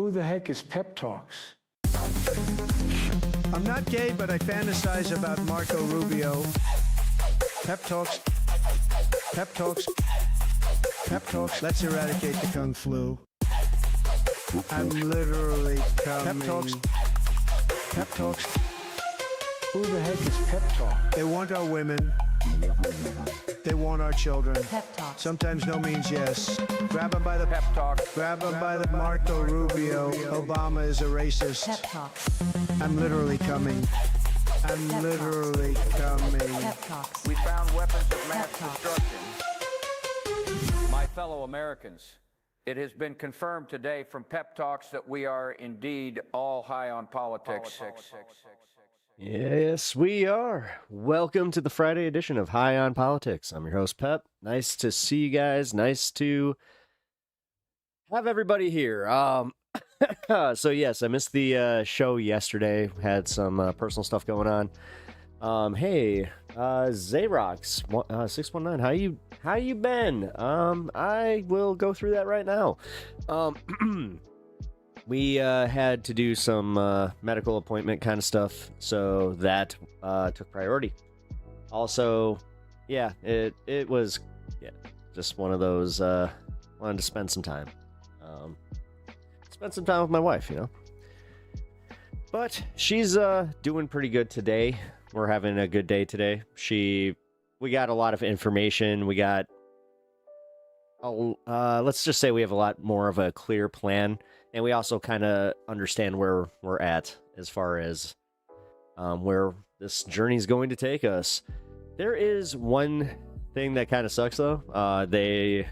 Who the heck is Pep Talks? I'm not gay, but I fantasize about Marco Rubio. Pep talks. Pep talks. Pep talks. Let's eradicate the Kung Flu. I'm literally coming. Pep talks. Pep talks. Who the heck is Pep Talk? They want our women. They want our children. Pep talk. Sometimes no means yes. Grab them by the pep talk. Grab them by the Marco Rubio. Obama is a racist. Pep talk. I'm literally coming. I'm Pep literally coming. Pep talks. We found weapons of mass Pep talks. destruction. My fellow Americans, it has been confirmed today from Pep Talks that we are indeed all high on politics. Yes, we are. Welcome to the Friday edition of High on Politics. I'm your host, Pep. Nice to see you guys. Nice to have everybody here. So yes, I missed the show yesterday. Had some personal stuff going on. Hey, Zayrox 619, how you been? I will go through that right now. We had to do some medical appointment kind of stuff, so that took priority. Also, yeah, it was just one of those, wanted to spend some time. Spend some time with my wife, you know. But she's doing pretty good today. We're having a good day today. We got a lot of information. We got, let's just say we have a lot more of a clear plan. And we also kind of understand where we're at as far as where this journey is going to take us. There is one thing that kind of sucks, though. A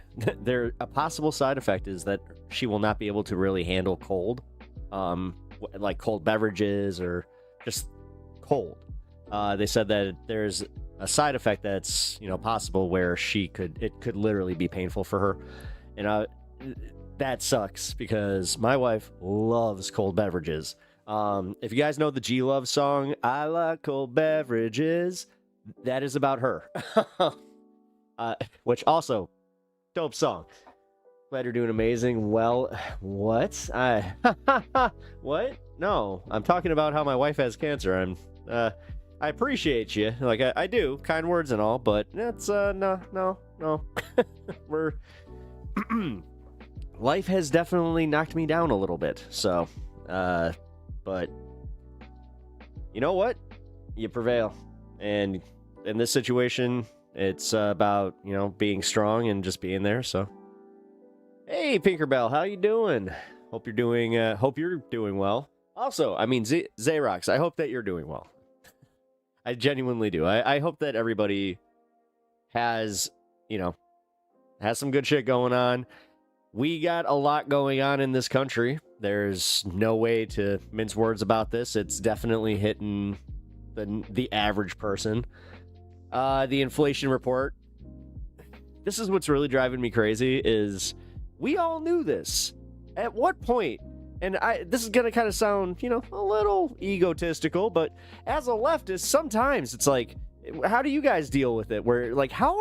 possible side effect is that she will not be able to really handle cold, like cold beverages or just cold. They said that there's a side effect that's possible where it could literally be painful for her, and that sucks because my wife loves cold beverages. If you guys know the G Love song, I like cold beverages, that is about her. Which also, dope song. Glad you're doing amazing. Well, what? What? No, I'm talking about how my wife has cancer. I appreciate you. Like, I do. Kind words and all, but that's, no. We're... Life has definitely knocked me down a little bit, so, but, you know what? You prevail, and in this situation, it's about, being strong and just being there, so. Hey, Pinkerbell, how you doing? Hope you're doing well. Also, I mean, Zayrox, I hope that you're doing well. I genuinely do. I hope that everybody has some good shit going on. We got a lot going on in this country. There's no way to mince words about this. It's definitely hitting the average person. The inflation report. This is what's really driving me crazy is we all knew this. At what point? And this is going to kind of sound, a little egotistical, but as a leftist, sometimes it's like, how do you guys deal with it? Where, like, how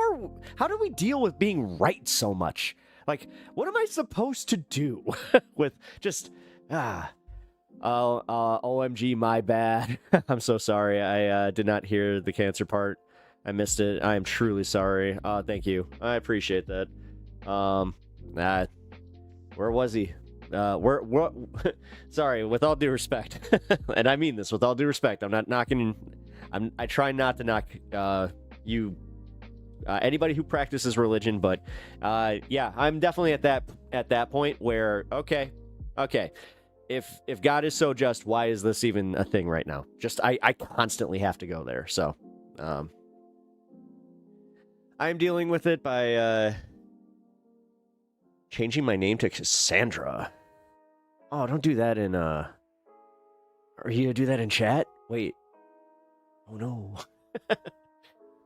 do we deal with being right so much? Like, what am I supposed to do with just, OMG, my bad. I'm so sorry. I did not hear the cancer part. I missed it. I am truly sorry. Thank you. I appreciate that. Where was he? Sorry, with all due respect. And I mean this with all due respect. I'm not knocking, I try not to knock, anybody who practices religion, but yeah, I'm definitely at that point where okay, if God is so just, why is this even a thing right now? Just I constantly have to go there. So I'm dealing with it by changing my name to Cassandra. Oh, don't do that in are you gonna do that in chat? Wait. Oh no.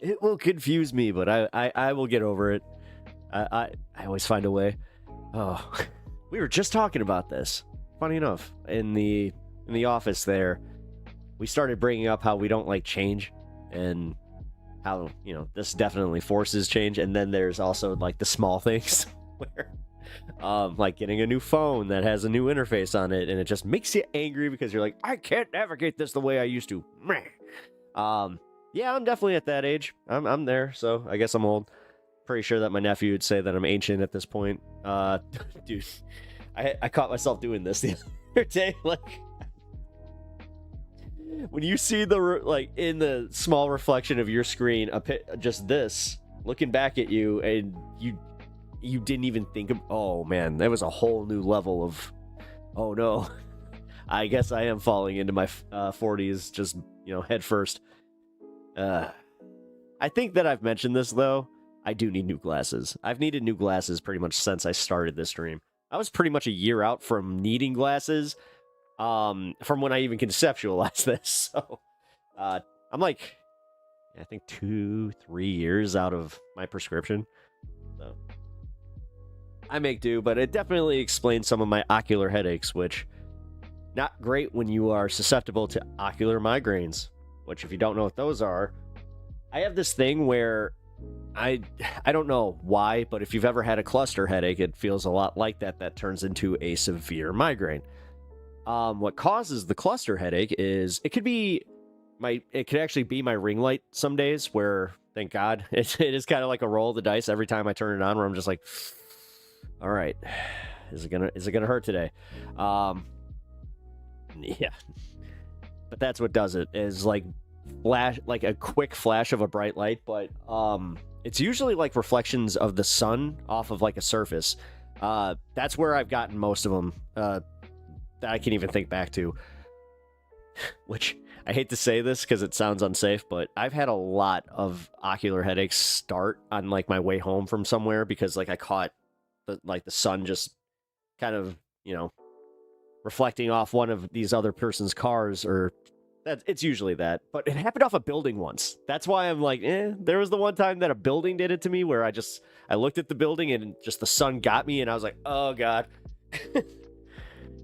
It will confuse me, but I will get over it. I always find a way. Oh, we were just talking about this. Funny enough, in the office there, we started bringing up how we don't like change, and how this definitely forces change. And then there's also like the small things where Like getting a new phone that has a new interface on it, and it just makes you angry because you're like, I can't navigate this the way I used to. Yeah, I'm definitely at that age. I'm there, so I guess I'm old. Pretty sure that my nephew would say that I'm ancient at this point. Dude, I caught myself doing this the other day. Like, when you see like in the small reflection of your screen, just this looking back at you, and you didn't even think of. Oh man, that was a whole new level of. Oh no, I guess I am falling into my 40s, just head first. I think that I've mentioned this though. I do need new glasses. I've needed new glasses pretty much since I started this stream. I was pretty much a year out from needing glasses, from when I even conceptualized this. So, I'm like, I think 2-3 years out of my prescription. So, I make do, but it definitely explains some of my ocular headaches, which not great when you are susceptible to ocular migraines, which if you don't know what those are, I have this thing where I don't know why, but if you've ever had a cluster headache, it feels a lot like that. That turns into a severe migraine. What causes the cluster headache is it could actually be my ring light some days where, thank God, it is kind of like a roll of the dice every time I turn it on, where I'm just like, all right, is it gonna hurt today? Yeah, but that's what does it, is like a quick flash of a bright light, but it's usually like reflections of the sun off of like a surface. That's where I've gotten most of them that I can even think back to, which I hate to say this because it sounds unsafe, but I've had a lot of ocular headaches start on like my way home from somewhere because like I caught the sun just kind of reflecting off one of these other person's cars, or it's usually that, but it happened off a building once. That's why I'm like, there was the one time that a building did it to me where I looked at the building and just the sun got me and I was like, oh God.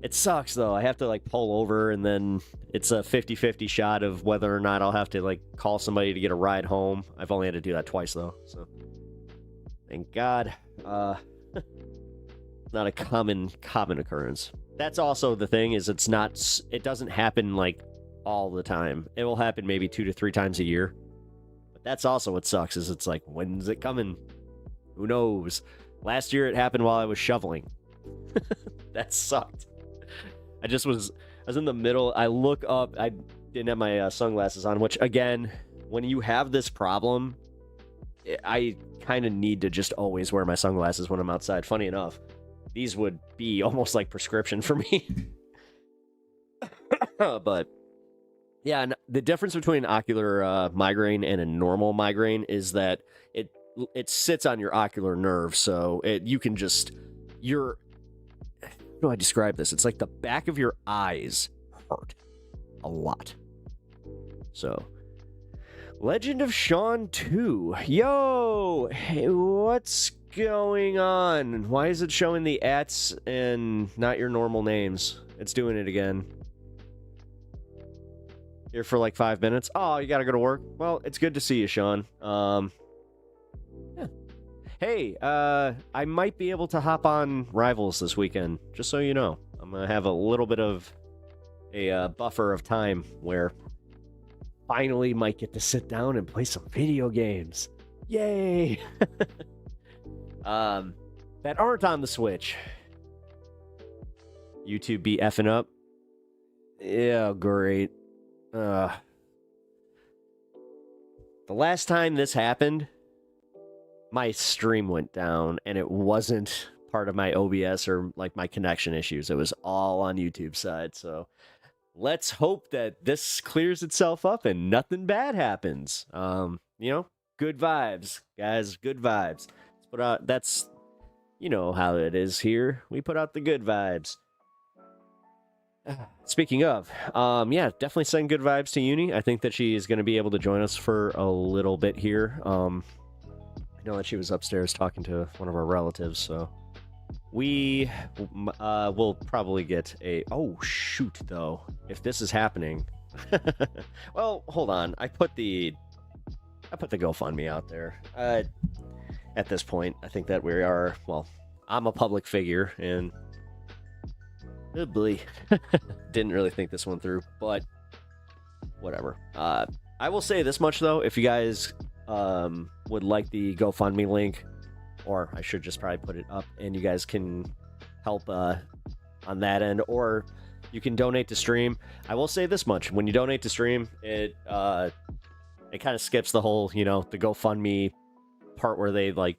It sucks though. I have to like pull over, and then it's a 50-50 shot of whether or not I'll have to like call somebody to get a ride home. I've only had to do that twice though, so thank God. Not a common occurrence. That's also the thing, is it doesn't happen like all the time. It will happen maybe 2 to 3 times a year. But that's also what sucks, is it's like, when's it coming? Who knows? Last year it happened while I was shoveling. That sucked. I was in the middle. I look up. I didn't have my sunglasses on, which again, when you have this problem, I kind of need to just always wear my sunglasses when I'm outside. Funny enough, these would be almost like prescription for me. But yeah, and the difference between an ocular migraine and a normal migraine is that it sits on your ocular nerve, so you can just how do I describe this? It's like the back of your eyes hurt a lot. So, Legend of Sean 2. Yo, hey, what's going on? Why is it showing the ats and not your normal names? It's doing it again. Here for like 5 minutes. Oh, you gotta go to work? Well, it's good to see you, Sean. Yeah. Hey, I might be able to hop on Rivals this weekend, just so you know. I'm gonna have a little bit of a buffer of time where finally might get to sit down and play some video games. Yay! That aren't on the Switch. YouTube be effing up. Yeah, great. The last time this happened, my stream went down, and it wasn't part of my OBS or like my connection issues. It was all on YouTube's side. So let's hope that this clears itself up and nothing bad happens. Good vibes, guys. Good vibes. Let's put out. That's, how it is here. We put out the good vibes. Speaking of, yeah, definitely send good vibes to Uni. I think that she is going to be able to join us for a little bit here. I know that she was upstairs talking to one of our relatives, so we will probably get a... Oh, shoot, though. If this is happening... Well, hold on. I put the GoFundMe out there. At this point, I think that we are... Well, I'm a public figure, and good boy. Didn't really think this one through, but whatever. I will say this much, though. If you guys would like the GoFundMe link, or I should just probably put it up, and you guys can help on that end, or you can donate to stream. I will say this much. When you donate to stream, it kind of skips the whole, the GoFundMe part where they, like,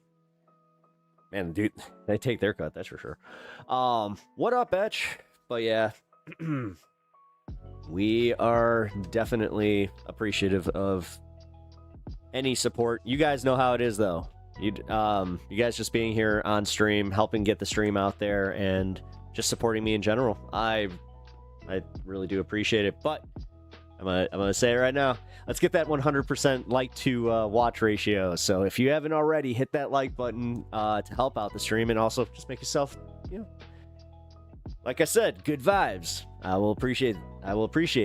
man, dude, they take their cut, that's for sure. What up, Etch? But yeah, we are definitely appreciative of any support. You guys know how it is, though. You guys just being here on stream, helping get the stream out there, and just supporting me in general. I really do appreciate it. But I'm gonna say it right now. Let's get that 100% like to watch ratio. So if you haven't already, hit that like button to help out the stream, and also just make yourself, like I said, good vibes. I will appreciate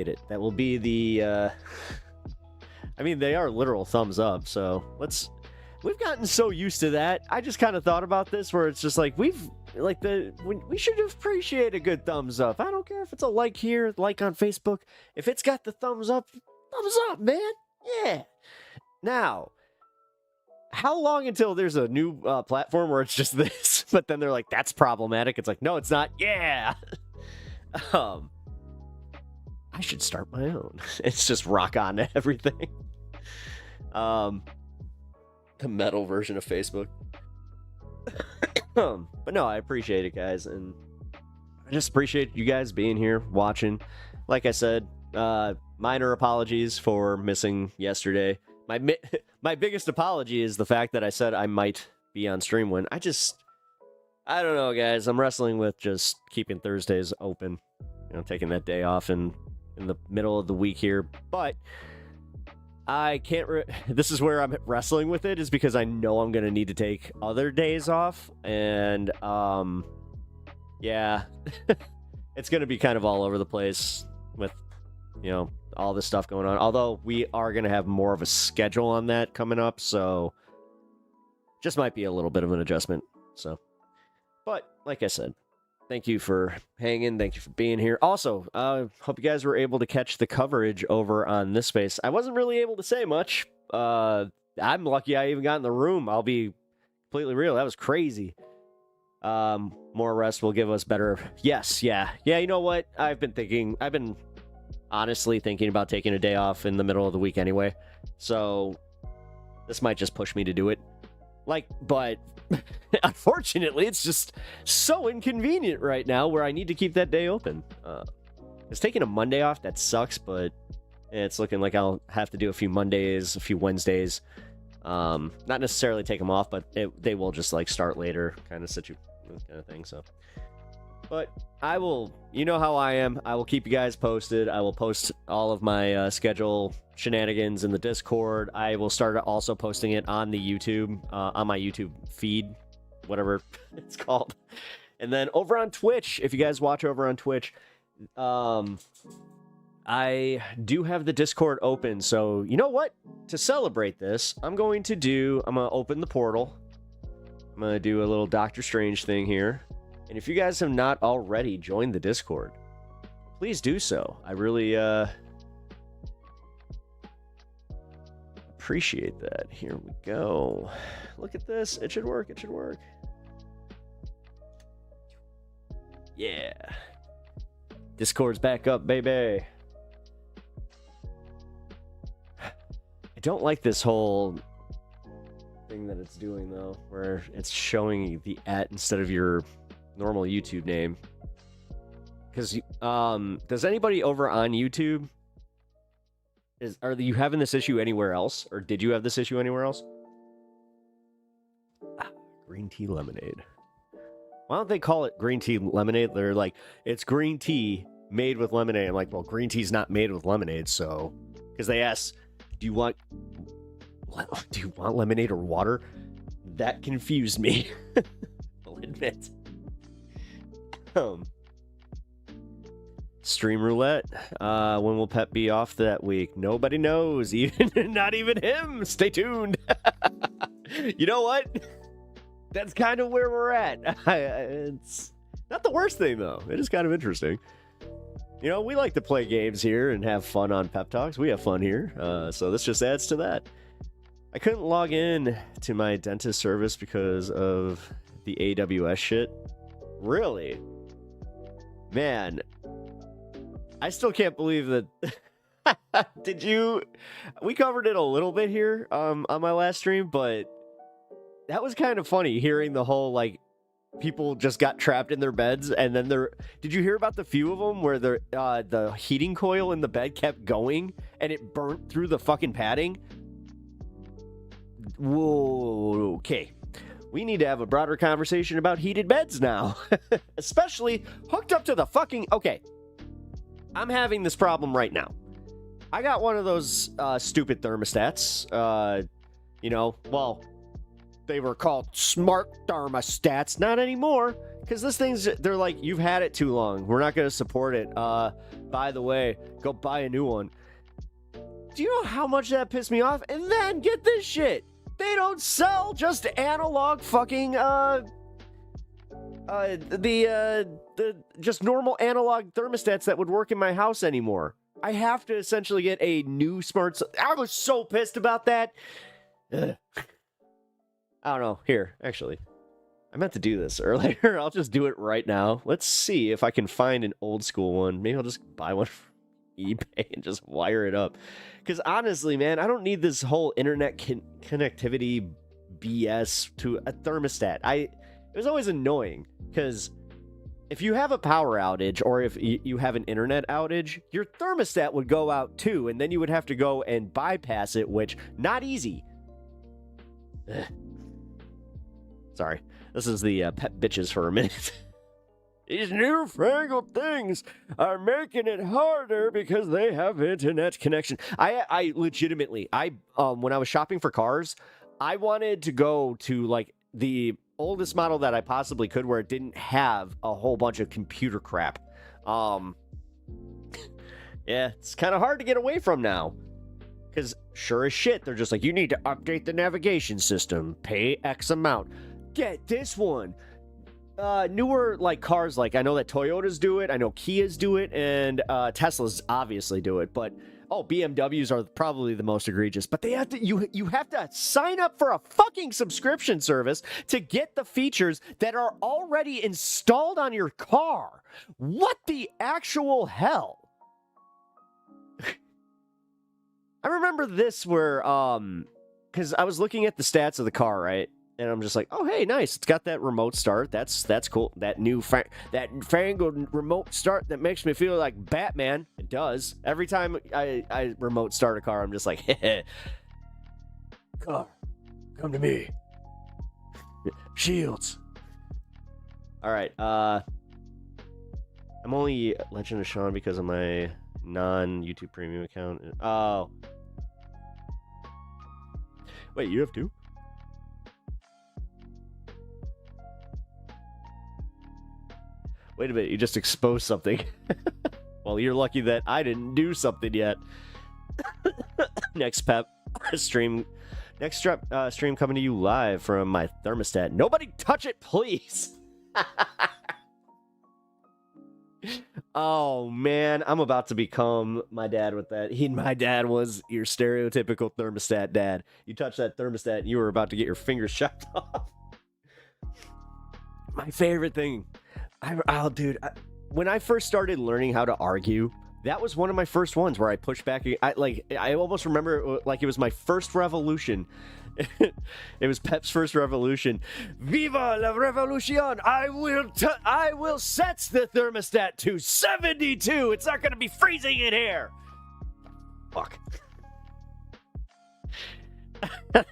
it. That will be the. I mean, they are literal thumbs up. So we've gotten so used to that. I just kind of thought about this, where it's just like we should appreciate a good thumbs up. I don't care if it's a like here, like on Facebook. If it's got the thumbs up, man. Yeah. Now, how long until there's a new platform where it's just this, but then they're like, that's problematic? It's like, no, it's not. Yeah. I should start my own. It's just rock on to everything. The metal version of Facebook. But no, I appreciate it, guys, and I just appreciate you guys being here, watching. Like I said, minor apologies for missing yesterday. My biggest apology is the fact that I said I might be on stream when I don't know, guys. I'm wrestling with just keeping Thursdays open, taking that day off in the middle of the week here, but I can't. This is where I'm wrestling with it, is because I know I'm gonna need to take other days off, and yeah, it's gonna be kind of all over the place with all this stuff going on. Although we are gonna have more of a schedule on that coming up, so just might be a little bit of an adjustment. So, but like I said, thank you for hanging. Thank you for being here. Also, hope you guys were able to catch the coverage over on this space. I wasn't really able to say much. I'm lucky I even got in the room. I'll be completely real. That was crazy. More rest will give us better. Yes, yeah. You know what? I've been honestly thinking about taking a day off in the middle of the week anyway. So this might just push me to do it. But unfortunately, it's just so inconvenient right now where I need to keep that day open. It's taking a Monday off. That sucks, but it's looking like I'll have to do a few Mondays, a few Wednesdays. Not necessarily take them off, but they will just start later kind of thing. So, but I will, how I am. I will keep you guys posted. I will post all of my schedule shenanigans in the Discord. I will start also posting it on the YouTube, on my YouTube feed, whatever it's called. And then over on Twitch, if you guys watch over on Twitch, I do have the Discord open. So you know what? To celebrate this, I'm going to open the portal. I'm going to do a little Doctor Strange thing here. And if you guys have not already joined the Discord, please do so. I really appreciate that. Here we go. Look at this. It should work. Yeah. Discord's back up, baby. I don't like this whole thing that it's doing, though, where it's showing the @ instead of your normal YouTube name. Because does anybody over on YouTube, are you having this issue anywhere else, or did you have this issue anywhere else? Green tea lemonade. Why don't they call it green tea lemonade? They're like, it's green tea made with lemonade. I'm like, well, green tea's not made with lemonade, so because they asked, do you want lemonade or water? That confused me. I'll admit. Stream roulette. When will Pep be off that week? Nobody knows. Even not even him. Stay tuned. You know what? that's kind of where we're at. It's not the worst thing, though. It is kind of interesting. You know, we like to play games here and have fun on Pep Talks. We have fun here, so this just adds to that. I couldn't log in to my dentist service because of the AWS shit. Really? Man, I still can't believe that. Did you? We covered it a little bit here on my last stream, but that was kind of funny hearing the whole, like, people just got trapped in their beds, and then did you hear about the few of them where the heating coil in the bed kept going and it burnt through the fucking padding? Whoa, okay. We need to have a broader conversation about heated beds now. Especially hooked up to the fucking... Okay. I'm having this problem right now. I got one of those stupid thermostats. You know, well, they were called smart thermostats. Not anymore. Because this thing's... They're like, you've had it too long. We're not going to support it. By the way, go buy a new one. Do you know how much that pissed me off? And then, get this shit. They don't sell just analog fucking, just normal analog thermostats that would work in my house anymore. I have to essentially get a new smart... I was so pissed about that. Ugh. I don't know. Here, actually. I meant to do this earlier. I'll just do it right now. Let's see if I can find an old school one. Maybe I'll just buy one from eBay and just wire it up. Because honestly, man, I don't need this whole internet connectivity BS to a thermostat. It was always annoying because if you have a power outage or if you have an internet outage, your thermostat would go out too, and then you would have to go and bypass it, which not easy. Ugh. Sorry, this is the pet bitches for a minute. These newfangled things are making it harder because they have internet connection. I legitimately, when I was shopping for cars, I wanted to go to like the oldest model that I possibly could where it didn't have a whole bunch of computer crap. Yeah, it's kind of hard to get away from now. Because sure as shit, they're just like, you need to update the navigation system, pay X amount. Get this one. Newer like cars, like I know that Toyotas do it, I know Kias do it, and Teslas obviously do it, but BMWs are probably the most egregious. But they have to you have to sign up for a fucking subscription service to get the features that are already installed on your car. What the actual hell? I remember this where because I was looking at the stats of the car, right? And I'm just like, oh, hey, nice. It's got that remote start. That's cool. That new fangled remote start that makes me feel like Batman. It does. Every time I remote start a car, I'm just like, hey, car, come to me. Shields. All right. I'm only Legend of Sean because of my non-YouTube premium account. Oh. Wait, you have two? Wait a minute, you just exposed something. Well, you're lucky that I didn't do something yet. Next stream coming to you live from my thermostat. Nobody touch it, please. Oh man, I'm about to become my dad with that. My dad was your stereotypical thermostat dad. You touch that thermostat and you were about to get your fingers chopped off. My favorite thing. Dude, when I first started learning how to argue, that was one of my first ones where I pushed back. I almost remember it like it was my first revolution. It was Pep's first revolution. Viva la revolution! I will set the thermostat to 72. It's not gonna be freezing in here. Fuck.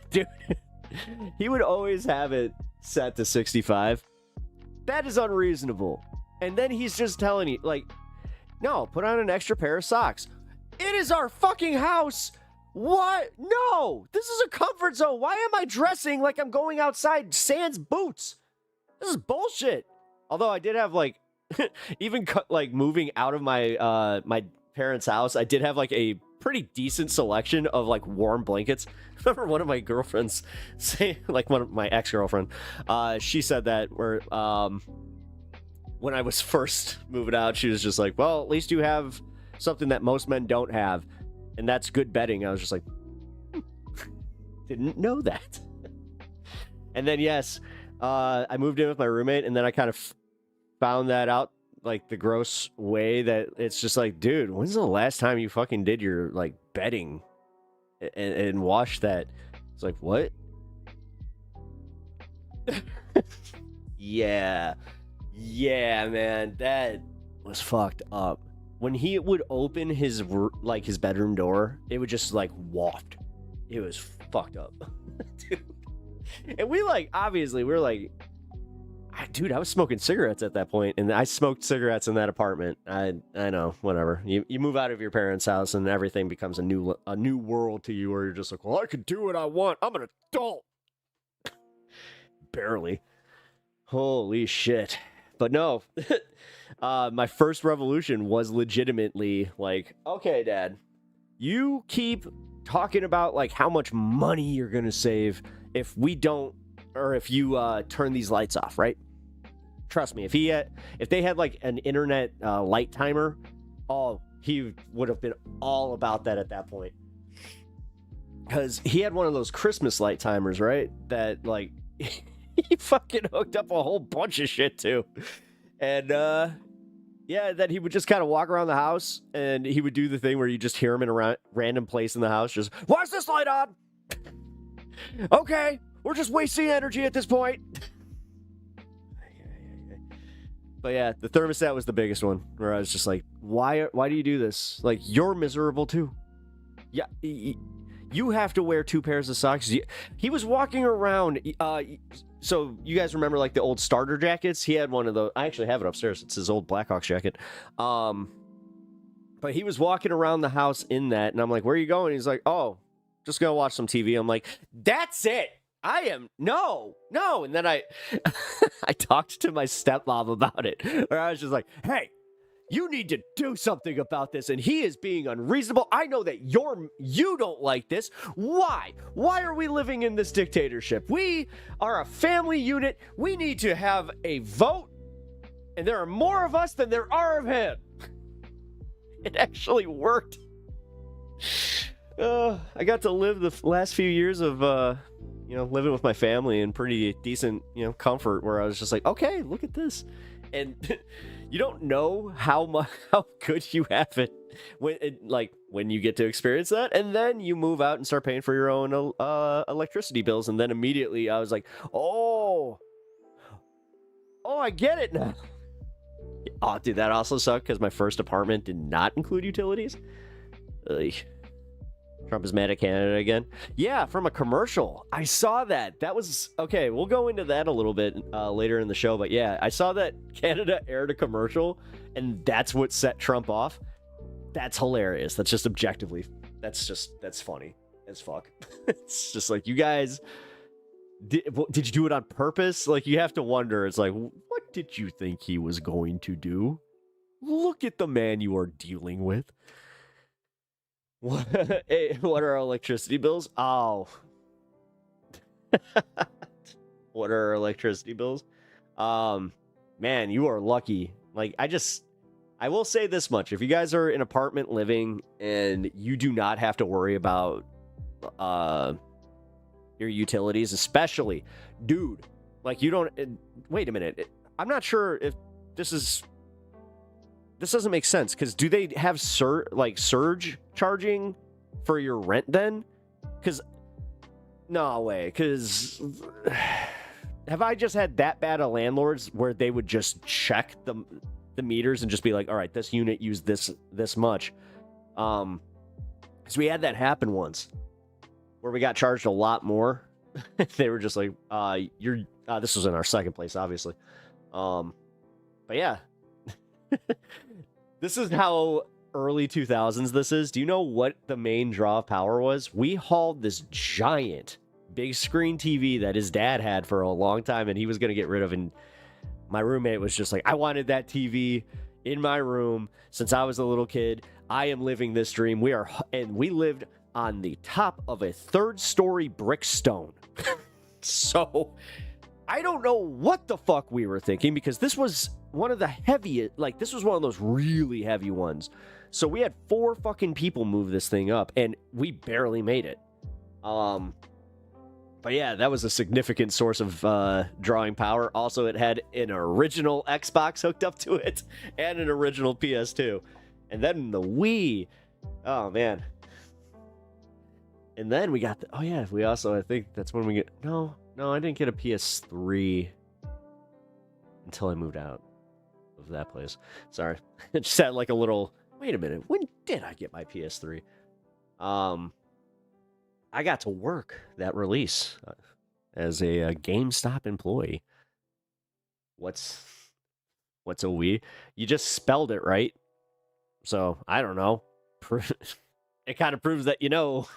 Dude, he would always have it set to 65. That is unreasonable. And then he's just telling you, like, no, put on an extra pair of socks. It is our fucking house. What? No, this is a comfort zone. Why am I dressing like I'm going outside sans boots? This is bullshit. Although I did have like, even like moving out of my my parents' house, I did have like a pretty decent selection of like warm blankets. I remember one of my girlfriends say, like one of my ex-girlfriend, she said that where when I was first moving out, she was just like, well, at least you have something that most men don't have, and that's good bedding. I was just like, didn't know that. And then yes, I moved in with my roommate, and then I kind of found that out like the gross way that it's just like, dude, when's the last time you fucking did your like bedding and washed that? It's like, what? Yeah, man, that was fucked up. When he would open his like his bedroom door, it would just like waft. It was fucked up. Dude. And we like, obviously we're like, dude, I was smoking cigarettes at that point, and I smoked cigarettes in that apartment. I know, whatever. You move out of your parents' house, and everything becomes a new world to you, where you're just like, well, I can do what I want. I'm an adult. Barely. Holy shit. But no, my first revolution was legitimately like, okay, Dad, you keep talking about like how much money you're gonna save if we don't, or if you turn these lights off, right? Trust me, if they had like an internet light timer, oh, he would have been all about that at that point. Because he had one of those Christmas light timers, right? That like he fucking hooked up a whole bunch of shit to. And yeah, that he would just kind of walk around the house, and he would do the thing where you just hear him in a random place in the house, just, why is this light on? Okay, we're just wasting energy at this point. But yeah, the thermostat was the biggest one, where I was just like, why do you do this? Like, you're miserable too. Yeah, you have to wear 2 pairs of socks. He was walking around, so you guys remember like the old starter jackets? He had one of those. I actually have it upstairs. It's his old Blackhawks jacket. But he was walking around the house in that, and I'm like, where are you going? He's like, oh, just gonna watch some TV. I'm like, that's it. No. And then I talked to my stepmom about it, where I was just like, hey, you need to do something about this, and he is being unreasonable. I know that you don't like this. Why? Why are we living in this dictatorship? We are a family unit. We need to have a vote, and there are more of us than there are of him. It actually worked. I got to live the last few years of living with my family in pretty decent comfort, where I was just like, okay, look at this. And you don't know how good you have it when you get to experience that, and then you move out and start paying for your own electricity bills, and then immediately I was like, oh, I get it now. Oh, dude, that also sucked because my first apartment did not include utilities. Ugh. Trump is mad at Canada again. Yeah, from a commercial. I saw that. That was... Okay, we'll go into that a little bit later in the show. But yeah, I saw that Canada aired a commercial, and that's what set Trump off. That's hilarious. That's just objectively... That's funny as fuck. It's just like, you guys... Did you do it on purpose? Like, you have to wonder. It's like, what did you think he was going to do? Look at the man you are dealing with. What are our electricity bills? Oh. What are our electricity bills? Man, you are lucky. Like, I will say this much. If you guys are in apartment living and you do not have to worry about your utilities, especially, dude, like, you don't... Wait a minute. I'm not sure if this doesn't make sense, because do they have surge charging for your rent then? Because no way, because have I just had that bad of landlords where they would just check the meters and just be like, all right, this unit used this much? Because we had that happen once where we got charged a lot more. They were just like, this was in our second place, obviously. But yeah. This is how early 2000s this is. Do you know what the main draw of power was? We hauled this giant big screen TV that his dad had for a long time, and he was going to get rid of, and my roommate was just like, I wanted that TV. in my room since I was a little kid. I am living this dream. We lived on the top of a 3rd-story brick stone. So I don't know what the fuck we were thinking, because this was one of the heaviest, like, this was one of those really heavy ones. So we had 4 fucking people move this thing up, and we barely made it. But yeah, that was a significant source of drawing power. Also, it had an original Xbox hooked up to it and an original PS2. And then the Wii. Oh, man. And then we got oh yeah, we also, I think that's when we get, no, I didn't get a PS3 until I moved out of that place. Sorry. It just had like a little, wait a minute, when did I get my PS3? I got to work that release as a GameStop employee. What's a Wii? You just spelled it right. So, I don't know. It kind of proves that you know.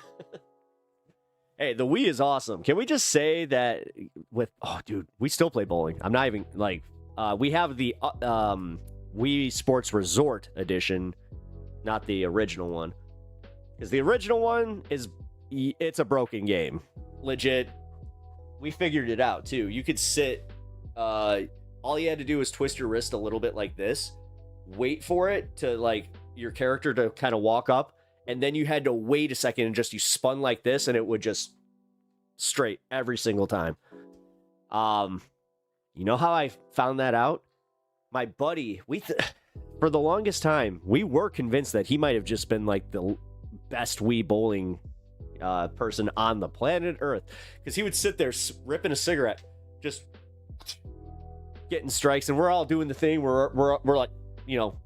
Hey, the Wii is awesome. Can we just say that oh, dude, we still play bowling. I'm not even, like, we have the Wii Sports Resort edition, not the original one. Because the original one it's a broken game. Legit. We figured it out, too. You could sit, all you had to do was twist your wrist a little bit like this, wait for it to, like, your character to kind of walk up, and then you had to wait a second and just, you spun like this, and it would just straight every single time. You know how I found that out? My buddy, for the longest time, we were convinced that he might have just been like the best Wii bowling person on the planet Earth, because he would sit there ripping a cigarette, just getting strikes, and we're all doing the thing where we're like, you know,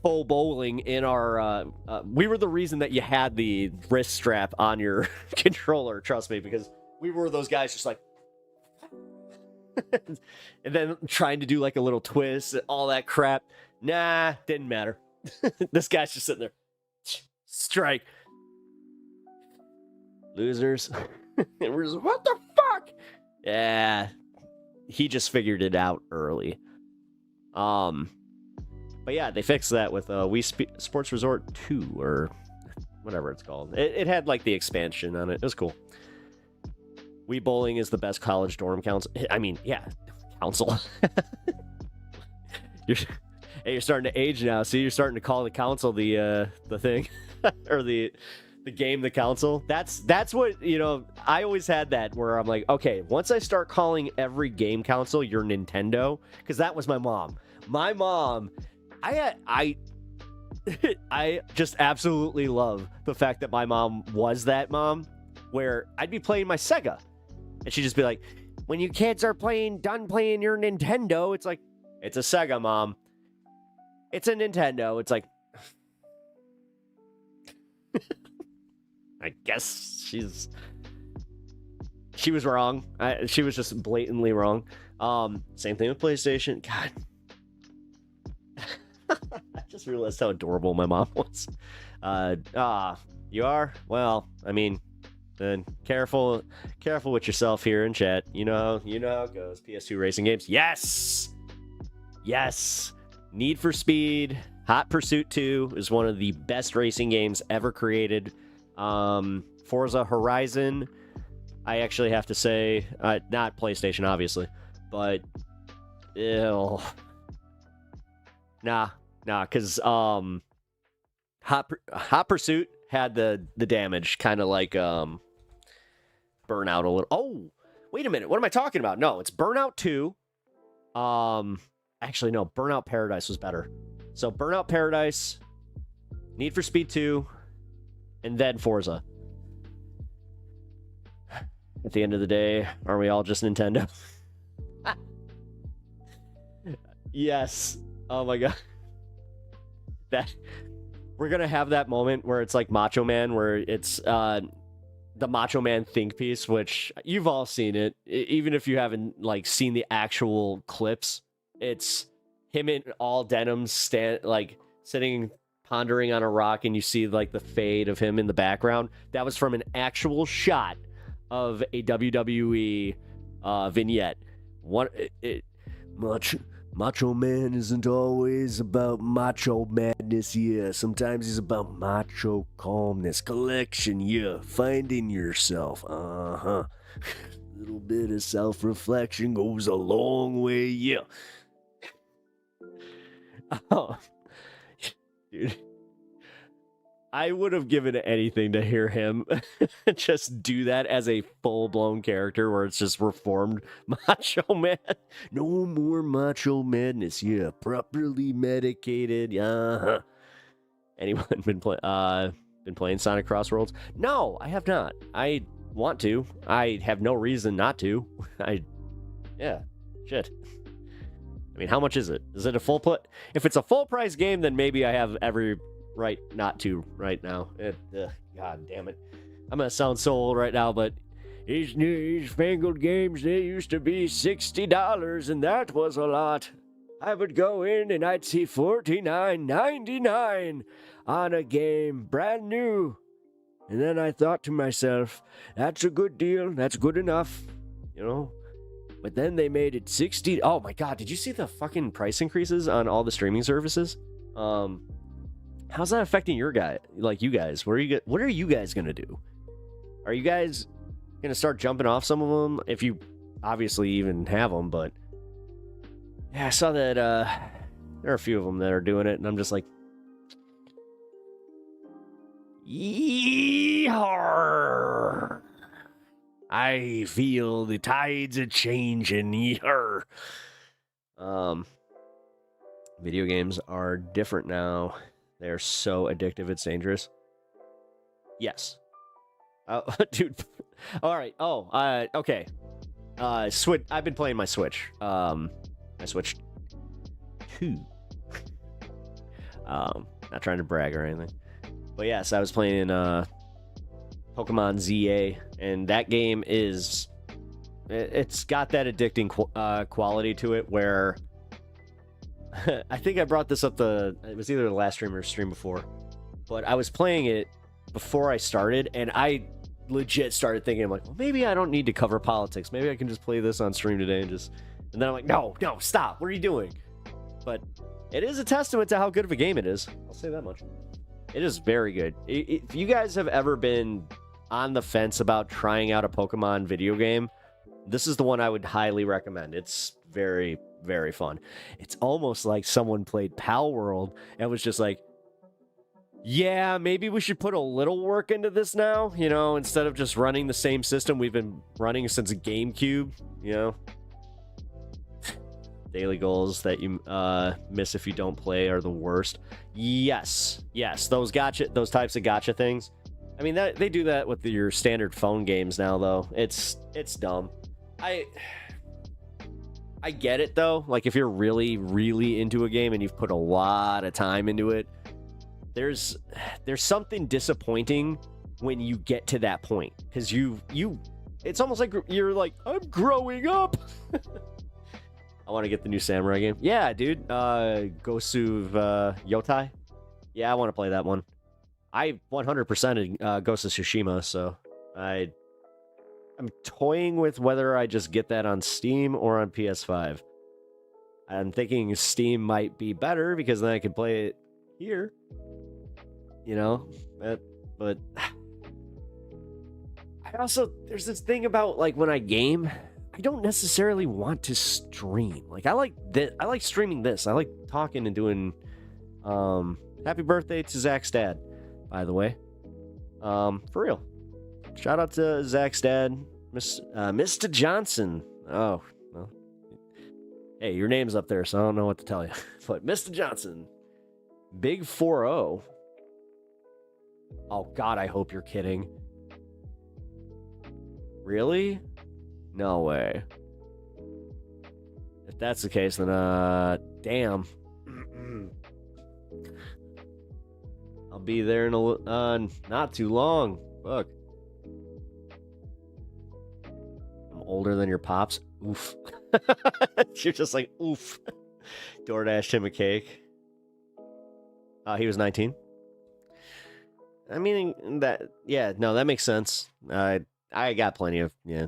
full bowling in our we were the reason that you had the wrist strap on your controller, trust me, because we were those guys just like and then trying to do like a little twist, all that crap. Nah, didn't matter. This guy's just sitting there, strike, losers. And we're just, what the fuck? Yeah, he just figured it out early. But yeah, they fixed that with Wii Sports Resort 2, or whatever it's called. It had like the expansion on it. It was cool. Wii Bowling is the best college dorm council. I mean, yeah, council. You're starting to age now. See, you're starting to call the council the thing, or the game the council. That's what, you know. I always had that where I'm like, okay, once I start calling every game council your Nintendo, because that was my mom. My mom. I just absolutely love the fact that my mom was that mom, where I'd be playing my Sega, and she'd just be like, when you kids are done playing your Nintendo, it's like, it's a Sega, Mom. It's a Nintendo. It's like, I guess she was wrong. She was just blatantly wrong. Same thing with PlayStation. God. I just realized how adorable my mom was. You are? Well, I mean, then careful with yourself here in chat. You know how it goes. PS2 racing games. Yes! Need for Speed, Hot Pursuit 2 is one of the best racing games ever created. Forza Horizon, I actually have to say, not PlayStation, obviously, but ew. Nah, because Hot Pursuit had the damage, kind of like Burnout a little. Oh, wait a minute, what am I talking about? No, it's Burnout 2. Actually, no, Burnout Paradise was better. So Burnout Paradise, Need for Speed 2, and then Forza. At the end of the day, are we all just Nintendo? Yes. Oh my god. That we're gonna have that moment where it's like Macho Man, where it's the Macho Man think piece, which you've all seen it, even if you haven't like seen the actual clips. It's him in all denim, sitting pondering on a rock, and you see like the fade of him in the background. That was from an actual shot of a WWE vignette. Macho Man isn't always about macho madness, yeah. Sometimes he's about macho calmness, collection, yeah. Finding yourself, uh-huh. Little bit of self-reflection goes a long way, yeah. Oh, dude. I would have given anything to hear him just do that as a full-blown character where it's just reformed Macho Man. No more macho madness, yeah. Properly medicated, uh-huh. Anyone been playing Sonic Crossroads? No, I have not. I want to. I have no reason not to. Yeah, shit. I mean, how much is it? Is it a full If it's a full price game, then maybe I have every right not to right now. God damn it. I'm gonna sound so old right now, but these newfangled games, they used to be $60, and that was a lot. I would go in and I'd see $49.99 on a game, brand new. And then I thought to myself, that's a good deal, that's good enough, you know? But then they made it 60. Oh my god, did you see the fucking price increases on all the streaming services? How's that affecting your guy? Like you guys, what are you guys gonna do? Are you guys gonna start jumping off some of them? If you obviously even have them, but yeah, I saw that there are a few of them that are doing it, and I'm just like, yeehaw! I feel the tides are changing. Yeehaw! Video games are different now. They're so addictive, it's dangerous. Yes. Dude. All right. Oh, okay. Switch. I've been playing my Switch. My Switch 2. Not trying to brag or anything. But yes, I was playing Pokemon ZA, and that game it's got that addicting quality to it where I think I brought this up it was either the last stream or stream before, but I was playing it before I started, and I legit started thinking, I'm like, well, maybe I don't need to cover politics. Maybe I can just play this on stream today and then I'm like, no, stop. What are you doing? But it is a testament to how good of a game it is. I'll say that much. It is very good. If you guys have ever been on the fence about trying out a Pokemon video game, this is the one I would highly recommend. It's very, very fun. It's almost like someone played Pal World and was just like, yeah, maybe we should put a little work into this now, you know, instead of just running the same system we've been running since GameCube, you know. Daily goals that you miss if you don't play are the worst. Yes, those types of gacha things. I mean, they do that with your standard phone games now, though. It's dumb. I get it, though. Like, if you're really, really into a game and you've put a lot of time into it, there's something disappointing when you get to that point. Because it's almost like you're like, I'm growing up. I want to get the new samurai game. Yeah, dude. Gosu Yotai. Yeah, I want to play that one. I 100%ed Ghost of Tsushima, so I'm toying with whether I just get that on Steam or on PS5. I'm thinking Steam might be better because then I can play it here. You know? But there's this thing about, like, when I game, I don't necessarily want to stream. Like, I like streaming this. I like talking and doing happy birthday to Zach's dad, by the way. For real. Shout out to Zach's dad, Mr. Johnson. Oh, well. Hey, your name's up there, so I don't know what to tell you. But Mr. Johnson, Big 4-0. Oh, God, I hope you're kidding. Really? No way. If that's the case, then, damn. I'll be there in not too long. Fuck. I'm older than your pops. Oof. You're just like, oof. DoorDashed him a cake. He was 19. I mean, that makes sense. I got plenty of, yeah.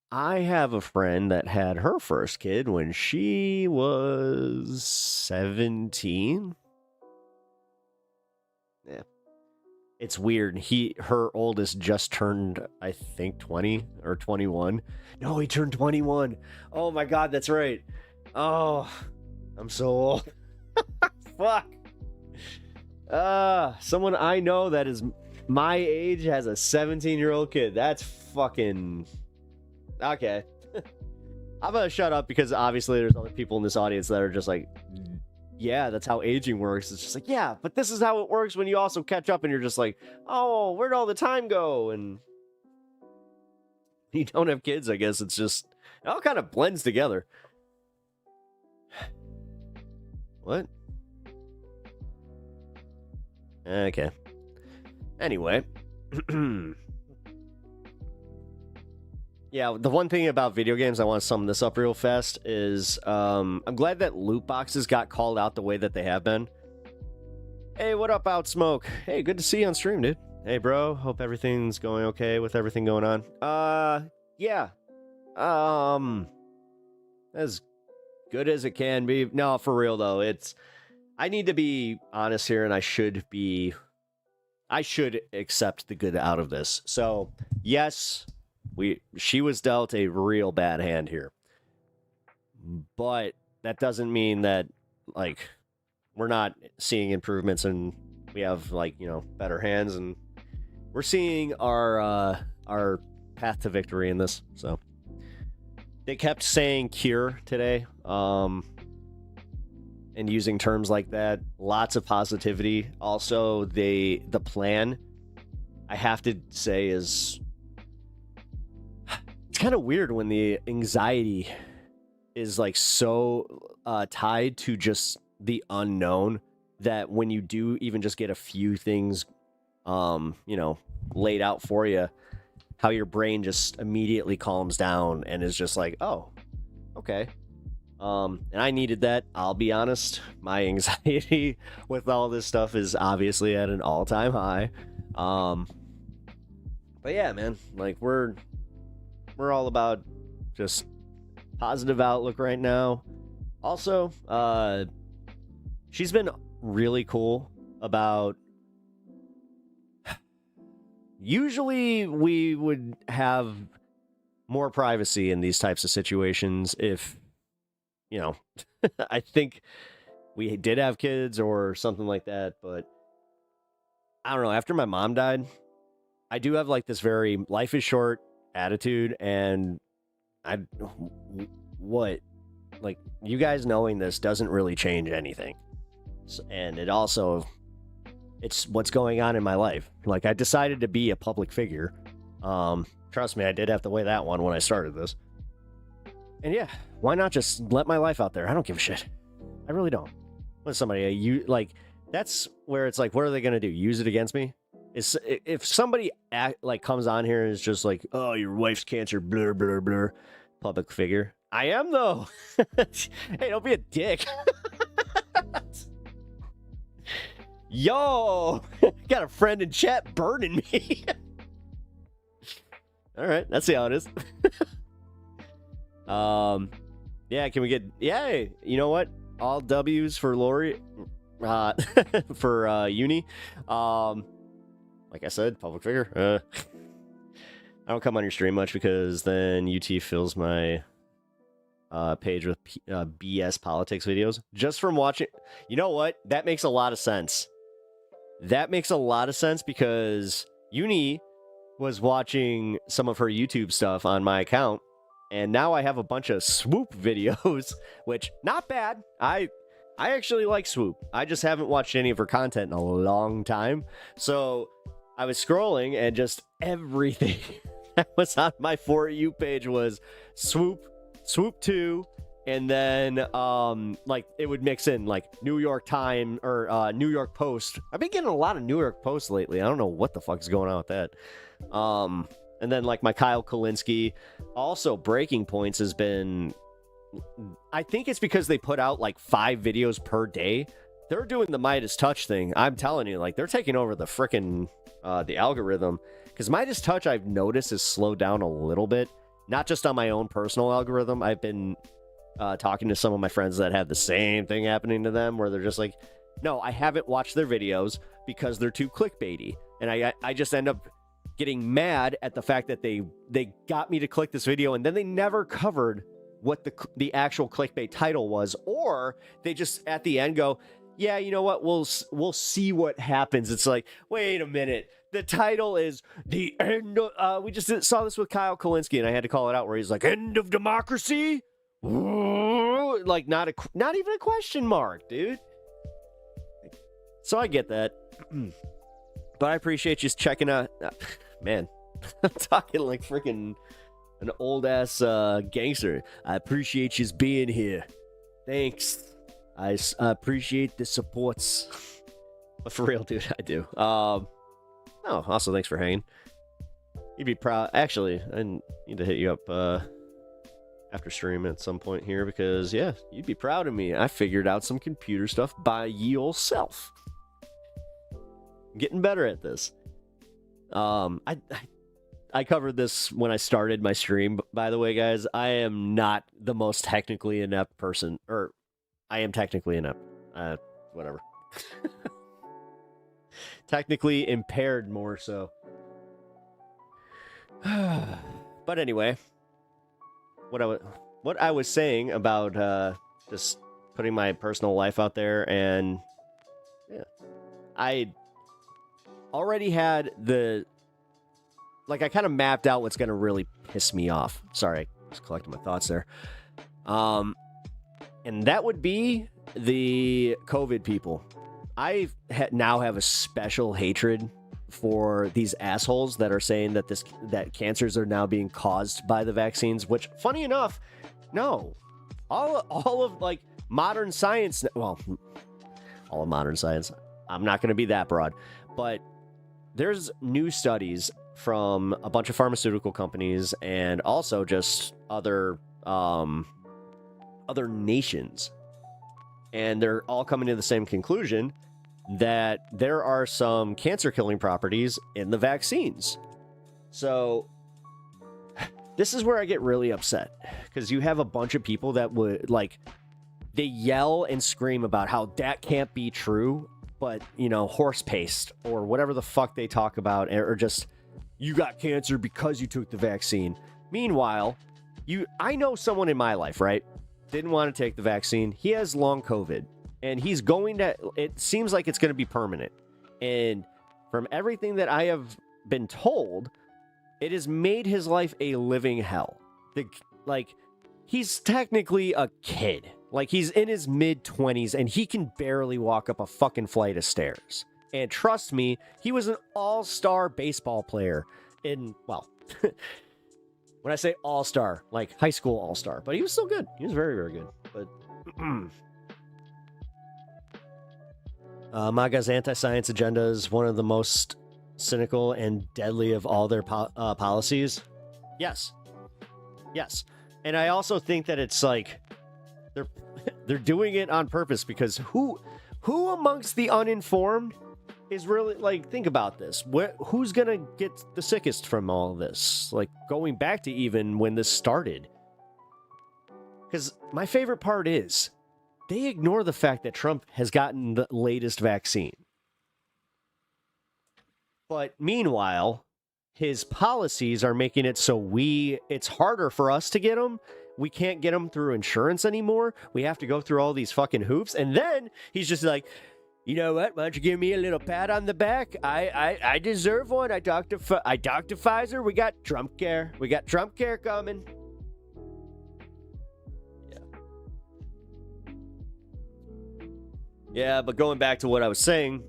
I have a friend that had her first kid when she was 17. Yeah. It's weird. Her oldest just turned, I think, 20 or 21. No, he turned 21. Oh my God, that's right. Oh, I'm so old. Fuck. Someone I know that is my age has a 17-year-old kid. That's fucking... Okay. I'm gonna shut up because obviously there's other people in this audience that are just like, yeah, that's how aging works. It's just like, yeah, but this is how it works when you also catch up and you're just like, oh, where'd all the time go? And you don't have kids, I guess. It's just, it all kind of blends together. What? Okay. Anyway. Yeah, the one thing about video games, I want to sum this up real fast, is I'm glad that loot boxes got called out the way that they have been. Hey, what up, Outsmoke? Hey, good to see you on stream, dude. Hey, bro, hope everything's going okay with everything going on. Yeah. As good as it can be. No, for real, though, I need to be honest here, and I should accept the good out of this. So, yes... She was dealt a real bad hand here. But that doesn't mean that, like, we're not seeing improvements and we have, like, you know, better hands, and we're seeing our path to victory in this. So they kept saying cure today, and using terms like that. Lots of positivity. Also, the plan, I have to say, is... It's kind of weird when the anxiety is like so tied to just the unknown that when you do even just get a few things, you know, laid out for you, how your brain just immediately calms down and is just like, oh, okay. And I needed that. I'll be honest. My anxiety with all this stuff is obviously at an all-time high. But yeah, man, like we're all about just positive outlook right now. Also, she's been really cool about... Usually we would have more privacy in these types of situations if, you know, I think we did have kids or something like that, but I don't know. After my mom died, I do have like this very life is short attitude, and like, you guys knowing this doesn't really change anything. And it also, it's what's going on in my life. Like, I decided to be a public figure. Trust me, I did have to weigh that one when I started this. And yeah, why not just let my life out there? I don't give a shit. I really don't. When somebody, that's where it's like, what are they going to do? Use it against me? If somebody comes on here and is just like, oh, your wife's cancer, blur, blur, blur, public figure. I am, though. Hey, don't be a dick. Yo, got a friend in chat burning me. All right, let's see how it is. Yeah, can we get... Yeah, you know what? All W's for Lori. For Uni. Like I said, public figure. I don't come on your stream much because then UT fills my page with BS politics videos. Just from watching... You know what? That makes a lot of sense. That makes a lot of sense because Uni was watching some of her YouTube stuff on my account, and now I have a bunch of Swoop videos, which, not bad. I actually like Swoop. I just haven't watched any of her content in a long time. So I was scrolling, and just everything that was on my For You page was Swoop, Swoop 2, and then like it would mix in like New York Times or New York Post. I've been getting a lot of New York Post lately. I don't know what the fuck is going on with that. And then like my Kyle Kalinske. Also, Breaking Points has been... I think it's because they put out like 5 videos per day. They're doing the Midas Touch thing. I'm telling you, like, they're taking over the frickin' the algorithm. Because Midas Touch, I've noticed, has slowed down a little bit. not just on my own personal algorithm. I've been talking to some of my friends that have the same thing happening to them, where they're just like, no, I haven't watched their videos because they're too clickbaity. And I just end up getting mad at the fact that they got me to click this video, and then they never covered what the actual clickbait title was, or they just at the end go, yeah, you know what, we'll see what happens. It's like, wait a minute, the title is the end of, we just saw this with Kyle Kalinske, and I had to call it out, where he's like, end of democracy. Like, not even a question mark, dude. So I get that. But I appreciate you checking out. Man, I'm talking like freaking an old ass gangster. I appreciate you being here. Thanks. I appreciate the supports. But for real, dude, I do. Oh, also thanks for hanging. You'd be proud. Actually, I need to hit you up after stream at some point here, because yeah, you'd be proud of me. I figured out some computer stuff by ye ol' self. I'm getting better at this. I covered this when I started my stream, by the way, guys. I am not the most technically inept person, or I am technically inept. Whatever. Technically impaired, more so. But anyway, what I was saying about just putting my personal life out there, and yeah, I already had I kind of mapped out what's going to really piss me off. Sorry, I was collecting my thoughts there. And that would be the COVID people. I now have a special hatred for these assholes that are saying that cancers are now being caused by the vaccines, which, funny enough, no. All of like modern science, well, all of modern science, I'm not going to be that broad, but there's new studies from a bunch of pharmaceutical companies and also just other nations, and they're all coming to the same conclusion that there are some cancer-killing properties in the vaccines. So this is where I get really upset, because you have a bunch of people that would, like, they yell and scream about how that can't be true, but, you know, horse paste or whatever the fuck they talk about, or just, you got cancer because you took the vaccine. Meanwhile, I know someone in my life, right? Didn't want to take the vaccine. He has long COVID, and he's going to, it seems like it's going to be permanent. And from everything that I have been told, it has made his life a living hell. He's technically a kid. Like, he's in his mid-20s, and he can barely walk up a fucking flight of stairs. And trust me, he was an all-star baseball player in, well, when I say all-star, like high school all-star. But he was still good. He was very, very good. But MAGA's anti-science agenda is one of the most cynical and deadly of all their policies. Yes. Yes. And I also think that it's like they're doing it on purpose, because who amongst the uninformed is really, like, think about this. Who's gonna get the sickest from all this? Like, going back to even when this started. Because my favorite part is they ignore the fact that Trump has gotten the latest vaccine. But meanwhile, his policies are making it so it's harder for us to get them. We can't get them through insurance anymore. We have to go through all these fucking hoops. And then he's just like, you know what? Why don't you give me a little pat on the back? I deserve one. I talked to Pfizer. We got Trump care. We got Trump care coming. Yeah, but going back to what I was saying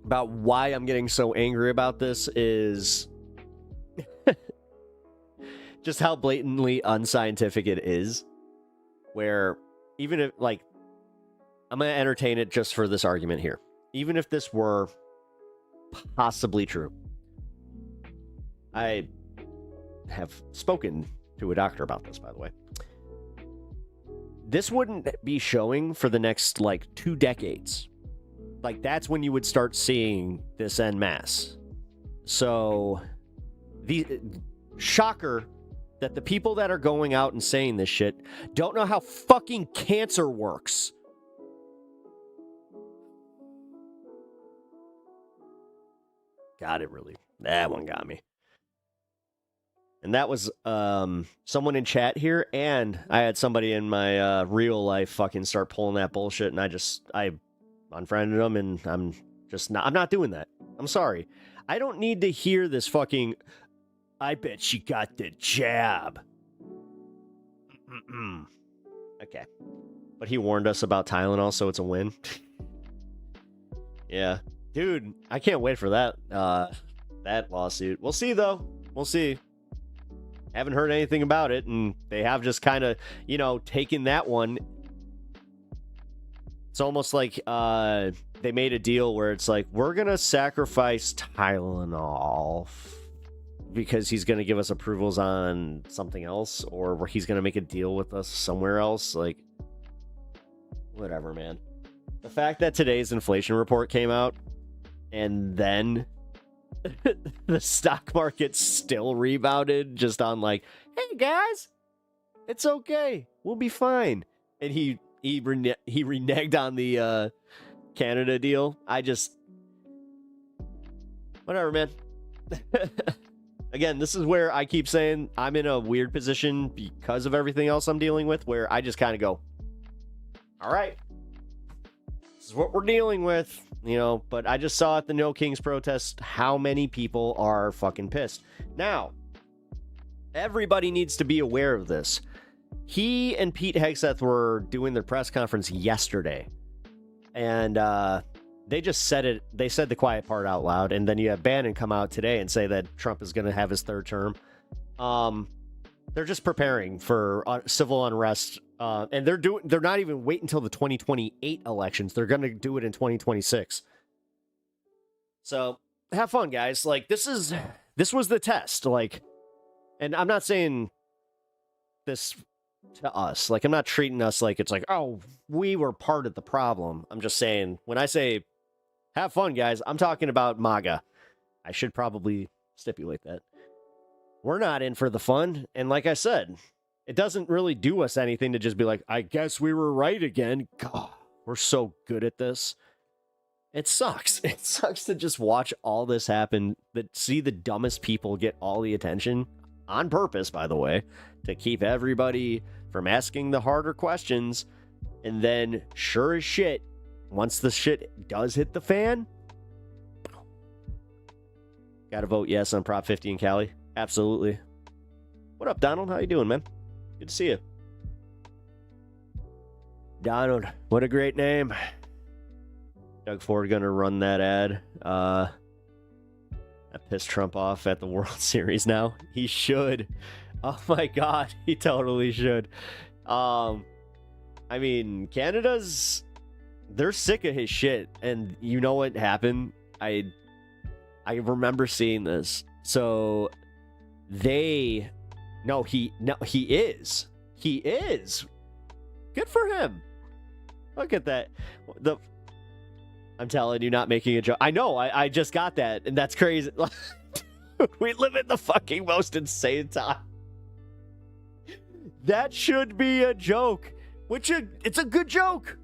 about why I'm getting so angry about this is just how blatantly unscientific it is. Where even if, like, I'm going to entertain it just for this argument here. Even if this were possibly true, I have spoken to a doctor about this, by the way. This wouldn't be showing for the next, like, 2 decades. Like, that's when you would start seeing this en masse. So, the shocker that the people that are going out and saying this shit don't know how fucking cancer works. God, that one got me. And that was someone in chat here, and I had somebody in my real life fucking start pulling that bullshit, and I unfriended them, and I'm not doing that. I'm sorry. I don't need to hear this fucking, I bet she got the jab. Okay. But he warned us about Tylenol, so it's a win. Yeah. Dude, I can't wait for that lawsuit. We'll see, though. We'll see. Haven't heard anything about it, and they have just kind of, taken that one. It's almost like they made a deal where it's like, we're going to sacrifice Tylenol because he's going to give us approvals on something else, or where he's going to make a deal with us somewhere else. Like, whatever, man. The fact that today's inflation report came out, and then the stock market still rebounded just on like, hey guys, it's okay, we'll be fine. And he reneged on the Canada deal. Whatever, man. Again, this is where I keep saying I'm in a weird position because of everything else I'm dealing with, where I just kind of go, all right, this is what we're dealing with. But I just saw at the No Kings protest how many people are fucking pissed. Now, everybody needs to be aware of this. He and Pete Hegseth were doing their press conference yesterday, and they just said it. They said the quiet part out loud, and then you have Bannon come out today and say that Trump is going to have his third term. They're just preparing for civil unrest. And they're not even waiting until the 2028 elections. They're going to do it in 2026. So have fun, guys. Like, this was the test. Like, and I'm not saying this to us. Like, I'm not treating us like it's like, oh, we were part of the problem. I'm just saying, when I say have fun, guys, I'm talking about MAGA. I should probably stipulate that. We're not in for the fun. And like I said, it doesn't really do us anything to just be like, I guess we were right again. God, we're so good at this. It sucks. It sucks to just watch all this happen, but see the dumbest people get all the attention, on purpose, by the way, to keep everybody from asking the harder questions. And then, sure as shit, once the shit does hit the fan, gotta vote yes on Prop 50 in Cali. Absolutely. What up, Donald? How you doing, man? Good to see you. Donald, what a great name. Doug Ford gonna run that ad. I pissed Trump off at the World Series now. He should. Oh my god, he totally should. I mean, they're sick of his shit. And you know what happened? I remember seeing this. So he is. He is. Good for him. Look at that. I'm telling you, not making a joke. I know, I just got that, and that's crazy. We live in the fucking most insane time. That should be a joke. It's a good joke.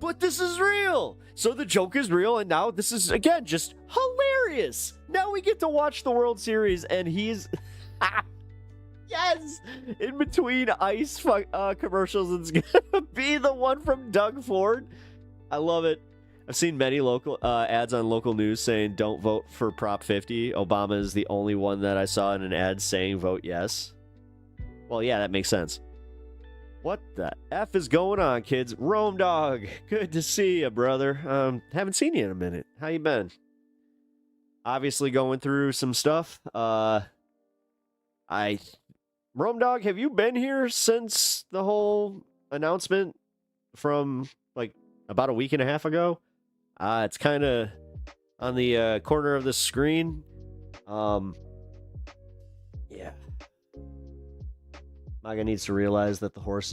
But this is real. So the joke is real, and now this is, again, just hilarious. Now we get to watch the World Series, and he's... Yes! In between ice commercials, it's gonna be the one from Doug Ford. I love it. I've seen many local ads on local news saying don't vote for Prop 50. Obama is the only one that I saw in an ad saying vote yes. Well, yeah, that makes sense. What the F is going on, kids? Rome Dog, good to see you, brother. Haven't seen you in a minute. How you been? Obviously going through some stuff. Rome Dog, have you been here since the whole announcement from, like, about a week and a half ago? It's kind of on the corner of the screen. Yeah. MAGA needs to realize that the horse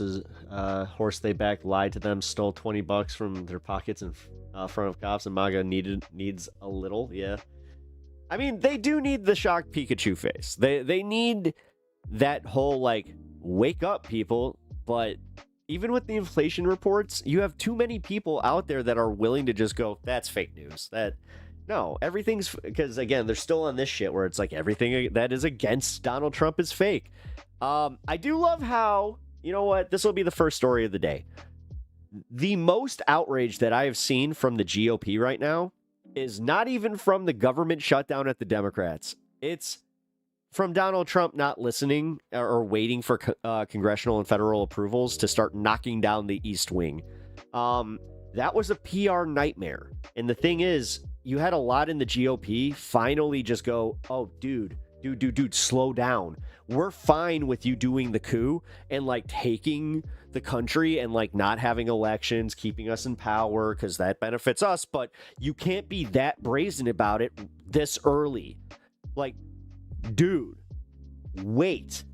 they backed lied to them, stole $20 from their pockets in front of cops, and MAGA needs a little, yeah. I mean, they do need the shocked Pikachu face. They need that whole like wake up people, but even with the inflation reports, you have too many people out there that are willing to just go, that's fake news. No, everything's, because again, they're still on this shit where it's like everything that is against Donald Trump is fake. I do love how, you know what, this will be the first story of the day. The most outrage that I have seen from the GOP right now is not even from the government shutdown at the Democrats. It's from Donald Trump not listening or waiting for congressional and federal approvals to start knocking down the East Wing. That was a PR nightmare. And the thing is, you had a lot in the GOP finally just go, oh, dude, slow down. We're fine with you doing the coup and like taking the country and like not having elections, keeping us in power because that benefits us. But you can't be that brazen about it this early. Like, dude, wait.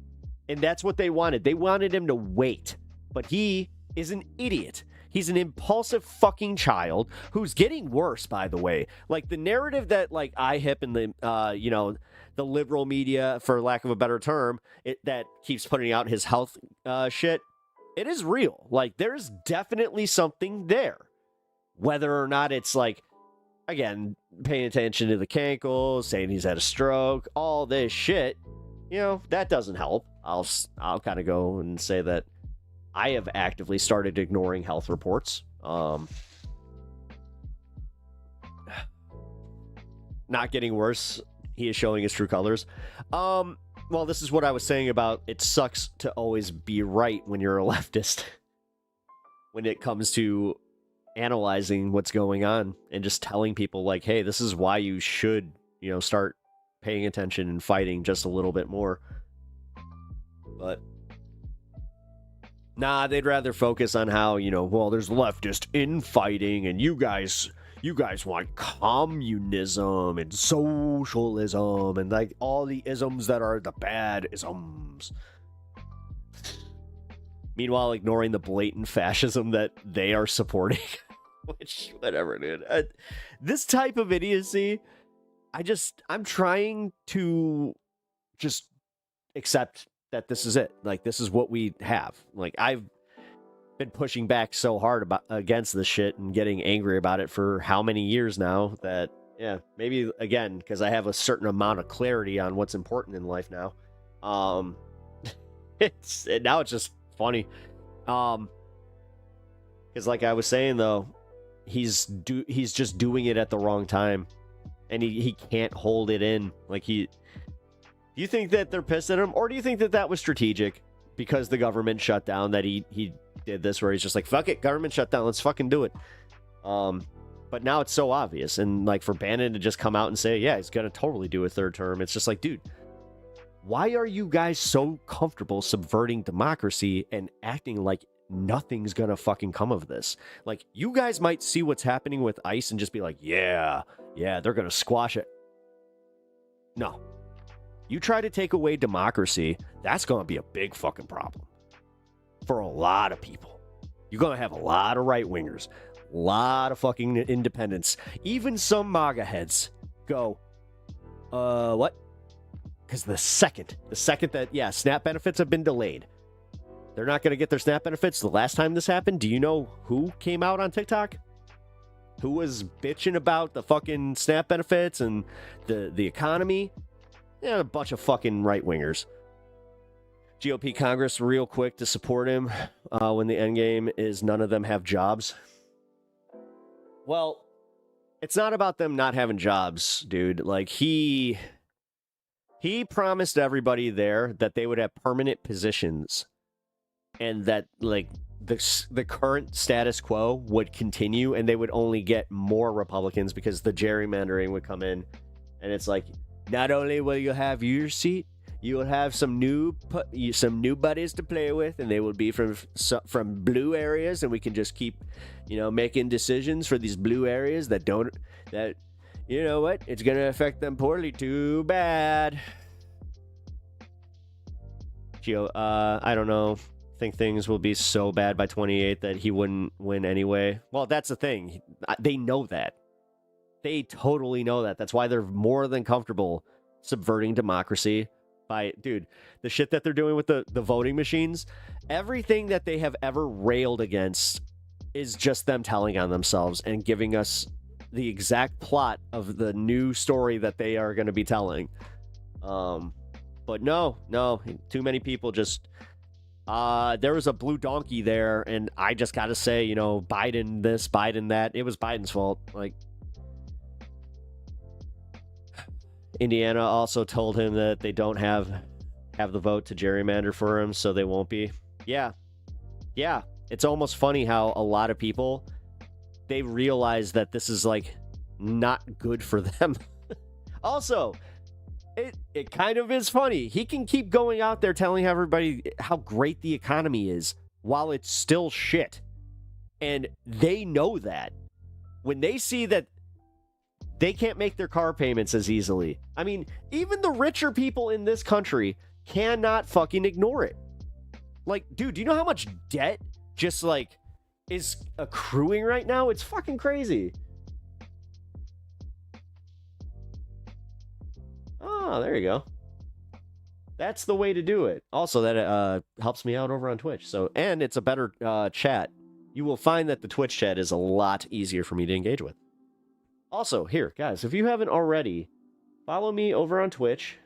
And that's what they wanted. They wanted him to wait. But he is an idiot. He's an impulsive fucking child who's getting worse, by the way. Like, the narrative that, like, IHIP and the, the liberal media, for lack of a better term, that keeps putting out his health shit, it is real. Like, there's definitely something there. Whether or not it's, like, again, paying attention to the cankles, saying he's had a stroke, all this shit, that doesn't help. I'll kind of go and say that I have actively started ignoring health reports. Not getting worse. He is showing his true colors. Well, this is what I was saying about it sucks to always be right when you're a leftist. When it comes to analyzing what's going on and just telling people like, hey, this is why you should, start paying attention and fighting just a little bit more. But nah, they'd rather focus on how, well, there's leftist infighting and you guys want communism and socialism and like all the isms that are the bad isms. Meanwhile, ignoring the blatant fascism that they are supporting. Which, whatever, dude. This type of idiocy, I'm trying to just accept that this is it. Like, this is what we have. Like, I've been pushing back so hard against this shit and getting angry about it for how many years now that, yeah, maybe, again, because I have a certain amount of clarity on what's important in life now. Now it's just funny. Because like I was saying, though, he's just doing it at the wrong time. And he can't hold it in. Like, do you think that they're pissed at him? Or do you think that was strategic? Because the government shut down, that he did this, where he's just like, fuck it, government shut down, let's fucking do it. But now it's so obvious. And like for Bannon to just come out and say, yeah, he's gonna totally do a third term. It's just like, dude, why are you guys so comfortable subverting democracy and acting like nothing's gonna fucking come of this? Like, you guys might see what's happening with ICE and just be like, yeah, they're gonna squash it. No. You try to take away democracy, that's gonna be a big fucking problem. For a lot of people. You're gonna have a lot of right-wingers, a lot of fucking independents, even some MAGA heads go, what? Because the second that, SNAP benefits have been delayed, they're not going to get their SNAP benefits. The last time this happened, do you know who came out on TikTok? Who was bitching about the fucking SNAP benefits and the economy? Yeah, a bunch of fucking right-wingers. GOP Congress real quick to support him when the end game is none of them have jobs. Well, it's not about them not having jobs, dude. Like, he promised everybody there that they would have permanent positions and that, like, the current status quo would continue and they would only get more Republicans because the gerrymandering would come in. And it's like, not only will you have your seat, you will have some new buddies to play with, and they will be from blue areas, and we can just keep, making decisions for these blue areas that you know what? It's going to affect them poorly. Too bad. I don't know. I think things will be so bad by 28 that he wouldn't win anyway. Well, that's the thing. They know that. They totally know that. That's why they're more than comfortable subverting democracy by, dude, the shit that they're doing with the voting machines, everything that they have ever railed against is just them telling on themselves and giving us the exact plot of the new story that they are going to be telling. But no, too many people just, there was a blue donkey there, and I just got to say, you know, Biden this, Biden that. It was Biden's fault. Like, Indiana also told him that they don't have the vote to gerrymander for him, so they won't be. Yeah. It's almost funny how a lot of people, they realize that this is, like, not good for them. Also, it kind of is funny. He can keep going out there telling everybody how great the economy is while it's still shit. And they know that. When they see that they can't make their car payments as easily. I mean, even the richer people in this country cannot fucking ignore it. Like, dude, do you know how much debt just, like, is accruing right now? It's fucking crazy. Oh, there you go. That's the way to do it. Also, that helps me out over on Twitch. So, and it's a better chat. You will find that the Twitch chat is a lot easier for me to engage with. Also, here, guys, if you haven't already, follow me over on Twitch.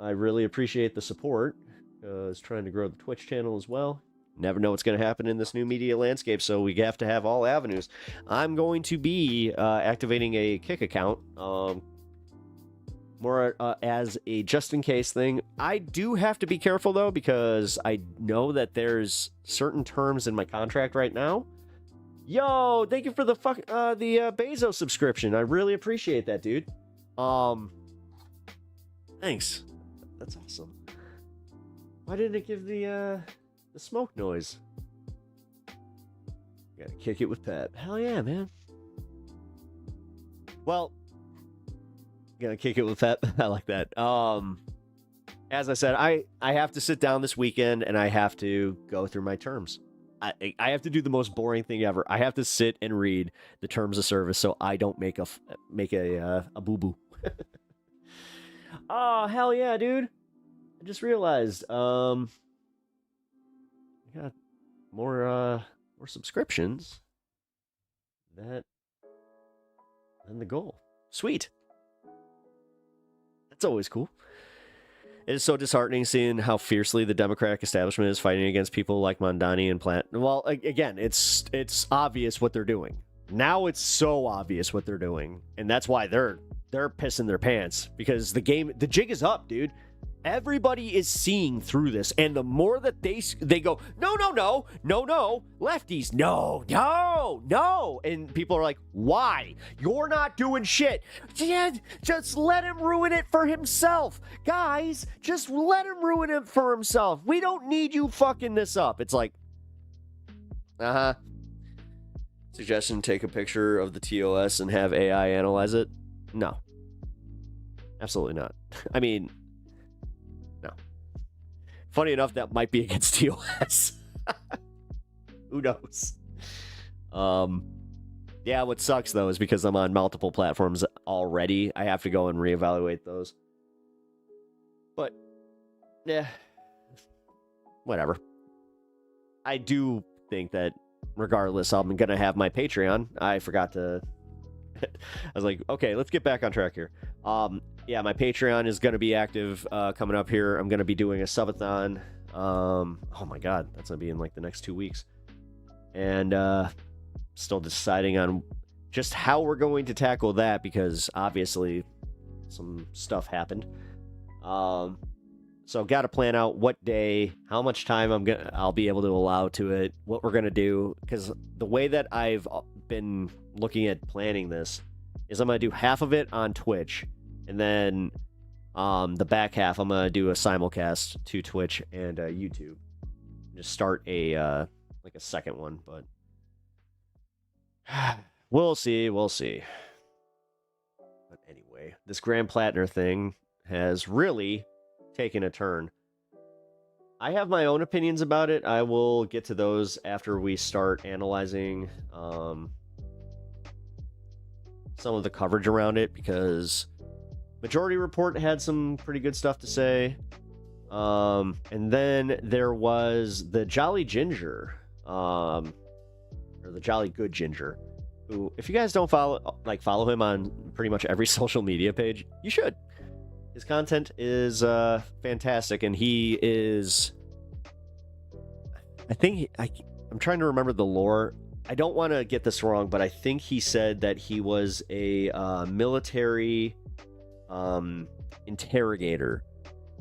I really appreciate the support. I was trying to grow the Twitch channel as well. Never know what's going to happen in this new media landscape, so we have to have all avenues. I'm going to be activating a Kick account, more as a just-in-case thing. I do have to be careful, though, because I know that there's certain terms in my contract right now. Yo, thank you for the Bezos subscription. I really appreciate that, dude. Thanks. That's awesome. Why didn't it give the smoke noise? Gotta kick it with Pat. Hell yeah, man. Well, gonna kick it with Pat. I like that. As I said, I have to sit down this weekend and I have to go through my terms. I have to do the most boring thing ever. I have to sit and read the terms of service so I don't make a boo-boo. Oh, hell yeah, dude. I just realized, I got more subscriptions than the goal. Sweet. That's always cool. It is so disheartening seeing how fiercely the Democratic establishment is fighting against people like Mondani and Plant. Well, again, it's obvious what they're doing. Now it's so obvious what they're doing, and that's why they're pissing their pants, because the jig is up, dude. Everybody is seeing through this, and the more that they go, no, lefties, no, and people are like, why? You're not doing shit. Yeah, just let him ruin it for himself. Guys, just let him ruin it for himself. We don't need you fucking this up. It's like, Suggestion, take a picture of the TOS and have AI analyze it? No. Absolutely not. I mean, no. Funny enough, that might be against TOS. Who knows? Yeah, what sucks, though, is because I'm on multiple platforms already, I have to go and reevaluate those. But, yeah. Whatever. I do think that, regardless, I'm going to have my Patreon. I forgot to... I was like, okay, let's get back on track here. Yeah, my Patreon is going to be active coming up here. I'm going to be doing a subathon. Oh my god, that's going to be in like the next 2 weeks. And still deciding on just how we're going to tackle that, because obviously some stuff happened. So got to plan out what day, how much time I'll be able to allow to it, what we're going to do, because the way that I've been looking at planning this is I'm going to do half of it on Twitch, and then the back half I'm going to do a simulcast to Twitch and YouTube. Just start a like a second one, but we'll see. But anyway, this Graham Plattner thing has really taken a turn. I have my own opinions about it. I will get to those after we start analyzing some of the coverage around it, because Majority Report had some pretty good stuff to say. And then there was the Jolly Ginger, or the Jolly Good Ginger, who, if you guys don't follow him on pretty much every social media page, you should. His content is fantastic, and he is, I think, I'm trying to remember the lore. I don't want to get this wrong, but I think he said that he was a military interrogator.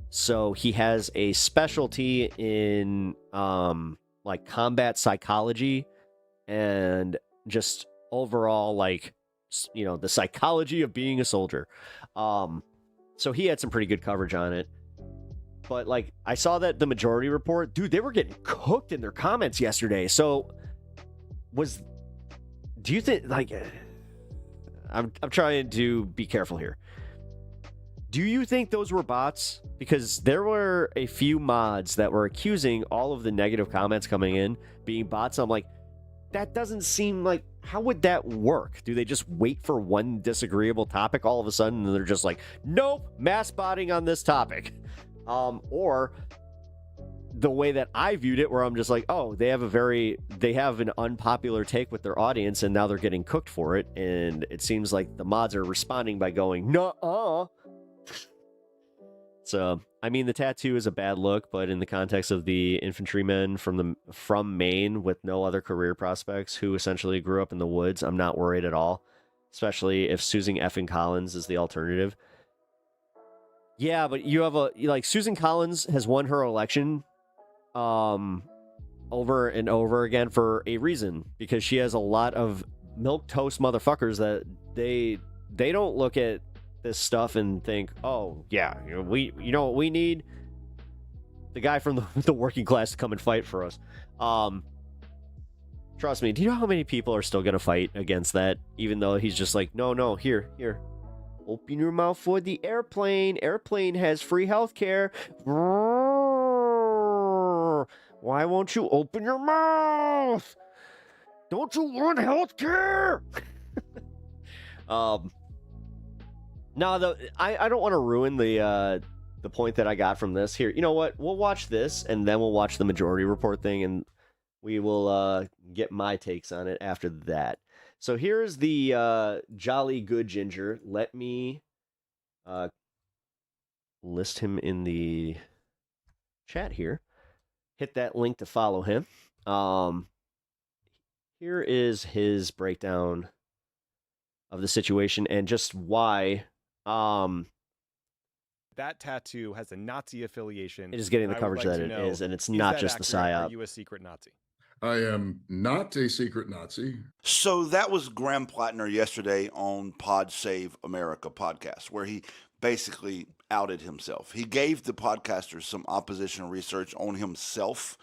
So he has a specialty in like combat psychology and just overall, like, you know, the psychology of being a soldier. So he had some pretty good coverage on it. But like, I saw that the Majority Report, dude, they were getting cooked in their comments yesterday. So do you think, like, I'm trying to be careful here. Do you think those were bots? Because there were a few mods that were accusing all of the negative comments coming in being bots. I'm like, that doesn't seem like, how would that work? Do they just wait for one disagreeable topic all of a sudden and they're just like, nope, mass botting on this topic? Or the way that I viewed it, where I'm just like, oh, they have an unpopular take with their audience and now they're getting cooked for it. And it seems like the mods are responding by going, nuh-uh. So, I mean, the tattoo is a bad look, but in the context of the infantryman from Maine with no other career prospects who essentially grew up in the woods, I'm not worried at all, especially if Susan effing Collins is the alternative. Yeah, but you have Susan Collins has won her election over and over again for a reason, because she has a lot of milquetoast motherfuckers that they don't look at this stuff and think, oh yeah, you know what we need? The guy from the working class to come and fight for us. Trust me, do you know how many people are still gonna fight against that, even though he's just like, no, here, open your mouth for the airplane has free healthcare. Why won't you open your mouth? Don't you want healthcare? No, I don't want to ruin the point that I got from this here. You know what? We'll watch this, and then we'll watch the Majority Report thing, and we will get my takes on it after that. So here's the Jolly Good Ginger. Let me list him in the chat here. Hit that link to follow him. Here is his breakdown of the situation and just why that tattoo has a Nazi affiliation. It is getting the coverage that it is, and it's not just the psyop. Are you a secret Nazi? I am not a secret Nazi. So that was Graham Plattner yesterday on Pod Save America podcast, where he basically outed himself. He gave the podcasters some opposition research on himself,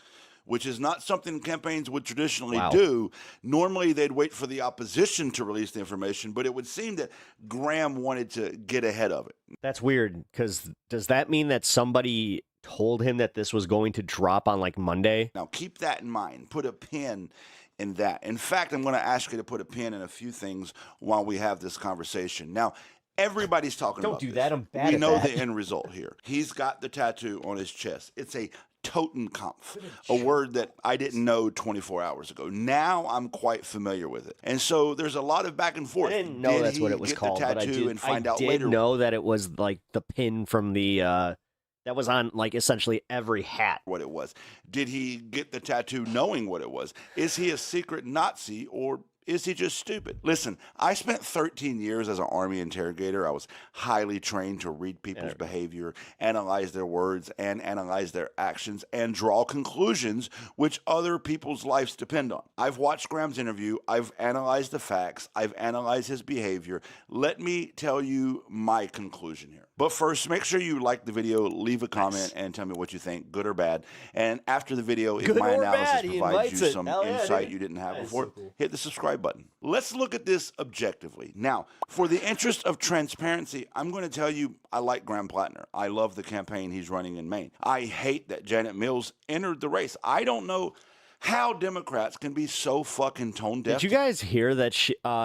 which is not something campaigns would traditionally do. Normally, they'd wait for the opposition to release the information, but it would seem that Graham wanted to get ahead of it. That's weird, because does that mean that somebody told him that this was going to drop on like Monday? Now, keep that in mind. Put a pin in that. In fact, I'm going to ask you to put a pin in a few things while we have this conversation. Now, everybody's talking about this. Don't do that. I'm bad We at know that. the end result here. He's got the tattoo on his chest. It's a Totenkopf, a word that I didn't know 24 hours ago. Now I'm quite familiar with it. And so there's a lot of back and forth. I didn't know that's what it was called, but I did know that it was like the pin from the that was on like essentially every hat. What it was. Did he get the tattoo knowing what it was? Is he a secret Nazi, or is he just stupid? Listen, I spent 13 years as an Army interrogator. I was highly trained to read people's behavior, analyze their words, and analyze their actions, and draw conclusions which other people's lives depend on. I've watched Graham's interview. I've analyzed the facts. I've analyzed his behavior. Let me tell you my conclusion here. But first, make sure you like the video, leave a comment, and tell me what you think, good or bad. And after the video, if my analysis provides you some insight you didn't have before, hit the subscribe button. Let's look at this objectively. Now, for the interest of transparency, I'm going to tell you I like Graham Plattner. I love the campaign he's running in Maine. I hate that Janet Mills entered the race. I don't know how Democrats can be so fucking tone deaf. Did you guys hear that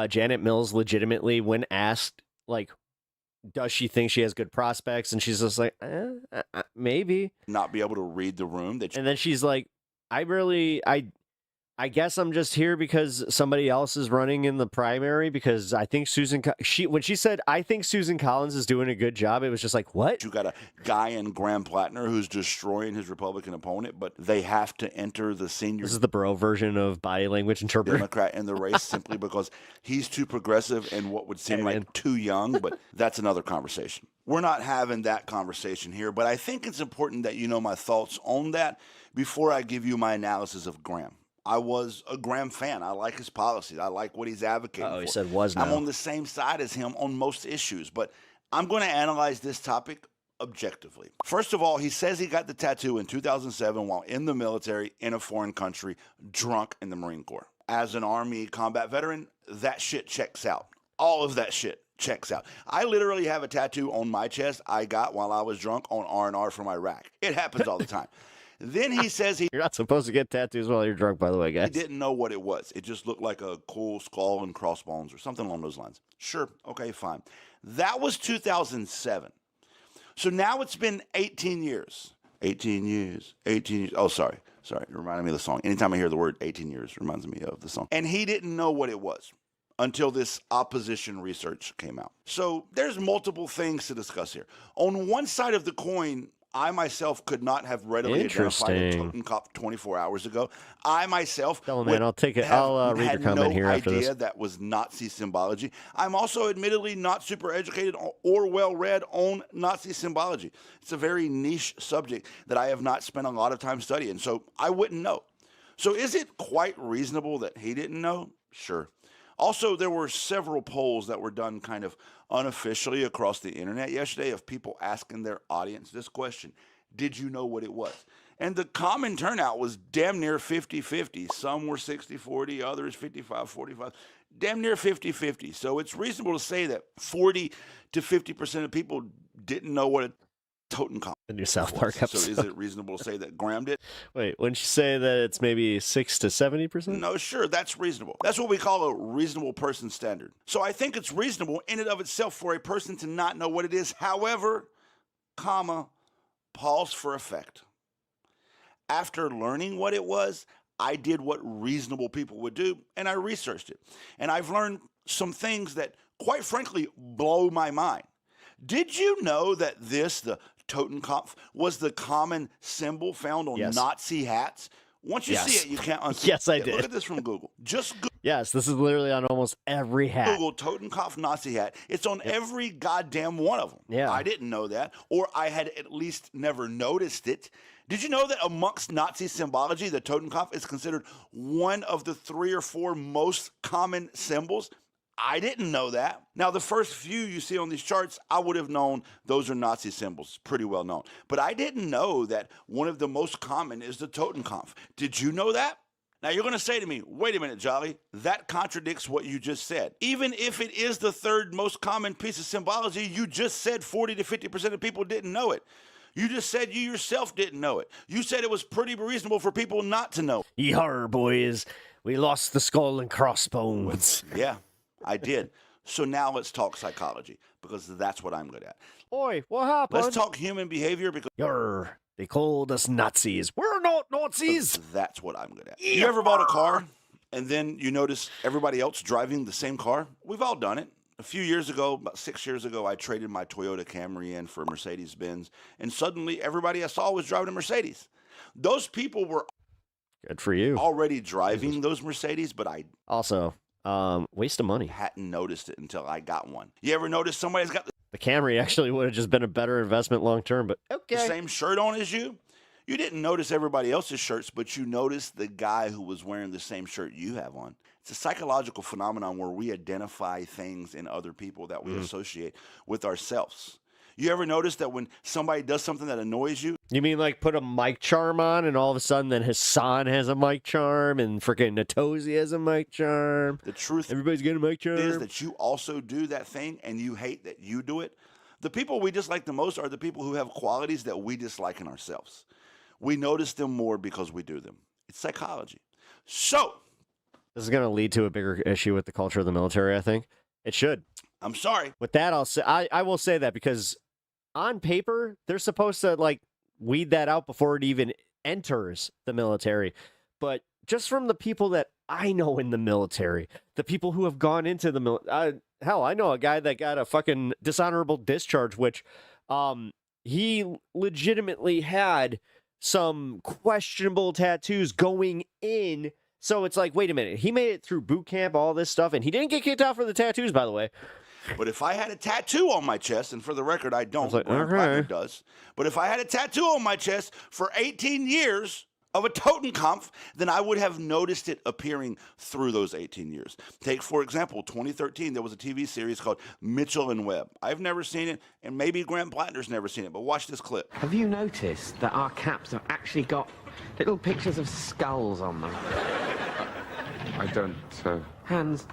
Janet Mills legitimately, when asked, like, does she think she has good prospects? And she's just like, maybe. Not be able to read the room that you And then she's like, I guess I'm just here because somebody else is running in the primary because I think when she said, I think Susan Collins is doing a good job, it was just like, what? you got a guy in Graham Plattner who's destroying his Republican opponent, but they have to enter the senior This is the bro version of body language interpreter. Democrat in the race simply because he's too progressive and what would seem Hey, like man. too young, but that's another conversation. We're not having that conversation here, but I think it's important that you know my thoughts on that before I give you my analysis of Graham. I was a Graham fan. I like his policies. I like what he's advocating for. He said was I'm now. on the same side as him on most issues, but I'm going to analyze this topic objectively. First of all, he says he got the tattoo in 2007 while in the military in a foreign country, drunk in the Marine Corps. As an Army combat veteran, that shit checks out. All of that shit checks out. I literally have a tattoo on my chest I got while I was drunk on R&R from Iraq. It happens all the time. Then he says he You're not supposed to get tattoos while you're drunk, by the way, guys. didn't know what it was. It just looked like a cool skull and crossbones or something along those lines. Sure, okay, fine. That was 2007. So now it's been 18 years. 18 years. Oh, sorry. It reminded me of the song. Anytime I hear the word 18 years, it reminds me of the song. And he didn't know what it was until this opposition research came out. So there's multiple things to discuss here. On one side of the coin, I myself could not have readily identified a Interesting. Totenkopf 24 hours ago. I myself Tell him, man, I'll take it. I'll read your had comment no here after idea this. that was Nazi symbology. I'm also admittedly not super educated or well read on Nazi symbology. It's a very niche subject that I have not spent a lot of time studying, so I wouldn't know. So is it quite reasonable that he didn't know? Sure. Also, there were several polls that were done kind of unofficially across the internet yesterday of people asking their audience this question: did you know what it was? And the common turnout was damn near 50-50. Some were 60-40, others 55-45, damn near 50-50. So it's reasonable to say that 40 to 50% of people didn't know what a Totenkopf The new South was. Park So episode. is it reasonable to say that Graham did? Wait, wouldn't you say that it's maybe 6 to 70%? No, sure, that's reasonable. That's what we call a reasonable person standard. So I think it's reasonable in and of itself for a person to not know what it is. However, comma, pause for effect. After learning what it was, I did what reasonable people would do, and I researched it. And I've learned some things that, quite frankly, blow my mind. Did you know that the Totenkopf, was the common symbol found on Yes. Nazi hats? Once you Yes. see it, you can't unsee Yes, it. I Look did. at this from Google. Just Yes, this is literally on almost every hat. Google Totenkopf Nazi hat. It's on every goddamn one of them. Yeah. I didn't know that, or I had at least never noticed it. Did you know that amongst Nazi symbology, the Totenkopf is considered one of the 3 or 4 most common symbols? I didn't know that. Now, the first few you see on these charts, I would have known those are Nazi symbols, pretty well known. But I didn't know that one of the most common is the Totenkopf. Did you know that? Now, you're going to say to me, wait a minute, Jolly, that contradicts what you just said. Even if it is the 3rd most common piece of symbology, you just said 40 to 50% of people didn't know it. You just said you yourself didn't know it. You said it was pretty reasonable for people not to know. Yar, boys. We lost the skull and crossbones. Yeah, I did. So now let's talk psychology, because that's what I'm good at. Oi, what happened? Let's talk human behavior, because Yar, they called us Nazis. We're not Nazis. that's what I'm good at. You ever bought a car and then you notice everybody else driving the same car? We've all done it. A few years ago, about 6 years ago, I traded my Toyota Camry in for a Mercedes-Benz, and suddenly everybody I saw was driving a Mercedes. Those people were Good for you. already driving those Mercedes, but I Also, waste of money. hadn't noticed it until I got one. You ever notice somebody's got The Camry actually would have just been a better investment long term, but the okay. same shirt on as you? You didn't notice everybody else's shirts, but you noticed the guy who was wearing the same shirt you have on. It's a psychological phenomenon where we identify things in other people that we associate with ourselves. You ever notice that when somebody does something that annoys you, You mean like put a mic charm on and all of a sudden then Hassan has a mic charm and freaking Natosi has a mic charm? the truth Everybody's getting a mic charm. is that you also do that thing and you hate that you do it. The people we dislike the most are the people who have qualities that we dislike in ourselves. We notice them more because we do them. It's psychology. So, This is going to lead to a bigger issue with the culture of the military, I think. It should. I'm sorry. With that, I'll say I will say that because on paper they're supposed to like weed that out before it even enters the military. But just from the people that I know in the military, the people who have gone into the military, hell, I know a guy that got a fucking dishonorable discharge, which he legitimately had some questionable tattoos going in. So it's like, wait a minute, he made it through boot camp, all this stuff, and he didn't get kicked out for the tattoos, by the way. But if I had a tattoo on my chest, and for the record, I don't, like, Graham okay. Plattner does. But if I had a tattoo on my chest for 18 years of a Totenkopf, then I would have noticed it appearing through those 18 years. Take, for example, 2013, there was a TV series called Mitchell and Webb. I've never seen it, and maybe Graham Plattner's never seen it, but watch this clip. Have you noticed that our caps have actually got little pictures of skulls on them? I don't. Hans,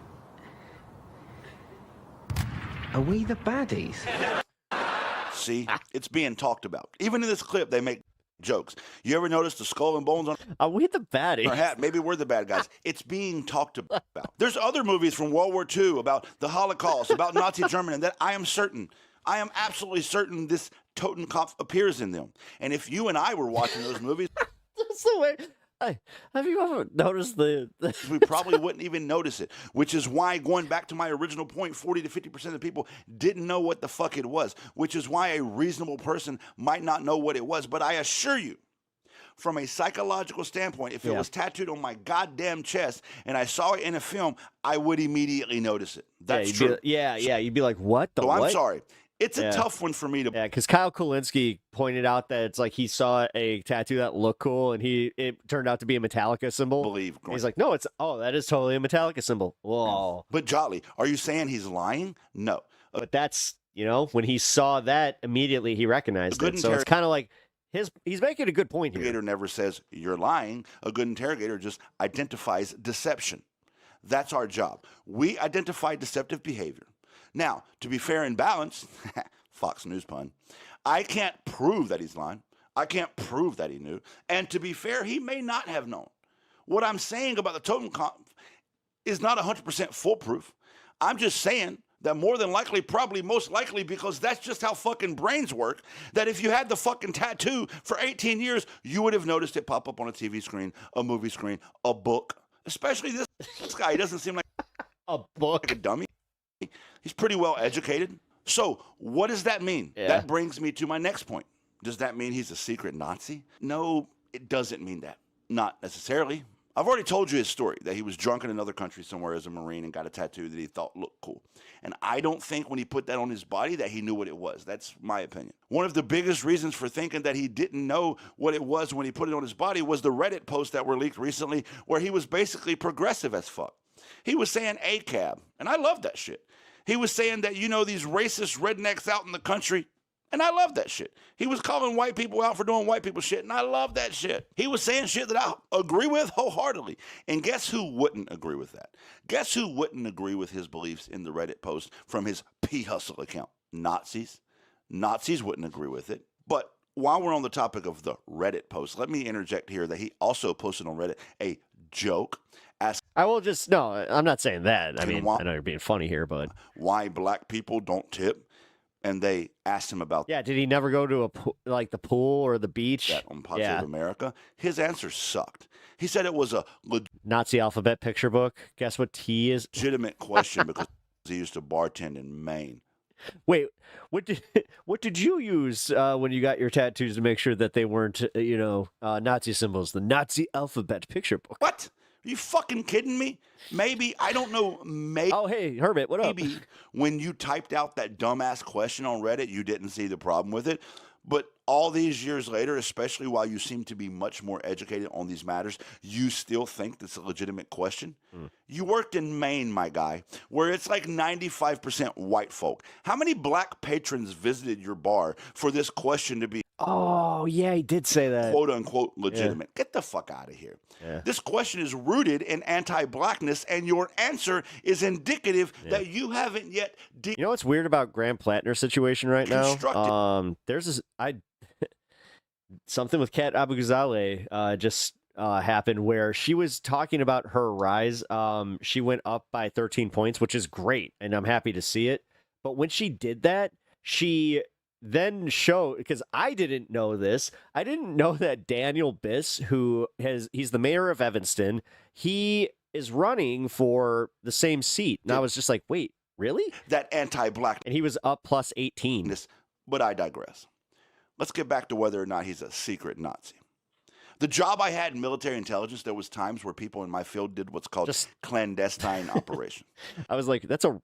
are we the baddies? See, it's being talked about. Even in this clip, they make jokes. You ever notice the skull and bones on Are we the baddies? our hat? Maybe we're the bad guys. It's being talked about. There's other movies from World War II about the Holocaust, about Nazi Germany, that I am absolutely certain this Totenkopf appears in them. And if you and I were watching those movies, That's the way. Have you ever noticed the we probably wouldn't even notice it, which is why, going back to my original point, 40 to 50% of the people didn't know what the fuck it was, which is why a reasonable person might not know what it was. But I assure you, from a psychological standpoint, if it was tattooed on my goddamn chest and I saw it in a film, I would immediately notice it. That's true. You'd be like, what the So what? I'm sorry. It's a Yeah. tough one for me to. Yeah, because Kyle Kulinski pointed out that it's like he saw a tattoo that looked cool, and it turned out to be a Metallica symbol. believe. And he's like, no, that is totally a Metallica symbol. Whoa. But Jolly, are you saying he's lying? No. But that's, when he saw that, immediately he recognized A good it. So it's kind of like he's making a good point here. Interrogator never says you're lying. A good interrogator just identifies deception. That's our job. We identify deceptive behavior. Now, to be fair and balanced, Fox News pun, I can't prove that he's lying. I can't prove that he knew. And to be fair, he may not have known. What I'm saying about the Totenkopf is not 100% foolproof. I'm just saying that more than likely, probably most likely, because that's just how fucking brains work, that if you had the fucking tattoo for 18 years, you would have noticed it pop up on a TV screen, a movie screen, a book. Especially this guy. He doesn't seem like a book. Like a dummy. He's pretty well educated. So what does that mean? Yeah. That brings me to my next point. Does that mean he's a secret Nazi? No, it doesn't mean that. Not necessarily. I've already told you his story, that he was drunk in another country somewhere as a Marine and got a tattoo that he thought looked cool. And I don't think when he put that on his body that he knew what it was. That's my opinion. One of the biggest reasons for thinking that he didn't know what it was when he put it on his body was the Reddit posts that were leaked recently where he was basically progressive as fuck. He was saying ACAB, and I love that shit. He was saying that, these racist rednecks out in the country, and I love that shit. He was calling white people out for doing white people shit, and I love that shit. He was saying shit that I agree with wholeheartedly. And guess who wouldn't agree with that? Guess who wouldn't agree with his beliefs in the Reddit post from his P-Hustle account? Nazis. Nazis wouldn't agree with it. But while we're on the topic of the Reddit post, let me interject here that he also posted on Reddit a joke. I'm not saying that. I mean, I know you're being funny here, but why black people don't tip, and they asked him about did he never go to the pool or the beach? that on Positive America. His answer sucked. He said it was a Nazi alphabet picture book. Guess what T is? legitimate question because he used to bartend in Maine. Wait, what did you use when you got your tattoos to make sure that they weren't Nazi symbols? The Nazi alphabet picture book. What? Are you fucking kidding me? Maybe, I don't know, maybe. Oh, hey, Herbert, what up? Maybe when you typed out that dumbass question on Reddit, you didn't see the problem with it. But all these years later, especially while you seem to be much more educated on these matters, you still think that's a legitimate question? You worked in Maine, my guy, where it's like 95% white folk. How many black patrons visited your bar for this question to be Oh, yeah, he did say that. quote unquote legitimate? Get the fuck out of here. Yeah. This question is rooted in anti-blackness, and your answer is indicative that you haven't yet You know what's weird about Graham Plattner's situation right now? Constructed. There's this something with Kat Abu Ghazaleh just happened where she was talking about her rise. She went up by 13 points, which is great, and I'm happy to see it. But when she did that, she then showed, because I didn't know this. I didn't know that Daniel Biss, he's the mayor of Evanston, he is running for the same seat. And I was just like, wait, really? That anti-black. And he was up plus 18. But I digress. Let's get back to whether or not he's a secret Nazi. The job I had in military intelligence, there was times where people in my field did what's called clandestine operation. I was like, that's a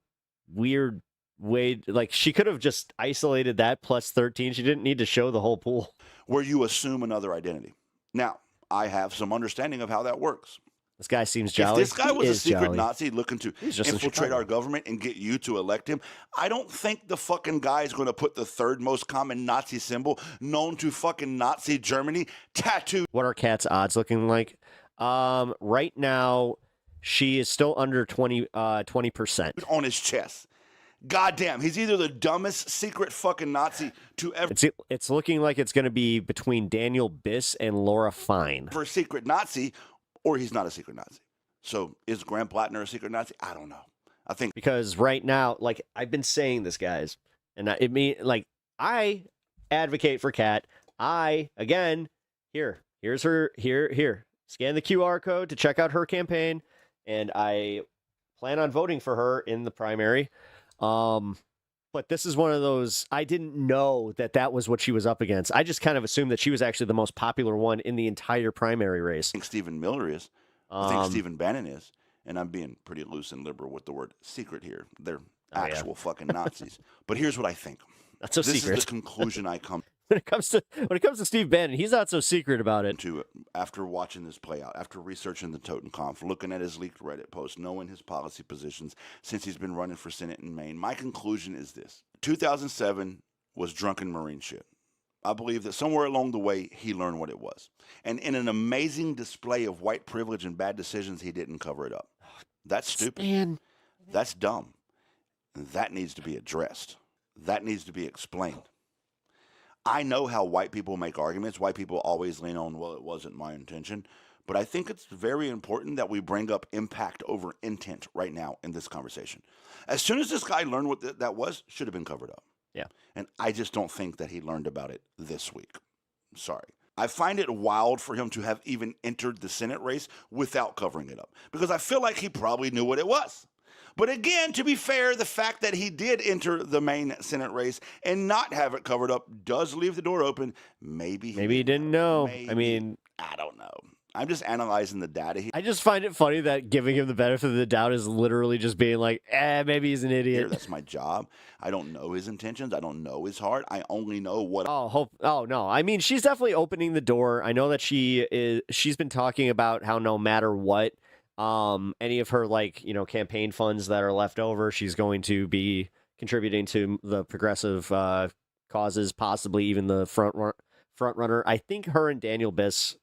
weird way. Like, she could have just isolated that plus 13. She didn't need to show the whole pool. Where you assume another identity. Now, I have some understanding of how that works. This guy seems jolly. If this guy was a secret jolly. Nazi looking to infiltrate our government and get you to elect him, I don't think the fucking guy is going to put the third most common Nazi symbol known to fucking Nazi Germany tattooed. What are Kat's odds looking like? Right now, she is still under 20% on his chest. Goddamn, he's either the dumbest secret fucking Nazi to ever. It's looking like it's going to be between Daniel Biss and Laura Fine. For a secret Nazi, or he's not a secret Nazi. So is Graham Plattner a secret Nazi? I don't know. I think because right now, like I've been saying this, guys, and I advocate for Kat. Here's her here. Scan the QR code to check out her campaign, and I plan on voting for her in the primary. But this is one of those, I didn't know that was what she was up against. I just kind of assumed that she was actually the most popular one in the entire primary race. I think Stephen Miller is. I think Stephen Bannon is. And I'm being pretty loose and liberal with the word secret here. They're actual fucking Nazis. But here's what I think. Not so secret. This is the conclusion I come when it comes to Steve Bannon, he's not so secret about it. After watching this play out, after researching the Totenkampf, looking at his leaked Reddit posts, knowing his policy positions since he's been running for Senate in Maine, my conclusion is this. 2007 was drunken Marine shit. I believe that somewhere along the way, he learned what it was. And in an amazing display of white privilege and bad decisions, he didn't cover it up. That's stupid. Man. That's dumb. That needs to be addressed. That needs to be explained. I know how white people make arguments. White people always lean on, well, it wasn't my intention. But I think it's very important that we bring up impact over intent right now in this conversation. As soon as this guy learned what that was, should have been covered up. Yeah. And I just don't think that he learned about it this week. Sorry. I find it wild for him to have even entered the Senate race without covering it up, because I feel like he probably knew what it was. But again, to be fair, the fact that he did enter the main Senate race and not have it covered up does leave the door open. Maybe he didn't know. Maybe. I don't know. I'm just analyzing the data here. I just find it funny that giving him the benefit of the doubt is literally just being like, maybe he's an idiot. That's my job. I don't know his intentions. I don't know his heart. I only know what. Oh no. I mean, she's definitely opening the door. I know that she's been talking about how no matter what, any of her campaign funds that are left over, she's going to be contributing to the progressive causes, possibly even the front runner. I think her and Daniel Biss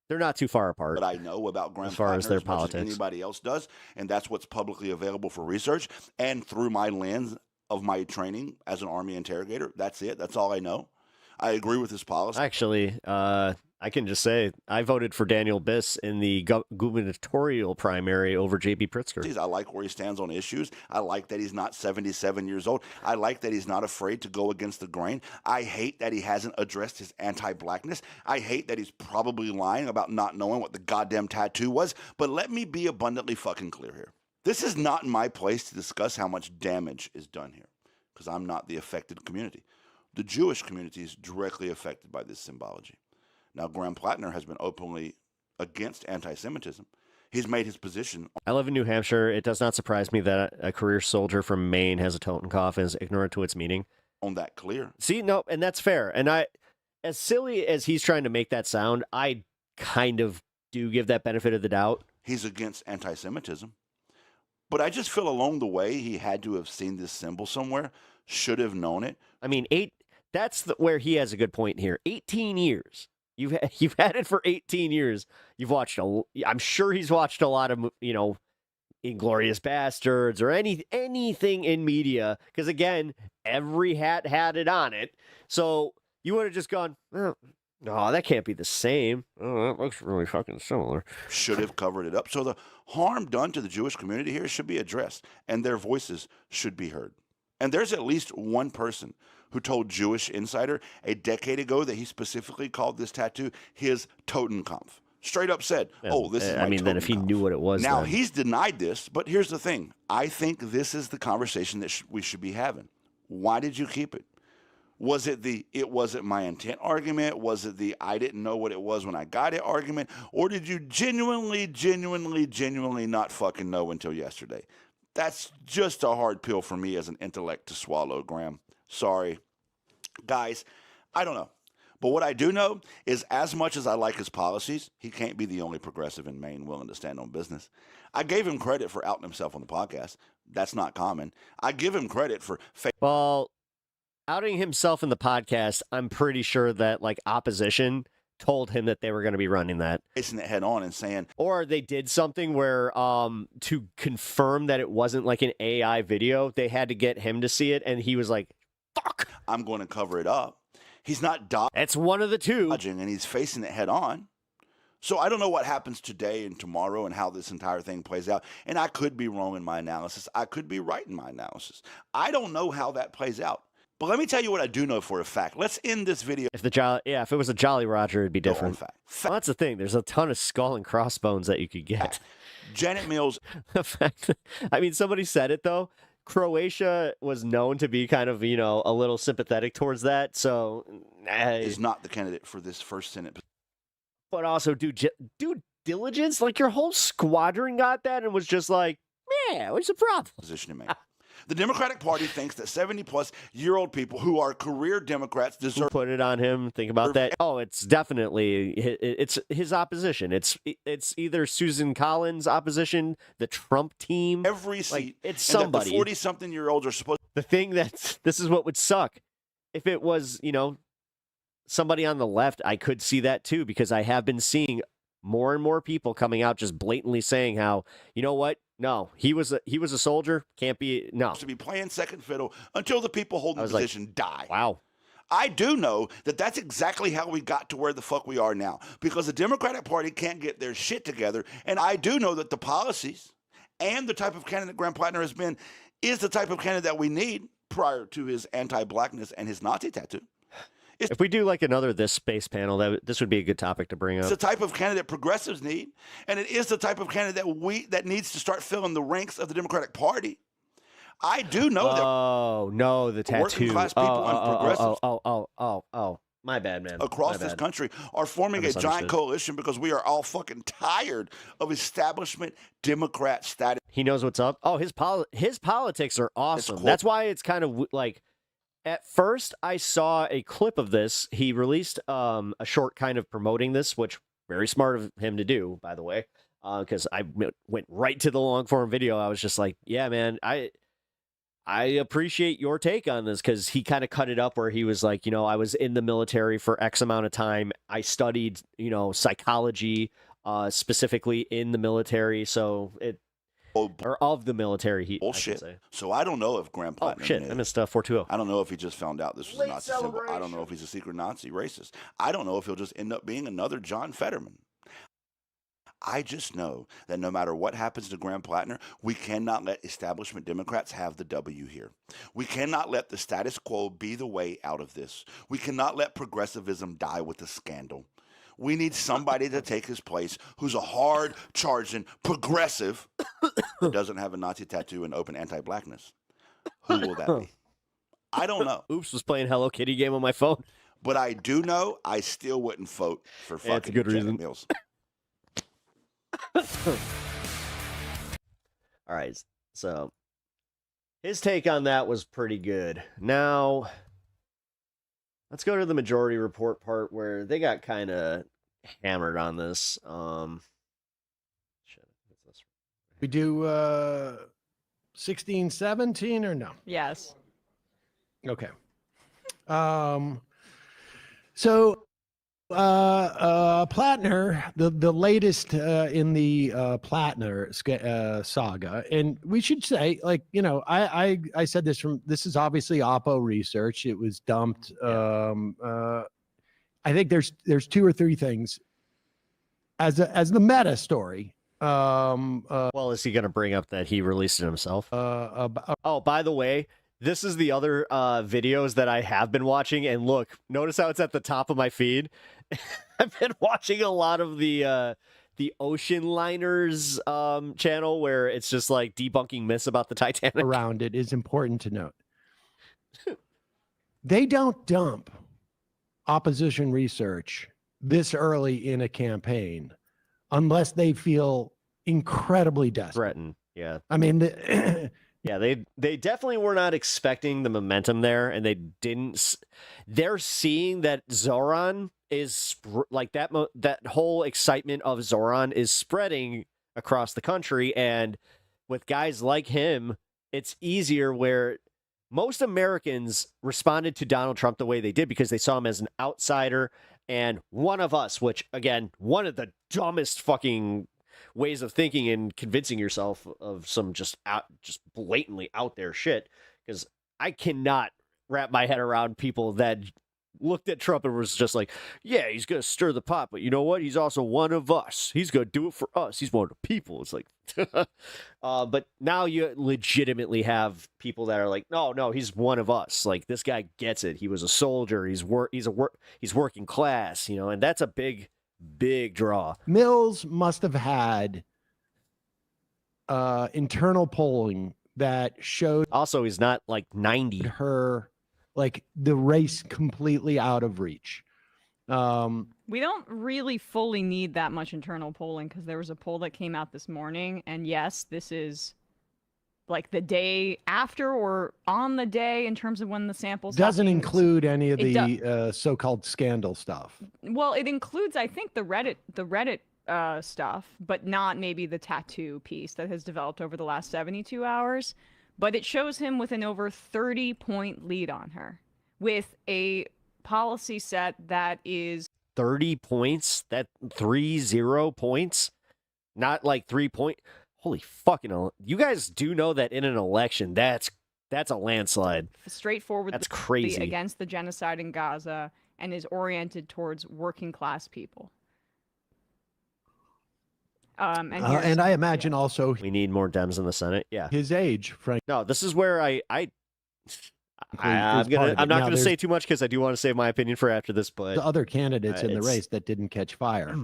they're not too far apart. But I know about Graham as far as their much politics. As anybody else does, and that's what's publicly available for research. And through my lens of my training as an Army interrogator, that's it. That's all I know. I agree with his policy. Actually, I can just say I voted for Daniel Biss in the gubernatorial primary over J.B. Pritzker. I like where he stands on issues. I like that he's not 77 years old. I like that he's not afraid to go against the grain. I hate that he hasn't addressed his anti-blackness. I hate that he's probably lying about not knowing what the goddamn tattoo was. But let me be abundantly fucking clear here. This is not my place to discuss how much damage is done here, because I'm not the affected community. The Jewish community is directly affected by this symbology. Now, Graham Plattner has been openly against anti-Semitism. He's made his position. I live in New Hampshire. It does not surprise me that a career soldier from Maine has a Totenkopf and is ignorant to its meaning. On that clear. See, no, and that's fair. And as silly as he's trying to make that sound, I kind of do give that benefit of the doubt. He's against anti-Semitism. But I just feel along the way he had to have seen this symbol somewhere, should have known it. I mean, that's where he has a good point here. 18 years. You've had it for 18 years. You've watched I'm sure he's watched a lot of, Inglourious Bastards or anything in media. Because again, every hat had it on it. So you would have just gone, No, that can't be the same. Oh, that looks really fucking similar. Should have covered it up. So the harm done to the Jewish community here should be addressed, and their voices should be heard. And there's at least one person who told Jewish Insider a decade ago that he specifically called this tattoo his Totenkopf. Straight up said, "Oh, this is my then if he Totenkopf." knew what it was, Now then. he's denied this, but here's the thing: I think this is the conversation that we should be having. Why did you keep it? Was it the "it wasn't my intent" argument? Was it the "I didn't know what it was when I got it" argument? Or did you genuinely not fucking know until yesterday? That's just a hard pill for me as an intellect to swallow, Graham. Sorry. Guys, I don't know. But what I do know is, as much as I like his policies, he can't be the only progressive in Maine willing to stand on business. I gave him credit for outing himself on the podcast. That's not common. I give him credit for Well, outing himself in the podcast, I'm pretty sure that like opposition told him that they were going to be running that. facing it head on and saying, or they did something where to confirm that it wasn't like an AI video, they had to get him to see it, and he was like, fuck, I'm going to cover it up. He's not it's one of the two, dodging, and he's facing it head on. So I don't know what happens today and tomorrow and how this entire thing plays out. And I could be wrong in my analysis. I could be right in my analysis. I don't know how that plays out. But let me tell you what I do know for a fact. Let's end this video. if it was a Jolly Roger, it'd be different. Fact. Well, that's the thing. There's a ton of skull and crossbones that you could get. Janet Mills The fact I mean, somebody said it though. Croatia was known to be kind of, a little sympathetic towards that. So is not the candidate for this first Senate. But also due diligence. Like your whole squadron got that and was just like, yeah, what's the problem? Position in Maine. The Democratic Party thinks that 70-plus-year-old people who are career Democrats deserve. Put it on him. Think about that. Oh, it's definitely it's his opposition. It's either Susan Collins' opposition, the Trump team. Every seat. Like, it's and somebody. That the 40-something-year-olds are supposed. The thing this is what would suck. If it was, somebody on the left, I could see that too, because I have been seeing more and more people coming out just blatantly saying how, you know what? No, he was a soldier. Can't be. No. To be playing second fiddle until the people holding the position die. Wow. I do know that that's exactly how we got to where the fuck we are now, because the Democratic Party can't get their shit together. And I do know that the policies and the type of candidate Graham Plattner has been is the type of candidate that we need prior to his anti-blackness and his Nazi tattoo. If we do like another this space panel, this would be a good topic to bring up. It's the type of candidate progressives need, and it is the type of candidate that needs to start filling the ranks of the Democratic Party. I do know that. Oh no, the tattoo. Working class people and progressives. My bad, man. Across this country are forming a giant coalition because we are all fucking tired of establishment Democrat status. He knows what's up. Oh, his politics are awesome. That's why it's kind of like. At first, I saw a clip of this. He released a short kind of promoting this, which very smart of him to do, by the way, because I went right to the long form video. I was just like, yeah, man, I appreciate your take on this, because he kind of cut it up where he was like, I was in the military for X amount of time. I studied, psychology specifically in the military. So or of the military. Bullshit. So I don't know if Graham Plattner. Oh shit! I missed 420. I don't know if he just found out this was a Nazi symbol. I don't know if he's a secret Nazi racist. I don't know if he'll just end up being another John Fetterman. I just know that no matter what happens to Graham Plattner, we cannot let establishment Democrats have the W here. We cannot let the status quo be the way out of this. We cannot let progressivism die with the scandal. We need somebody to take his place who's a hard-charging progressive that doesn't have a Nazi tattoo and open anti-blackness. Who will that be? I don't know. Oops, was playing Hello Kitty game on my phone. But I do know I still wouldn't vote for fucking it's a good Janet reason. Mills. All right, so his take on that was pretty good. Now, let's go to the majority report part where they got kind of hammered on this. We do 16, 17 or no? Yes. Okay. So Plattner, the latest in the Plattner saga, and we should say, like, I said this is obviously Oppo research. It was dumped. I think there's two or three things as the meta story. Well, is he going to bring up that he released it himself? Oh, by the way, this is the other videos that I have been watching, and look, notice how it's at the top of my feed. I've been watching a lot of the Ocean Liners channel, where it's just like debunking myths about the Titanic. Around it is important to note. They don't dump opposition research this early in a campaign unless they feel incredibly desperate. Threatened, yeah. I mean, yeah, they definitely were not expecting the momentum there, and they didn't. They're seeing that Zoran is like that. That whole excitement of Zoran is spreading across the country, and with guys like him, it's easier. Where most Americans responded to Donald Trump the way they did because they saw him as an outsider and one of us, which, again, one of the dumbest fucking ways of thinking and convincing yourself of some just blatantly out there shit. Because I cannot wrap my head around people that looked at Trump and was just like, yeah, he's going to stir the pot, but you know what? He's also one of us. He's going to do it for us. He's one of the people. It's like, but now you legitimately have people that are like, no, he's one of us. Like, this guy gets it. He was a soldier. He's working class, and that's a big draw. Mills must have had internal polling that showed also he's not like 90. Her like the race completely out of reach. We don't really fully need that much internal polling because there was a poll that came out this morning, and yes, this is like the day after or on the day in terms of when the samples doesn't include any of the so-called scandal stuff. Well, it includes, I think, the Reddit stuff, but not maybe the tattoo piece that has developed over the last 72 hours. But it shows him with an over 30-point lead on her, with a policy set that is 30 points. That 30 points, not like 3 point. Holy fucking hell. You guys do know that in an election, that's a landslide. Straightforward. That's crazy. Against the genocide in Gaza and is oriented towards working class people. And I imagine also we need more Dems in the Senate. Yeah, his age, Frank. No, this is where I'm not gonna say too much because I do want to save my opinion for after this. But the other candidates in the race that didn't catch fire.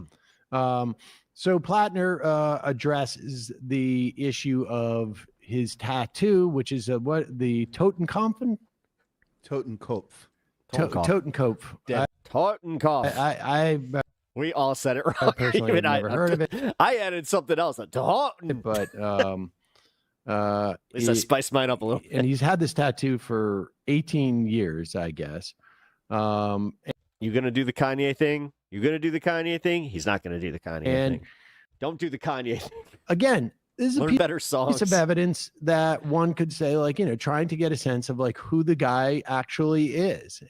So Plattner addresses the issue of his tattoo, which is the Totenkopf. Totenkopf. Totenkopf. Totenkopf. We all said it wrong. I personally have never heard of it. I added something else. But at least I spiced mine up a little bit. And he's had this tattoo for 18 years, I guess. You gonna do the Kanye thing? You're gonna do the Kanye thing? He's not gonna do the Kanye thing. Don't do the Kanye thing. Again, this is Learn better songs. Piece of evidence that one could say, like, trying to get a sense of like who the guy actually is.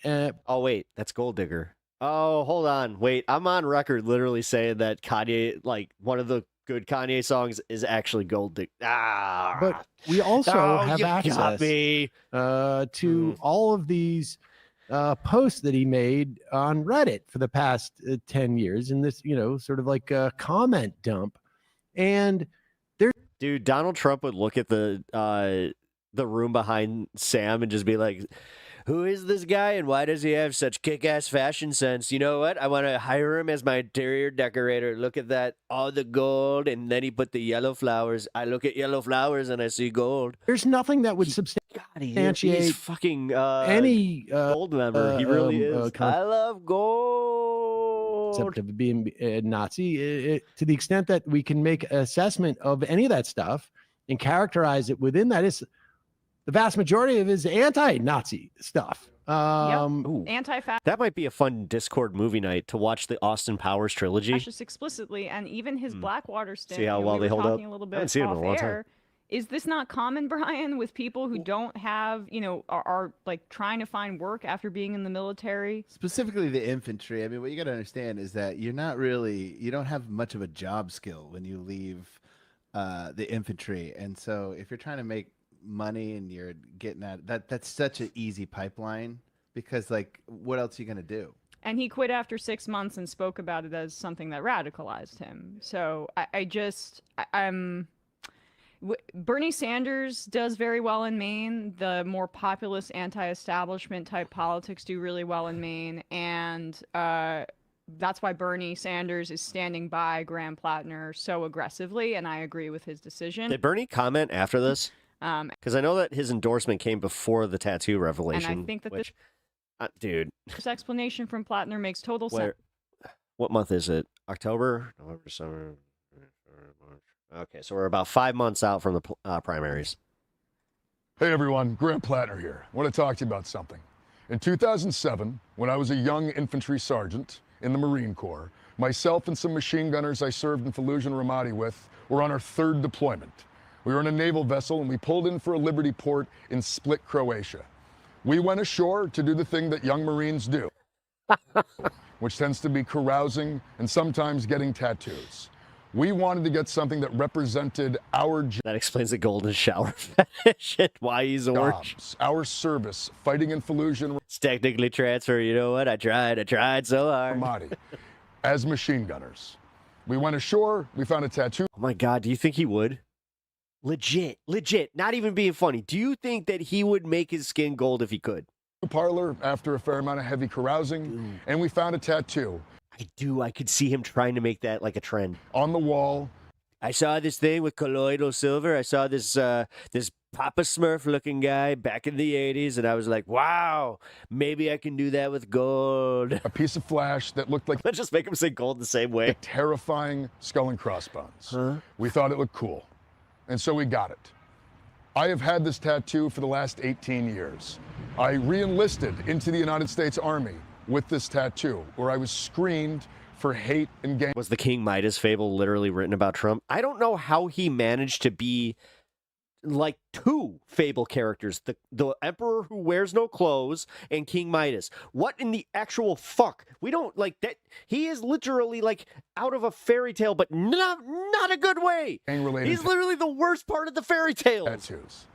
Oh wait, that's Gold Digger. Oh, hold on. Wait, I'm on record literally saying that Kanye, like, one of the good Kanye songs is actually Gold Digger. But we also have access to all of these posts that he made on Reddit for the past 10 years in this, sort of like a comment dump. And dude, Donald Trump would look at the room behind Sam and just be like, who is this guy and why does he have such kick-ass fashion sense? You know what? I want to hire him as my interior decorator. Look at that. All the gold. And then he put the yellow flowers. I look at yellow flowers and I see gold. There's nothing that would substantiate he's fucking any gold member. He really is. I love gold. Except of being a Nazi. To the extent that we can make an assessment of any of that stuff and characterize it within that is the vast majority of his anti-Nazi stuff. Anti-fascist. That might be a fun Discord movie night to watch the Austin Powers trilogy. Fascist explicitly, and even his Blackwater stint. See how well they hold up. A little bit I haven't seen him in a long time. Is this not common, Brian, with people who don't have, are like trying to find work after being in the military? Specifically the infantry. I mean, what you got to understand is that you don't have much of a job skill when you leave the infantry. And so if you're trying to make money and you're getting at that's such an easy pipeline because, like, what else are you going to do? And he quit after 6 months and spoke about it as something that radicalized him. So Bernie Sanders does very well in Maine. The more populist, anti-establishment type politics do really well in Maine, and that's why Bernie Sanders is standing by Graham Plattner so aggressively, and I agree with his decision. Did Bernie comment after this? Because I know that his endorsement came before the tattoo revelation. And I think that dude, this explanation from Plattner makes total sense. What month is it? October, November, December, March. Okay, so we're about 5 months out from the primaries. Hey everyone, Graham Plattner here. I want to talk to you about something. In 2007, when I was a young infantry sergeant in the Marine Corps, myself and some machine gunners I served in Fallujah and Ramadi with were on our 3rd deployment. We were in a naval vessel and we pulled in for a Liberty port in Split, Croatia. We went ashore to do the thing that young Marines do, which tends to be carousing and sometimes getting tattoos. We wanted to get something that represented our That explains the golden shower fetish and why he's orange. jobs, our service, fighting in Fallujah and It's technically transfer. You know what? I tried so hard. Ramadi as machine gunners. We went ashore, we found a tattoo. Oh my God, do you think he would? Legit, not even being funny. Do you think that he would make his skin gold if he could? Parlor after a fair amount of heavy carousing, and we found a tattoo. I could see him trying to make that like a trend. On the wall. I saw this thing with colloidal silver. I saw this this Papa Smurf looking guy back in the 80s, and I was like, wow, maybe I can do that with gold. A piece of flash that looked like... Let's just make him say gold the same way. A terrifying skull and crossbones. Huh? We thought it looked cool, and so we got it. I have had this tattoo for the last 18 years. I re-enlisted into the United States Army with this tattoo, where I was screened for hate and gang. Was the King Midas fable literally written about Trump? I don't know how he managed to be like two fable characters, the Emperor who wears no clothes and King Midas. What in the actual fuck? We don't like that. He is literally like out of a fairy tale, but not a good way. He's literally the worst part of the fairy tale. Tattoos.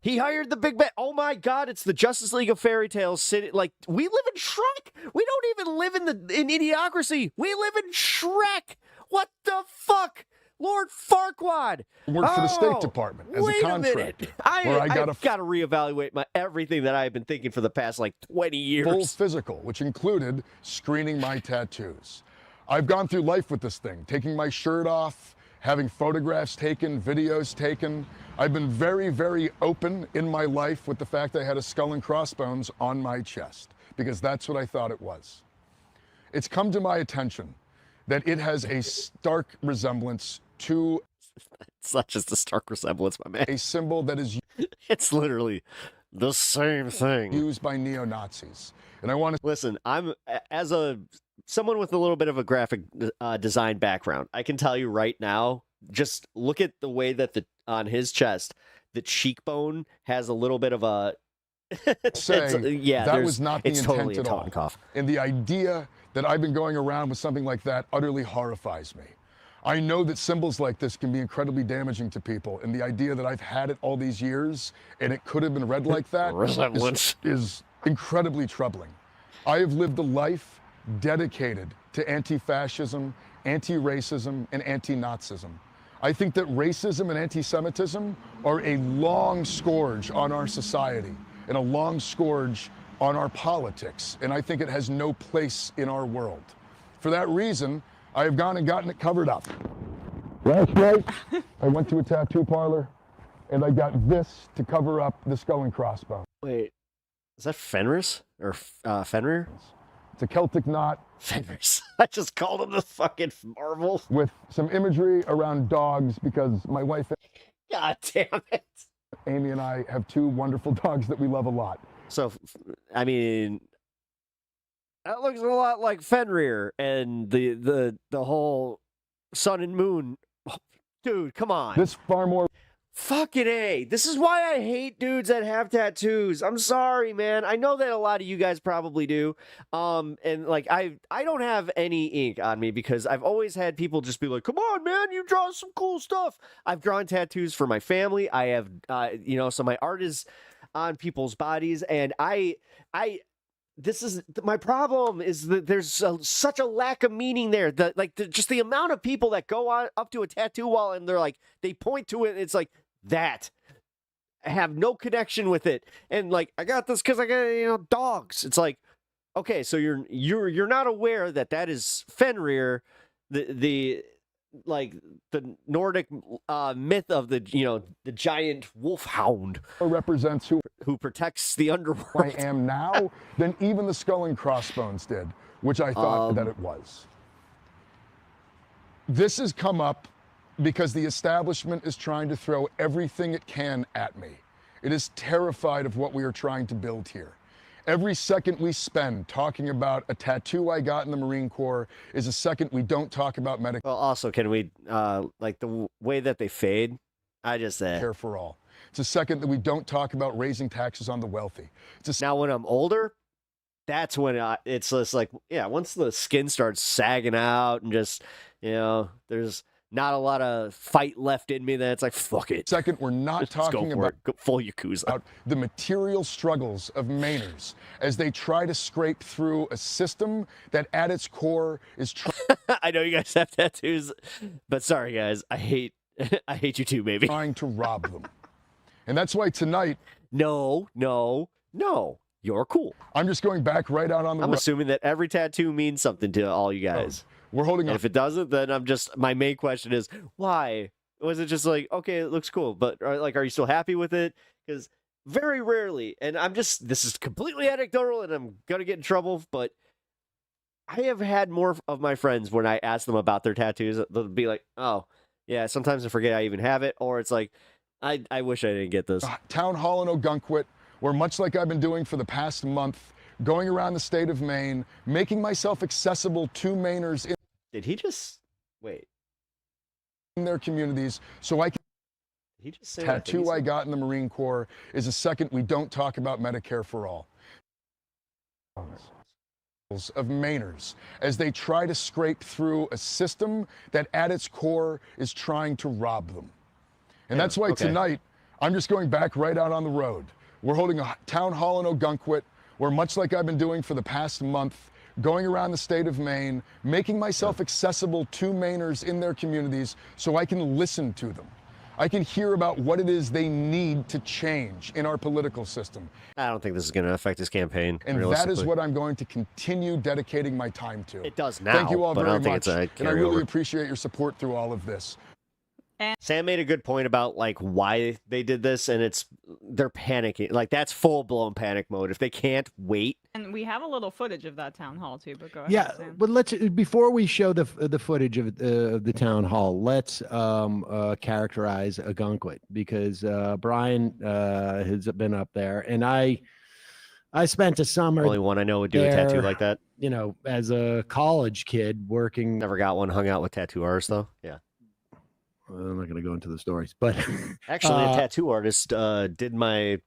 He hired the big bad. Oh my God! It's the Justice League of Fairy Tales. Like we live in Shrek. We don't even live in Idiocracy. We live in Shrek. What the fuck, Lord Farquaad? Worked for the State Department as a contractor. I've got to reevaluate everything that I've been thinking for the past like 20 years. Full physical, which included screening my tattoos. I've gone through life with this thing, taking my shirt off, having photographs taken, videos taken. I've been very, very open in my life with the fact I had a skull and crossbones on my chest, because that's what I thought it was. It's come to my attention that it has a stark resemblance to... It's not just a stark resemblance, my man. A symbol that is... It's literally the same thing. Used by neo-Nazis. And I want to... Listen, as someone with a little bit of a graphic design background, I can tell you right now, just look at the way that on his chest, the cheekbone has a little bit of a... that was not the intent totally at all. Cough. And the idea that I've been going around with something like that utterly horrifies me. I know that symbols like this can be incredibly damaging to people, and the idea that I've had it all these years and it could have been read like that is incredibly troubling. I have lived a life dedicated to anti-fascism, anti-racism, and anti-Nazism. I think that racism and anti-Semitism are a long scourge on our society and a long scourge on our politics, and I think it has no place in our world. For that reason, I have gone and gotten it covered up. Last night, I went to a tattoo parlor, and I got this to cover up the skull and crossbones. Wait, is that Fenris? Or Fenrir? It's a Celtic knot. Fenris. I just called him the fucking Marvel. With some imagery around dogs, because my wife... God damn it. Amy and I have two wonderful dogs that we love a lot. So, I mean, that looks a lot like Fenrir and the whole sun and moon. Oh, dude, come on. This far more... Fucking A. This is why I hate dudes that have tattoos. I'm sorry, man. I know that a lot of you guys probably do. And like I don't have any ink on me because I've always had people just be like, "Come on, man, you draw some cool stuff." I've drawn tattoos for my family. I have so my art is on people's bodies, and this is my problem is that there's such a lack of meaning there. Just the amount of people that go on up to a tattoo wall and they're like, they point to it. It's like that. I have no connection with it. And like, I got this because I got, dogs. It's like, okay, so you're not aware that is Fenrir, the Nordic myth of the giant wolfhound represents who protects the underworld. I am now than even the Skull and Crossbones did, which I thought that it was. This has come up because the establishment is trying to throw everything it can at me. It is terrified of what we are trying to build here. Every second we spend talking about a tattoo I got in the Marine Corps is a second we don't talk about medical. Well, also, can we, the way that they fade, I just said. Care for all. It's a second that we don't talk about raising taxes on the wealthy. Now, when I'm older, that's when it's just like, yeah, once the skin starts sagging out and just, there's not a lot of fight left in me, then it's like, fuck it. Second, we're not talking about full Yakuza. The material struggles of Mainers as they try to scrape through a system that at its core is I know you guys have tattoos, but sorry guys, I hate you too, maybe. Trying to rob them. And that's why tonight... No, you're cool. I'm just going back right out on the I'm assuming that every tattoo means something to all you guys. We're holding on. If it doesn't, then my main question is, why? Was it just like, okay, it looks cool, but are you still happy with it? Because very rarely, and this is completely anecdotal and I'm going to get in trouble, but I have had more of my friends when I ask them about their tattoos, they'll be like, oh, yeah, sometimes I forget I even have it, or it's like, I wish I didn't get this. Town hall in Ogunquit, where much like I've been doing for the past month, going around the state of Maine, making myself accessible to Mainers Did he just wait? In their communities, so I can. He just say tattoo I got in the Marine Corps is a second we don't talk about Medicare for all. Of Mainers as they try to scrape through a system that at its core is trying to rob them. And that's why tonight I'm just going back right out on the road. We're holding a town hall in Ogunquit, where much like I've been doing for the past month, going around the state of Maine, making myself accessible to Mainers in their communities so I can listen to them. I can hear about what it is they need to change in our political system. I don't think this is going to affect his campaign. And that is what I'm going to continue dedicating my time to. It does now. Thank you all very much. And I really appreciate your support through all of this. Sam made a good point about like why they did this, and they're panicking. Like that's full blown panic mode. If they can't wait, and we have a little footage of that town hall too. But go ahead. Yeah, Sam. but before we show the footage of the town hall, let's characterize Ogunquit, because Brian has been up there, and I spent a summer. Only one I know would do a tattoo like that. As a college kid working. Never got one. Hung out with tattoo artists though. Yeah. I'm not going to go into the stories, but actually, a tattoo artist did my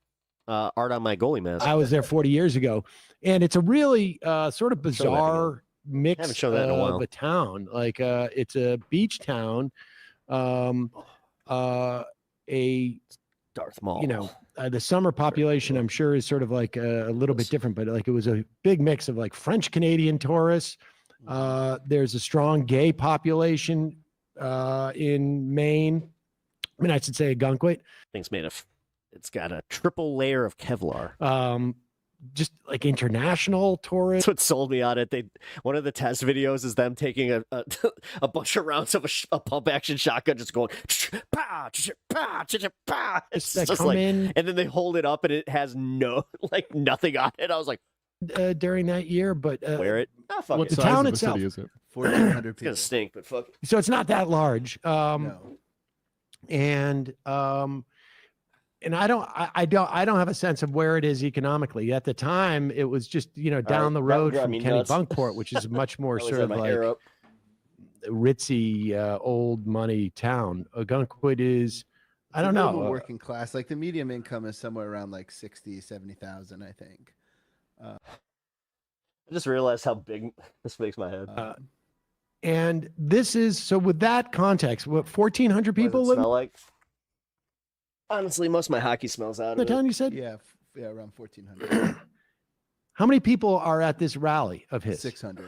art on my goalie mask. I was there 40 years ago, and it's a really sort of bizarre mix of a town. Like it's a beach town, a Darth Maul. The summer population, I'm sure, is sort of like a little bit different, but like it was a big mix of like French Canadian tourists. There's a strong gay population in Maine. I mean, I should say Ogunquit. Thing's made of. It's got a triple layer of Kevlar. Just like international tourists. That's what sold me on it. One of the test videos is them taking a bunch of rounds of a pump action shotgun, just going pa pa pa. It's just like, and then they hold it up and it has nothing on it. I was like, during that year, but wear it. Oh, fuck it. The town itself, 1,400 people. It's gonna stink, but fuck it. So it's not that large. No. And I don't have a sense of where it is economically. At the time, it was just down the road from Kennebunkport, which is a much more sort of like ritzy old money town. Ogunquit is, I don't know, working class. Like the medium income is somewhere around like 60, 70,000, I think. I just realized how big this makes my head. And this is, so with that context, what, 1,400 people live? Smell like? Honestly, most of my hockey smells out of the town, you said? Yeah, around 1,400. How many people are at this rally of his? 600,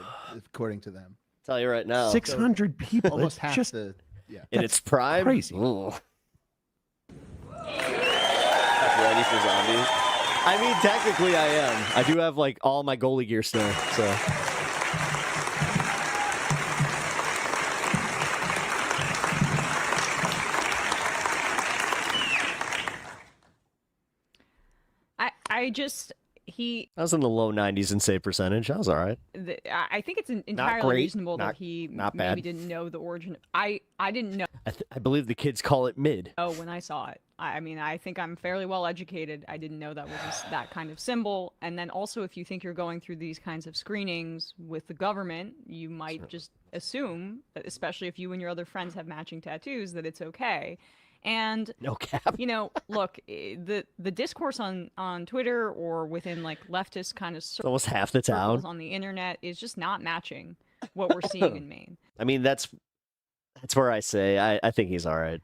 according to them. Tell you right now. 600 people. Almost It's half just the. Yeah. In its prime. Crazy. Ugh. Ready for zombies? I mean, technically I am. I do have like all my goalie gear still, so. I was in the low 90s in save percentage. I was all right. I think it's entirely great, reasonable not- that he not maybe bad. didn't know the origin. I didn't know I believe the kids call it mid. when I saw it. I mean, I think I'm fairly well educated. I didn't know that was that kind of symbol. And then also, if you think you're going through these kinds of screenings with the government, you might just assume that, especially if you and your other friends have matching tattoos, that it's okay. And no cap. You know, look, the discourse on Twitter or within like leftist kind of circles Almost half the town on the internet is just not matching what we're seeing in Maine. I mean, that's where I say I think he's all right.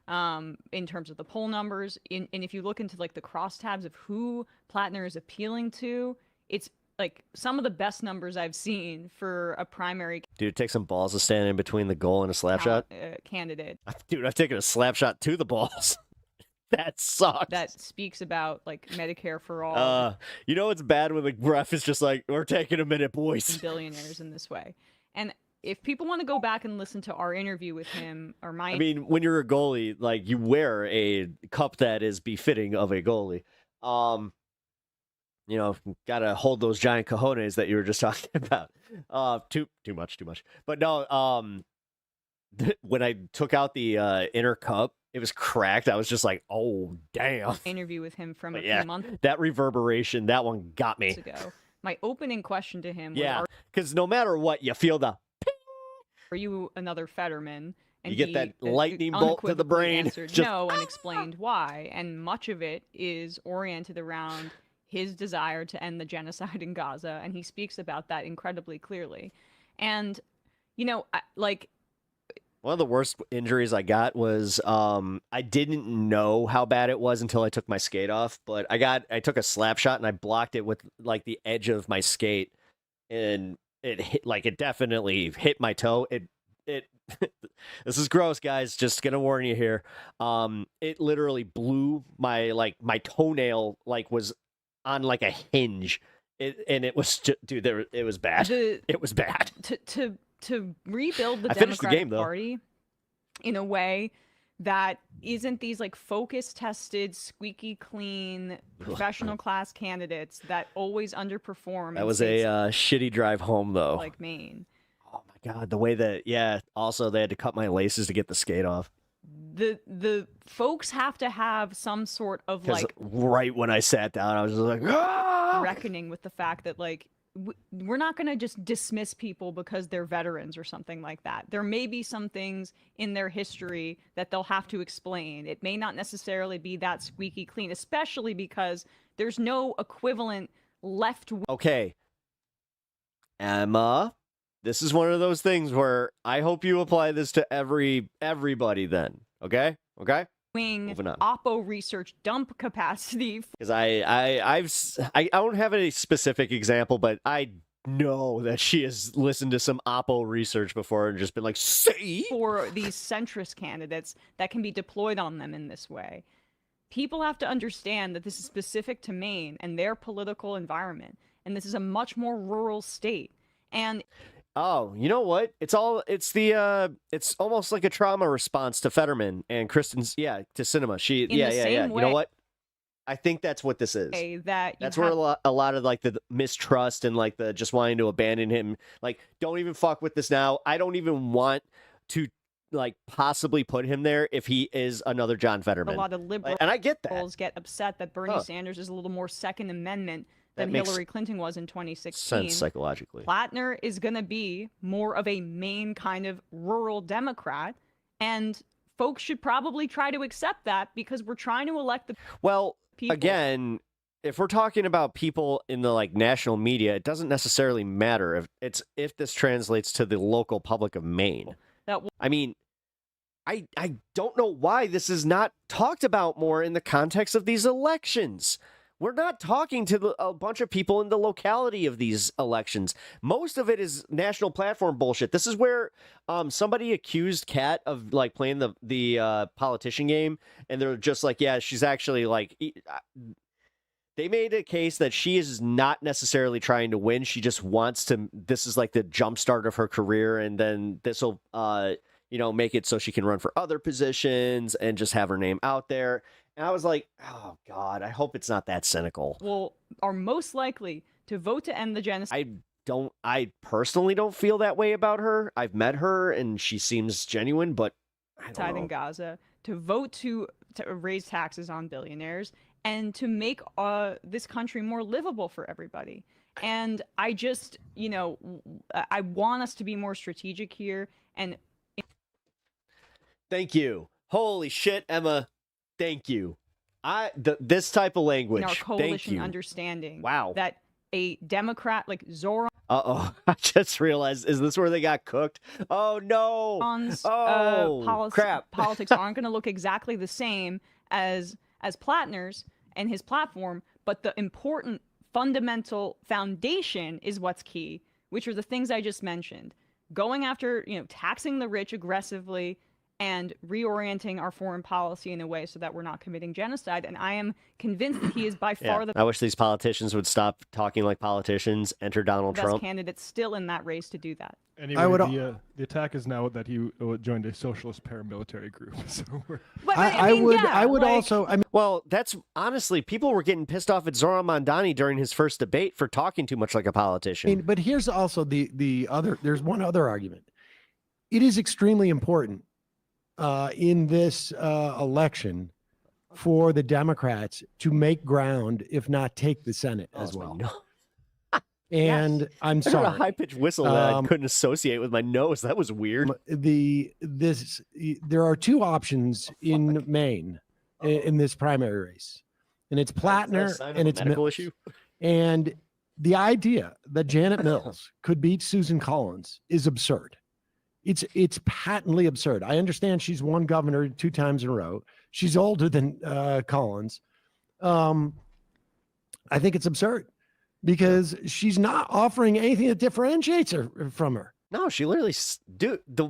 In terms of the poll numbers, and if you look into like the crosstabs of who Plattner is appealing to, it's like some of the best numbers I've seen for a primary Dude, it takes some balls to stand in between the goal and a slap shot. Candidate Dude, I've taken a slap shot to the balls. That sucks. that speaks about like Medicare for all. You know it's bad when the ref is just like, we're taking a minute, boys. Billionaires in this way. And if people want to go back and listen to our interview with him or my I mean, when you're a goalie, like you wear a cup that is befitting of a goalie. You know, gotta hold those giant cojones that you were just talking about. Too much. But no, when I took out the inner cup, it was cracked. I was just like, oh damn. interview with him from a Yeah, few months that reverberation, that one got me. ago. My opening question to him Yeah, was, because no matter what, you feel the are you another Fetterman? And You get he, that lightning bolt to the unequivocally brain. answered Just- no and explained why. And much of it is oriented around his desire to end the genocide in Gaza, and he speaks about that incredibly clearly. And, you know, like... One of the worst injuries I got was I didn't know how bad it was until I took my skate off, but I took a slap shot and I blocked it with like the edge of my skate, and it hit, like it definitely hit my toe. It this is gross, guys. Just gonna warn you here. It literally blew my toenail was on like a hinge. It was just, dude, it was bad. It was bad. To rebuild the I finished the Democratic game, though. Party in a way that isn't these like focus tested, squeaky clean, professional class candidates that always underperform. That in was states a shitty drive home, though. like Maine. Oh my god, the way that also they had to cut my laces to get the skate off. The folks have to have some sort of Because like right when I sat down, I was just like, ah! reckoning with the fact that like we're not going to just dismiss people because they're veterans or something like that. There may be some things in their history that they'll have to explain. It may not necessarily be that squeaky clean, especially because there's no equivalent left. Okay, Emma, this is one of those things where I hope you apply this to everybody then. Okay? Wing Moving on. Oppo research dump capacity. Because I don't have any specific example, but I know that she has listened to some Oppo research before and just been like, see? For these centrist candidates that can be deployed on them in this way. People have to understand that this is specific to Maine and their political environment, and this is a much more rural state. And oh, you know what? It's almost like a trauma response to Fetterman and Kristen's, to cinema. In the You same know way- what? I think that's what this is. That's where a lot of like the mistrust and like the just wanting to abandon him. Like, don't even fuck with this now. I don't even want to like possibly put him there if he is another John Fetterman. a lot of liberals and I get that. get upset that Bernie Sanders is a little more Second Amendment than That makes Hillary Clinton was in 2016. Sense psychologically. Plattner is going to be more of a Maine kind of rural Democrat, and folks should probably try to accept that because we're trying to elect the Well, people. again, if we're talking about people in the like national media, it doesn't necessarily matter if this translates to the local public of Maine. I mean, I don't know why this is not talked about more in the context of these elections. we're not talking to a bunch of people in the locality of these elections. Most of it is national platform bullshit. This is where somebody accused Kat of like playing the politician game, and they're just like, yeah, she's actually like. They made a case that she is not necessarily trying to win. She just wants to. This is like the jumpstart of her career, and then this will, make it so she can run for other positions and just have her name out there. And I was like, oh God, I hope it's not that cynical. Well, are most likely to vote to end the genocide. I personally don't feel that way about her. I've met her, and she seems genuine, but I don't know. In Gaza, to vote to raise taxes on billionaires, and to make this country more livable for everybody. And I just, I want us to be more strategic here. And thank you. Holy shit, Emma. Thank you. This type of language. In our coalition thank you. understanding. Wow. That a Democrat like Zoran. Uh-oh. I just realized, is this where they got cooked? Oh, no. Crap. Politics aren't going to look exactly the same as Plattner's and his platform, but the important fundamental foundation is what's key, which are the things I just mentioned. Going after, taxing the rich aggressively and reorienting our foreign policy in a way so that we're not committing genocide. And I am convinced that he is by far the I wish these politicians would stop talking like politicians, enter Donald best Trump. candidate still in that race to do that. Anyway, the attack is now that he joined a socialist paramilitary group. So I would also. Well, that's honestly, people were getting pissed off at Zoran Mondani during his first debate for talking too much like a politician. But here's also the other. There's one other argument. It is extremely important in this election for the Democrats to make ground, if not take the Senate as well. And yes. I'm sorry. I heard a high-pitched whistle that I couldn't associate with my nose. That was weird. There are two options in Maine in this primary race, and it's Plattner and it's medical issue. And the idea that Janet Mills could beat Susan Collins is absurd. It's patently absurd. I understand she's won governor 2 times in a row. She's older than Collins. I think it's absurd because she's not offering anything that differentiates her from her. No, she literally, dude, the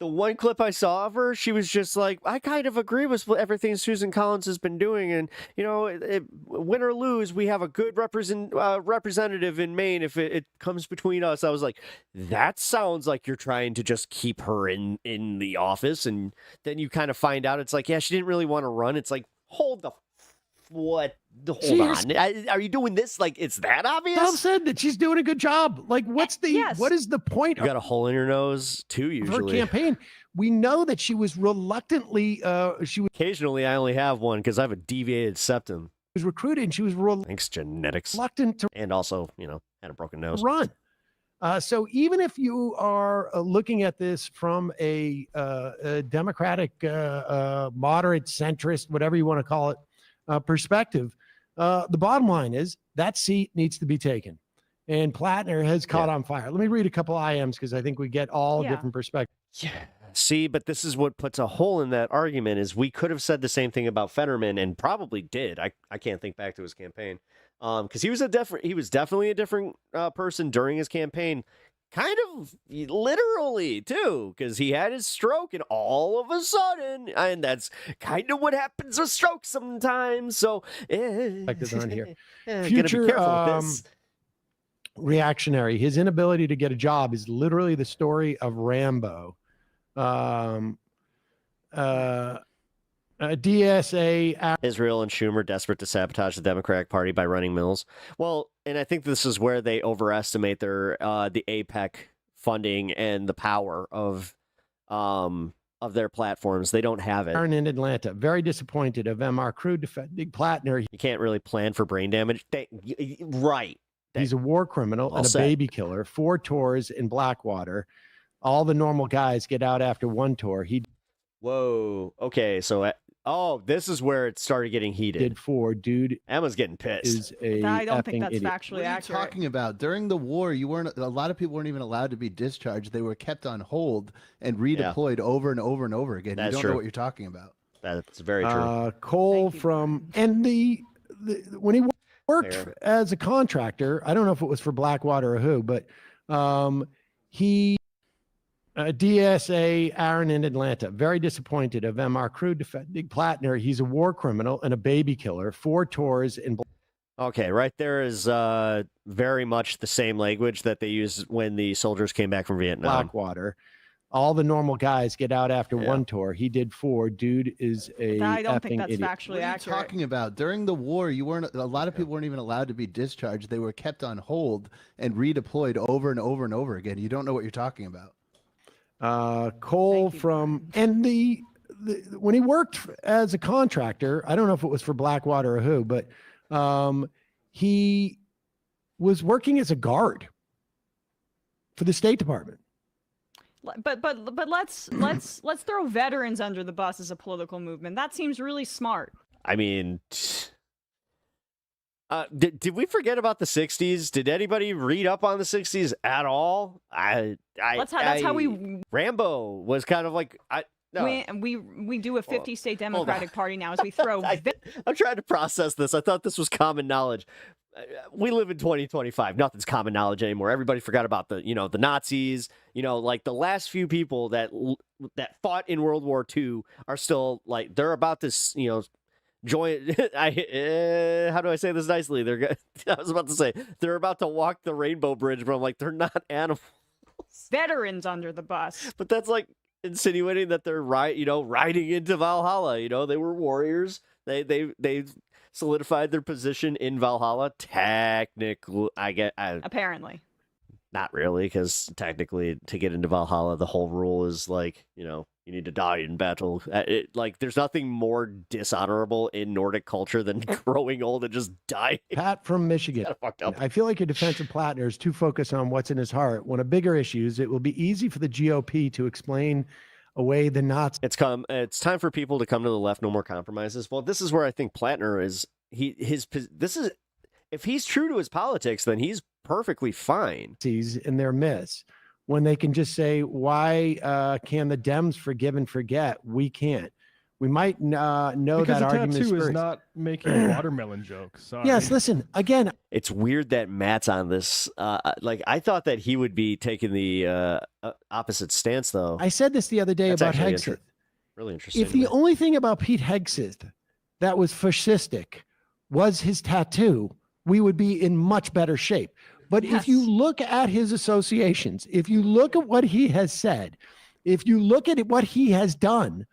one clip I saw of her, she was just like, I kind of agree with everything Susan Collins has been doing. And, win or lose, we have a good representative in Maine if it comes between us. I was like, that sounds like you're trying to just keep her in the office. And then you kind of find out it's like, yeah, she didn't really want to run. It's like, hold the what? Hold on. Are you doing this like it's that obvious? Tom said that she's doing a good job. Like, what is the point? You got a hole in your nose too, usually. Her campaign. We know that she was reluctantly. Occasionally, I only have one because I have a deviated septum. She was recruited, and she was thanks genetics. Reluctant to, and also, had a broken nose. Run. So even if you are looking at this from a Democratic, moderate, centrist, whatever you want to call it, perspective, the bottom line is that seat needs to be taken, and Plattner has caught on fire. Let me read a couple IMs because I think we get all different perspectives. Yeah. See, but this is what puts a hole in that argument is we could have said the same thing about Fetterman and probably did. I can't think back to his campaign because he was definitely a different person during his campaign. Kind of literally, too, because he had his stroke and all of a sudden, and that's kind of what happens with strokes sometimes. So, on here. Future, be careful with this. Reactionary. His inability to get a job is literally the story of Rambo. DSA. Israel and Schumer desperate to sabotage the Democratic Party by running Mills. Well, and I think this is where they overestimate their the APEC funding and the power of their platforms. They don't have it. In Atlanta, very disappointed of MR Crew defending Plattner. You can't really plan for brain damage. Right. He's a war criminal and a baby killer. 4 tours in Blackwater. All the normal guys get out after 1 tour. Whoa. Okay. So, this is where it started getting heated. Did 4, dude. Emma's getting pissed. I don't think that's What factually are you accurate. talking about? During the war, a lot of people weren't even allowed to be discharged. They were kept on hold and redeployed over and over and over again. That's you don't true. know what you're talking about. That's very true. Cole from and the when he worked Fair. as a contractor, I don't know if it was for Blackwater or who, but he DSA Aaron in Atlanta, very disappointed of MR Crew defending Plattner. He's a war criminal and a baby killer. 4 tours in. Okay, right there is very much the same language that they used when the soldiers came back from Vietnam. Blackwater. All the normal guys get out after 1 tour. He did 4. Dude is a I don't think that's idiot. factually What are you accurate. talking about? During the war, you weren't. A lot of people weren't even allowed to be discharged. They were kept on hold and redeployed over and over and over again. You don't know what you're talking about. Cole from and the when he worked as a contractor, I don't know if it was for Blackwater or who, but he was working as a guard for the State Department. But let's throw veterans under the bus as a political movement. That seems really smart. I mean, did we forget about the 60s? Did anybody read up on the 60s at all? That's how we. Rambo was kind of like no. We do a 50-state Democratic Party now as we throw. I'm trying to process this. I thought this was common knowledge. We live in 2025. Nothing's common knowledge anymore. Everybody forgot about the Nazis. Like the last few people that fought in World War II are still like they're about to join. How do I say this nicely? I was about to say they're about to walk the Rainbow Bridge, but I'm like they're not animals. Veterans under the bus. But that's like insinuating that they're riding into Valhalla. They were warriors. They solidified their position in Valhalla. Technically, Apparently. Not really, because technically, to get into Valhalla, the whole rule is like, you need to die in battle. There's nothing more dishonorable in Nordic culture than growing old and just dying. Pat from Michigan. Fucked up. I feel like your defense of Plattner is too focused on what's in his heart. One of bigger issues, it will be easy for the GOP to explain away the Nazis. It's time for people to come to the left. No more compromises. Well, this is where I think Plattner is. If he's true to his politics, then he's perfectly fine. In their midst, when they can just say, why can the Dems forgive and forget? We can't. We might know because that argument is not making watermelon jokes. Sorry. Yes, listen, again. It's weird that Matt's on this. I thought that he would be taking the opposite stance, though. I said this the other day about Hegseth. Really interesting. If the only thing about Pete Hegseth that was fascistic was his tattoo, we would be in much better shape. But if you look at his associations, if you look at what he has said, if you look at what he has done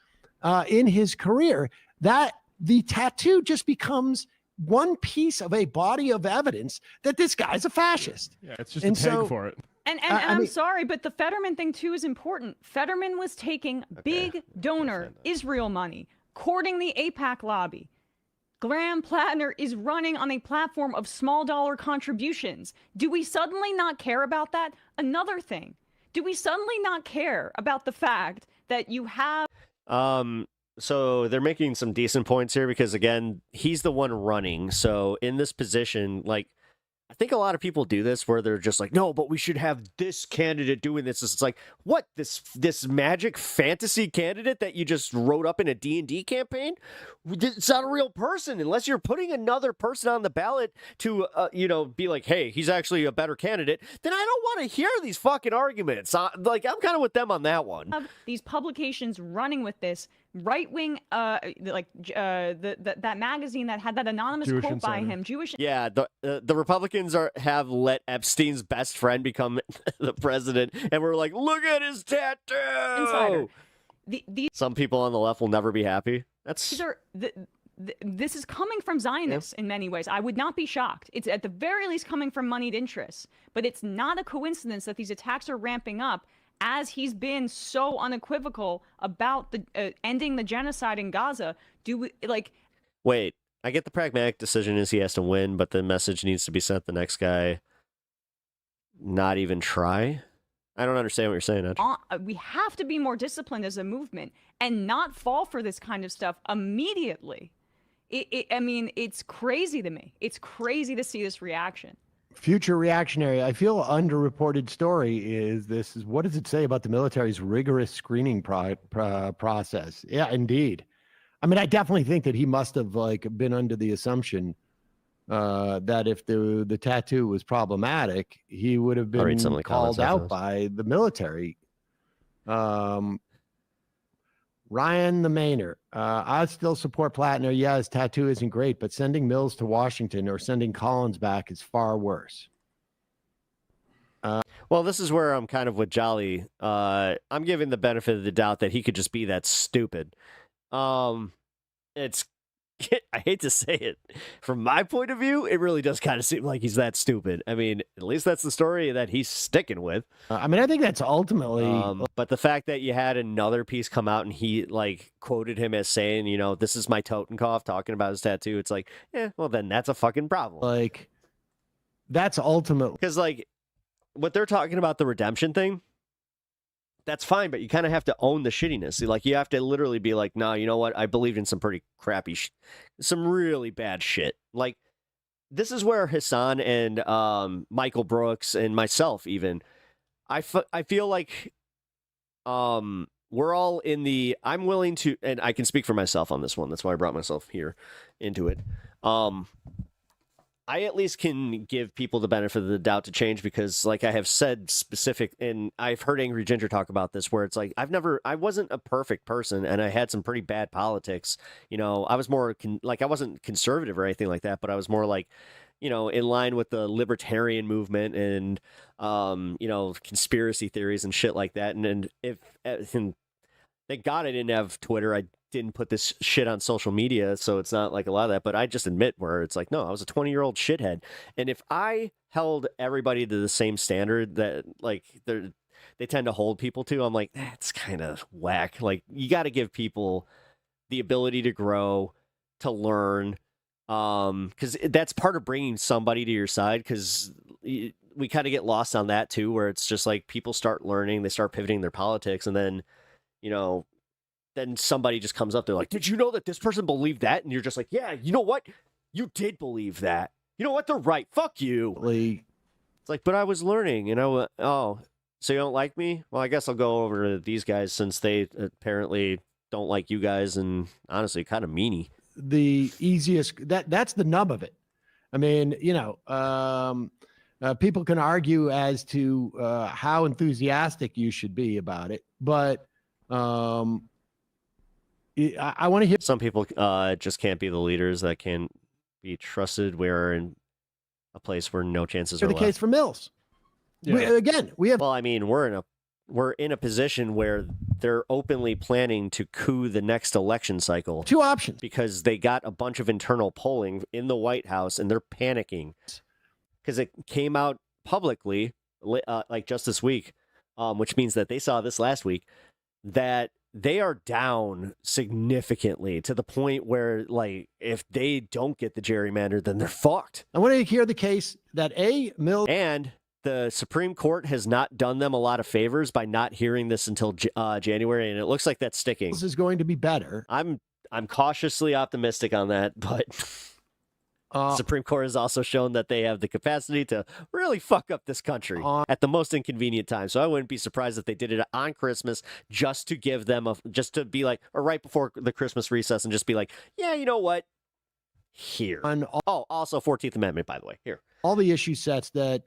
in his career, that the tattoo just becomes one piece of a body of evidence that this guy's a fascist. Yeah, it's just a tag for it. And I'm sorry, but the Fetterman thing too is important. Fetterman was taking big donor Israel money, courting the AIPAC lobby. Graham Plattner is running on a platform of small dollar contributions. Do we suddenly not care about that? Another thing, do we suddenly not care about the fact that you have... So they're making some decent points here because, again, he's the one running. So in this position, I think a lot of people do this where they're just like, no, but we should have this candidate doing this. It's like, what, this magic fantasy candidate that you just wrote up in a D&D campaign? It's not a real person unless you're putting another person on the ballot to, be like, hey, he's actually a better candidate. Then I don't want to hear these fucking arguments. I'm kind of with them on that one. These publications running with this right-wing, that magazine that had that anonymous Jewish quote by Insider. him, Jewish. Yeah, the Republicans have let Epstein's best friend become the president, and we're like, look at his tattoo. Insider. Some people on the left will never be happy. This is coming from Zionists in many ways. I would not be shocked. It's at the very least coming from moneyed interests, but it's not a coincidence that these attacks are ramping up as he's been so unequivocal about the ending the genocide in Gaza. Wait, I get the pragmatic decision is he has to win, but the message needs to be sent the next guy not even try? I don't understand what you're saying, Ed. We have to be more disciplined as a movement and not fall for this kind of stuff immediately. It's crazy to me. It's crazy to see this reaction. Future reactionary. I feel underreported story is what does it say about the military's rigorous screening process? Yeah, indeed. I definitely think that he must have been under the assumption that if the tattoo was problematic, he would have I'll read some been of the comments called after out this. by the military. Ryan the Mainer, I still support Platner. Yeah, his tattoo isn't great, but sending Mills to Washington or sending Collins back is far worse. Well, this is where I'm kind of with Jolly. I'm giving the benefit of the doubt that he could just be that stupid. It's I hate to say it. From my point of view, it really does kind of seem like he's that stupid. I mean, at least that's the story that he's sticking with. I mean, I think that's ultimately. But the fact that you had another piece come out and he like quoted him as saying, you know, this is my Totenkopf, talking about his tattoo. It's like, well, then that's a fucking problem. Like, that's ultimately because like what they're talking about, the redemption thing. That's fine, but you kind of have to own the shittiness. Like, you have to literally be like, no, you know what? I believed in some pretty crappy some really bad shit. Like, this is where Hassan and Michael Brooks and myself even, I feel like we're all in the, I'm willing to, and I can speak for myself on this one. That's why I brought myself here into it. I at least can give people the benefit of the doubt to change because, like I have said specific, and I've heard Angry Ginger talk about this, where it's like, I wasn't a perfect person, and I had some pretty bad politics. You know, I was more, I wasn't conservative or anything like that, but I was more like, you know, in line with the libertarian movement and, you know, conspiracy theories and shit like that. And thank God I didn't have Twitter. I didn't put this shit on social media, so it's not like a lot of that, but I just admit where it's like, no, I was a 20-year-old shithead. And if I held everybody to the same standard that like they tend to hold people to, I'm like, that's kind of whack. Like, you got to give people the ability to grow, to learn, because that's part of bringing somebody to your side, because we kind of get lost on that too, where it's just like people start learning, they start pivoting their politics, and then, you know, then somebody just comes up, they're like, did you know that this person believed that? And you're just like, yeah, you know what? You did believe that. You know what? They're right. Fuck you. It's like, but I was learning, and I went, oh, so you don't like me? Well, I guess I'll go over to these guys since they apparently don't like you guys, and honestly, kind of meanie. The easiest, that's the nub of it. I mean, you know, people can argue as to how enthusiastic you should be about it, but I want to hear. Some people just can't be the leaders that can be trusted. We're in a place where no chances are the left. case for Mills. Yeah. We have. Well, I mean, we're in a position where they're openly planning to coup the next election cycle. Two options, because they got a bunch of internal polling in the White House, and they're panicking because it came out publicly, like just this week, which means that they saw this last week, that they are down significantly to the point where, like, if they don't get the gerrymander, then they're fucked. I want to hear the case that Mills, and the Supreme Court has not done them a lot of favors by not hearing this until January, and it looks like that's sticking. This is going to be better. I'm cautiously optimistic on that, but Supreme Court has also shown that they have the capacity to really fuck up this country at the most inconvenient time. So I wouldn't be surprised if they did it on Christmas just to give them just to be like, or right before the Christmas recess, and just be like, yeah, you know what? Here. Also 14th Amendment, by the way, here. All the issue sets that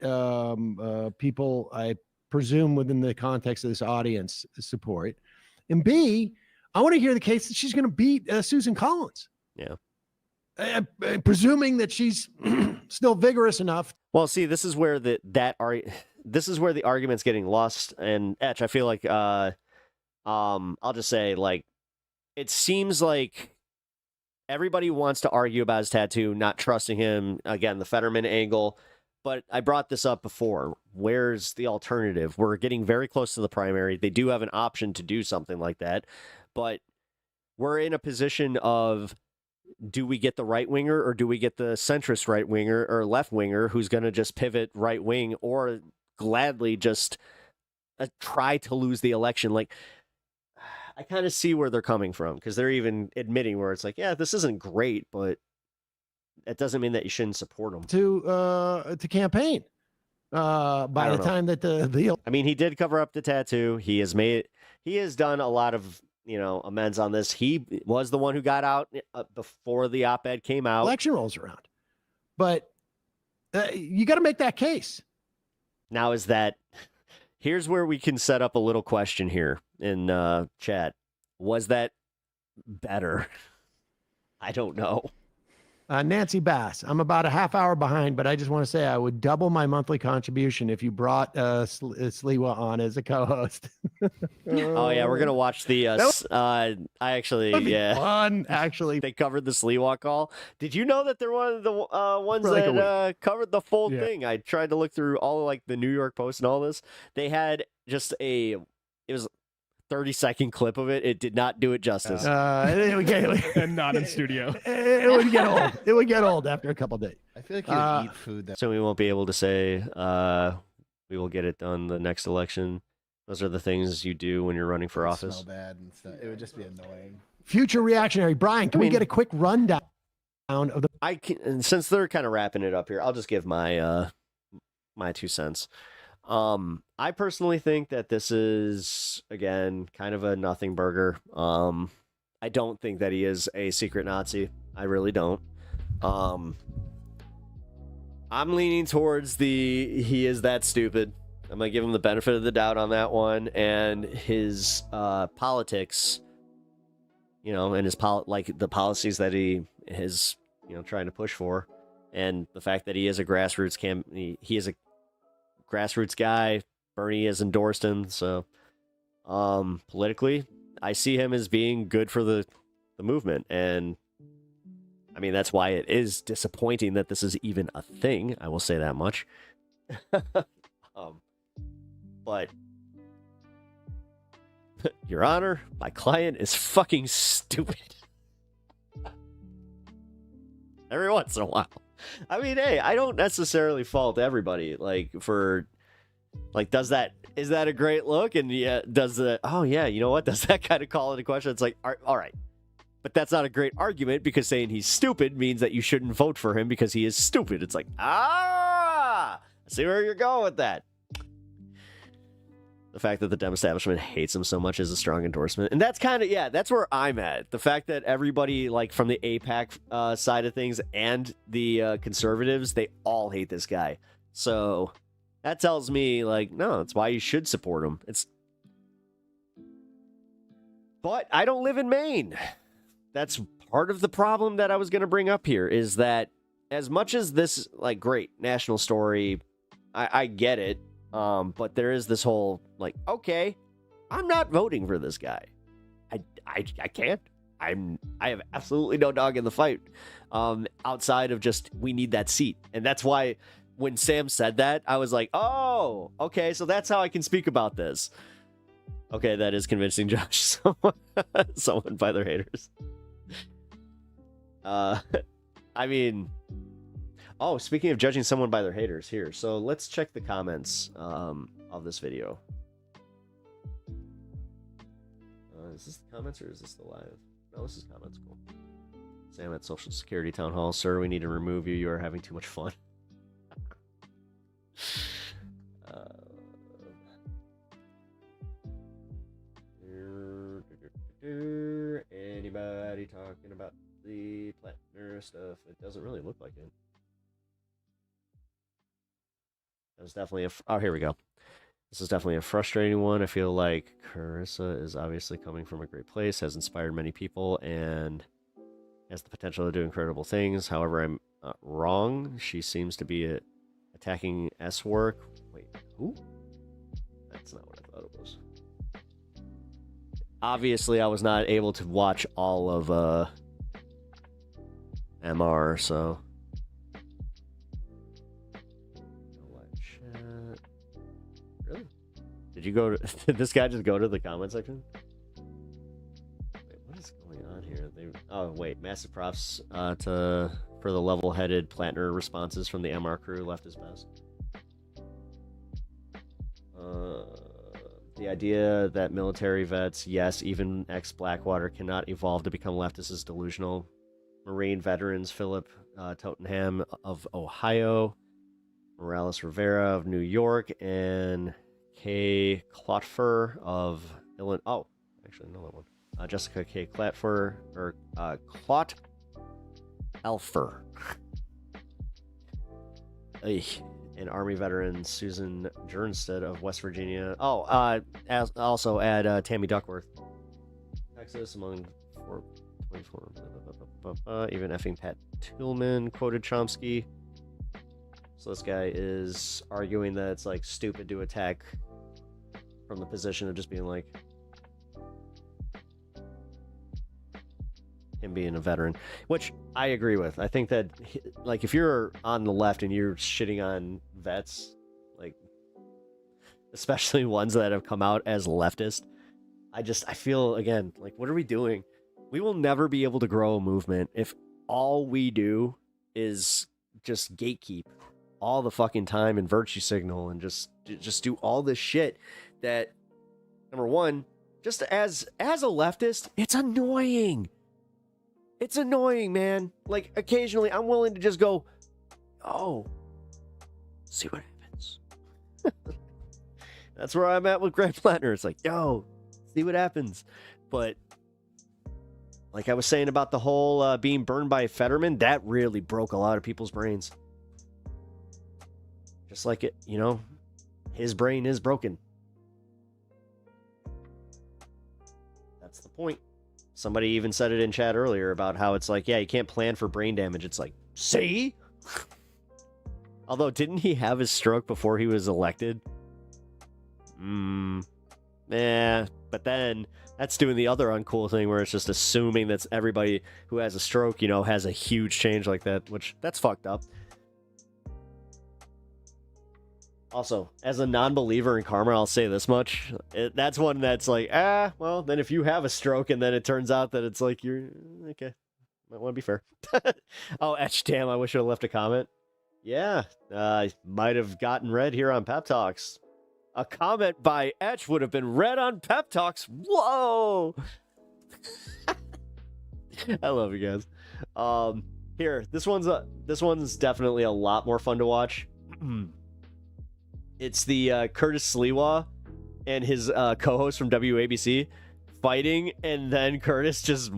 people, I presume within the context of this audience, support. And B, I want to hear the case that she's going to beat Susan Collins. Yeah. Presuming that she's still vigorous enough. Well, see, this is where the argument's getting lost. And Etch, I feel like I'll just say, like, it seems like everybody wants to argue about his tattoo, not trusting him. Again, the Fetterman angle. But I brought this up before. Where's the alternative? We're getting very close to the primary. They do have an option to do something like that. But we're in a position of, do we get the right winger, or do we get the centrist right winger or left winger who's going to just pivot right wing, or gladly just try to lose the election? Like, I kind of see where they're coming from, because they're even admitting where it's like, yeah, this isn't great, but it doesn't mean that you shouldn't support them to campaign by the time that the I mean, he did cover up the tattoo. He has done a lot of, you know, amends on this. He was the one who got out before the op-ed came out. Election rolls around. but you got to make that case. Now, here's where we can set up a little question here in chat. Was that better? I don't know. Nancy Bass, I'm about a half hour behind, but I just want to say I would double my monthly contribution if you brought Sliwa on as a co-host. Oh yeah, we're gonna watch the. I actually, yeah, fun. Actually, they covered the Sliwa call. Did you know that they're one of the ones For like that covered the full thing? I tried to look through all like the New York Post and all this. They had just it was 30-second clip of it. It did not do it justice. And not in studio. It would get old. It would get old after a couple of days. I feel like you would eat food. So we won't be able to say we will get it done the next election. Those are the things you do when you're running for office. Smell bad and stuff. It would just be annoying. Future reactionary Brian, can we get a quick rundown of the? I can, and since they're kind of wrapping it up here, I'll just give my my 2 cents. I personally think that this is, again, kind of a nothing burger. I don't think that he is a secret Nazi. I really don't. I'm leaning towards he is that stupid. I'm going to give him the benefit of the doubt on that one. And his politics, and his the policies that he is, trying to push for. And the fact that he is a grassroots he is a grassroots guy. Bernie has endorsed him, so politically, I see him as being good for the movement, and I mean that's why it is disappointing that this is even a thing. I will say that much. But Your Honor, my client is fucking stupid. Every once in a while. I mean, hey, I don't necessarily fault everybody is that a great look? And yeah, does that kind of call into question? It's like, all right, but that's not a great argument because saying he's stupid means that you shouldn't vote for him because he is stupid. It's like, I see where you're going with that. The fact that the Dem establishment hates him so much is a strong endorsement. And that's kind of, that's where I'm at. The fact that everybody, from the AIPAC side of things and the conservatives, they all hate this guy. So that tells me, no, it's why you should support him. But I don't live in Maine. That's part of the problem that I was going to bring up here, is that as much as this, great national story, I get it. But there is this whole, okay, I'm not voting for this guy. I can't. I have absolutely no dog in the fight, outside of just, we need that seat. And that's why when Sam said that, I was like, oh, okay, so that's how I can speak about this. Okay, that is convincing, Josh. Someone by their haters. I mean... Oh, speaking of judging someone by their haters, here. So let's check the comments of this video. Is this the comments or is this the live? No, this is comments. Cool. Sam at Social Security Town Hall. Sir, we need to remove you. You are having too much fun. Anybody talking about the Plattner stuff? It doesn't really look like it. That was definitely oh, here we go. This is definitely a frustrating one. I feel like Carissa is obviously coming from a great place, has inspired many people, and has the potential to do incredible things. However, I'm wrong. She seems to be attacking S work. Wait, who? That's not what I thought it was. Obviously, I was not able to watch all of MR, so... Really? Did you go to... Did this guy just go to the comment section? Wait, what is going on here? Oh, wait. Massive props for the level-headed Plattner responses from the MR crew. Left is best. The idea that military vets, yes, even ex-Blackwater, cannot evolve to become leftists is delusional. Marine veterans Philip Tottenham of Ohio, Morales Rivera of New York, and Kay Clotfer of Illinois. Oh, actually, another one. Jessica K. Clotfer, or Clot Elfer an Army veteran, Susan Jernstead of West Virginia. Oh, also add Tammy Duckworth, Texas, among 424. Even effing Pat Tillman quoted Chomsky. So this guy is arguing that it's like stupid to attack from the position of just being like him being a veteran, which I agree with. I think that, like, if you're on the left and you're shitting on vets, like, especially ones that have come out as leftist, I feel, again, like, what are we doing? We will never be able to grow a movement if all we do is just gatekeep all the fucking time and virtue signal and just do all this shit that, number one, just as a leftist, it's annoying. It's annoying, man. Like, occasionally, I'm willing to just go, oh, see what happens. That's where I'm at with Greg Plattner. It's like, yo, see what happens. But, like I was saying about the whole being burned by Fetterman, that really broke a lot of people's brains. Just like it, his brain is broken. That's the point. Somebody even said it in chat earlier about how it's like, yeah, you can't plan for brain damage. It's like, see? Although, didn't he have his stroke before he was elected? Yeah, but then that's doing the other uncool thing where it's just assuming that everybody who has a stroke, has a huge change like that, which that's fucked up. Also, as a non-believer in karma, I'll say this much. That's one that's like, well, then if you have a stroke and then it turns out that it's like, you're, okay, might want to be fair. Oh, Etch, damn, I wish I would have left a comment. Yeah, I might have gotten read here on Pep Talks. A comment by Etch would have been read on Pep Talks. Whoa! I love you guys. Here, this one's definitely a lot more fun to watch. It's the Curtis Sliwa and his co-host from WABC fighting, and then Curtis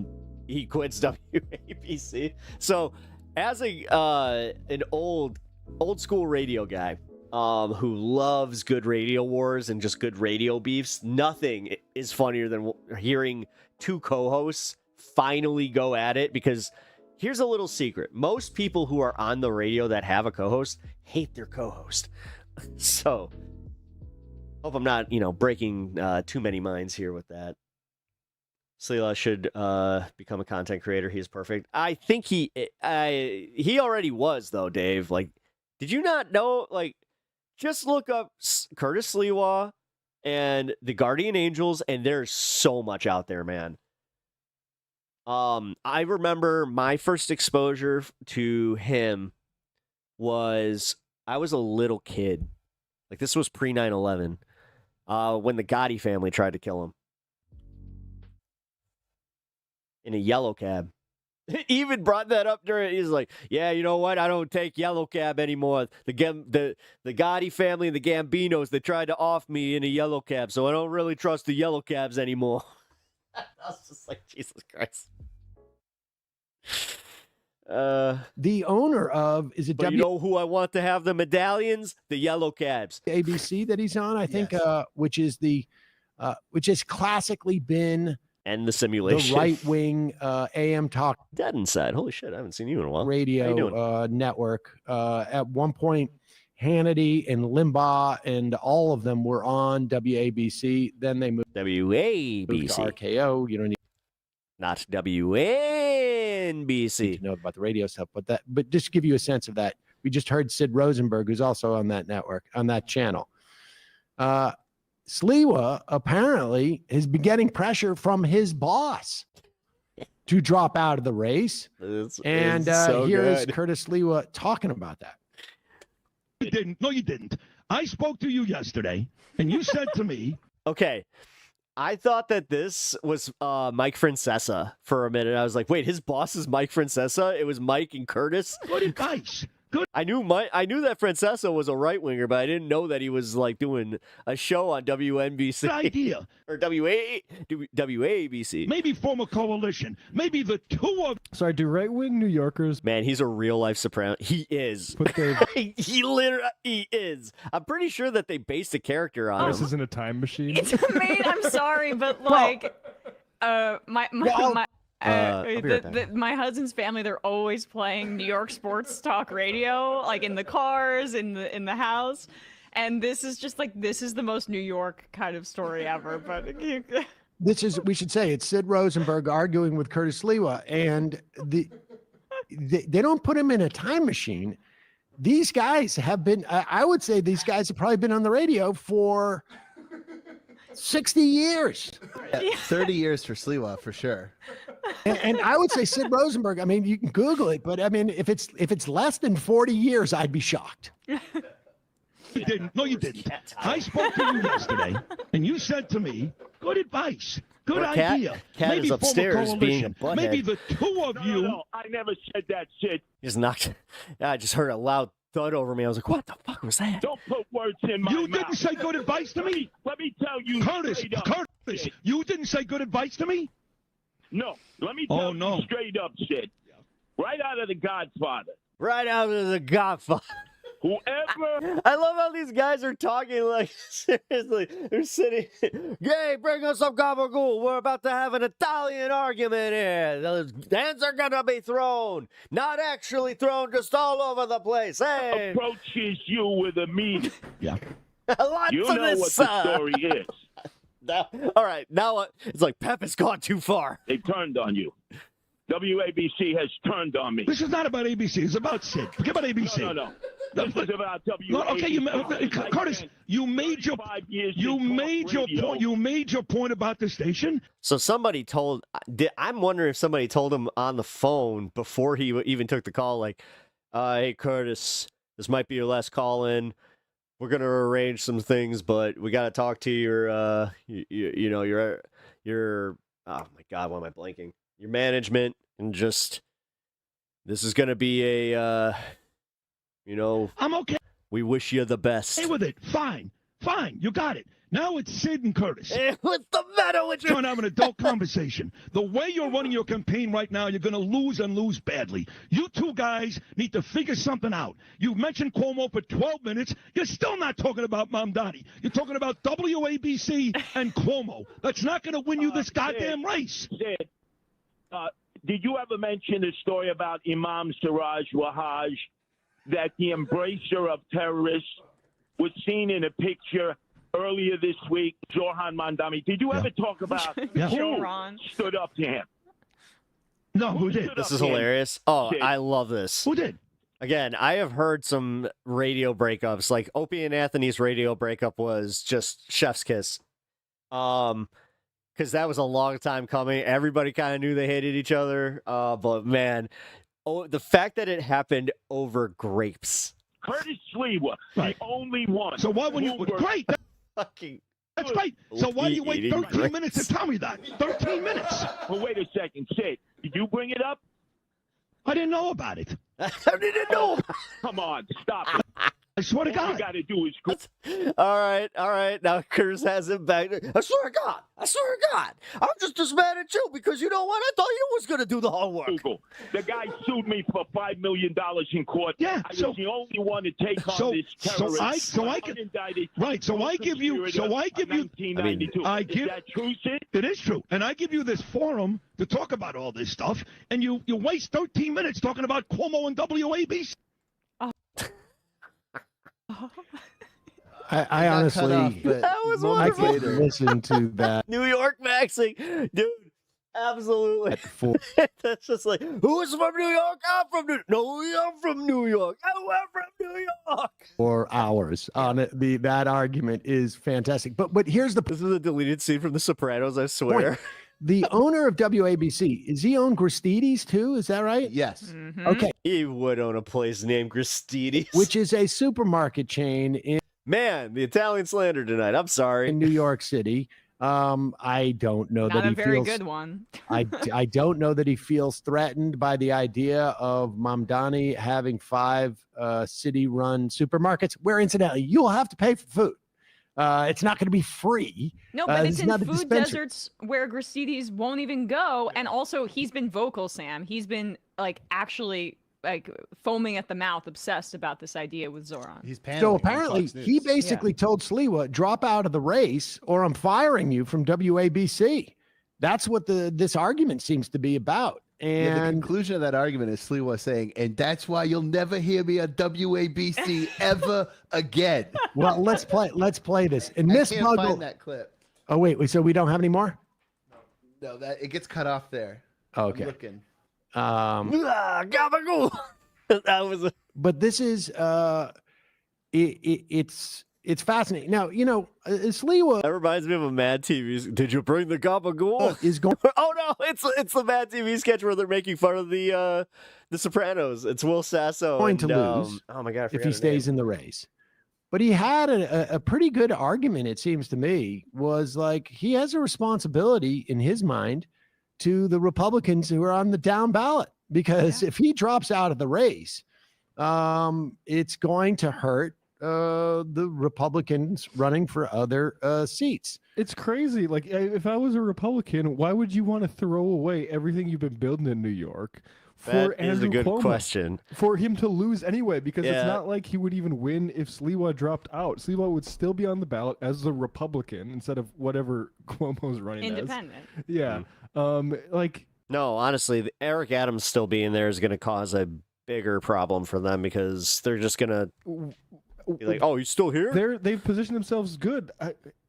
he quits WABC. So, as an old school radio guy who loves good radio wars and just good radio beefs, nothing is funnier than hearing two co-hosts finally go at it. Because here's a little secret: most people who are on the radio that have a co-host hate their co-host. So, hope I'm not, breaking too many minds here with that. Slila should become a content creator. He is perfect. I think he already was, though, Dave. Like, did you not know? Like, just look up Curtis Sliwa and the Guardian Angels, and there's so much out there, man. I remember my first exposure to him was, I was a little kid. Like, this was pre 9/11, when the Gotti family tried to kill him in a yellow cab. Even brought that up during. He's like, "Yeah, you know what? I don't take yellow cab anymore. The Gotti family and the Gambinos, they tried to off me in a yellow cab, so I don't really trust the yellow cabs anymore." I was just like, Jesus Christ. The owner of, is it you know who I want to have the medallions? The yellow cabs. ABC that he's on, I think, which has classically been, and the simulation, the right-wing AM talk dead inside. Holy shit, I haven't seen you in a while. Radio network. At one point, Hannity and Limbaugh and all of them were on WABC. Then they moved WABC to RKO. You don't need not WNBC to know about the radio stuff, but just to give you a sense of that, we just heard Sid Rosenberg, who's also on that network, on that channel. Sliwa apparently has been getting pressure from his boss to drop out of the race. It's so here is Curtis Sliwa talking about that. You didn't. No, you didn't. I spoke to you yesterday, and you said to me, okay, I thought that this was Mike Francesa for a minute. I was like, wait, his boss is Mike Francesa? It was Mike and Curtis? Good advice. I knew that Francesco was a right winger, but I didn't know that he was like doing a show on WNBC. Good idea. Or WABC. Maybe form a coalition. Maybe the two of. Sorry, do right-wing New Yorkers? Man, he's a real-life soprano. He is. He literally is. I'm pretty sure that they based a character on This him. isn't a time machine. It's amazing. I'm sorry, but like, my husband's family, they're always playing New York sports talk radio, like in the cars, in the house, and this is just like, this is the most New York kind of story ever. But we should say it's Sid Rosenberg arguing with Curtis Lewa, and they don't put him in a time machine. These guys have been, I would say these guys have probably been on the radio for 60 years. Yeah, 30 years for Sliwa, for sure. And I would say Sid Rosenberg, I mean, you can Google it, but I mean, if it's less than 40 years, I'd be shocked. You didn't. No, you didn't. I spoke to you yesterday, and you said to me, good advice. Good idea. Cat Maybe is upstairs being a butthead. Maybe the two of you. No, I never said that shit. Just knocked. I just heard a loud thud over me. I was like, what the fuck was that? Don't put words in my mouth. You didn't say good advice to me? Let me tell you. Curtis, you didn't say good advice to me? No, let me tell you straight up, Sid. Right out of The Godfather. Right out of The Godfather. Whoever. I love how these guys are talking like, seriously, they're sitting, yay, bring us some gabagool. We're about to have an Italian argument here. The hands are going to be thrown. Not actually thrown, just all over the place. Hey. Approaches you with a meaning. Yeah. You know what the story is. All right, now it's like Pep has gone too far. They turned on you. WABC has turned on me. This is not about ABC. It's about Sid. Forget about ABC. No. This is about WABC. No, okay, Curtis, you made your point. You made your point about the station. So somebody told. I'm wondering if somebody told him on the phone before he even took the call, like, "Hey Curtis, this might be your last call in. We're gonna arrange some things, but we got to talk to your, your. Oh my God, why am I blanking? Your management, and just this is gonna be a, I'm okay. We wish you the best. Stay with it. Fine. You got it. Now it's Sid and Curtis. Hey, what's the matter with you? Trying to have an adult conversation. The way you're running your campaign right now, you're going to lose and lose badly. You two guys need to figure something out. You mentioned Cuomo for 12 minutes. You're still not talking about Mamdani. You're talking about WABC and Cuomo. That's not going to win you this goddamn race. Sid, did you ever mention the story about Imam Siraj Wahaj, that the embracer of terrorists was seen in a picture earlier this week, Johan Mandami? Did you ever talk about who stood up to him? No, who did? This is hilarious. Oh, Sid. I love this. Who did? Again, I have heard some radio breakups. Like Opie and Anthony's radio breakup was just chef's kiss. Because that was a long time coming. Everybody kind of knew they hated each other. But man, the fact that it happened over grapes. Curtis Sliwa, the only one. So why when you great? That's great. So why do you wait 13 minutes to tell me that? 13 minutes. Well, wait a second, Sid. Did you bring it up? I didn't know about it. I didn't know. Come on, stop it. I swear to God. All you got to do is go. All right. Now Curtis has him back. I swear to God. I'm just as mad at you because you know what? I thought you was going to do the whole work. The guy sued me for $5 million in court. Yeah, I was the only one to take on this terrorist. I give you. Is that true, Sid? It is true. And I give you this forum to talk about all this stuff, and you waste 13 minutes talking about Cuomo and WABC. I honestly, I can't listen to that. New York maxing, dude. Absolutely. That's just like, who is from New York? I'm from New York. No, I'm from New York. I'm from New York. For hours on it. That argument is fantastic. But here's this is a deleted scene from The Sopranos, I swear. Point. The owner of WABC, is he own Gristedes too? Is that right? Yes. Mm-hmm. Okay. He would own a place named Gristedes, which is a supermarket chain in. Man, the Italian slander tonight. I'm sorry. In New York City. I don't know Not that a he very feels, good one. I don't know that he feels threatened by the idea of Mamdani having 5 city-run supermarkets, where incidentally you'll have to pay for food. It's not going to be free. No, but This it's is in not a food dispensary. deserts where Grisidis won't even go. And also, he's been vocal, Sam. He's been like actually like foaming at the mouth, obsessed about this idea with Zoran. He's paneling So on apparently, Fox News. he basically told Sliwa, "Drop out of the race, or I'm firing you from WABC." That's what this argument seems to be about. Yeah, the And conclusion of that argument is Sliwa saying, and that's why you'll never hear me on WABC ever again. well, let's play this. And I Miss can't Muggle. find that clip. Oh wait, so we don't have any more? No, that it gets cut off there. Okay. I'm looking. Gabagool. That was But this is it's fascinating. Now, Sliwa that reminds me of a Mad TV. Did you bring the gabagool? is going Oh no, it's the Mad TV sketch where they're making fun of the Sopranos. It's Will Sasso going to and, lose oh my god, I if forgot he his stays name. in the race. But he had a pretty good argument, it seems to me, was like he has a responsibility in his mind to the Republicans who are on the down ballot, because if he drops out of the race, it's going to hurt the Republicans running for other seats. It's crazy. Like, if I was a Republican, why would you want to throw away everything you've been building in New York for That is Andrew a good Cuomo? question. For him to lose anyway, because it's Yeah. not like he would even win if Sliwa dropped out. Sliwa would still be on the ballot as the Republican instead of whatever Cuomo's running Independent. as. Yeah. Like, No, honestly, Eric Adams still being there is going to cause a bigger problem for them because they're just going to be like, "Oh, he's still here?" they've positioned themselves good.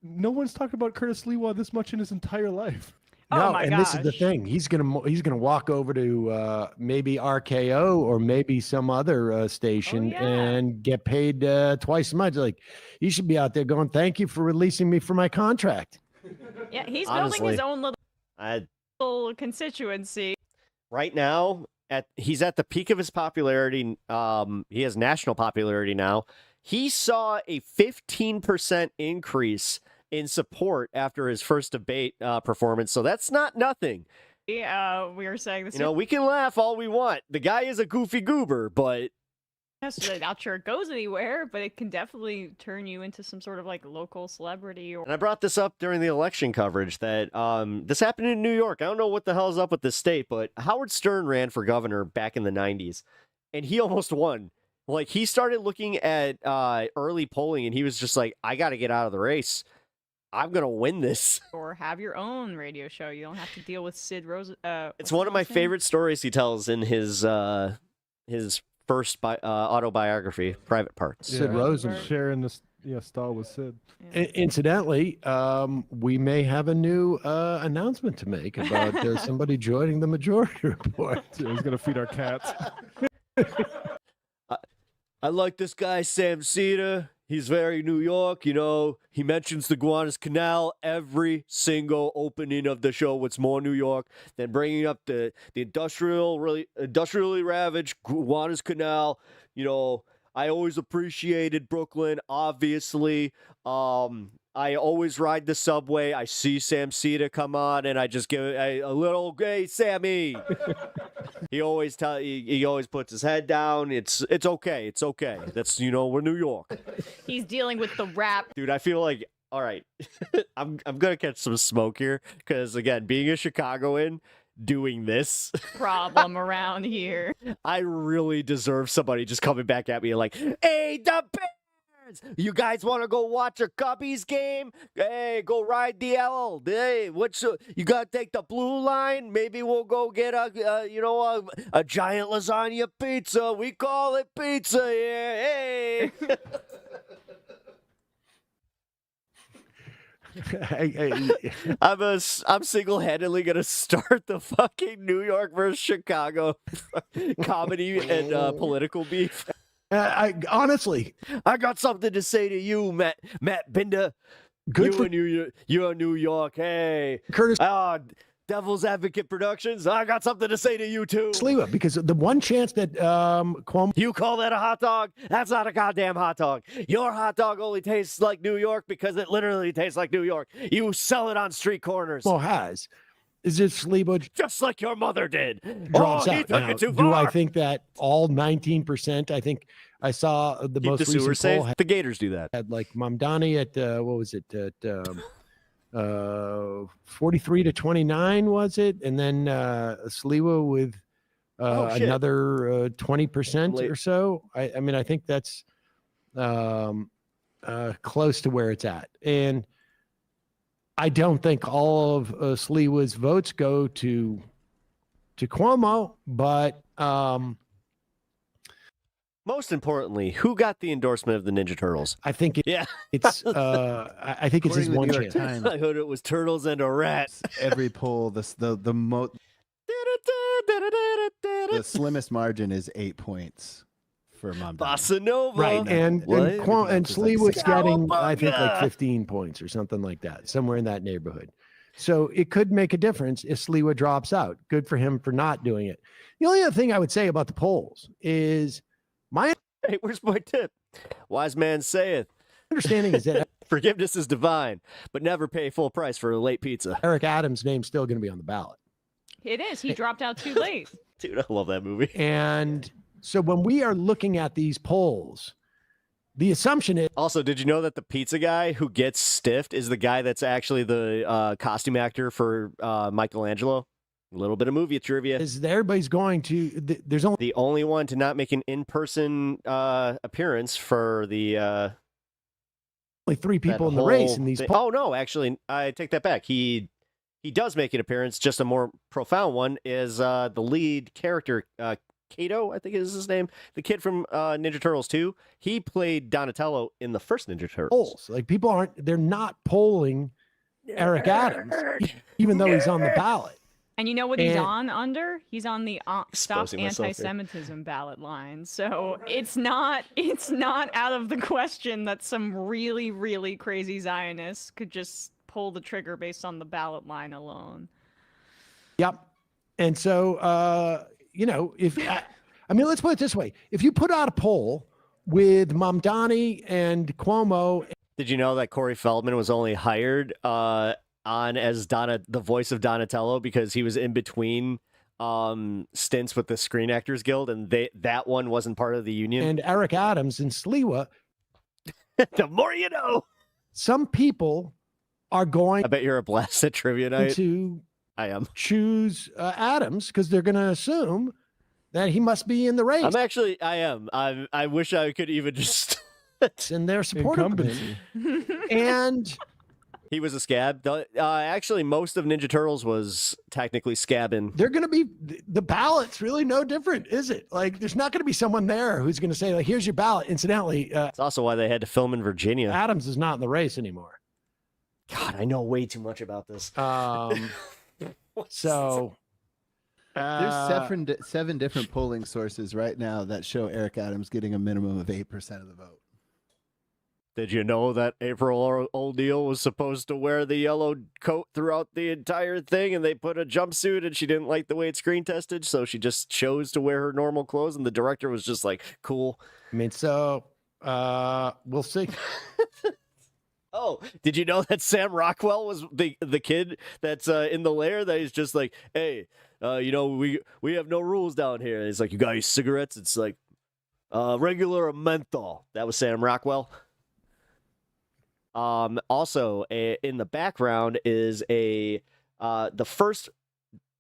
No one's talked about Curtis Sliwa this much in his entire life. Oh No, my and gosh. this is the thing. He's gonna walk over to maybe RKO or maybe some other station and get paid twice as much. Like, he should be out there going, "Thank you for releasing me from my contract." Yeah, he's building Honestly, his own little I- constituency. right now, he's at the peak of his popularity. He has national popularity now. He saw a 15% increase in support after his first debate performance, so that's not nothing. Yeah, we were saying this. We can laugh all we want. The guy is a goofy goober, but yesterday. Not sure it goes anywhere, but it can definitely turn you into some sort of like local celebrity. Or and I brought this up during the election coverage that this happened in New York. I don't know what the hell's up with this state, but Howard Stern ran for governor back in the 90s, and he almost won. Like, he started looking at early polling, and he was just like, I got to get out of the race. I'm going to win this. or have your own radio show. You don't have to deal with Sid Rose. It's one of my favorite stories he tells in his first autobiography, Private Parts. Sid Rosen. Sharing this stall with Sid. Incidentally, we may have a new announcement to make about somebody joining the Majority Report. He's gonna feed our cats. I like this guy, Sam Cedar. He's very New York, He mentions the Gowanus Canal every single opening of the show. What's more New York than bringing up the industrially ravaged Gowanus Canal? I always appreciated Brooklyn, obviously. I always ride the subway. I see Sam Cedar come on, and I just give a little, "Hey, Sammy." He always puts his head down. It's okay. It's okay. That's we're New York. He's dealing with the rap. Dude, I feel like, all right, I'm gonna catch some smoke here because, again, being a Chicagoan, doing this problem around here. I really deserve somebody just coming back at me like, "Hey, the Bears, you guys want to go watch a Cubbies game? Hey, go ride the L. Hey, you gotta take the blue line? Maybe we'll go get a giant lasagna pizza. We call it pizza here. Hey." I'm single-handedly gonna start the fucking New York versus Chicago comedy and political beef. Honestly, I got something to say to you, Matt Binder. Good you're New York. Hey, Curtis. Devil's Advocate Productions. I got something to say to you too. Sliwa, because the one chance that Cuomo, you call that a hot dog? That's not a goddamn hot dog. Your hot dog only tastes like New York because it literally tastes like New York. You sell it on street corners. has is it Sliwa just like your mother did. drops He out. took Now, it too do I far. think that all 19%? I think I saw the Keep most the sewer recent safe. poll The Gators do that. had like Mamdani at what was it at 43 to 29 was it, and then Sliwa with shit. another 20% Late. or so. I mean I think that's close to where it's at, and I don't think all of Sliwa's votes go to Cuomo, but most importantly, who got the endorsement of the Ninja Turtles? I think it's I think it's his one New York chance. Times, I heard it was turtles and a rat. every poll, the slimmest margin is 8 points for Mom. Bossa Nova. Right, and Sliwa's like getting I think like Cowabunga. 15 points or something like that, somewhere in that neighborhood. So it could make a difference if Sliwa drops out. Good for him for not doing it. The only other thing I would say about the polls is my Hey, where's my tip? Wise man saith, understanding is that forgiveness is divine, but never pay full price for a late pizza. Eric Adams' name's still going to be on the ballot. It is. He dropped out too late. Dude, I love that movie. And so when we are looking at these polls, the assumption is Also, did you know that the pizza guy who gets stiffed is the guy that's actually the costume actor for Michelangelo? A little bit of movie trivia. is that everybody's going to there's only The only one to not make an in-person appearance for the only 3 people that in the race whole in these thing. polls. Oh no, actually, I take that back. He does make an appearance. Just a more profound one is the lead character, Kato, I think is his name, the kid from Ninja Turtles 2. He played Donatello in the first Ninja Turtles. Polls. Like they're not polling Eric Adams, even though he's on the ballot. And you know what he's And- on under? He's on the Stop Exposing myself here. Anti-Semitism ballot line. So it's not out of the question that some really, really crazy Zionists could just pull the trigger based on the ballot line alone. Yep. And so, if I mean, let's put it this way: if you put out a poll with Mamdani and Cuomo, Did you know that Corey Feldman was only hired on as the voice of Donatello because he was in between stints with the Screen Actors Guild, and that one wasn't part of the union? and Eric Adams and Sliwa, The more you know. some people are going I bet you're a blast at trivia night. to I am. choose Adams because they're going to assume that he must be in the race, I am. I wish I could even just. and they're supportive of him. And He was a scab. Actually, most of Ninja Turtles was technically scabbing. they're going to be the ballot's really no different, is it? Like, there's not going to be someone there who's going to say, like, here's your ballot. Incidentally, It's also why they had to film in Virginia. Adams is not in the race anymore. God, I know way too much about this. So There's 7 different polling sources right now that show Eric Adams getting a minimum of 8% of the vote. Did you know that April O'Neil was supposed to wear the yellow coat throughout the entire thing, and they put a jumpsuit, and she didn't like the way it screen tested, so she just chose to wear her normal clothes, and the director was just like, cool. I mean, so we'll see. Oh, did you know that Sam Rockwell was the kid that's in the lair that he's just like, hey, we have no rules down here. He's like, you guys cigarettes? It's like regular or menthol. That was Sam Rockwell. Also, in the background is the first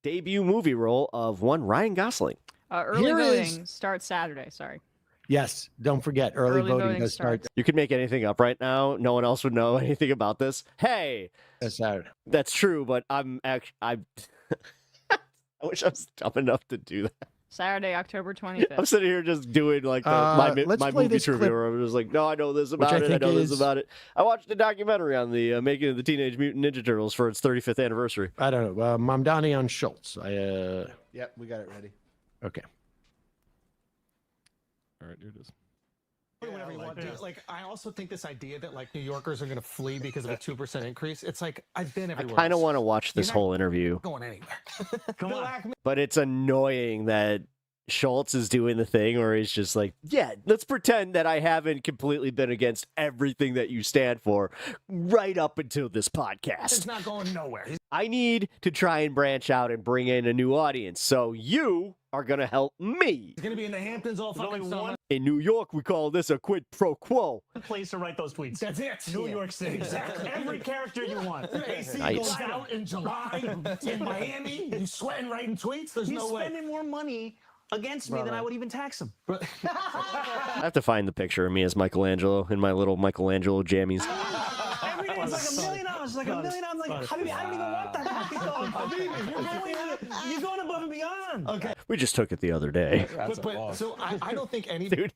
debut movie role of one Ryan Gosling. Early Here voting starts Saturday. Sorry. Yes, don't forget, early voting does start You could make anything up right now. No one else would know anything about this. Hey, this Saturday. That's true, but I wish I was dumb enough to do that. Saturday, October 25th. I'm sitting here just doing like let's my play movie this trivia clip, where I'm just like, no, I know this which about I it. I think know this is- about it. I watched a documentary on the making of the Teenage Mutant Ninja Turtles for its 35th anniversary. I don't know. Mamdani on Schultz. Yep, we got it ready. Okay. All right, here it is. Whatever you want, dude. Like, I also think this idea that like New Yorkers are going to flee because of a 2% increase. It's like I've been I everywhere. kind of else. want to watch this You're not whole interview, going anywhere. Come on. but it's annoying that Schultz is doing the thing where he's just like, yeah, let's pretend that I haven't completely been against everything that you stand for right up until this podcast. It's not going nowhere. I need to try and branch out and bring in a new audience. So you are going to help me. He's going to be in the Hamptons all fucking summer. In New York, we call this a quid pro quo. Place to write those tweets. That's it. New York City. Exactly. Every character you want. AC Nice. goes out in July in Miami. You sweating writing tweets? There's He's no way. spending more money against me than I would even tax him. I have to find the picture of me as Michelangelo in my little Michelangelo jammies. It's like $1 million. It's like $1 million. I'm like, Habibi, I don't even want that. You're going above and beyond. Okay. We just took it the other day. But so I don't think any Dude,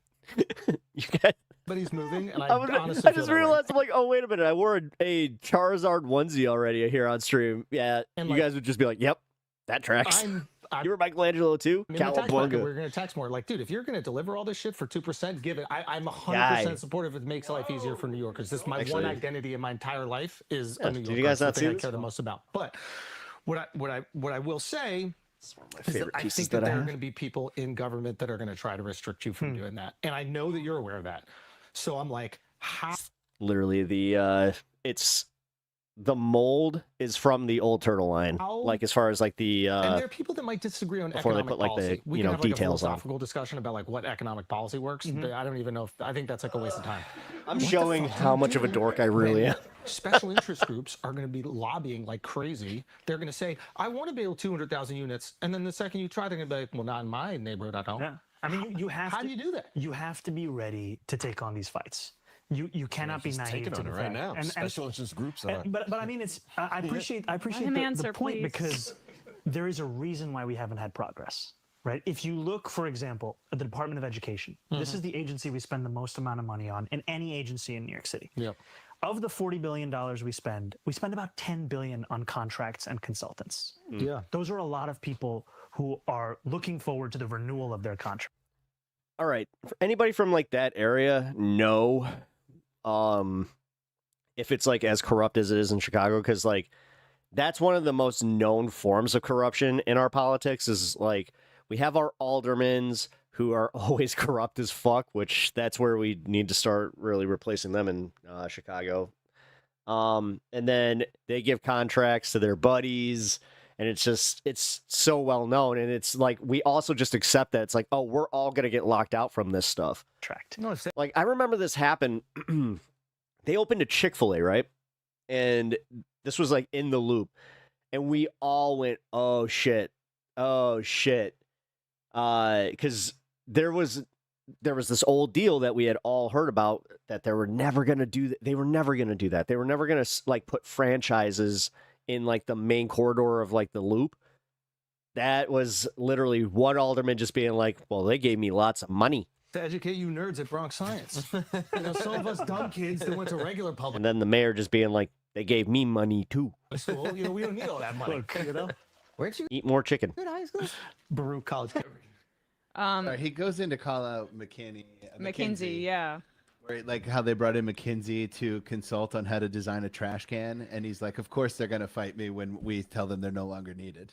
you guys. anybody's moving, and I I honestly feel just that way. realized, I'm like, oh, wait a minute. I wore a Charizard onesie already here on stream. Yeah, And you like- guys would just be like, yep, that tracks. I'm You were Michelangelo too? in the tax market, Cowabunga. we're going to tax more. Like, dude, if you're going to deliver all this shit for 2%, give it. I'm 100% Guy. supportive if it makes life easier for New Yorkers. This is my Actually- one identity in my entire life is Yeah, a New did Yorker. you guys It's the not thing see I this? care the most about. But what I will say is that favorite I pieces think that that I there are have. going to be people in government that are going to try to restrict you from doing that, and I know that you're aware of that. So I'm like, how? Literally, it's the mold is from the old turtle line. How- Like, as far as like the And there are people that might disagree on before they economic put, like, the, policy. We you can know, have like details a on. philosophical discussion about like what economic policy works. But I don't even know if I think that's like a waste of time. I'm What the showing fuck do how you much of a do dork I really when am. Special interest groups are going to be lobbying like crazy. They're going to say, "I want to build 200,000 units," and then the second you try, they're going to be like, "Well, not in my neighborhood. I don't." Yeah. I mean, you have How to. do you do that? You have to be ready to take on these fights. You cannot be naive taking to on the it right fact. now. And- Special interest groups are. but I mean, it's I appreciate Let him the answer, point please. because there is a reason why we haven't had progress, right? If you look, for example, at the Department of Education, this is the agency we spend the most amount of money on in any agency in New York City. Yep. Of the $40 billion we spend about $10 billion on contracts and consultants. Yeah. Those are a lot of people who are looking forward to the renewal of their contract. All right, for anybody from like that area, no. If it's like as corrupt as it is in Chicago, because like that's one of the most known forms of corruption in our politics is like we have our aldermans who are always corrupt as fuck, which that's where we need to start really replacing them in Chicago. And then they give contracts to their buddies, and it's so well known, and it's like we also just accept that it's like, oh, we're all gonna get locked out from this stuff. No, it's Like I remember this happened. They opened a Chick-fil-A, right? And this was like in the loop, and we all went, oh shit, because there was this old deal that we had all heard about that they were never gonna do. They were never gonna do that. They were never gonna like put franchises in like the main corridor of like the loop. That was literally one alderman just being like, well, they gave me lots of money. to educate you nerds at Bronx Science. You know, some of us dumb kids that went to regular public And then the mayor just being like, they gave me money too. school. You know, we don't need all that money. You know, where'd you Eat more chicken. go to high school? Baruch College. He goes in to call out McKinsey, yeah. Where, like how they brought in McKinsey to consult on how to design a trash can, and he's like, "Of course they're gonna fight me when we tell them they're no longer needed."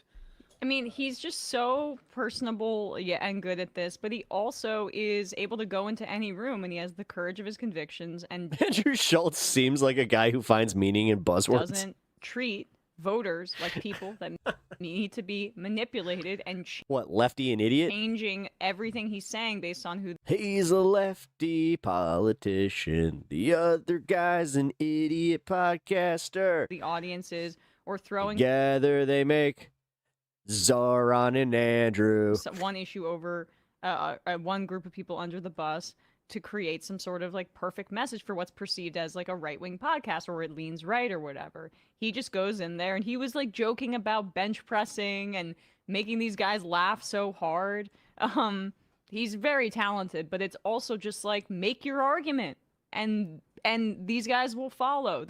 I mean, he's just so personable, yeah, and good at this, but he also is able to go into any room, and he has the courage of his convictions, and Andrew Schultz seems like a guy who finds meaning in buzzwords. doesn't treat voters like people that need to be manipulated and What, lefty and idiot? changing everything he's saying based on who He's a lefty politician. The other guy's an idiot podcaster. the audience is, or throwing Together they make Zoran and Andrew. one issue over one group of people under the bus to create some sort of like perfect message for what's perceived as like a right-wing podcast or it leans right or whatever. He just goes in there and he was like joking about bench pressing and making these guys laugh so hard. He's very talented, but it's also just like make your argument and these guys will follow.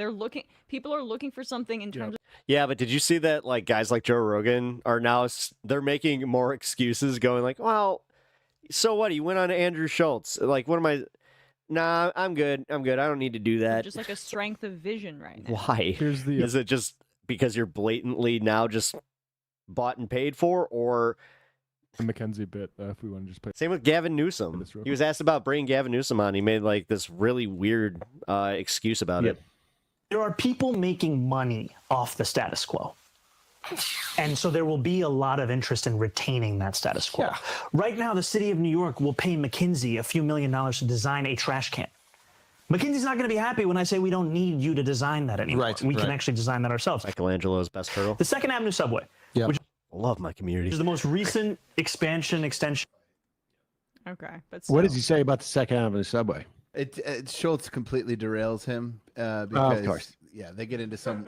People are looking for something in terms of Yeah, but did you see that like guys like Joe Rogan are now they're making more excuses going like, well, so what? He went on Andrew Schultz. Like, what am I? Nah, I'm good. I'm good. I don't need to do that. Just like a strength of vision right now. Why? Here's the Is it just because you're blatantly now just bought and paid for, or Mackenzie bit if we want to just play. Same with Gavin Newsom. He was asked about bringing Gavin Newsom on. He made like this really weird excuse about it. There are people making money off the status quo. And so there will be a lot of interest in retaining that status quo. Yeah. Right now, the city of New York will pay McKinsey a few $1 million to design a trash can. McKinsey's not going to be happy when I say we don't need you to design that anymore. Right, we can right. actually design that ourselves. Michelangelo's best turtle. The Second Avenue subway, which I love my community. is the most recent extension. Okay, but What does he say about the Second Avenue subway? Schultz completely derails him because, course. yeah, they get into some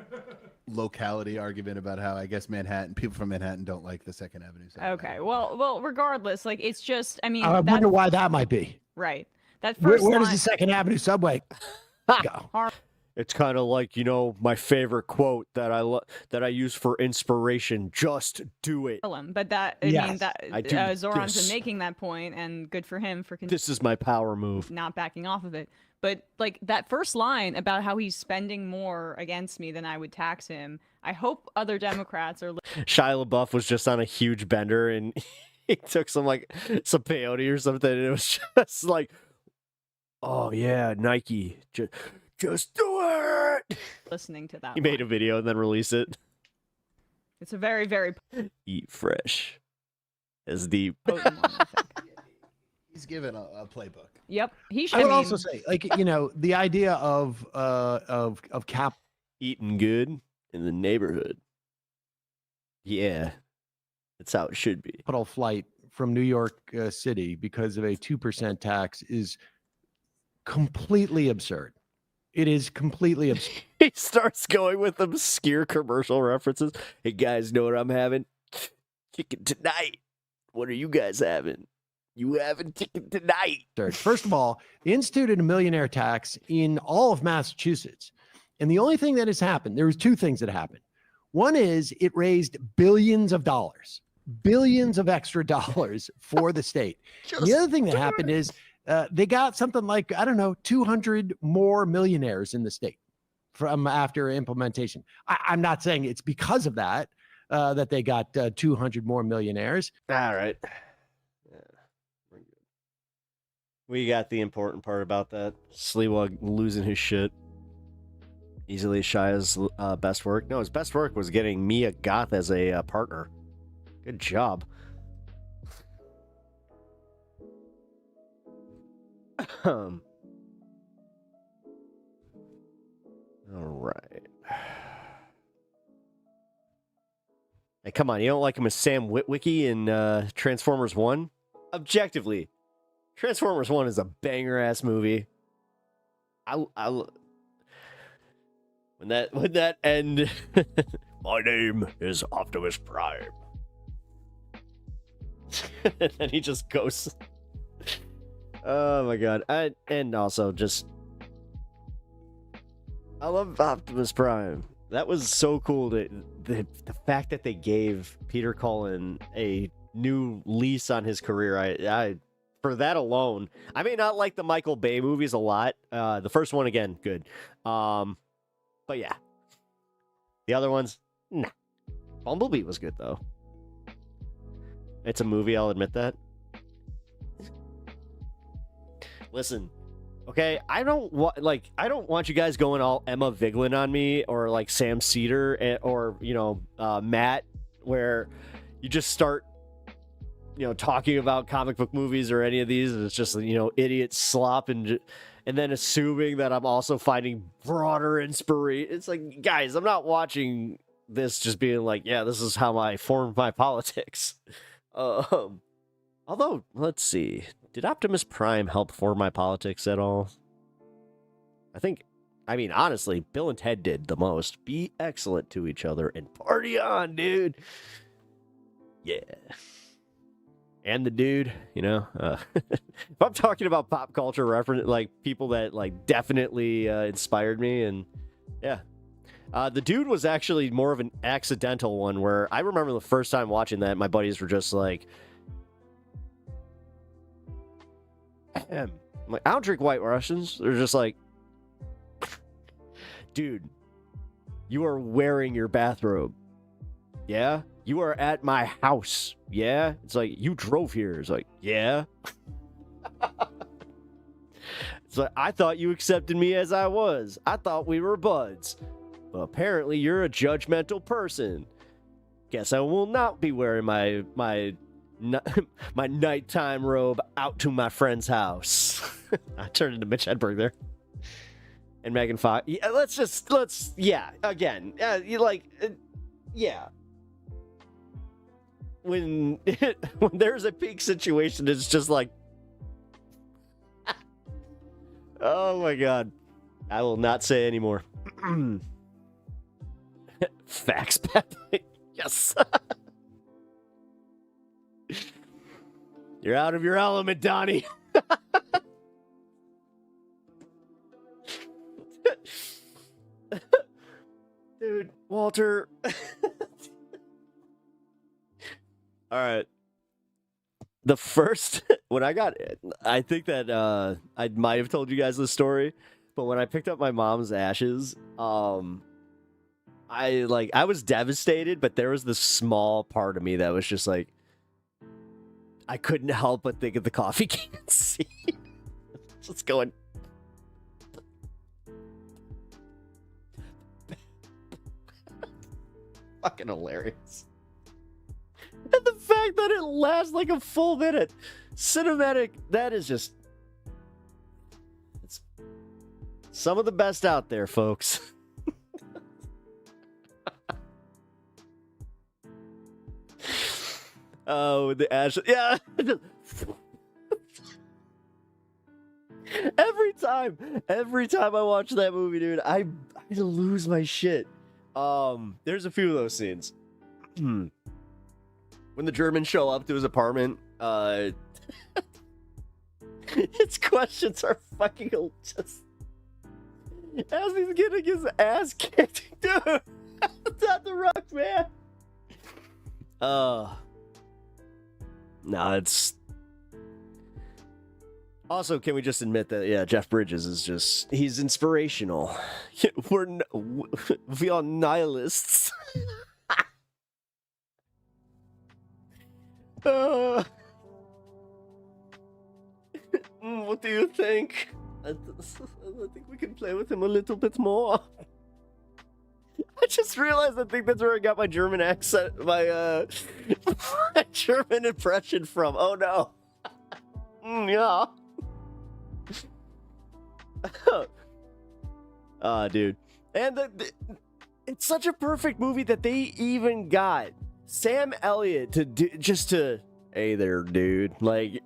locality argument about how I guess people from Manhattan don't like the Second Avenue subway. Okay, well, regardless, like it's just, I mean, I wonder why that might be. right. That Where, first where does line, the Second Avenue subway go? It's kind of like, my favorite quote that I use for inspiration. Just do it. but that, I mean, Yes, that I do Zoran's this. been making that point, and good for him for This is my power move. not backing off of it. But like that first line about how he's spending more against me than I would tax him, I hope other Democrats are. Shia LaBeouf was just on a huge bender and he took some peyote or something, and it was just like, oh yeah, Nike, just do it. Listening to that. He made a video and then released it. It's a very, very Eat fresh. As the potent one, I think. He's given a playbook. Yep, he should. I would also say, the idea of cap eating good in the neighborhood. Yeah, that's how it should be. capital flight from New York City because of a 2% tax is completely absurd. It is completely absurd. He starts going with obscure commercial references. Hey guys, know what I'm having? Chicken tonight. What are you guys having? You having chicken tonight? First of all, they instituted a millionaire tax in all of Massachusetts. And the only thing that has happened, there was two things that happened. One is it raised billions of dollars, billions of extra dollars for the state. And the other thing that happened is they got something like, 200 more millionaires in the state from after implementation. I'm not saying it's because of that, that they got 200 more millionaires. All right. We got the important part about that. Sliwa losing his shit. Easily Shia's best work. No, his best work was getting Mia Goth as a partner. Good job. All right. Hey, come on. You don't like him as Sam Witwicky in Transformers 1? Objectively, Transformers 1 is a banger-ass movie. When that end, my name is Optimus Prime. And then he just goes. Oh my god. And also just, I love Optimus Prime. That was so cool. The fact that they gave Peter Cullen a new lease on his career, I for that alone, I may not like the Michael Bay movies a lot. The first one, again, good. But yeah. The other ones, nah. Bumblebee was good, though. It's a movie, I'll admit that. Listen, okay, I don't want you guys going all Emma Vigeland on me or like Sam Cedar or Matt, where you just start talking about comic book movies or any of these, and it's just idiot slop and then assuming that I'm also finding broader inspiration. It's like, guys, I'm not watching this just being like, yeah, this is how I formed my politics. Although, let's see, did Optimus Prime help form my politics at all? Honestly, Bill and Ted did the most. Be excellent to each other and party on, dude. Yeah. And the dude, if I'm talking about pop culture reference, like people that like definitely inspired me, and yeah. The dude was actually more of an accidental one where I remember the first time watching that, my buddies were just like, I'm like, I don't drink White Russians. They're just like, dude, you are wearing your bathrobe. Yeah? You are at my house. Yeah? It's like, you drove here. It's like, yeah. It's like, I thought you accepted me as I was. I thought we were buds. But apparently you're a judgmental person. Guess I will not be wearing my my nighttime robe out to my friend's house. I turned into Mitch Hedberg there. And Megan Fox. Yeah, again. Yeah. When there's a peak situation, it's just like, oh my god. I will not say anymore. Facts, Pepe. Yes. You're out of your element, Donnie. Dude, Walter. All right. The first, when I got it, I think that I might have told you guys this story, but when I picked up my mom's ashes, I was devastated, but there was this small part of me that was just like, I couldn't help but think of the coffee can scene. Just going. Fucking hilarious. And the fact that it lasts like a full minute. Cinematic, that is just... It's some of the best out there, folks. Oh, the ash... Yeah! Every time I watch that movie, dude, I lose my shit. There's a few of those scenes. When the Germans show up to his apartment, his questions are fucking just... As he's getting his ass kicked, dude! It's not the Rock, man! Nah, it's... Also, can we just admit that, yeah, Jeff Bridges is just... He's inspirational. We are nihilists. What do you think? I think we can play with him a little bit more. I just realized I think that's where I got my German accent, my German impression from. Oh no. Yeah. Dude. And it's such a perfect movie that they even got Sam Elliott to do, hey there, dude. Like,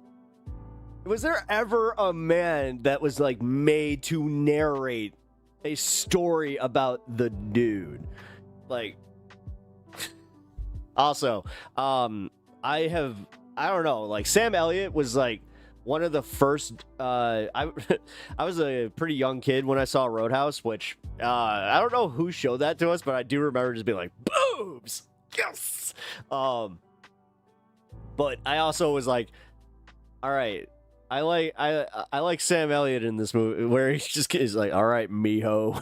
was there ever a man that was like made to narrate a story about the dude? Like, also, I don't know, like Sam Elliott was like one of the first, I was a pretty young kid when I saw Roadhouse, which, I don't know who showed that to us, but I do remember just being like, boobs! Yes! But I also was like, all right, I like Sam Elliott in this movie, where he's like, all right, mijo.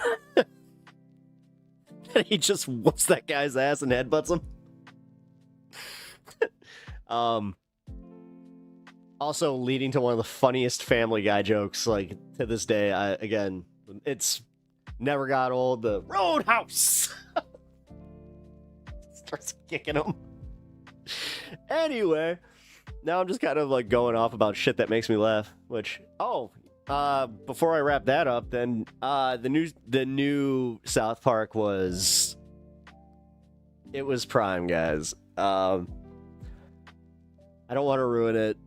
And he just whoops that guy's ass and headbutts him. Also leading to one of the funniest Family Guy jokes, like, to this day. Again, it's never got old. The Roadhouse! Starts kicking him. Anyway, now I'm just kind of like going off about shit that makes me laugh, which, before I wrap that up, then the new South Park was Prime, guys. I don't want to ruin it.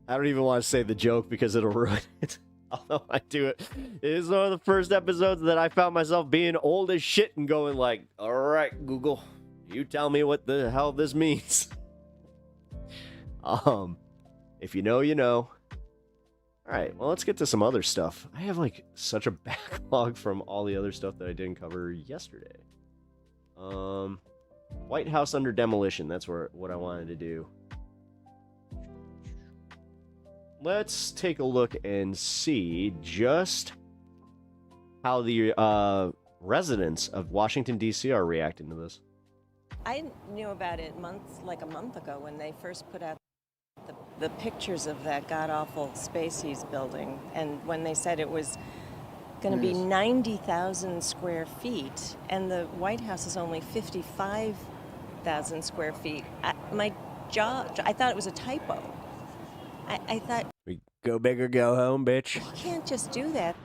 I don't even want to say the joke because it'll ruin it. Although I do it. It is one of the first episodes that I found myself being old as shit and going like, all right, Google, you tell me what the hell this means. If you know, you know. Alright, well, let's get to some other stuff. I have, like, such a backlog from all the other stuff that I didn't cover yesterday. White House under demolition. That's what I wanted to do. let's take a look and see just how the residents of Washington, D.C. are reacting to this. I knew about it a month ago when they first put out the pictures of that god-awful space he's building. And when they said it was going to be 90,000 square feet, and the White House is only 55,000 square feet. I thought it was a typo. I thought, We go big or go home, bitch. you can't just do that.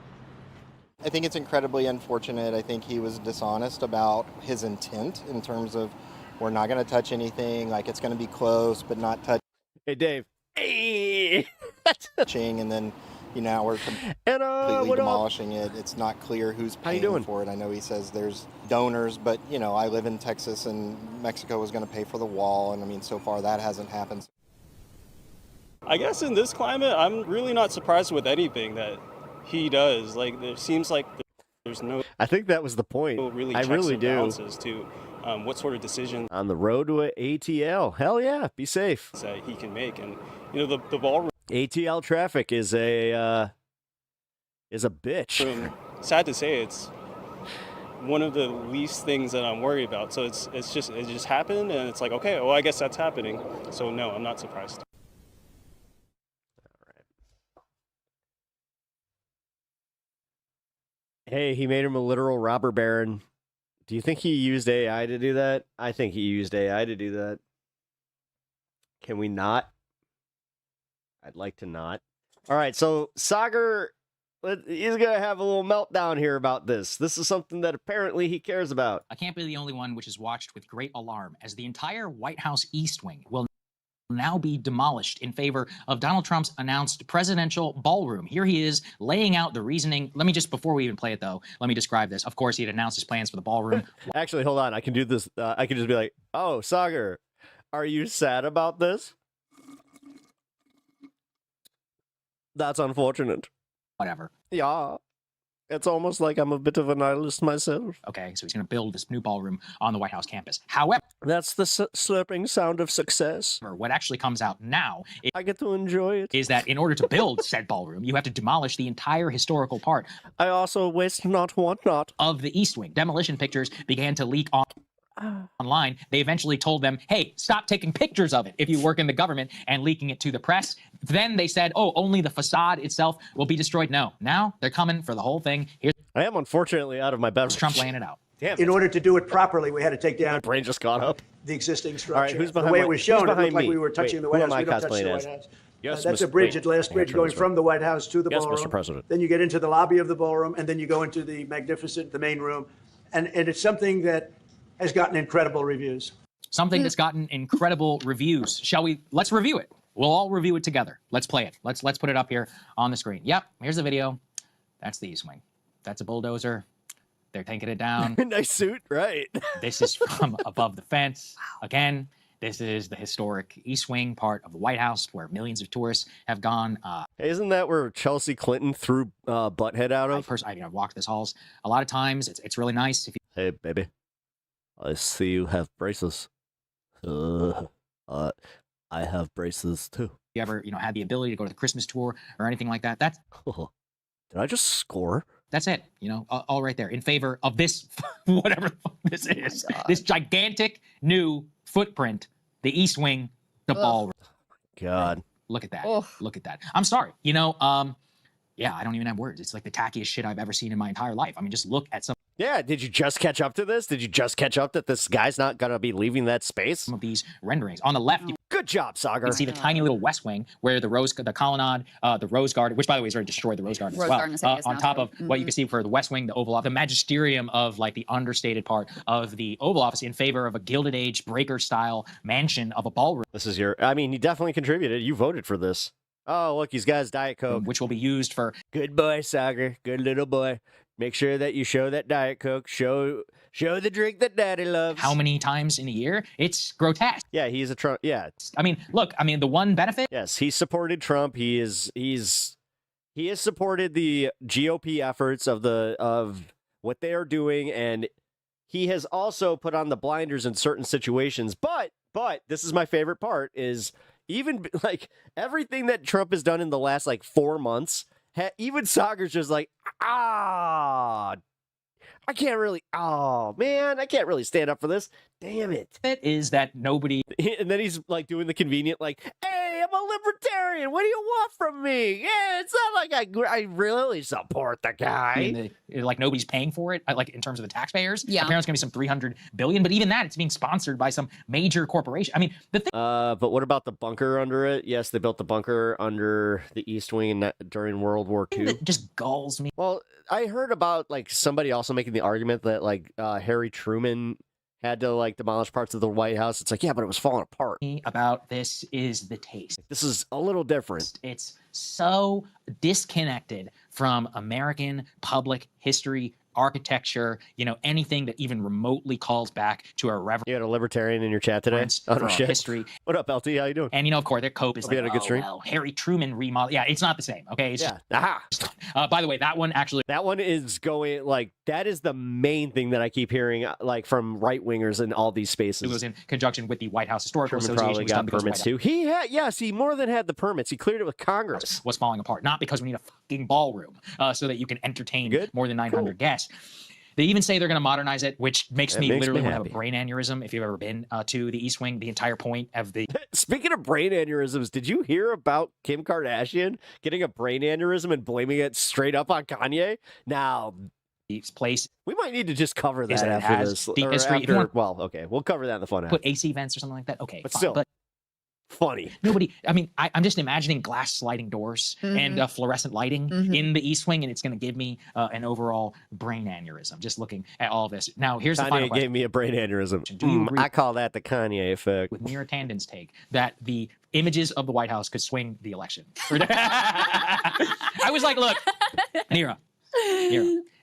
I think it's incredibly unfortunate. I think he was dishonest about his intent in terms of we're not going to touch anything, like it's going to be close, but not touch. Hey, Dave. Hey! Touching, and then, now we're completely demolishing it. It's not clear who's paying for it. I know he says there's donors, but, I live in Texas, and Mexico was going to pay for the wall, and, I mean, so far that hasn't happened. I guess in this climate, I'm really not surprised with anything that he does. Like, it seems like there's no... I think that was the point. Really I checks really and do. balances to what sort of decisions On the road to ATL. Hell yeah, be safe. that he can make. And, the ballroom... ATL traffic is a bitch. Sad to say, it's one of the least things that I'm worried about. So it just happened, and it's like, okay, well, I guess that's happening. So no, I'm not surprised. Hey, he made him a literal robber baron. Do you think he used AI to do that? I think he used AI to do that. Can we not? I'd like to not. All right, so Sagar, he's going to have a little meltdown here about this. This is something that apparently he cares about. I can't be the only one which is watched with great alarm as the entire White House East Wing will now be demolished in favor of Donald Trump's announced presidential ballroom. Here he is laying out the reasoning. Let me just, before we even play it though, let me describe this. Of course, he had announced his plans for the ballroom. Actually, hold on. I can do this. I can just be like, oh, Sagar, are you sad about this? That's unfortunate. Whatever. Yeah. It's almost like I'm a bit of a nihilist myself. Okay, so he's going to build this new ballroom on the White House campus. However, that's the slurping sound of success. What actually comes out now, I get to enjoy it, is that in order to build said ballroom, you have to demolish the entire historical part. I also waste not, want not. Of the East Wing. Demolition pictures began to leak online. They eventually told them, hey, stop taking pictures of it if you work in the government and leaking it to the press. Then they said, oh, only the facade itself will be destroyed. No, now they're coming for the whole thing. I am unfortunately out of my beverage. Trump laying it out. Damn. In order to do it properly, we had to take down. My brain just got up. The existing structure. All right, who's behind the way it was shown, it looked like me? we were touching the White House. We don't touch the White House. Yes, that's a bridge, Atlantis Bridge, going from the White House to the yes, ballroom. Mr. President. Then you get into the lobby of the ballroom, and then you go into the magnificent, the main room. And it's something that has gotten incredible reviews. Something that's gotten incredible reviews. Let's review it. We'll all review it together. Let's play it. Let's put it up here on the screen. Yep, here's the video. That's the East Wing. That's a bulldozer. They're taking it down. Nice suit, right? This is from above the fence. Again, this is the historic East Wing part of the White House where millions of tourists have gone. Hey, isn't that where Chelsea Clinton threw Butthead out of? I've walked this halls a lot of times. It's really nice. Hey, baby. I see you have braces. I have braces too. You ever, had the ability to go to the Christmas tour or anything like that? That's Did I just score? That's it. All right there in favor of this, whatever the fuck this is, this gigantic new footprint, the East Wing, the ballroom. God, look at that. Look at that. I'm sorry. Yeah, I don't even have words. It's like the tackiest shit I've ever seen in my entire life. I mean, just look at some. Yeah, did you just catch up to this? Did you just catch up that this guy's not going to be leaving that space? Some of these renderings. On the left, good job, Sagar. You can see the tiny little West Wing where the colonnade, the Rose Garden, which by the way is already destroyed the Rose Garden as well. On top of what you can see for the West Wing, the Oval Office, the magisterium of like the understated part of the Oval Office in favor of a Gilded Age breaker style mansion of a ballroom. This is you definitely contributed. You voted for this. Oh, look, he's got his Diet Coke. Which will be used for... Good boy, Sagar. Good little boy. Make sure that you show that Diet Coke. Show the drink that Daddy loves. How many times in a year? It's grotesque. Yeah, he's a Trump. Yeah. The one benefit... Yes, he supported Trump. He has supported the GOP efforts of what they are doing, and he has also put on the blinders in certain situations. But this is my favorite part is... even like everything that Trump has done in the last like 4 months, even Sagar's just like, I can't really, oh man, I can't really stand up for this. Damn it. It is that nobody. And then he's like doing the convenient, like, hey, I'm a libertarian. What do you want from me? Yeah, it's not like I really support the guy. Like nobody's paying for it, like in terms of the taxpayers. Yeah. Apparently it's going to be some $300 billion, but even that, it's being sponsored by some major corporation. I mean, the thing. But what about the bunker under it? Yes, they built the bunker under the East Wing during World War II. That just galls me. Well, I heard about like somebody also making the argument that like Harry Truman had to like demolish parts of the White House. It's like, yeah, but it was falling apart. About this is the taste. This is a little different. It's so disconnected from American public history, architecture, anything that even remotely calls back to our reverence. You had a libertarian in your chat today? Oh, no shit. History. What up, LT? How you doing? And of course, their cope is Hope you had a good stream. Well, Harry Truman remodel. Yeah, it's not the same. Okay. It's yeah. By the way, that one actually. That one is going like that is the main thing that I keep hearing like from right wingers in all these spaces. It was in conjunction with the White House Historical Truman Association. Probably got permits too. He had he more than had the permits. He cleared it with Congress. Was falling apart, not because we need a fucking ballroom so that you can entertain more than 900 guests. They even say they're going to modernize it, which makes me literally want to have a brain aneurysm. If you've ever been to the East Wing, the entire point of the... Speaking of brain aneurysms, did you hear about Kim Kardashian getting a brain aneurysm and blaming it straight up on Kanye? Now, place... We might need to just cover that it after has this. deep history. Well, okay, we'll cover that in the fun half. Put AC vents or something like that. Okay, but fine. still... But funny. Nobody, I mean, I'm just imagining glass sliding doors and fluorescent lighting in the East Wing, and it's going to give me an overall brain aneurysm just looking at all of this. Now, here's the final question. Gave me a brain aneurysm. I call that the Kanye effect. With Mira Tandon's take that the images of the White House could swing the election. I was like, look, Mira,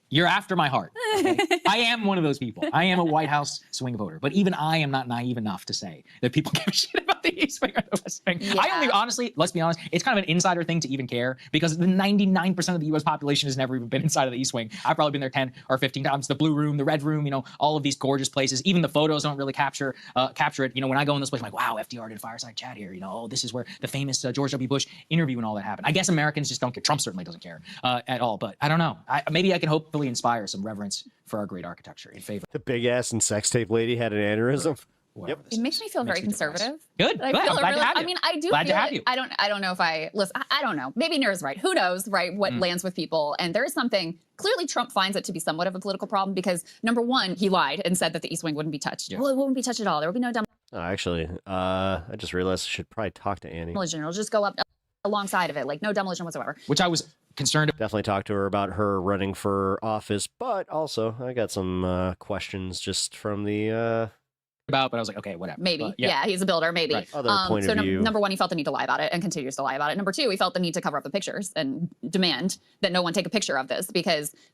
you're after my heart. Okay? I am one of those people. I am a White House swing voter. But even I am not naive enough to say that people give a shit about the East Wing or the West Wing. Yeah. I only, honestly, let's be honest, it's kind of an insider thing to even care because the 99% of the U.S. population has never even been inside of the East Wing. I've probably been there 10 or 15 times. The Blue Room, the Red Room, all of these gorgeous places. Even the photos don't really capture it. When I go in this place, I'm like, wow, FDR did a fireside chat here. Oh, this is where the famous George W. Bush interview and all that happened. I guess Americans just don't care. Trump certainly doesn't care at all. But I don't know. Maybe I can hopefully inspire some reverence for our great architecture in favor. The big ass and sex tape lady had an aneurysm. Yep. It makes me feel very conservative. Good. I Glad. feel I'm glad really, to have you. I mean, I do Glad feel to have it. you. I don't know if listen, I don't know. Maybe Nira's right. Who knows, right? What lands with people. And there is something, clearly Trump finds it to be somewhat of a political problem because number one, he lied and said that the East Wing wouldn't be touched. Yeah. Well, it wouldn't be touched at all. There would be no Actually, I just realized I should probably talk to Annie. demolition. It'll just go up alongside of it, like no demolition whatsoever. Which I was concerned. Definitely talk to her about her running for office, but also I got some questions just from the but I was like, okay, whatever. Maybe. Yeah, he's a builder, maybe. Right. Other point so of view. Number one, he felt the need to lie about it and continues to lie about it. Number two, he felt the need to cover up the pictures and demand that no one take a picture of this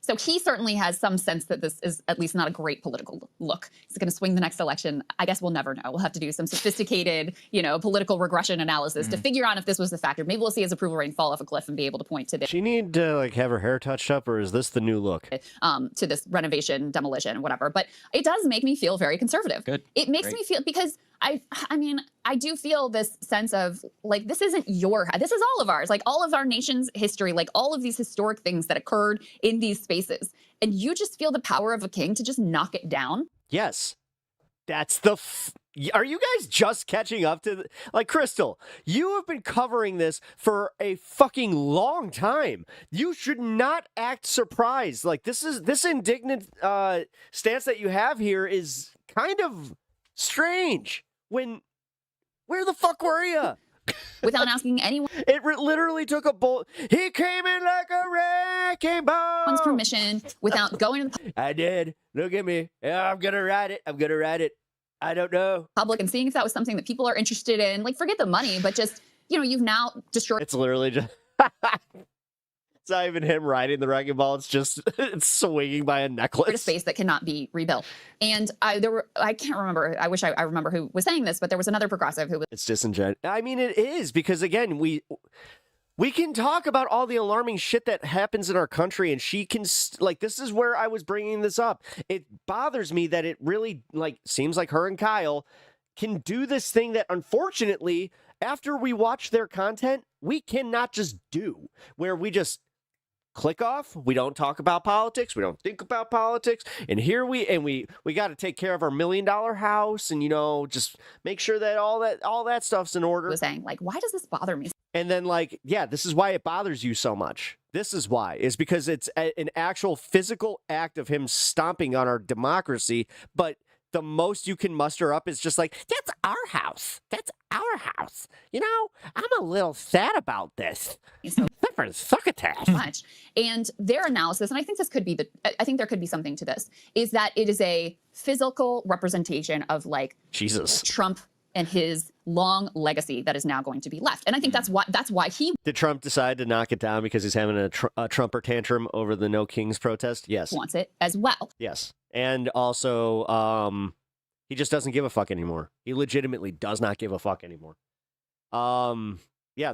so he certainly has some sense that this is at least not a great political look. Is it going to swing the next election? I guess we'll never know. We'll have to do some sophisticated, political regression analysis to figure out if this was the factor. Maybe we'll see his approval rating fall off a cliff and be able to point to this. She need to have her hair touched up, or is this the new look? To this renovation, demolition, whatever. But it does make me feel very conservative. Good. It makes me feel because I mean, I do feel this sense of like, this isn't this is all of ours, like all of our nation's history, like all of these historic things that occurred in these spaces. And you just feel the power of a king to just knock it down. Yes. That's are you guys just catching up to like Crystal? You have been covering this for a fucking long time. You should not act surprised. Like this indignant stance that you have here is kind of strange. Where the fuck were you? Without asking anyone. It literally took a bullet. He came in like a wrecking ball. One's permission without going to the I did. Look at me. Yeah, I'm gonna ride it. I don't know. Public and seeing if that was something that people are interested in. Like, forget the money, but just, you've now destroyed. It's literally just. It's not even him riding the wrecking ball. It's just it's swinging by a necklace. A space that cannot be rebuilt. And I can't remember. I wish I remember who was saying this, but there was another progressive who was. It's disingenuous. I mean, it is because again, we can talk about all the alarming shit that happens in our country, and she can this is where I was bringing this up. It bothers me that it really seems like her and Kyle can do this thing that unfortunately after we watch their content, we cannot just do where we just click off. We don't talk about politics. We don't think about politics. And here we got to take care of our $1 million house and, just make sure that all that stuff's in order. Was saying, like, why does this bother me? And then, like, yeah, this is why it bothers you so much. This is why. Is because it's an actual physical act of him stomping on our democracy. But the most you can muster up is just like, that's our house. That's our house. I'm a little sad about this. So succotash. Much. And their analysis, and I think there could be something to this, is that it is a physical representation of, like, Jesus, Trump and his long legacy that is now going to be left. And I think that's why he did Trump decide to knock it down because he's having a Trumper tantrum over the No Kings protest? Yes. Wants it as well. Yes. And also, he just doesn't give a fuck anymore. He legitimately does not give a fuck anymore. Yeah,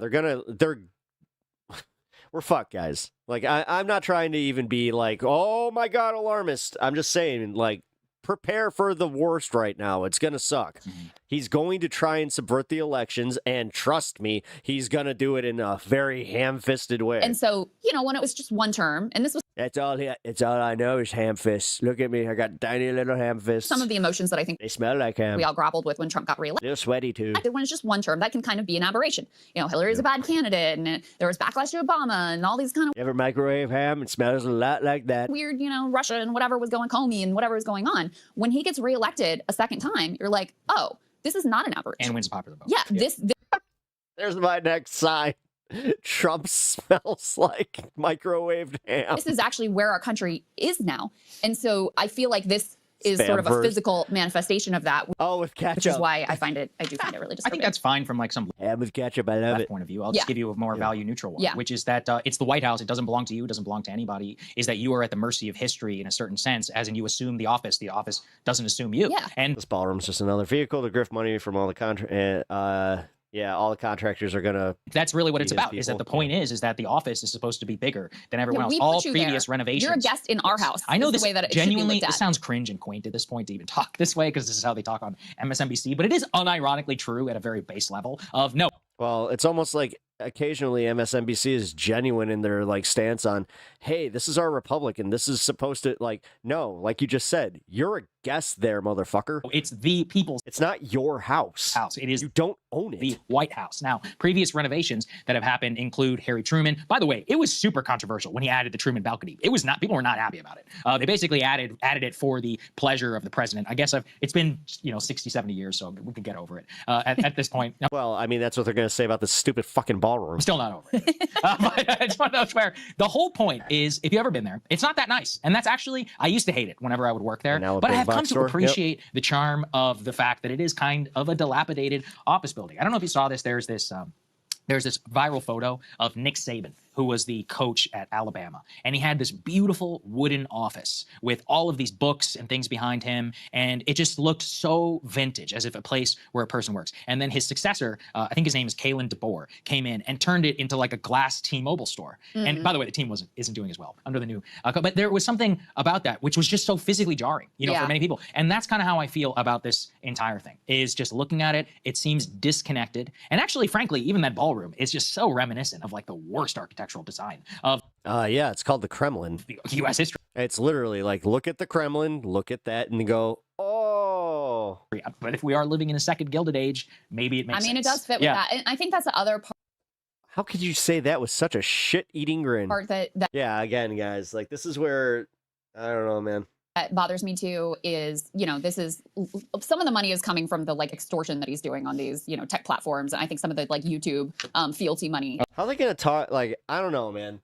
we're fucked, guys. Like, I'm not trying to even be like, oh my God, alarmist. I'm just saying, like, prepare for the worst right now. It's going to suck. He's going to try and subvert the elections, and trust me, he's going to do it in a very ham-fisted way. And so, when it was just one term, and this was... It's all I know is ham fists. Look at me. I got tiny little ham fists. Some of the emotions that I think they smell like ham. We all grappled with when Trump got reelected. They're sweaty, too. When it's just one term, that can kind of be an aberration. Hillary's a bad candidate, and there was backlash to Obama, and all these kind of... You ever microwave ham? It smells a lot like that. Weird, Russia and whatever was going, Comey and whatever was going on. When he gets reelected a second time, you're like, oh, this is not an aberration. And wins a popular vote. Yeah, this There's my next sign. Trump smells like microwaved ham. This is actually where our country is now. And so I feel like this is sort of a physical manifestation of that. Oh, with ketchup. Which is why I do find it really disturbing. I think that's fine from, like, some ham with ketchup. I love it. Point of view. I'll just give you a more value neutral one, Yeah. which is that it's the White House. It doesn't belong to you. It doesn't belong to anybody. Is that you are at the mercy of history in a certain sense, as in you assume the office. The office doesn't assume you. Yeah. And this ballroom's just another vehicle to grift money from all the all the contractors are gonna. That's really what it's about. Is that the point is that the office is supposed to be bigger than everyone else. All previous renovations. You're a guest in our house. I know this this is the way that it genuinely. should be looked at. This sounds cringe and quaint at this point to even talk this way, because this is how they talk on MSNBC. But it is unironically true at a very base level of no. Well, it's almost like occasionally MSNBC is genuine in their, like, stance on, hey, this is our republic and this is supposed to, like, no, like you just said, you're a guest there, motherfucker. It's the people's. It's not your house. It is. You don't own it. The White House. Now, previous renovations that have happened include Harry Truman. By the way, it was super controversial when he added the Truman balcony. It was not. People were not happy about it. They basically added it for the pleasure of the president. I guess it's been 60, 70 years, so we could get over it at this point. Well, I mean, that's what they're going to say about this stupid fucking ballroom. I'm still not over it. But it's one of those where the whole point is, if you've ever been there, it's not that nice. And that's actually, I used to hate it whenever I would work there. But I have come to appreciate the charm of the fact that it is kind of a dilapidated office building. I don't know if you saw this. There's this viral photo of Nick Saban, who was the coach at Alabama. And he had this beautiful wooden office with all of these books and things behind him. And it just looked so vintage, as if a place where a person works. And then his successor, I think his name is Kalen DeBoer, came in and turned it into like a glass T-Mobile store. And by the way, the team isn't doing as well under the new but there was something about that which was just so physically jarring, for many people. And that's kind of how I feel about this entire thing, is just looking at it. It seems disconnected. And actually, frankly, even that ballroom is just so reminiscent of, like, the worst architectural design of it's called the Kremlin. U.S. history. It's literally like, look at the Kremlin, look at that, and go, oh. But if we are living in a second Gilded Age, maybe it makes sense. It does fit with that. And I think that's the other part. How could you say that with such a shit-eating grin? Yeah, again, guys, like, this is where, I don't know, man. That bothers me too is, this is, some of the money is coming from the, like, extortion that he's doing on these, tech platforms. And I think some of the, like, YouTube fealty money. How are they going to talk? Like, I don't know, man.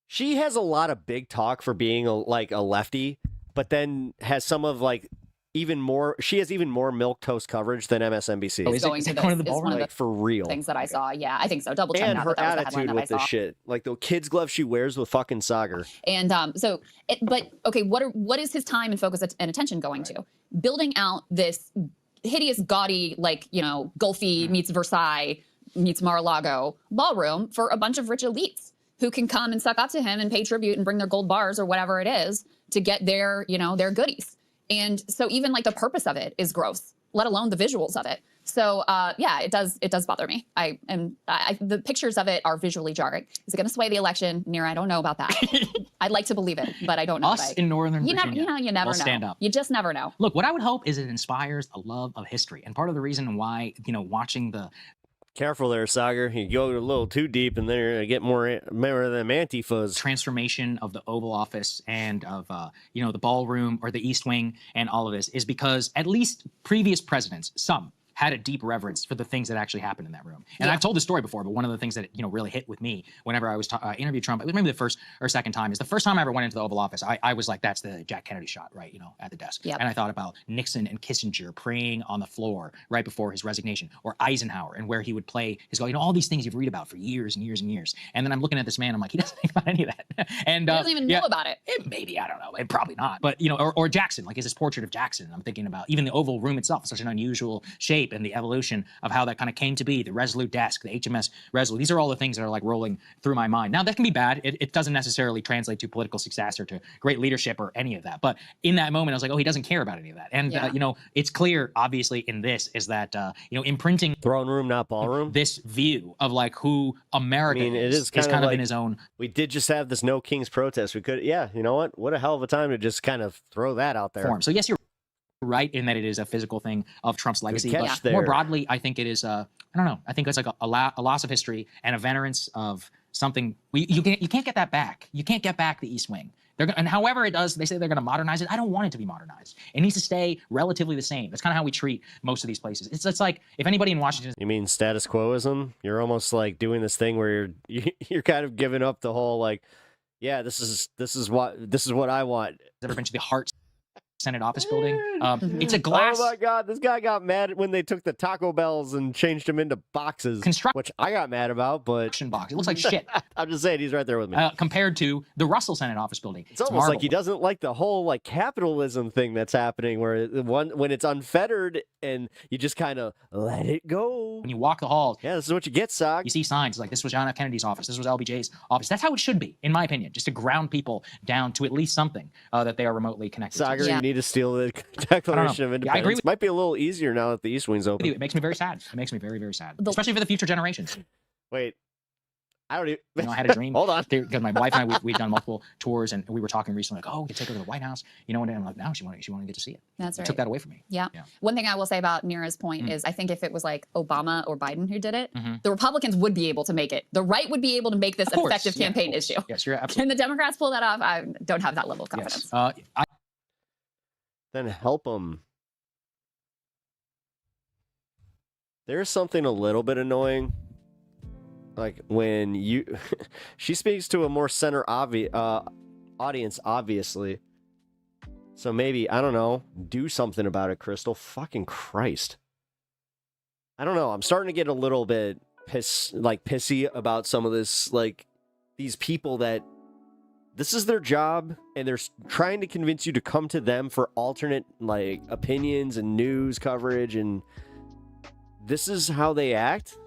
She has a lot of big talk for being a lefty, but then has some of, like, she has even more milquetoast coverage than MSNBC. Is going to the ballroom? Like, for real. Things that I saw. Yeah, I think so. Double check. And her attitude with this shit. Like, the kids' gloves she wears with fucking Sagar. And what is his time and focus and attention going to? Building out this hideous, gaudy, like, Gulfy meets Versailles meets Mar-a-Lago ballroom for a bunch of rich elites who can come and suck up to him and pay tribute and bring their gold bars or whatever it is to get their, their goodies. And so even, like, the purpose of it is gross, let alone the visuals of it. So yeah, it does bother me. The pictures of it are visually jarring. Is it going to sway the election? Near, I don't know about that. I'd like to believe it, but I don't know. Us in Northern Virginia, you never know. Stand up. You just never know. Look, what I would hope is it inspires a love of history, and part of the reason why watching the Careful there, Sagar. You go a little too deep, and then you're gonna get more of them antifas. Transformation of the Oval Office and of the ballroom or the East Wing and all of this is because at least previous presidents, some had a deep reverence for the things that actually happened in that room. And I've told this story before, but one of the things that really hit with me whenever I was interviewed Trump, it was maybe the first or second time, is the first time I ever went into the Oval Office, I was like, that's the Jack Kennedy shot, right, at the desk. Yep. And I thought about Nixon and Kissinger praying on the floor right before his resignation, or Eisenhower and where he would play his goal, all these things you've read about for years and years and years. And then I'm looking at this man, I'm like, he doesn't think about any of that. And he doesn't even know about it. Maybe, I don't know, and probably not. But or Jackson, like, is this portrait of Jackson? I'm thinking about even the Oval Room itself, such an unusual shape, and the evolution of how that kind of came to be, the Resolute desk, the HMS Resolute. These are all the things that are like rolling through my mind. Now, that can be bad. It doesn't necessarily translate to political success or to great leadership or any of that. But in that moment, I was like, oh, he doesn't care about any of that. And, it's clear, obviously, in this is that, imprinting throne room, not ballroom, this view of like who America is kind of like, in his own. We did just have this No Kings protest. We could, you know what a hell of a time to just kind of throw that out there. Form. So yes, you're right in that it is a physical thing of Trump's legacy, but there. More broadly, I think it is I don't know. I think it's like a loss of history and a venerance of something. You can't get that back. You can't get back the East Wing. And however it does, they say they're going to modernize it. I don't want it to be modernized. It needs to stay relatively the same. That's kind of how we treat most of these places. It's like if anybody in Washington. You mean status quoism? You're almost like doing this thing where you're kind of giving up the whole like, yeah, this is what I want. Ever been to the Hart Senate office building? It's a glass. Oh my God, this guy got mad when they took the Taco Bells and changed them into boxes, which I got mad about, but box. It looks like shit. I'm just saying, he's right there with me. Compared to the Russell Senate office building. It's almost like he doesn't like the whole like capitalism thing that's happening, where when it's unfettered and you just kind of let it go. When you walk the halls, yeah, this is what you get, Sog. You see signs like this was John F. Kennedy's office, this was LBJ's office. That's how it should be, in my opinion, just to ground people down to at least something that they are remotely connected Sagar, to. you need to steal the Declaration of Independence. I agree with might be a little easier now that the East Wing's open. It makes me very sad. It makes me very, very sad, especially for the future generations. Wait, I don't even. I had a dream. Hold on, because my wife and I we've done multiple tours, and we were talking recently, like, oh, we could take her to the White House, and I'm like, no, she wanted to get to see it. That's right. Took that away from me. Yeah. One thing I will say about Neera's point is, I think if it was like Obama or Biden who did it, the Republicans would be able to make it. The right would be able to make this an effective campaign issue. Yes, you're absolutely. Can the Democrats pull that off? I don't have that level of confidence. Yes. Then help them. There's something a little bit annoying, like when she speaks to a more center audience, obviously. So maybe, I don't know, do something about it, Crystal. Fucking Christ. I don't know. I'm starting to get a little bit pissy about some of this, like these people that this is their job, and they're trying to convince you to come to them for alternate like opinions and news coverage, and this is how they act.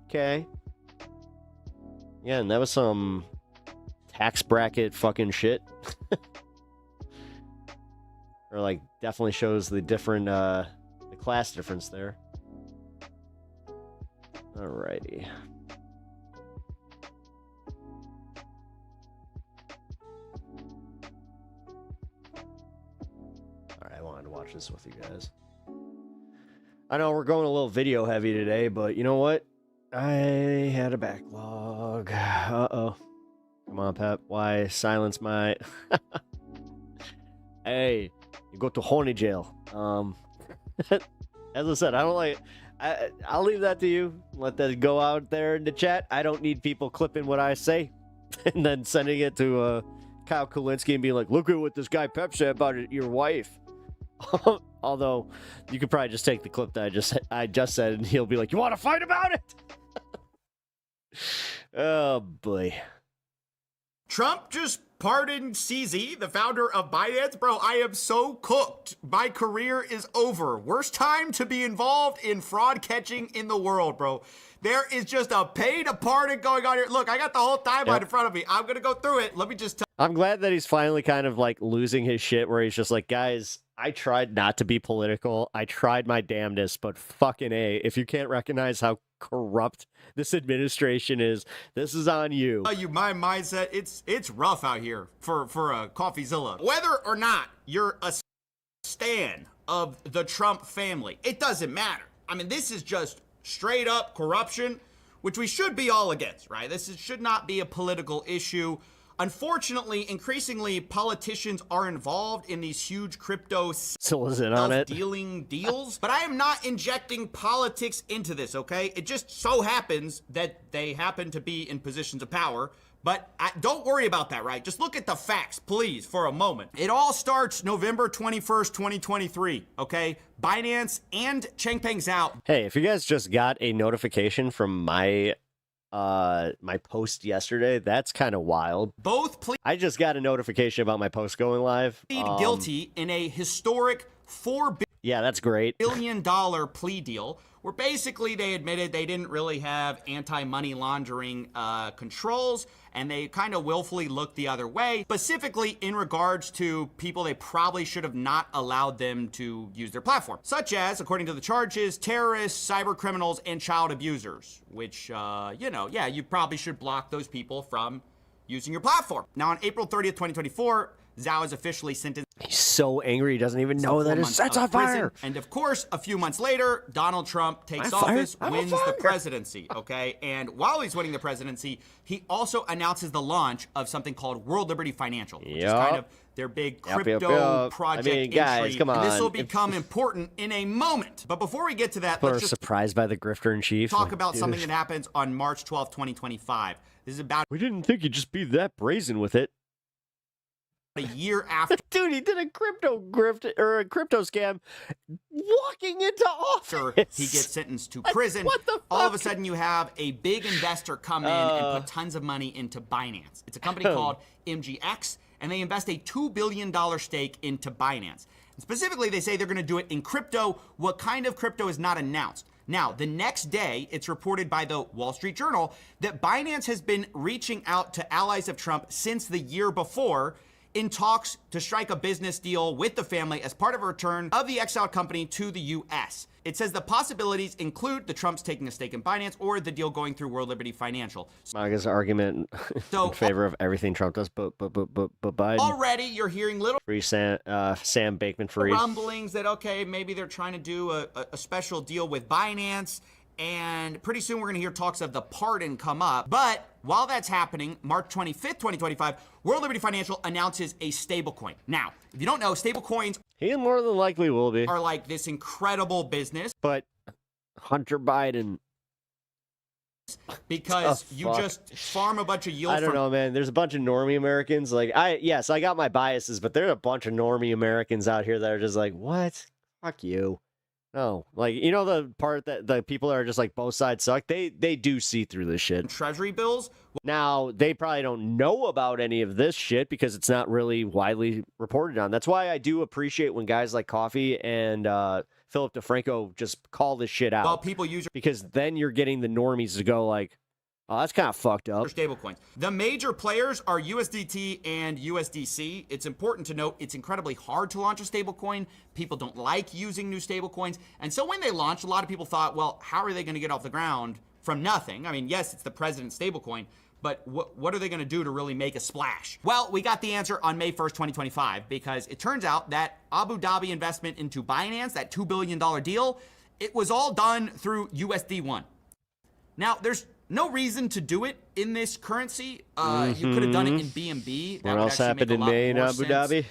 Okay. Yeah, and that was some tax bracket fucking shit. Or like definitely shows the different the class difference there. Alrighty. Alright, I wanted to watch this with you guys. I know we're going a little video heavy today, but you know what? I had a backlog. Uh-oh. Come on, Pep. Why silence my... Hey, you go to horny jail. As I said, I don't like... I'll leave that to you. Let that go out there in the chat. I don't need people clipping what I say and then sending it to Kyle Kulinski and being like, look at what this guy Pep said about your wife. Although, you could probably just take the clip that I just said, and he'll be like, you want to fight about it? Oh, boy. Trump just pardoned CZ, the founder of Binance. Bro, I am so cooked. My career is over. Worst time to be involved in fraud catching in the world, bro. There is just a pay to pardon going on here. Look, I got the whole timeline in front of me. I'm going to go through it. Let me just tell I'm glad that he's finally kind of like losing his shit where he's just like, guys, I tried not to be political. I tried my damnedest, but fucking A, if you can't recognize how corrupt this administration is, this is on you. My mindset, it's rough out here for a CoffeeZilla. Whether or not you're a stan of the Trump family, it doesn't matter. I mean, this is just straight up corruption, which we should be all against, right? Should not be a political issue. Unfortunately, increasingly, politicians are involved in these huge crypto dealing deals, but I am not injecting politics into this, okay? It just so happens that they happen to be in positions of power, but don't worry about that, right? Just look at the facts, please, for a moment. It all starts November 21st, 2023, okay? Binance and Changpeng Zhao. Hey, if you guys just got a notification from my post yesterday, that's kind of wild. I just got a notification about my post going live. Guilty in a historic that's great. $4 billion plea deal where basically they admitted they didn't really have anti-money laundering controls, and they kind of willfully looked the other way, specifically in regards to people they probably should have not allowed them to use their platform, such as, according to the charges, terrorists, cyber criminals, and child abusers, which, you probably should block those people from using your platform. Now, on April 30th, 2024, Zhao is officially sentenced. He's so angry he doesn't even know that his set's on fire. And of course, a few months later, Donald Trump takes office, wins the presidency, okay? And while he's winning the presidency, he also announces the launch of something called World Liberty Financial, which is kind of their big crypto project guys, entry. come on. And this will become important in a moment. But before we get to that, People let's are just surprised by the grifter in chief. talk about something that happens on March 12th, 2025. This is about We didn't think you'd just be that brazen with it. a year after. Dude, he did a crypto grift or a crypto scam walking into office. He gets sentenced to prison. What the fuck? All of a sudden, you have a big investor come in and put tons of money into Binance. It's a company called MGX, and they invest a $2 billion stake into Binance. And specifically, they say they're going to do it in crypto. What kind of crypto is not announced. Now, the next day, it's reported by the Wall Street Journal that Binance has been reaching out to allies of Trump since the year before in talks to strike a business deal with the family as part of a return of the exiled company to the U.S. It says the possibilities include the Trumps taking a stake in Binance or the deal going through World Liberty Financial. MAGA's argument in favor of everything Trump does, but Biden. Already, you're hearing little Free Sam Bankman-Fried. rumblings that, okay, maybe they're trying to do a special deal with Binance. And pretty soon we're going to hear talks of the pardon come up. But while that's happening, March 25th, 2025, World Liberty Financial announces a stablecoin. Now, if you don't know, stablecoins He more than likely will be. are like this incredible business. But Hunter Biden. Because you just farm a bunch of yield. I don't know, man. There's a bunch of normie Americans. Like, I got my biases, but there are a bunch of normie Americans out here that are just like, what? Fuck you. No, like, you know, the part that the people that are just like both sides suck, they do see through this shit. Treasury bills. Now, they probably don't know about any of this shit because it's not really widely reported on. That's why I do appreciate when guys like Coffee and Philip DeFranco just call this shit out. Well, people use because then you're getting the normies to go like, oh, that's kind of fucked up. Stablecoins. The major players are USDT and USDC. It's important to note it's incredibly hard to launch a stablecoin. People don't like using new stablecoins. And so when they launched, a lot of people thought, well, how are they going to get off the ground from nothing? I mean, yes, it's the president's stablecoin, but what are they going to do to really make a splash? Well, we got the answer on May 1st, 2025, because it turns out that Abu Dhabi investment into Binance, that $2 billion deal, it was all done through USD1. Now, there's no reason to do it in this currency. You could have done it in BNB. What else happened in May in Abu Dhabi?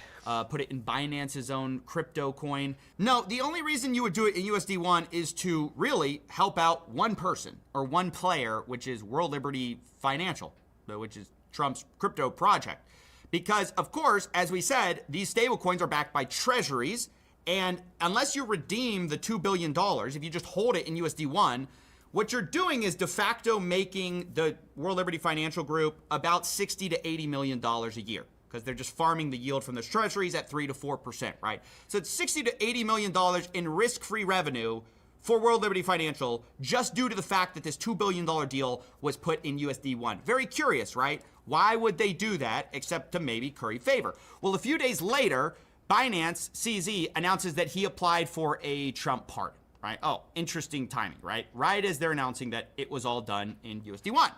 Put it in Binance's own crypto coin. No, the only reason you would do it in USD1 is to really help out one person or one player, which is World Liberty Financial, which is Trump's crypto project. Because, of course, as we said, these stablecoins are backed by treasuries. And unless you redeem the $2 billion, if you just hold it in USD1, what you're doing is de facto making the World Liberty Financial Group about $60 to $80 million a year because they're just farming the yield from the treasuries at 3 to 4%, right? So it's $60 to $80 million in risk-free revenue for World Liberty Financial just due to the fact that this $2 billion deal was put in USD1. Very curious, right? Why would they do that except to maybe curry favor? Well, a few days later, Binance CZ announces that he applied for a Trump pardon, right? Oh, interesting timing, right? Right as they're announcing that it was all done in USD1.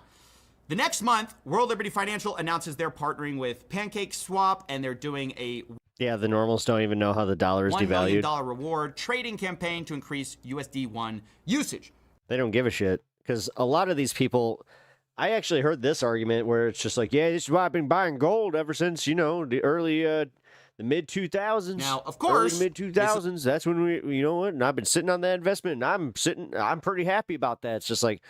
The next month, World Liberty Financial announces they're partnering with PancakeSwap, and they're doing a Yeah, the normals don't even know how the dollar is $1 devalued. million reward trading campaign to increase USD1 usage. They don't give a shit because a lot of these people. I actually heard this argument where it's just like, yeah, this is why I've been buying gold ever since, you know, the early, the mid 2000s. Now, of course, mid 2000s. That's when you know what? And I've been sitting on that investment, and I'm pretty happy about that. It's just like,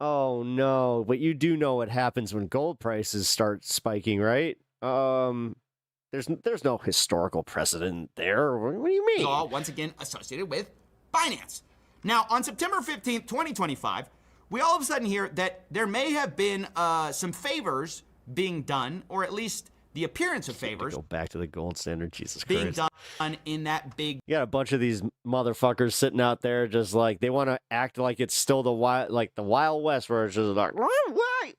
oh no, but you do know what happens when gold prices start spiking, right? There's no historical precedent there. What do you mean? It's all once again associated with Binance. Now, on September 15th, 2025, we all of a sudden hear that there may have been some favors being done, or at least the appearance of favors. Go back to the gold standard, Jesus being Christ. done in that big. You got a bunch of these motherfuckers sitting out there, just like they want to act like it's still the Wild West, where it's just like, wahoo,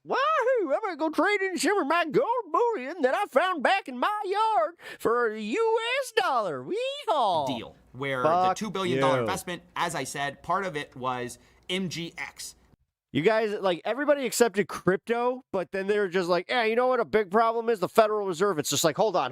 I'm gonna go trade in some of my gold bullion that I found back in my yard for a U.S. dollar. Weehaw! Deal where Fuck the $2 billion you. investment, as I said, part of it was MGX. You guys, like, everybody accepted crypto, but then they were just like, yeah, you know what a big problem is? The Federal Reserve. It's just like, hold on.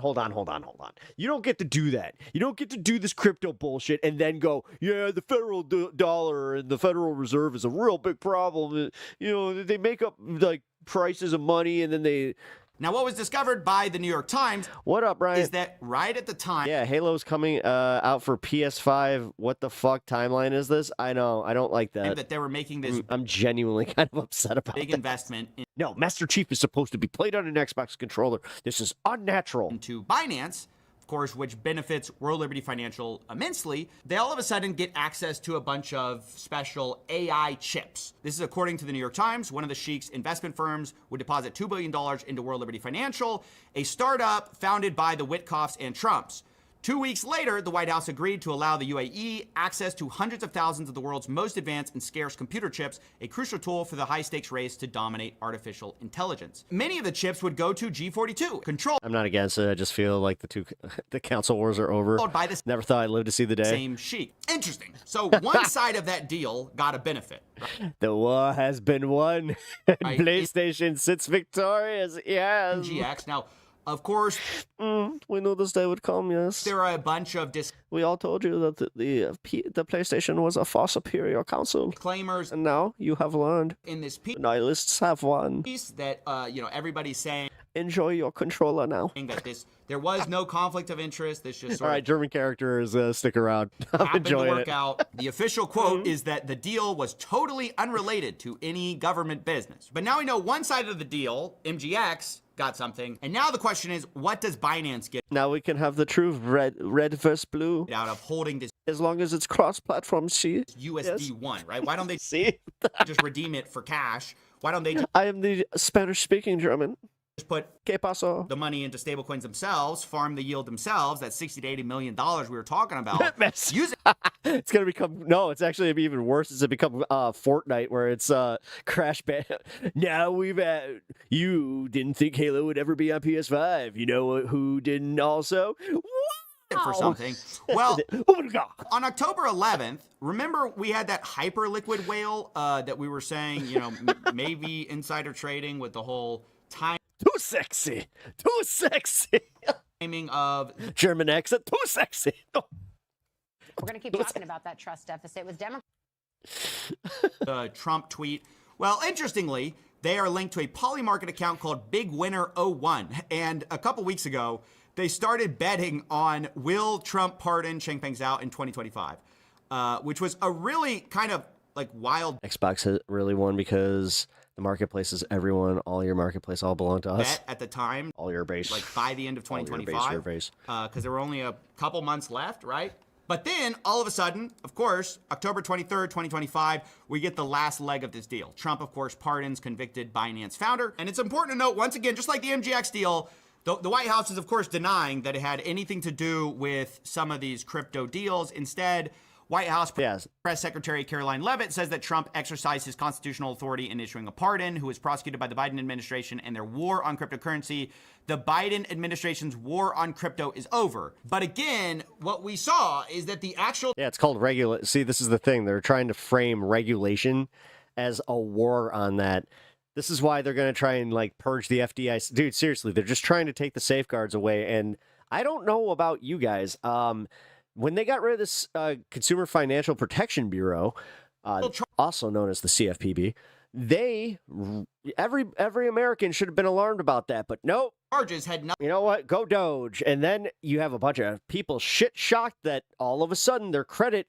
You don't get to do that. You don't get to do this crypto bullshit and then go, yeah, the federal dollar and the Federal Reserve is a real big problem. You know, they make up, like, prices of money, and then they... Now, what was discovered by the New York Times What up, Ryan? is that right at the time, Yeah, Halo's coming out for PS5. What the fuck timeline is this? I know. I don't like that. that they were making this I'm genuinely kind of upset about big that. investment No, Master Chief is supposed to be played on an Xbox controller. This is unnatural. into Binance, of course, which benefits World Liberty Financial immensely. They all of a sudden get access to a bunch of special AI chips. This is according to the New York Times. One of the Sheik's investment firms would deposit $2 billion into World Liberty Financial, a startup founded by the Witkoffs and Trumps. 2 weeks later, the White House agreed to allow the UAE access to hundreds of thousands of the world's most advanced and scarce computer chips, a crucial tool for the high-stakes race to dominate artificial intelligence. Many of the chips would go to G42, controlled I'm not against it. I just feel like the council wars are over. by the Never thought I'd live to see the day. same Sheik. Interesting. So one side of that deal got a benefit. The war has been won. Right. PlayStation sits victorious. Yes. GX. Now, of course, we knew this day would come. Yes. there are a bunch of We all told you that the PlayStation was a far superior console, disclaimers and now you have learned. in this The nihilists have won. piece that everybody's saying Enjoy your controller now. that there was no conflict of interest. This just All sort right, of German characters, stick around. I'm happened to enjoying work it. out. The official quote is that the deal was totally unrelated to any government business. But now we know one side of the deal, MGX, got something. And now the question is, what does Binance get Now we can have the true red versus blue, out of holding this as long as it's cross-platform. See, USD1, right? Why don't they see, just redeem it for cash? Why don't they just I am the Spanish-speaking German. put ¿Qué pasó? the money into stablecoins themselves, farm the yield themselves, that $60 to $80 million we were talking about? Use it. It's gonna become it's actually gonna be even worse. It's gonna become Fortnite, where it's crash ban. Now you didn't think Halo would ever be on PS5. You know who didn't also? For something. Well, oh my God. On October 11th, remember we had that hyper-liquid whale that we were saying, maybe insider trading with the whole Too sexy. timing of German accent. Too sexy. Oh. We're going to keep talking about that trust deficit. It was the Trump tweet. Well, interestingly, they are linked to a Polymarket account called Big Winner 01. And a couple weeks ago, they started betting on will Trump pardon Changpeng Zhao in 2025, which was a really kind of like wild Xbox really won because the marketplace is everyone. All your marketplace all belong to us. bet at the time. All your base. Like by the end of All your 2025. base. Because there were only a couple months left, right? But then, all of a sudden, of course, October 23rd, 2025, we get the last leg of this deal. Trump, of course, pardons convicted Binance founder. And it's important to note, once again, just like the MGX deal, the White House is, of course, denying that it had anything to do with some of these crypto deals. Instead, White House Press Secretary Caroline Leavitt says that Trump exercised his constitutional authority in issuing a pardon, who is prosecuted by the Biden administration and their war on cryptocurrency. The Biden administration's war on crypto is over. But again, what we saw is that the actual... Yeah, it's called See, this is the thing. They're trying to frame regulation as a war on that. This is why they're going to try and like purge the FDIC. Dude, seriously, they're just trying to take the safeguards away. And I don't know about you guys. When they got rid of this Consumer Financial Protection Bureau, also known as the CFPB, every American should have been alarmed about that. But nope. Charges had not. You know what? Go Doge. And then you have a bunch of people shit shocked that all of a sudden their credit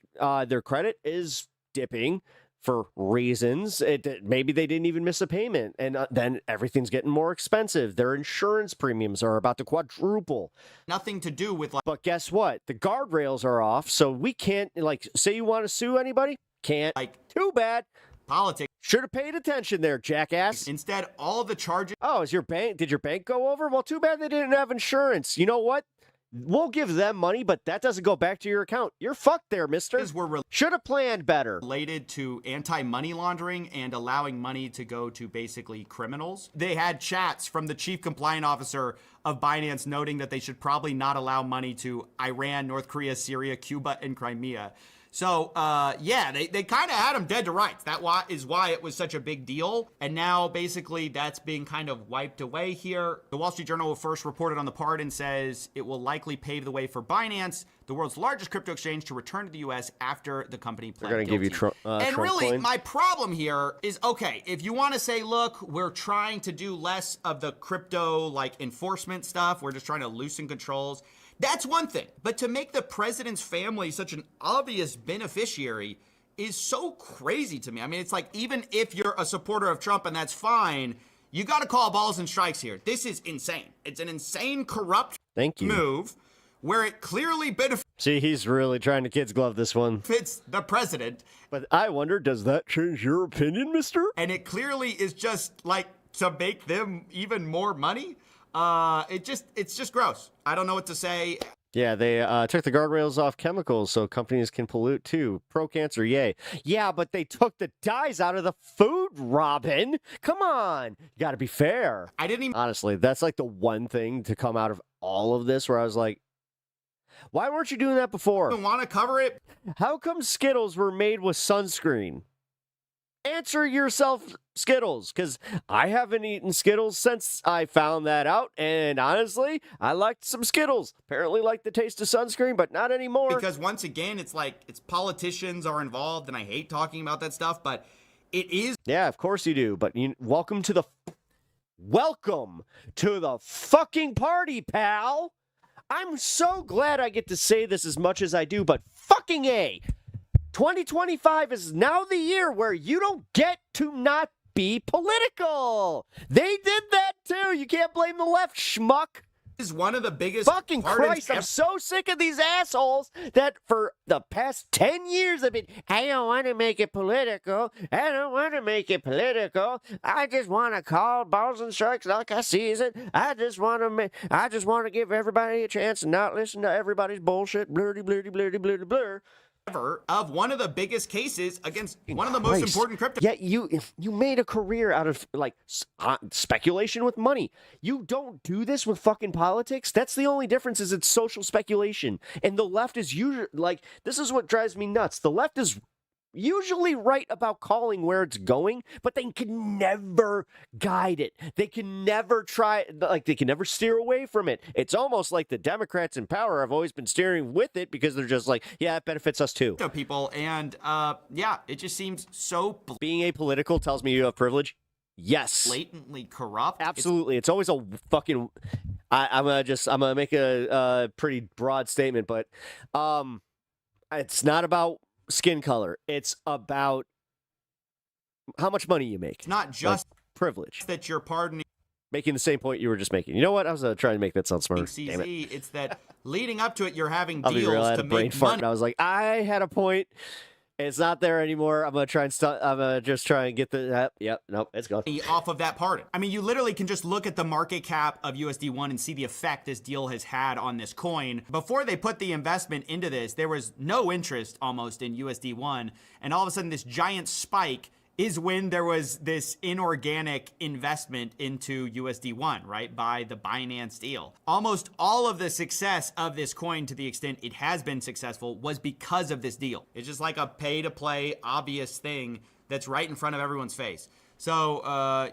is dipping for reasons. Maybe they didn't even miss a payment. And then everything's getting more expensive. Their insurance premiums are about to quadruple. Nothing to do with like... But guess what? The guardrails are off. So we can't, like, say you want to sue anybody? Can't. Like, too bad. Politics. Should have paid attention there, jackass. Instead, all the charges... Oh, did your bank go over? Well, too bad they didn't have insurance. You know what? We'll give them money, but that doesn't go back to your account. You're fucked there, mister. Should have planned better. Related to anti-money laundering and allowing money to go to basically criminals. They had chats from the chief compliance officer of Binance noting that they should probably not allow money to Iran, North Korea, Syria, Cuba, and Crimea. So, yeah, they kind of had him dead to rights. That is why it was such a big deal. And now, basically, that's being kind of wiped away here. The Wall Street Journal first reported on the pardon, says it will likely pave the way for Binance, the world's largest crypto exchange, to return to the U.S. after the company pled They're going to give you guilty. And Trump really, coin. my problem here is, okay, if you want to say, look, we're trying to do less of the crypto, like, enforcement stuff, we're just trying to loosen controls, that's one thing. But to make the president's family such an obvious beneficiary is so crazy to me. I mean, it's like, even if you're a supporter of Trump, and that's fine, you got to call balls and strikes here. This is insane. It's an insane, corrupt move where it clearly benefits. See, he's really trying to kid's glove this one. Fits the president. But I wonder, does that change your opinion, mister? And it clearly is just like to make them even more money. It's just gross. I don't know what to say. Yeah, they took the guardrails off chemicals so companies can pollute too. Pro-cancer, yay. Yeah, but they took the dyes out of the food, Robin. Come on. You got to be fair. I didn't even... Honestly, that's like the one thing to come out of all of this where I was like, why weren't you doing that before? I don't want to cover it. How come Skittles were made with sunscreen? Answer yourself, Skittles, because I haven't eaten Skittles since I found that out, and honestly, I liked some Skittles. Apparently like the taste of sunscreen, but not anymore. Because once again, it's like, it's politicians are involved, and I hate talking about that stuff, but it is... Yeah, of course you do, but welcome to the fucking party, pal! I'm so glad I get to say this as much as I do, but fucking A! 2025 is now the year where you don't get to not be political. They did that too. You can't blame the left, schmuck. This is one of the biggest fucking Christ, I'm so sick of these assholes that for the past 10 years have been, I don't want to make it political. I don't want to make it political. I just want to call balls and strikes like I sees it. I just want to give everybody a chance and not listen to everybody's bullshit. Blurdy, blurdy, blurdy, blurdy, blur. Of one of the biggest cases against one of the most important crypto. Yeah, you made a career out of like speculation with money. You don't do this with fucking politics. That's the only difference, is it's social speculation. And the left is usually like, this is what drives me nuts. The left is usually right about calling where it's going, but they can never guide it. They can never they can never steer away from it. It's almost like the Democrats in power have always been steering with it because they're just like, yeah, it benefits us too. People, and yeah, it just seems so... Being apolitical tells me you have privilege? Yes. Blatantly corrupt? Absolutely. It's always a fucking... I'm gonna make a pretty broad statement, but it's not about skin color. It's about how much money you make. It's not just privilege that you're pardoning. Making the same point you were just making. You know what? I was trying to make that sound smart. CZ, Damn it. It's that leading up to it, you're having I'll be real, I deals had to a brain make fart, money. and I was like, I had a point. It's not there anymore. I'm gonna try and I'm gonna just try and get the. Yep. Nope. It's gone. Off of that pardon. I mean, you literally can just look at the market cap of USD1 and see the effect this deal has had on this coin. Before they put the investment into this, there was no interest almost in USD1, and all of a sudden this giant spike is when there was this inorganic investment into USD1, right, by the Binance deal. Almost all of the success of this coin, to the extent it has been successful, was because of this deal. It's just like a pay-to-play obvious thing that's right in front of everyone's face. So,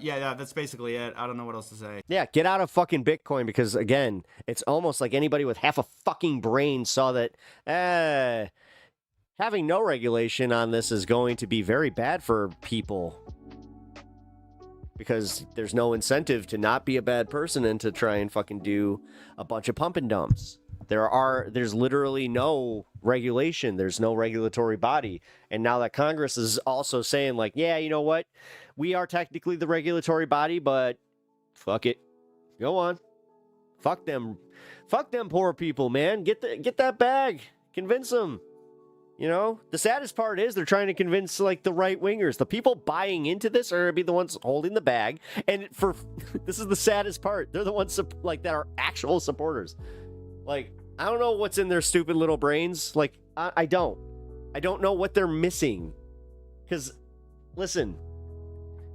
yeah, that's basically it. I don't know what else to say. Yeah, get out of fucking Bitcoin because, again, it's almost like anybody with half a fucking brain saw that, having no regulation on this is going to be very bad for people because there's no incentive to not be a bad person and to try and fucking do a bunch of pump and dumps. There's literally no regulation. There's no regulatory body. And now that Congress is also saying like, yeah, you know what? We are technically the regulatory body, but fuck it. Go on. Fuck them. Fuck them poor people, man. Get that bag. Convince them. You know, the saddest part is they're trying to convince like the right wingers. The people buying into this are gonna be the ones holding the bag. And this is the saddest part. They're the ones like that are actual supporters. Like, I don't know what's in their stupid little brains. Like, I don't know what they're missing. Because, listen,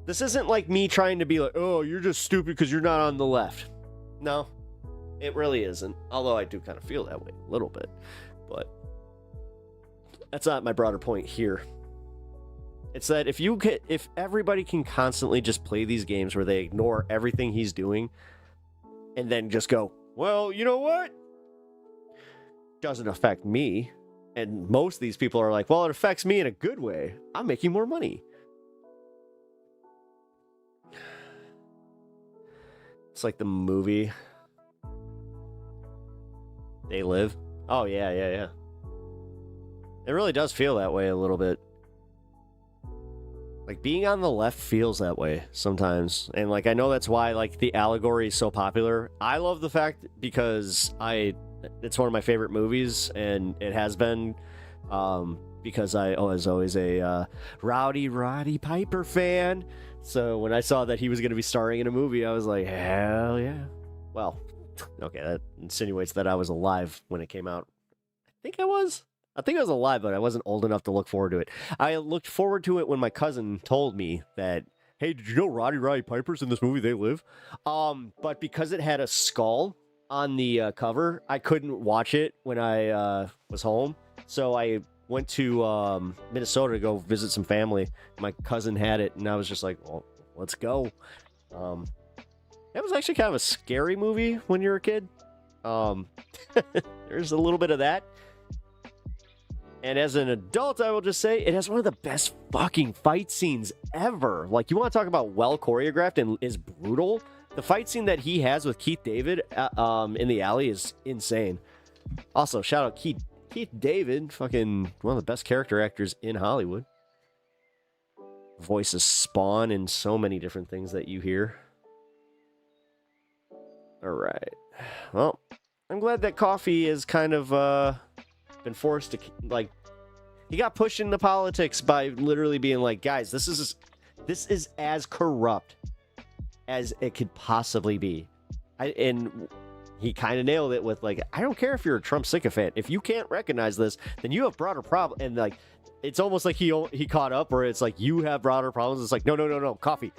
this isn't like me trying to be like, oh, you're just stupid because you're not on the left. No, it really isn't. Although I do kind of feel that way a little bit. But that's not my broader point here. It's that if everybody can constantly just play these games where they ignore everything he's doing and then just go, well, you know what? Doesn't affect me. And most of these people are like, well, it affects me in a good way. I'm making more money. It's like the movie They Live. Oh, yeah. It really does feel that way a little bit. Like, being on the left feels that way sometimes. And, like, I know that's why, like, the allegory is so popular. I love the fact because it's one of my favorite movies, and it has been because I was always a Rowdy Roddy Piper fan. So when I saw that he was going to be starring in a movie, I was like, hell yeah. Well, okay, that insinuates that I was alive when it came out. I think I was alive, but I wasn't old enough to look forward to it. I looked forward to it when my cousin told me that, hey, did you know Roddy Piper's in this movie They Live? But because it had a skull on the cover, I couldn't watch it when I was home. So I went to Minnesota to go visit some family. My cousin had it, and I was just like, well, let's go. It was actually kind of a scary movie when you were a kid. There's a little bit of that. And as an adult, I will just say it has one of the best fucking fight scenes ever. Like, you want to talk about well choreographed and is brutal? The fight scene that he has with Keith David in the alley is insane. Also, shout out Keith David, fucking one of the best character actors in Hollywood. Voices Spawn in so many different things that you hear. All right. Well, I'm glad that Coffee is kind of been forced to, like, he got pushed into politics by literally being like, guys, this is as corrupt as it could possibly be. And he kind of nailed it with, like, I don't care if you're a Trump sycophant. If you can't recognize this, then you have broader problem. And, like, it's almost like he caught up where it's like, you have broader problems. It's like, no, Coffee.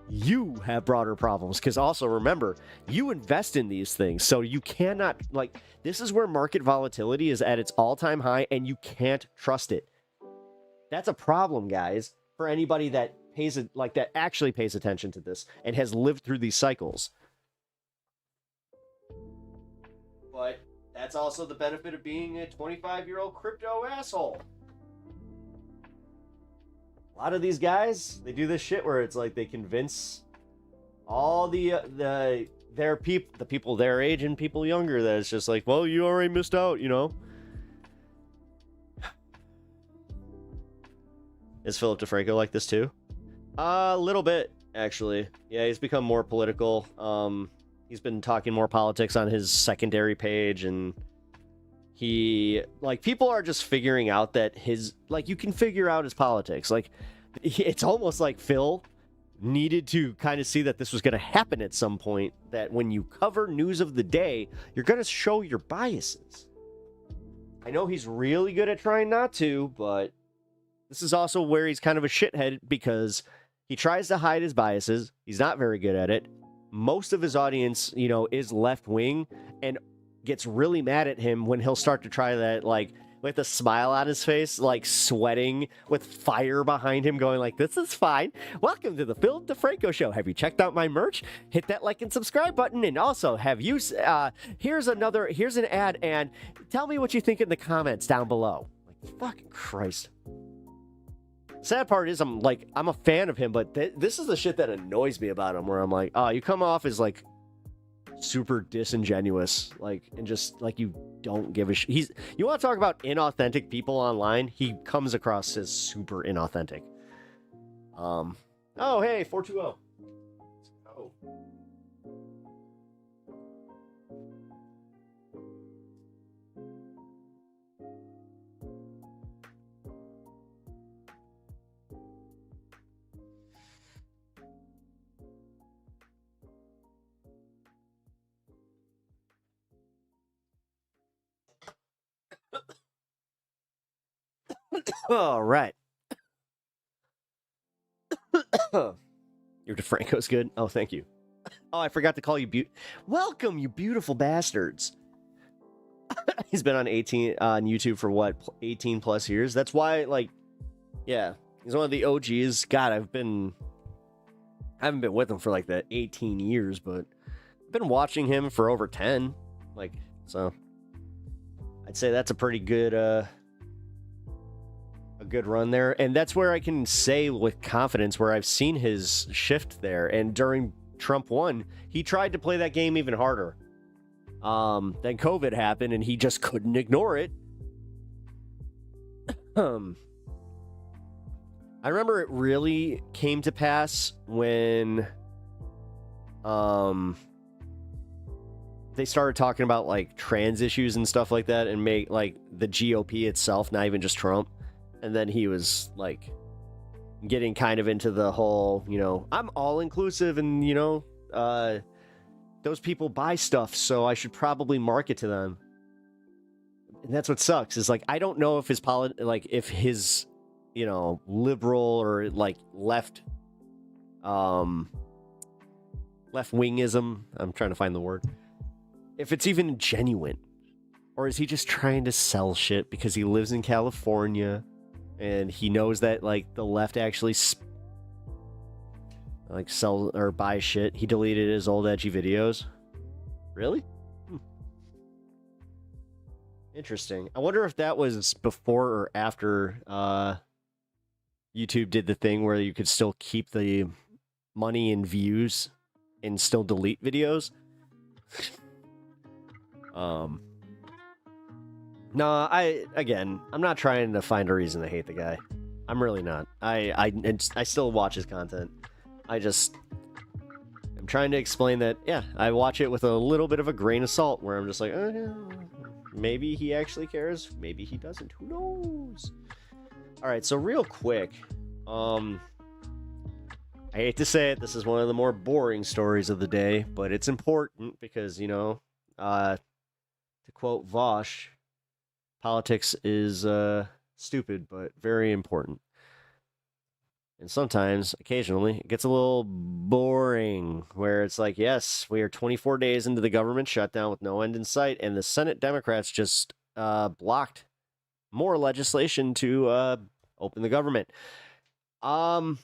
You have broader problems. Because also remember, you invest in these things. So you cannot, like, this is where market volatility is at its all-time high, and you can't trust it. That's a problem, guys, for anybody that pays it, like, that actually pays attention to this and has lived through these cycles. But that's also the benefit of being a 25-year-old crypto asshole. A lot of these guys, they do this shit where it's like they convince all the people their age and people younger that it's just like, well, you already missed out, you know. Is Philip DeFranco like this too? A little bit, actually. Yeah, he's become more political. He's been talking more politics on his secondary page, and people are just figuring out that you can figure out his politics. Like, it's almost like Phil needed to kind of see that this was going to happen at some point, that when you cover news of the day, you're going to show your biases. I know he's really good at trying not to, but this is also where he's kind of a shithead because he tries to hide his biases. He's not very good at it. Most of his audience, is left-wing and gets really mad at him when he'll start to try that, like, with a smile on his face, like sweating with fire behind him, going like, this is fine. Welcome to the Phil DeFranco Show. Have you checked out my merch? Hit that like and subscribe button. And also, here's an ad, and tell me what you think in the comments down below. Like, fucking Christ. Sad part is I'm a fan of him, but this is the shit that annoys me about him, where I'm like, oh, you come off as like super disingenuous, and just like you don't give a shit. You want to talk about inauthentic people online? He comes across as super inauthentic. Oh, hey, 420. Oh. All right. Your DeFranco's good. Oh, thank you. Oh, I forgot to call you welcome, you beautiful bastards. He's been on YouTube for what, 18 plus years? That's why, yeah, he's one of the OGs. God, I haven't been with him for like the 18 years, but I've been watching him for over 10. So I'd say that's a pretty good a good run there. And that's where I can say with confidence where I've seen his shift there. And during Trump 1, he tried to play that game even harder. Then COVID happened and he just couldn't ignore it. I remember it really came to pass when they started talking about like trans issues and stuff like that, and make like the GOP itself, not even just Trump. And then he was like getting kind of into the whole, I'm all inclusive and, those people buy stuff, so I should probably market to them. And that's what sucks, is like, I don't know if his if his, liberal or like left wingism, I'm trying to find the word, if it's even genuine, or is he just trying to sell shit because he lives in California and he knows that like the left actually sell or buy shit. He deleted his old edgy videos. Really? Interesting. I wonder if that was before or after YouTube did the thing where you could still keep the money and views and still delete videos. No, I'm not trying to find a reason to hate the guy. I'm really not. I still watch his content. I'm trying to explain that, yeah, I watch it with a little bit of a grain of salt, where I'm just like, maybe he actually cares, maybe he doesn't, who knows? All right, so real quick, I hate to say it, this is one of the more boring stories of the day, but it's important because, to quote Vosh, politics is stupid, but very important. And sometimes, occasionally, it gets a little boring, where it's like, yes, we are 24 days into the government shutdown with no end in sight, and the Senate Democrats just blocked more legislation to open the government. I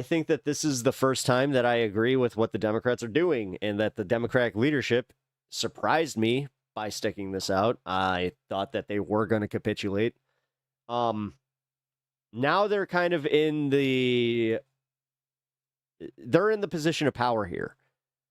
think that this is the first time that I agree with what the Democrats are doing, and that the Democratic leadership surprised me by sticking this out. I thought that they were going to capitulate. Now they're kind of in the position of power here,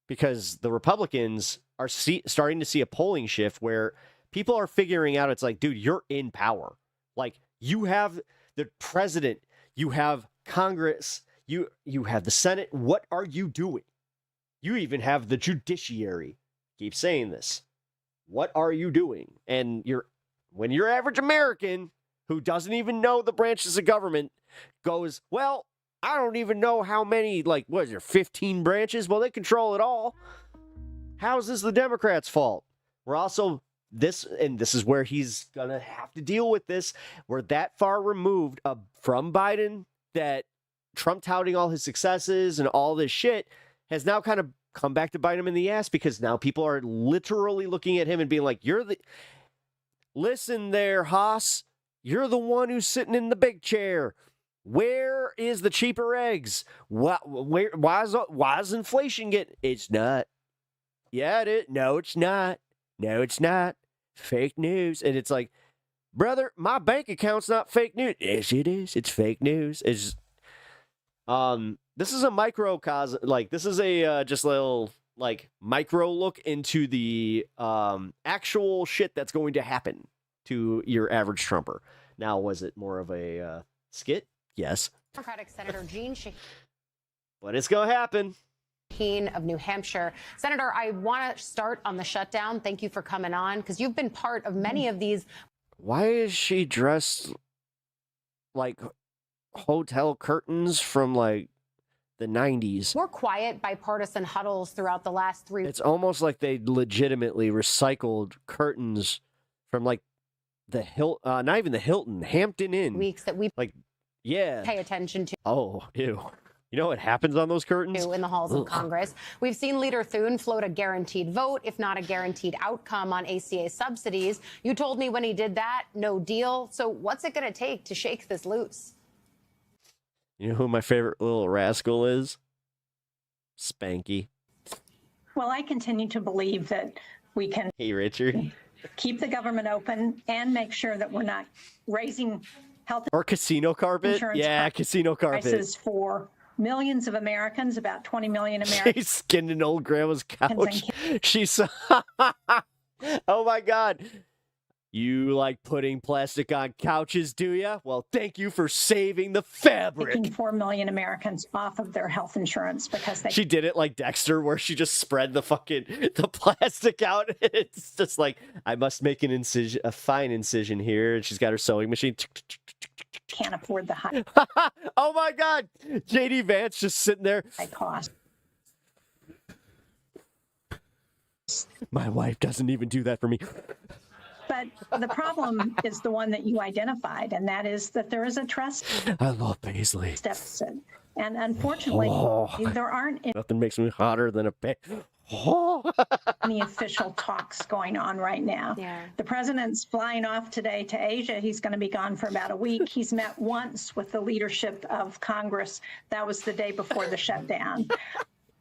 because the Republicans are starting to see a polling shift where people are figuring out, it's like, dude, you're in power. Like, you have the president, you have Congress, you have the Senate. What are you doing? You even have the judiciary. Keep saying this. What are you doing? And you're when your average American who doesn't even know the branches of government goes, well, I don't even know how many, like, what is there, 15 branches? Well, they control it all. How is this the Democrats' fault? We're also this is where he's going to have to deal with this. We're that far removed from Biden that Trump touting all his successes and all this shit has now kind of come back to bite him in the ass, because now people are literally looking at him and being like, listen there, Haas, you're the one who's sitting in the big chair. Where is the cheaper eggs? Why is inflation getting? It's not. Yeah, it is. No, it's not. No, it's not. Fake news. And it's like, brother, my bank account's not fake news. Yes, it is. It's fake news. It's this is a microcosm. Like, this is a just little like micro look into the actual shit that's going to happen to your average Trumper. Now, was it more of a skit? Yes. Democratic Senator Jean Shaheen. But it's going to happen. Of New Hampshire. Senator, I want to start on the shutdown. Thank you for coming on, because you've been part of many of these. Why is she dressed like hotel curtains from like the 90s? More quiet bipartisan huddles throughout the last 3 weeks. It's almost like they legitimately recycled curtains from like the Hilton, not even the Hilton, Hampton Inn. Weeks that we pay attention to. Oh, ew. You know what happens on those curtains? In the halls of Congress. We've seen Leader Thune float a guaranteed vote, if not a guaranteed outcome, on ACA subsidies. You told me when he did that, no deal. So what's it going to take to shake this loose? You know who my favorite little rascal is? Spanky. Well, I continue to believe that we can Hey, Richard. keep the government open and make sure that we're not raising health Or casino carpet. insurance Yeah, casino carpet. prices for millions of Americans, about 20 million Americans. She's skinned an old grandma's couch. She's oh my God. You like putting plastic on couches, do ya? Well, thank you for saving the fabric. Taking 4 million Americans off of their health insurance because they She did it like Dexter, where she just spread the plastic out. It's just like, I must make a fine incision here. And she's got her sewing machine. can't afford the high Oh my God. JD Vance just sitting there. cost. My wife doesn't even do that for me. But the problem is the one that you identified, and that is that there is a trust I love Paisley. deficit. And unfortunately, there aren't Nothing makes me hotter than a any official talks going on right now. The president's flying off today to Asia. He's going to be gone for about a week. He's met once with the leadership of Congress. That was the day before the shutdown.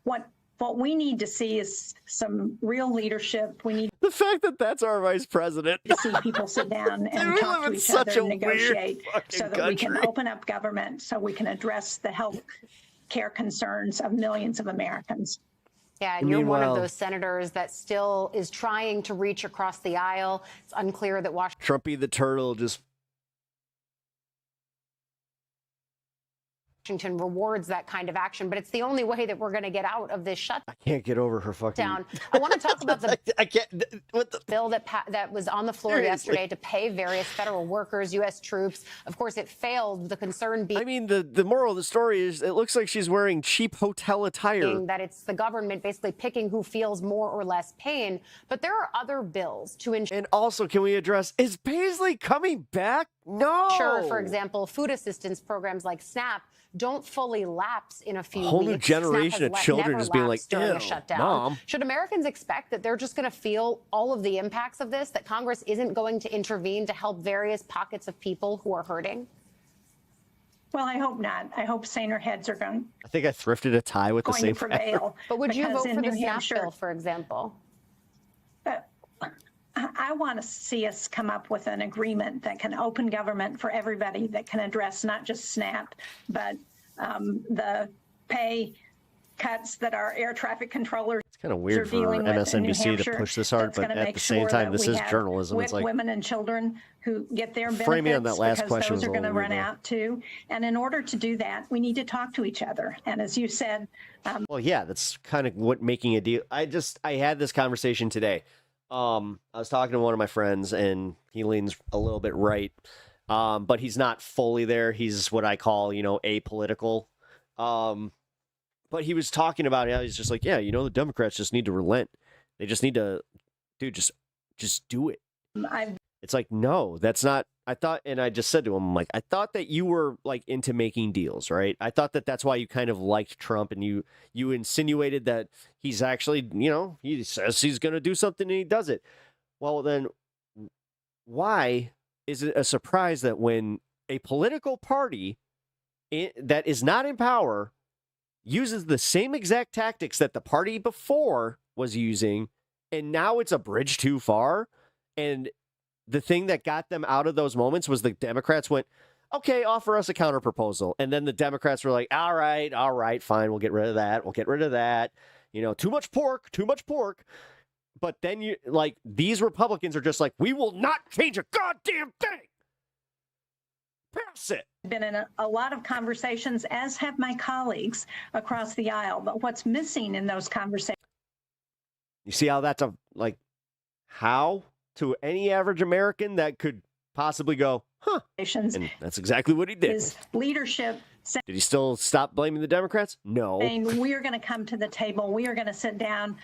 What we need to see is some real leadership. We need the fact that that's our vice president. to see people sit down and talk to each other and negotiate so that we can open up government, so we can address the health care concerns of millions of Americans. Yeah, and you're one of those senators that still is trying to reach across the aisle. It's unclear that Washington. Trumpy the turtle just. Washington rewards that kind of action, but it's the only way that we're going to get out of this shutdown. I can't get over her fucking. I want to talk about the I can't. What the bill that was on the floor yesterday to pay various federal workers, U.S. troops. Of course, it failed. The concern being. I mean, the moral of the story is it looks like she's wearing cheap hotel attire. That it's the government basically picking who feels more or less pain. But there are other bills to ensure. And also, can we address, is Paisley coming back? No. Sure, for example, food assistance programs like SNAP don't fully lapse in a few weeks. A whole new generation of children just being like, during ew, a shutdown. Mom. Should Americans expect that they're just going to feel all of the impacts of this, that Congress isn't going to intervene to help various pockets of people who are hurting? Well, I hope not. I hope saner heads are going I think I thrifted a tie with the to same prevail. But would you because vote in for the New SNAP Hampshire- bill, for example? I want to see us come up with an agreement that can open government for everybody, that can address not just SNAP, but the pay cuts that our air traffic controllers It's kind of weird are for dealing with in New MSNBC to Hampshire. push this hard, That's but gonna at make the same sure time, that this we is have journalism. It's like, women and children who get their benefits Framing on that last because question those was are a going to little run weird, out too. And in order to do that, we need to talk to each other. And as you said, well, yeah, that's kind of what making a deal. I had this conversation today. I was talking to one of my friends, and he leans a little bit right, but he's not fully there. He's what I call, apolitical. But he was talking about it. He's just like, yeah, the Democrats just need to relent. They just need to, dude, just do it. It's like, no, that's not. I thought, and I just said to him, I'm like, I thought that you were like into making deals, right? I thought that that's why you kind of liked Trump, and you insinuated that he's actually, he says he's going to do something and he does it. Well, then why is it a surprise that when a political party that is not in power uses the same exact tactics that the party before was using, and now it's a bridge too far, and the thing that got them out of those moments was the Democrats went, okay, offer us a counter proposal. And then the Democrats were like, all right, fine. We'll get rid of that. Too much pork. But then these Republicans are just like, we will not change a goddamn thing. Pass it. Been in a lot of conversations, as have my colleagues across the aisle. But what's missing in those conversations? You see how that's how to any average American that could possibly go, huh? And that's exactly what he did. His leadership. Did he still stop blaming the Democrats? No. Saying we are going to come to the table. We are going to sit down.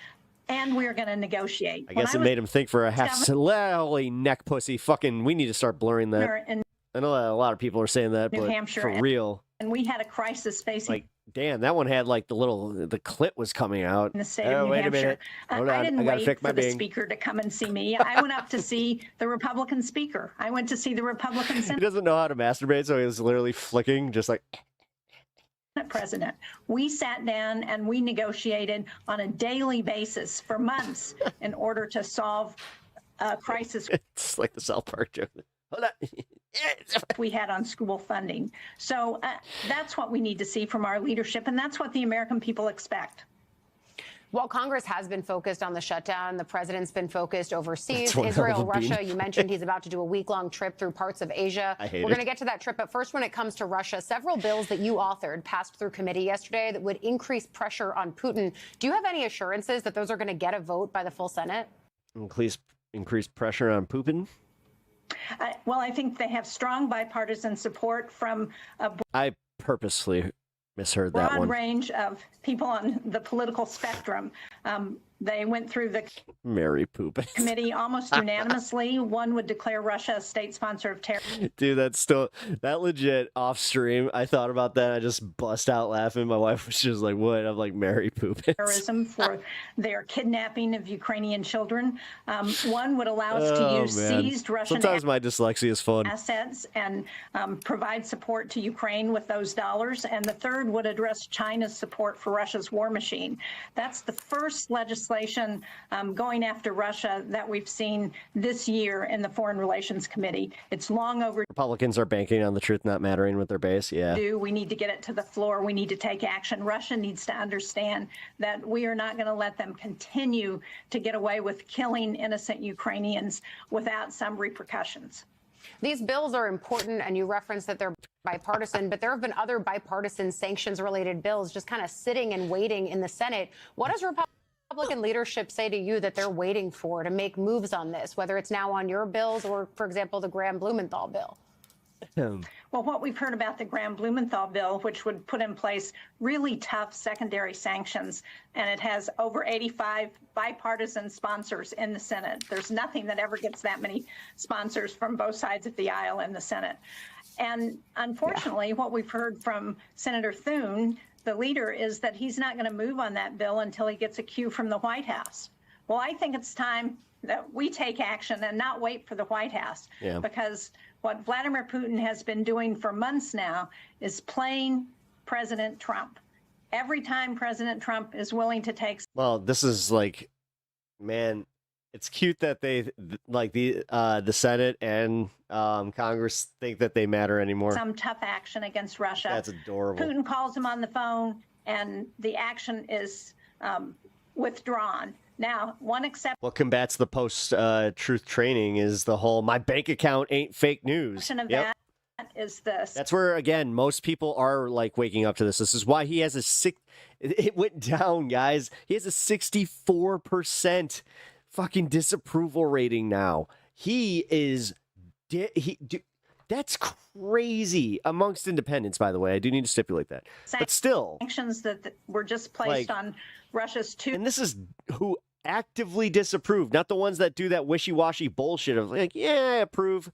And we are going to negotiate. I guess it made him think for a half. Holy neck pussy. Fucking, we need to start blurring that. I know a lot of people are saying that, New but Hampshire, for real. And we had a crisis facing. Damn, that one had the clit was coming out. In the state of New wait Hampshire. a minute. Hold on. I didn't I gotta wait fix my for the bing. speaker to come and see me. I went up to see the Republican speaker. I went to see the Republican He Senate doesn't know how to masturbate, so he was literally flicking, just like. president. We sat down and we negotiated on a daily basis for months in order to solve a crisis. It's like the South Park joke. Hold on. We had on school funding. So that's what we need to see from our leadership, and that's what the American people expect. While Congress has been focused on the shutdown, the president's been focused overseas. That's Israel, one hell of a Russia, bean. you mentioned he's about to do a week-long trip through parts of Asia. We're going to get to that trip, but first, when it comes to Russia, several bills that you authored passed through committee yesterday that would increase pressure on Putin. Do you have any assurances that those are going to get a vote by the full Senate? Increase pressure on Putin? Well, I think they have strong bipartisan support from a I purposely misheard that broad one. range of people on the political spectrum. They went through the Mary Poopin. committee almost unanimously. One would declare Russia a state sponsor of terror. Dude, that legit off stream. I thought about that. I just bust out laughing. My wife was just like, what? I'm like, Mary Poopin. Terrorism for their kidnapping of Ukrainian children. One would allow us to use seized Russian Sometimes my dyslexia is fun. assets and provide support to Ukraine with those dollars. And the third would address China's support for Russia's war machine. That's the first legislation going after Russia that we've seen this year in the Foreign Relations Committee. It's long overdue. Republicans are banking on the truth not mattering with their base. Yeah. We need to get it to the floor. We need to take action. Russia needs to understand that we are not going to let them continue to get away with killing innocent Ukrainians without some repercussions. These bills are important, and you referenced that they're bipartisan, but there have been other bipartisan sanctions-related bills just kind of sitting and waiting in the Senate. What does Republican leadership say to you that they're waiting for to make moves on this, whether it's now on your bills or, for example, the Graham-Blumenthal bill? Well, what we've heard about the Graham-Blumenthal bill, which would put in place really tough secondary sanctions, and it has over 85 bipartisan sponsors in the Senate. There's nothing that ever gets that many sponsors from both sides of the aisle in the Senate. And unfortunately, what we've heard from Senator Thune, the leader, is that he's not going to move on that bill until he gets a cue from the White House. Well, I think it's time that we take action and not wait for the White House, because what Vladimir Putin has been doing for months now is playing President Trump. Every time President Trump is willing to take. Well, this is like, man, it's cute that they like the Senate and Congress think that they matter anymore. Some tough action against Russia. That's adorable. Putin calls him on the phone, and the action is withdrawn. Now, one exception. What combats the post-truth training is the whole "my bank account ain't fake news." Of that is this. That's where, again, most people are like waking up to this. This is why he has it went down, guys. He has a 64% fucking disapproval rating now. He is that's crazy amongst independents, by the way. I do need to stipulate that. But still, sanctions that were just placed on Russia's two. And this is who actively disapprove, not the ones that do that wishy-washy bullshit of like, yeah, I approve.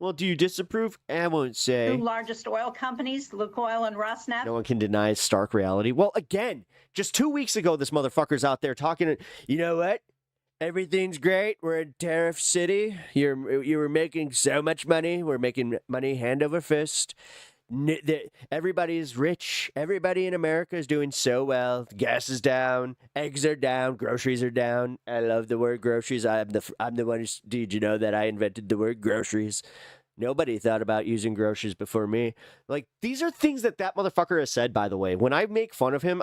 Well, do you disapprove? I won't say. Two largest oil companies, Lukoil and Rosneft. No one can deny stark reality. Well, again, just 2 weeks ago, this motherfucker's out there talking. You know what? Everything's great. We're in Tariff City. You were making so much money. We're making money hand over fist. Everybody's rich. Everybody in America is doing so well. Gas is down. Eggs are down. Groceries are down. I love the word groceries. I'm the one who, did you know that I invented the word groceries? Nobody thought about using groceries before me. Like, these are things that motherfucker has said, by the way. When I make fun of him,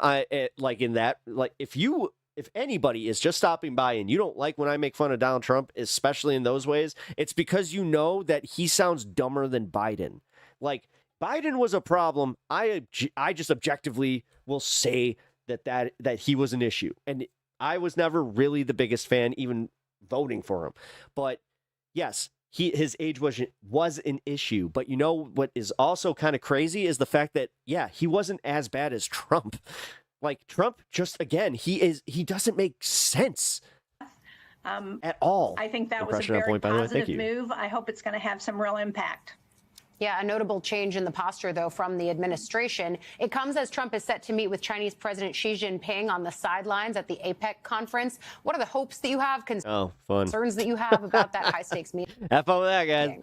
if anybody is just stopping by and you don't like when I make fun of Donald Trump, especially in those ways, it's because you know that he sounds dumber than Biden. Like, Biden was a problem. I just objectively will say that he was an issue. And I was never really the biggest fan, even voting for him. But yes, his age was an issue. But you know what is also kind of crazy is the fact that, yeah, he wasn't as bad as Trump. Like, Trump, just again, he doesn't make sense at all. I think that was a very positive move. I hope it's going to have some real impact. Yeah, a notable change in the posture, though, from the administration. It comes as Trump is set to meet with Chinese President Xi Jinping on the sidelines at the APEC conference. What are the hopes that you have, concerns that you have about that high-stakes meeting? Have fun with that, guys.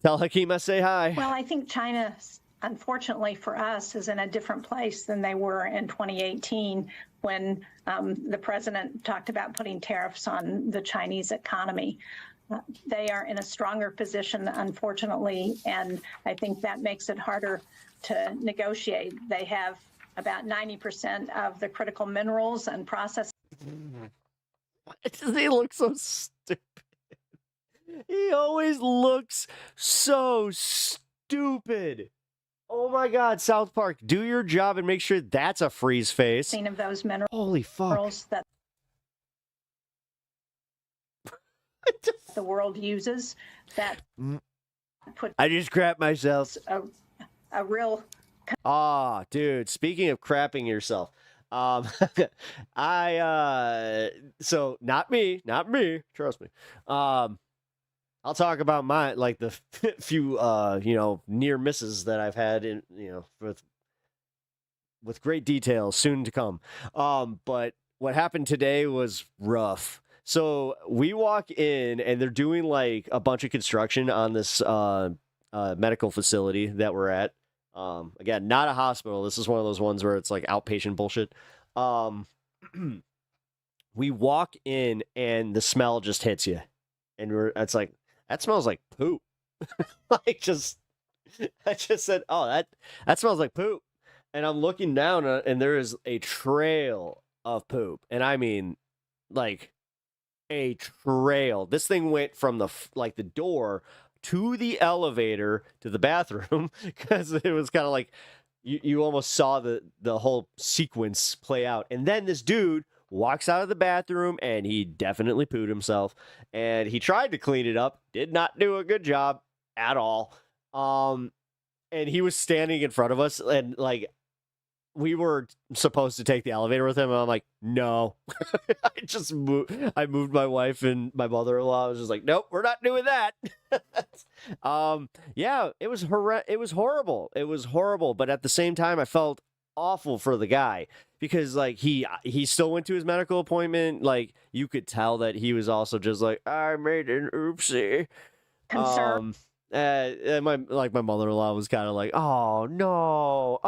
Tell Hakeem I say hi. Well, I think China, unfortunately for us, is in a different place than they were in 2018 when the president talked about putting tariffs on the Chinese economy. They are in a stronger position, unfortunately, and I think that makes it harder to negotiate. They have about 90% of the critical minerals and processed. Why does he look so stupid? He always looks so stupid. Oh my God, South Park, do your job and make sure that's a freeze face. Of those minerals. Holy fuck. That the world uses that put. I just crapped myself. A real. Dude, speaking of crapping yourself, so not me, trust me. I'll talk about the few, near misses that I've had in, with great detail soon to come. But what happened today was rough. So we walk in and they're doing like a bunch of construction on this medical facility that we're at. Again, not a hospital. This is one of those ones where it's like outpatient bullshit. We walk in and the smell just hits you. And it's like, that smells like poop. I just said, oh, that smells like poop. And I'm looking down and there is a trail of poop. And I mean, like, a trail. This thing went from the door to the elevator to the bathroom because it was kind of like you almost saw the whole sequence play out. And then this dude walks out of the bathroom and he definitely pooed himself. And he tried to clean it up, did not do a good job at all. And he was standing in front of us and like we were supposed to take the elevator with him, and I'm like, no. I moved my wife and my mother-in-law. I was just like, nope, we're not doing that. Yeah, it was horrible. It was horrible, but at the same time, I felt awful for the guy because like he still went to his medical appointment. Like you could tell that he was also just like, I made an oopsie. Concern. And my mother-in-law was kind of like, oh no.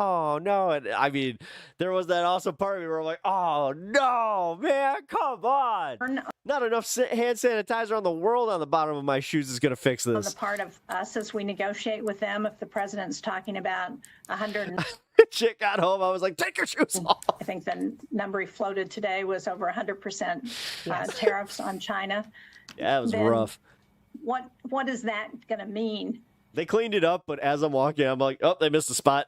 And I mean, there was that awesome part where we're like, oh no, man, come on. Not enough hand sanitizer on the world on the bottom of my shoes is going to fix this. On the part of us as we negotiate with them, if the president's talking about 100. Chick got home, I was like, take your shoes off. I think the number he floated today was over 100% tariffs on China. Yeah, it was rough. What is that going to mean? They cleaned it up, but as I'm walking, I'm like, oh, they missed a spot.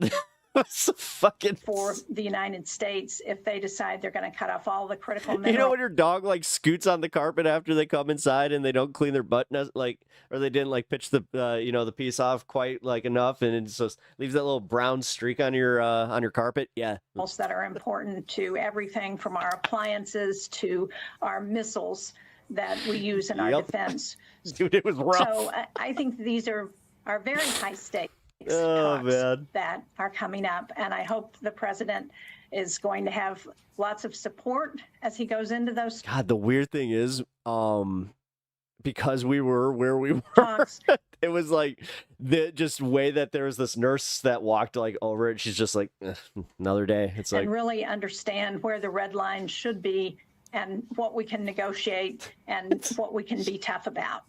So fucking for the United States if they decide they're going to cut off all the critical minerals. You know when your dog like scoots on the carpet after they come inside and they don't clean their butt like, or they didn't like pitch the the piece off quite like enough, and it just leaves that little brown streak on your carpet. Yeah, that are important to everything from our appliances to our missiles that we use in our defense. Dude, it was rough. So I think these are very high stakes. Oh, talks man. that are coming up, and I hope the president is going to have lots of support as he goes into those God, the weird thing is, because we were where we were, it was like the just way that there was this nurse that walked like over it. She's just like, another day. It's like, and really understand where the red lines should be and what we can negotiate and what we can be tough about.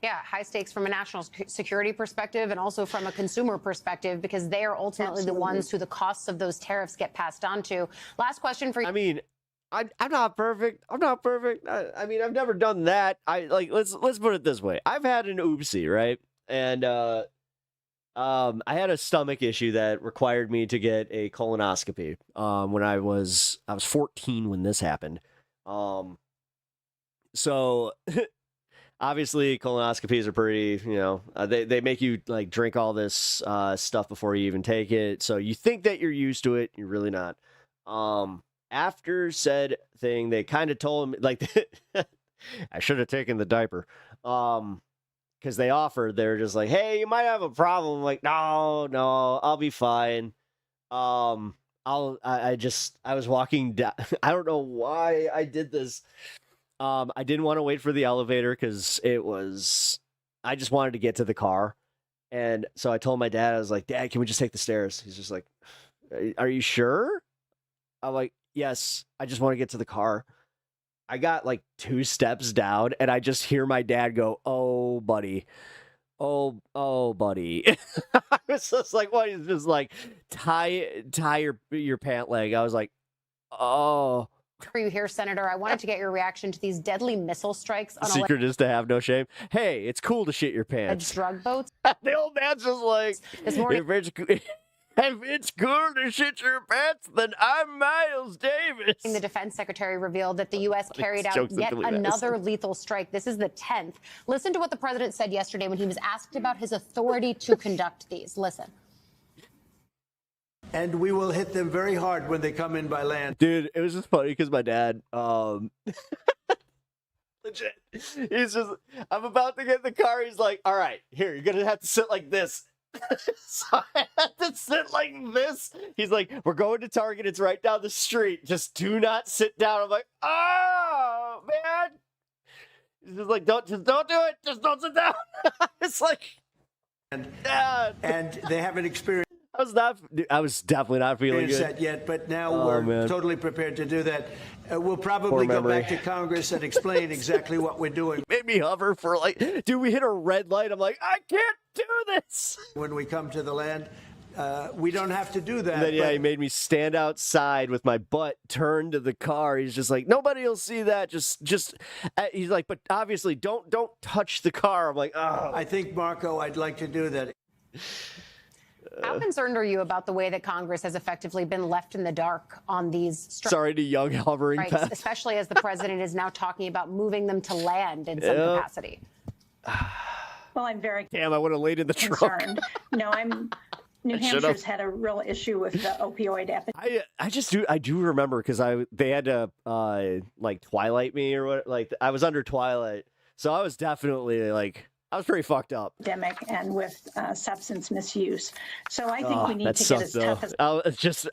Yeah, high stakes from a national security perspective and also from a consumer perspective, because they are ultimately the ones who the costs of those tariffs get passed on to. Last question for you. I mean, I'm not perfect. I'm not perfect. I mean, I've never done that. Let's put it this way. I've had an oopsie, right? And I had a stomach issue that required me to get a colonoscopy when I was 14 when this happened. So obviously colonoscopies are pretty, they make you like drink all this stuff before you even take it. So you think that you're used to it. You're really not. After said thing, they kind of told me like, I should have taken the diaper. Because they offered, they're just like, hey, you might have a problem. I'm like, no, I'll be fine. I was walking down. I don't know why I did this. I didn't want to wait for the elevator because I just wanted to get to the car. And so I told my dad, I was like, Dad, can we just take the stairs? He's just like, are you sure? I'm like, yes, I just want to get to the car. I got like 2 steps down and I just hear my dad go, oh, buddy. Oh, buddy. I was just like, what? He's just like, tie your pant leg. I was like, oh. For you here, Senator, I wanted to get your reaction to these deadly missile strikes on the secret is to have no shame. Hey, it's cool to shit your pants. Drug boats. The old man's just like, this morning. If it's cool to shit your pants, then I'm Miles Davis. The defense secretary revealed that the U.S. carried out yet another lethal strike. This is the 10th. Listen to what the president said yesterday when he was asked about his authority to conduct these. Listen. And we will hit them very hard when they come in by land. Dude, it was just funny because my dad, legit, he's just, I'm about to get in the car. He's like, all right, here, you're going to have to sit like this. So I had to sit like this. He's like, we're going to Target. It's right down the street. Just do not sit down. I'm like, oh, man. He's just like, don't do it. Just don't sit down. It's like, and they haven't experienced. I was definitely not feeling good that yet, but now we're totally prepared to do that. We'll probably go back to Congress and explain exactly what we're doing. Made me hover for like, dude, we hit a red light. I'm like, I can't do this. When we come to the land, we don't have to do that. And then, he made me stand outside with my butt turned to the car. He's just like, nobody will see that. Just. He's like, but obviously, don't touch the car. I'm like, oh. I think, Marco, I'd like to do that. How concerned are you about the way that Congress has effectively been left in the dark on these strikes? Sorry to young hovering pets. Especially as the president is now talking about moving them to land in some capacity. Well, I'm very Damn, I would have laid in the concerned. trunk. New Hampshire's had a real issue with the opioid epidemic. I do remember because they had to like Twilight me or what, like I was under Twilight. So I was definitely like, I was pretty fucked up. Epidemic and with substance misuse. So I think we need to get as tough as.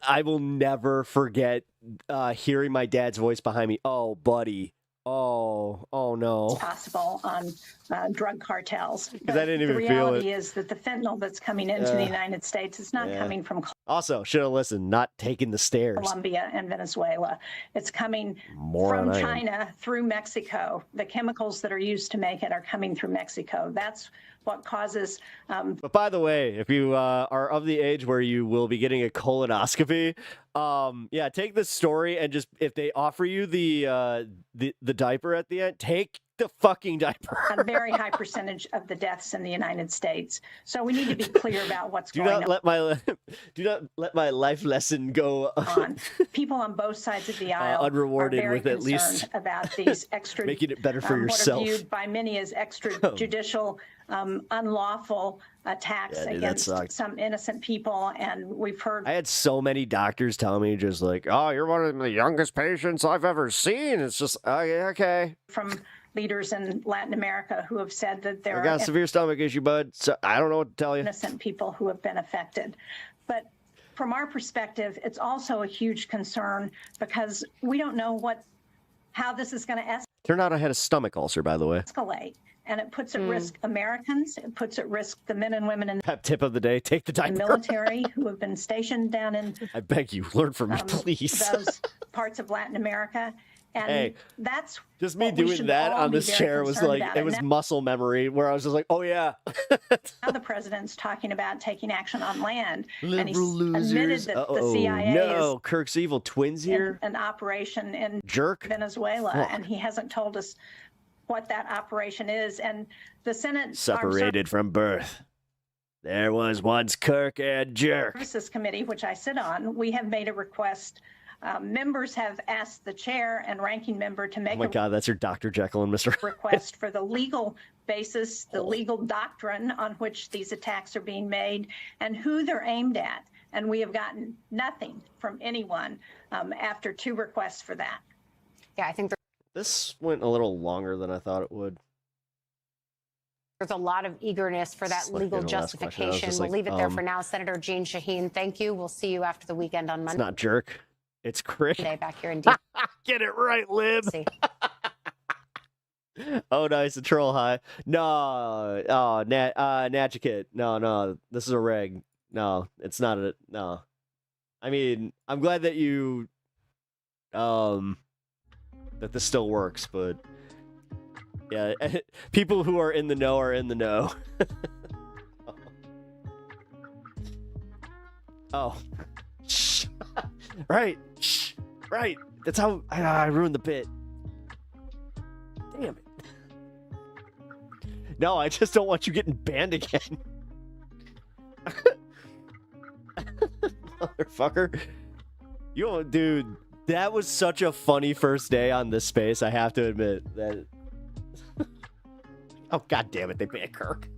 I will never forget hearing my dad's voice behind me. Oh, buddy. Oh no. Possible on drug cartels. Because I didn't even feel it. The reality is that the fentanyl that's coming into the United States is not coming from. Also, should have listened, not taking the stairs. Colombia and Venezuela. It's coming from China through Mexico. The chemicals that are used to make it are coming through Mexico. That's what causes. But by the way, if you are of the age where you will be getting a colonoscopy, Yeah, take this story and just if they offer you the diaper at the end, take the fucking diaper. A very high percentage of the deaths in the United States. So we need to be clear about what's do going not let my do not let my life lesson go on. People on both sides of the aisle unrewarded are very with at least concerned about these extra making it better for what yourself. are viewed by many as extrajudicial, unlawful attacks Yeah, dude, that against sucks. some innocent people, and we've heard I had so many doctors tell me just like, "Oh, you're one of the youngest patients I've ever seen." It's just okay. from leaders in Latin America who have said that there I got a are severe stomach issue, bud. So I don't know what to tell you. innocent people who have been affected. But from our perspective, it's also a huge concern because we don't know how this is going to Turned out I had a stomach ulcer, by the way. escalate. And it puts at risk Americans. It puts at risk the men and women in Pep tip of the day: take the the diaper. military who have been stationed down in I beg you, learn from me, please. those parts of Latin America. And Hey, that's just me what we doing should that all on be this very chair was concerned like about. it And was now- muscle memory, where I was just like, oh yeah. Now the president's talking about taking action on land, and he's Liberal admitted losers. that the Uh-oh, CIA no, is Kirk's evil twins here. in an operation in Jerk. Venezuela, Fuck. and he hasn't told us what that operation is. And the Senate Armed Separated from birth. There was once Kirk and Jerk. Services Committee, which I sit on, we have made a request. Members have asked the chair and ranking member to Oh make my a God, that's your Dr. Jekyll and Mr. request for the legal basis, the legal doctrine on which these attacks are being made, and who they're aimed at. And we have gotten nothing from anyone after 2 requests for that. Yeah, I think This went a little longer than I thought it would. there's a lot of eagerness for that It's like legal the last question. I was justification. just We'll like, leave it there for now. Senator Jean Shaheen, thank you. We'll see you after the weekend on It's Monday. not Jerk. It's Crick. Back here in D.C. Get it right, Lib. Oh, nice. A troll high. No. Oh, Natchikit. No. This is a reg. No, it's not a. No. I mean, I'm glad that you. That this still works, but. Yeah, people who are in the know are in the know. Oh. Shh. Right. Shh. Right. That's how I ruined the bit. Damn it. No, I just don't want you getting banned again. Motherfucker. Dude, that was such a funny first day on this space, I have to admit. That. Oh, God damn it, they banned Kirk.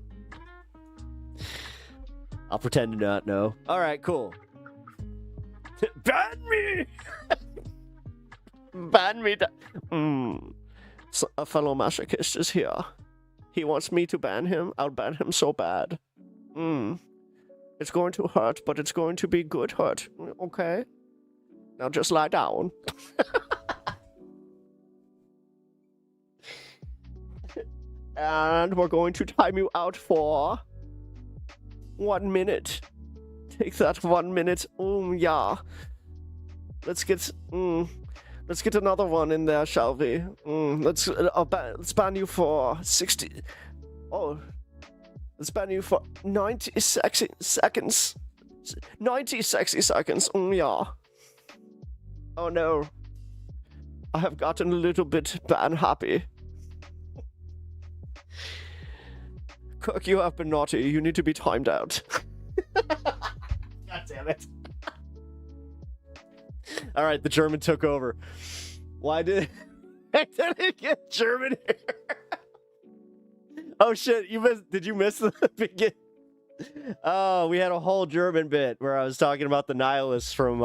I'll pretend to not know. All right, cool. Ban me! Ban me. So a fellow masochist is here. He wants me to ban him. I'll ban him so bad. It's going to hurt, but it's going to be good hurt. Okay? Now just lie down. And we're going to time you out for 1 minute. Take that 1 minute. Yeah. Let's get another one in there, shall we? Let's ban you for 60. Oh, let's ban you for 90 sexy seconds. 90 sexy seconds. Yeah. Oh no. I have gotten a little bit ban happy. Kirk, you have been naughty. You need to be timed out. God damn it. All right, the German took over. Why did I didn't get German here? Oh shit, did you miss the beginning? Oh, we had a whole German bit where I was talking about the nihilists from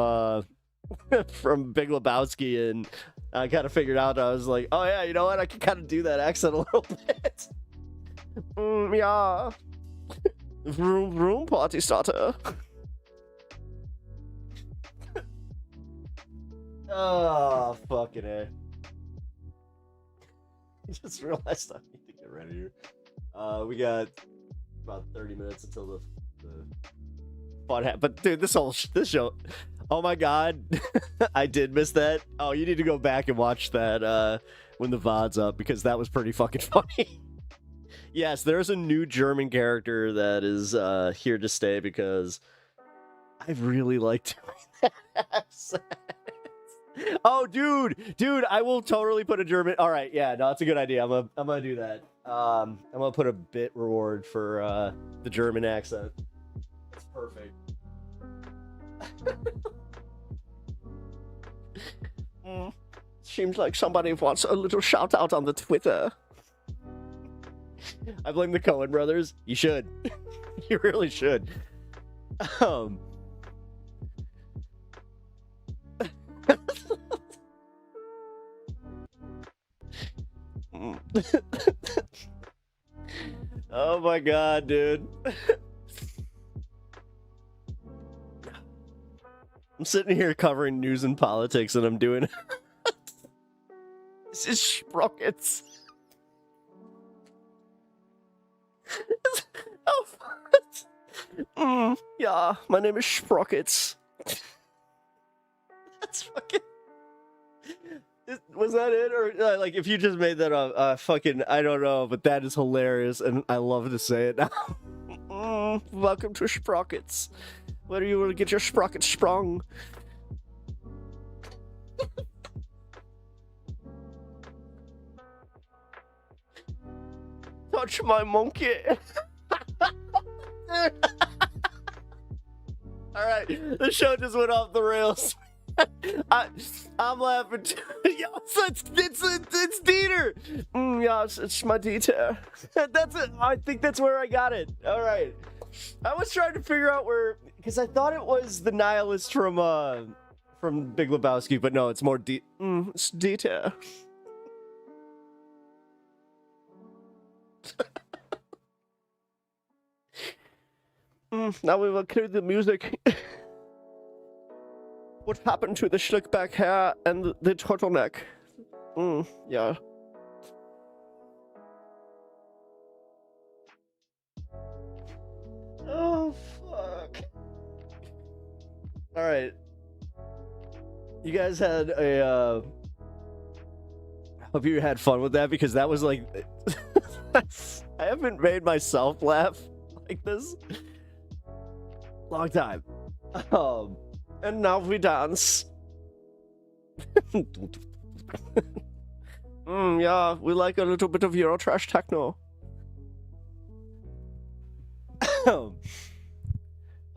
from Big Lebowski, and I kind of figured out, I was like, oh yeah, you know what? I can kind of do that accent a little bit. Yeah. Vroom vroom party starter. Oh, fucking A. I just realized I need to get ready here. We got about 30 minutes until the fun but dude, this show. Oh my god. I did miss that. Oh, you need to go back and watch that when the VOD's up, because that was pretty fucking funny. Yes, there's a new German character that is here to stay, because I really like doing that. Oh, dude, I will totally put a German. All right, yeah, no, it's a good idea. I'm gonna do that. I'm gonna put a bit reward for the German accent. It's perfect. Seems like somebody wants a little shout out on the Twitter. I blame the Coen brothers. You should. You really should. Oh my god, dude. I'm sitting here covering news and politics and I'm doing this is sprockets. Oh, yeah, my name is Sprockets. That's fucking... Was that it? Or, like, if you just made that up, fucking, I don't know, but that is hilarious, and I love to say it now. Welcome to Sprockets. Where do you want to get your sprockets sprung? Touch my monkey. Alright, the show just went off the rails. I'm laughing too. Yes, it's Dieter. Yes, it's my Dieter. That's it. I think that's where I got it. Alright. I was trying to figure out where, because I thought it was the nihilist from Big Lebowski, but no, it's more it's Dieter. Now we will clear the music. What happened to the slick back hair and the turtleneck? Yeah. Oh, fuck. Alright. You guys had a, hope you had fun with that, because that was like... I haven't made myself laugh like this. Long time. And now we dance. Yeah, we like a little bit of Eurotrash techno.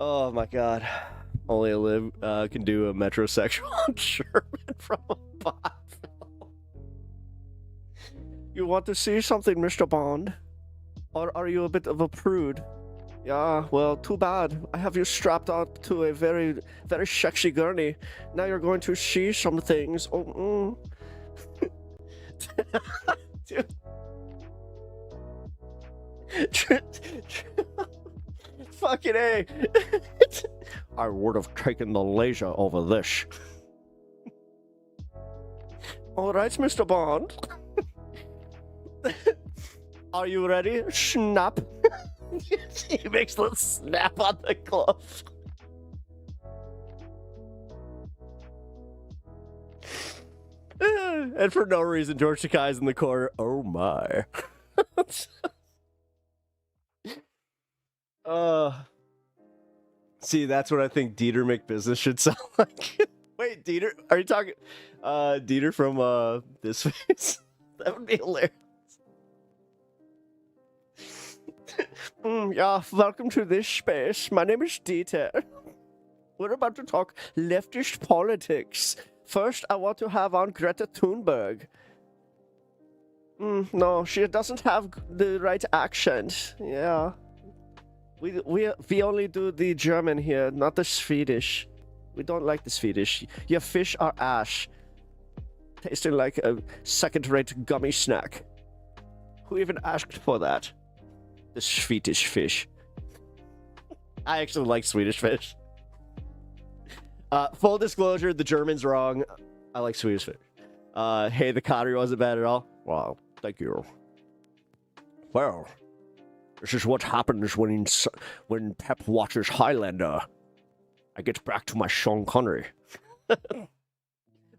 Oh my god. Only a Lib can do a metrosexual German from a bot. You want to see something, Mr. Bond? Or are you a bit of a prude? Yeah, well, too bad. I have you strapped up to a very, very sexy gurney. Now you're going to see some things. Oh, Dude. Fucking A. I would have taken the laser over this. Alright, Mr. Bond. Are you ready? Snap. He makes the snap on the glove. And for no reason, George Takei's in the corner. Oh my. See, that's what I think Dieter McBusiness should sound like. Wait, Dieter? Are you talking Dieter from This Face? That would be hilarious. Yeah, welcome to this space. My name is Dieter. We're about to talk leftist politics. First, I want to have on Greta Thunberg. No, she doesn't have the right accent. Yeah. We only do the German here, not the Swedish. We don't like the Swedish. Your fish are ash. Tasting like a second-rate gummy snack. Who even asked for that? The Swedish fish. I actually like Swedish fish. Full disclosure, the German's wrong. I like Swedish fish. Hey, the Connery wasn't bad at all. Wow, thank you. Well, this is what happens when Pep watches Highlander. I get back to my Sean Connery.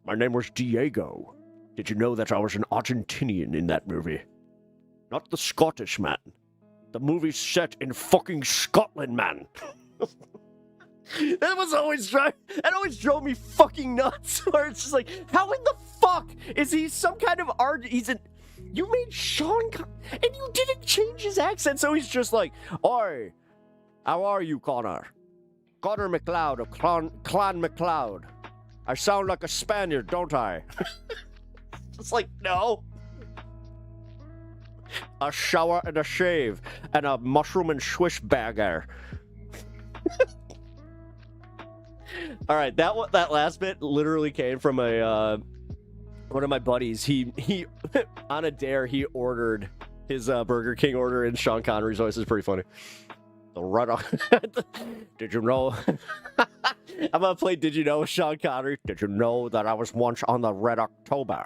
My name was Diego. Did you know that I was an Argentinian in that movie? Not the Scottish man. The movie's set in fucking Scotland, man. That always drove me fucking nuts. Where it's just like, how in the fuck is he some kind of art? You made Sean and you didn't change his accent, so he's just like, "Oi, how are you, Connor? Connor McLeod of Clan McLeod. I sound like a Spaniard, don't I?" It's like, no. A shower and a shave and a mushroom and swish bagger. All right, that last bit literally came from one of my buddies. He on a dare he ordered his Burger King order in Sean Connery's voice. Is pretty funny. The Red Did you know? I'm gonna play Did You Know with Sean Connery. Did you know that I was once on the Red October?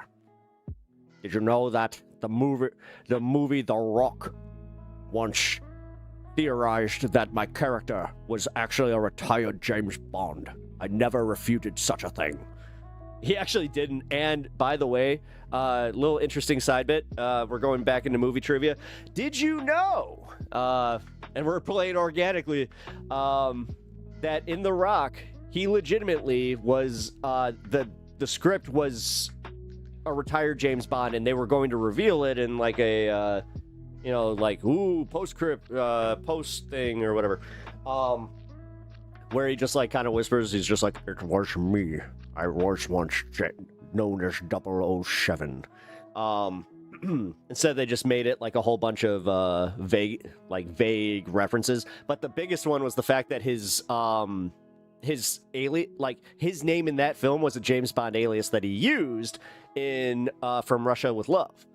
Did you know that the movie The Rock once theorized that my character was actually a retired James Bond? I never refuted such a thing. He actually didn't. And by the way, little interesting side bit. We're going back into movie trivia. Did you know? And we're playing organically. That in The Rock, he legitimately was the script was a retired James Bond, and they were going to reveal it in like a post thing or whatever. Where he just like kind of whispers, he's just like, "It was me. I was once known as 007." Instead, they just made it like a whole bunch of vague references. But the biggest one was the fact that his alias, like his name in that film, was a James Bond alias that he used in From Russia with Love.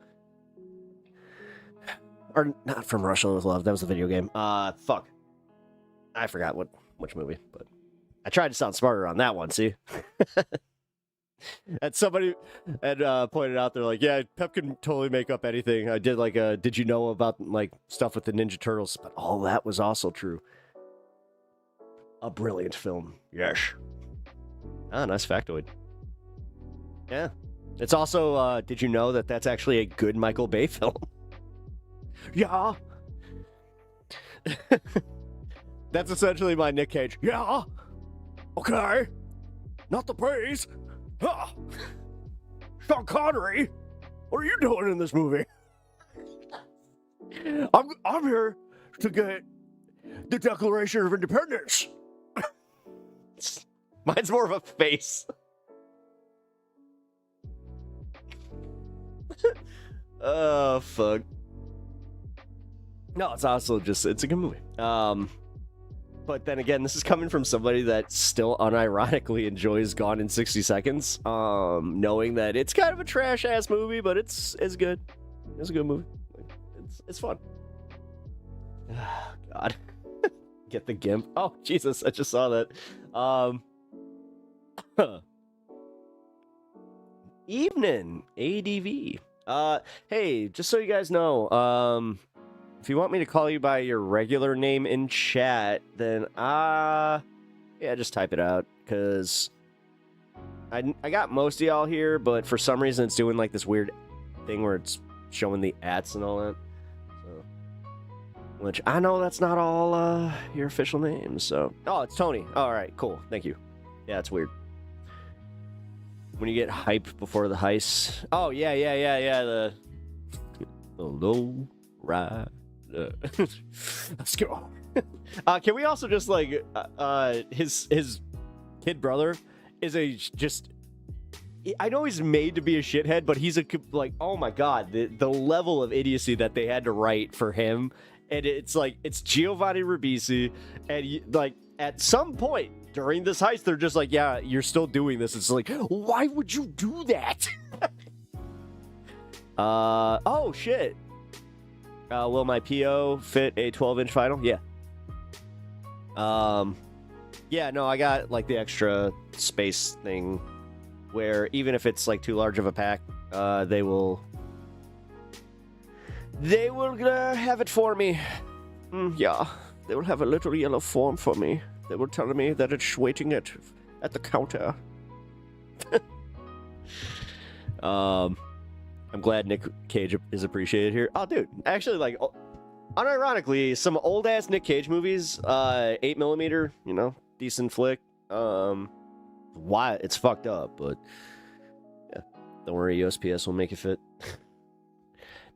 Or not From Russia with Love. That was the video game. Fuck. I forgot which movie, but I tried to sound smarter on that one, see? And somebody had pointed out, they're like, yeah, Pep can totally make up anything. I did like a, did you know about like stuff with the Ninja Turtles? But all that was also true. A brilliant film, yes. Ah, nice factoid. Yeah. It's also, did you know that that's actually a good Michael Bay film? Yeah. That's essentially my Nick Cage. Yeah. Okay. Not the praise. Huh. Sean Connery, what are you doing in this movie? I'm here to get the Declaration of Independence. Mine's more of a face. Oh, fuck. No, it's also just, it's a good movie. But then again, this is coming from somebody that still unironically enjoys Gone in 60 Seconds, knowing that it's kind of a trash-ass movie, but it's good. It's a good movie. It's fun. God. Get the GIMP. Oh, Jesus, I just saw that. Evening, ADV. Hey, just so you guys know, if you want me to call you by your regular name in chat, then yeah, just type it out, because I got most of y'all here, but for some reason it's doing like this weird thing where it's showing the ats and all that. So, which I know that's not all your official names, so. Oh, it's Tony. All right, cool. Thank you. Yeah, it's weird. When you get hyped before the heist. Oh, yeah. The low ride. Let's go. Can we also just like his kid brother is I know he's made to be a shithead, but he's like, oh my god, the level of idiocy that they had to write for him, and it's like it's Giovanni Ribisi, and like at some point during this heist they're just like, yeah, you're still doing this. It's like, why would you do that? Oh shit. Will my PO fit a 12-inch vinyl? Yeah. Yeah, no, I got like the extra space thing where even if it's like too large of a pack, they will have it for me. Yeah, they will have a little yellow form for me. They will tell me that it's waiting at the counter. I'm glad Nick Cage is appreciated here. Oh, dude, actually, like, unironically, some old-ass Nick Cage movies, 8mm, you know, decent flick. Why it's fucked up, but yeah, don't worry, USPS will make it fit.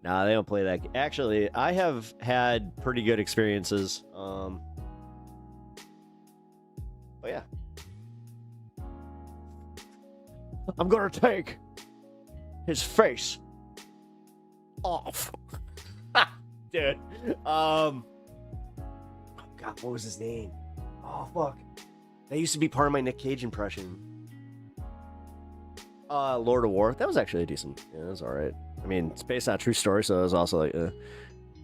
Nah, they don't play that. Actually, I have had pretty good experiences. But yeah, I'm gonna take his face off. Dude. Oh God, what was his name? Oh fuck. That used to be part of my Nick Cage impression. Lord of War. That was actually decent. Yeah, that was alright. I mean, it's based on a true story, so it was also like,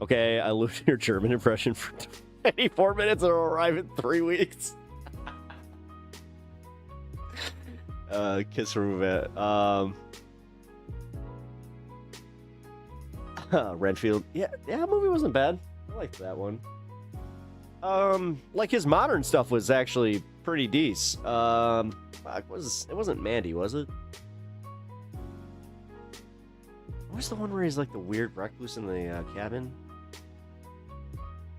okay, I lived your German impression for 24 minutes and it'll arrive in 3 weeks. Kiss from it. Renfield. Yeah, that movie wasn't bad. I liked that one. Like his modern stuff was actually pretty decent. It wasn't Mandy, was it? What was the one where he's like the weird recluse in the cabin? I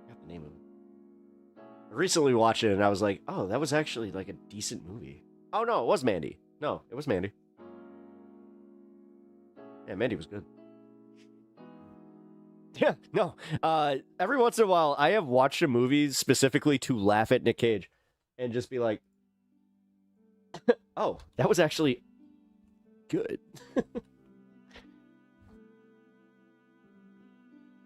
forgot the name of it. I recently watched it and I was like, oh, that was actually like a decent movie. Oh no, it was Mandy. No, it was Mandy. Yeah, Mandy was good. Yeah, no. Every once in a while, I have watched a movie specifically to laugh at Nick Cage and just be like, oh, that was actually good.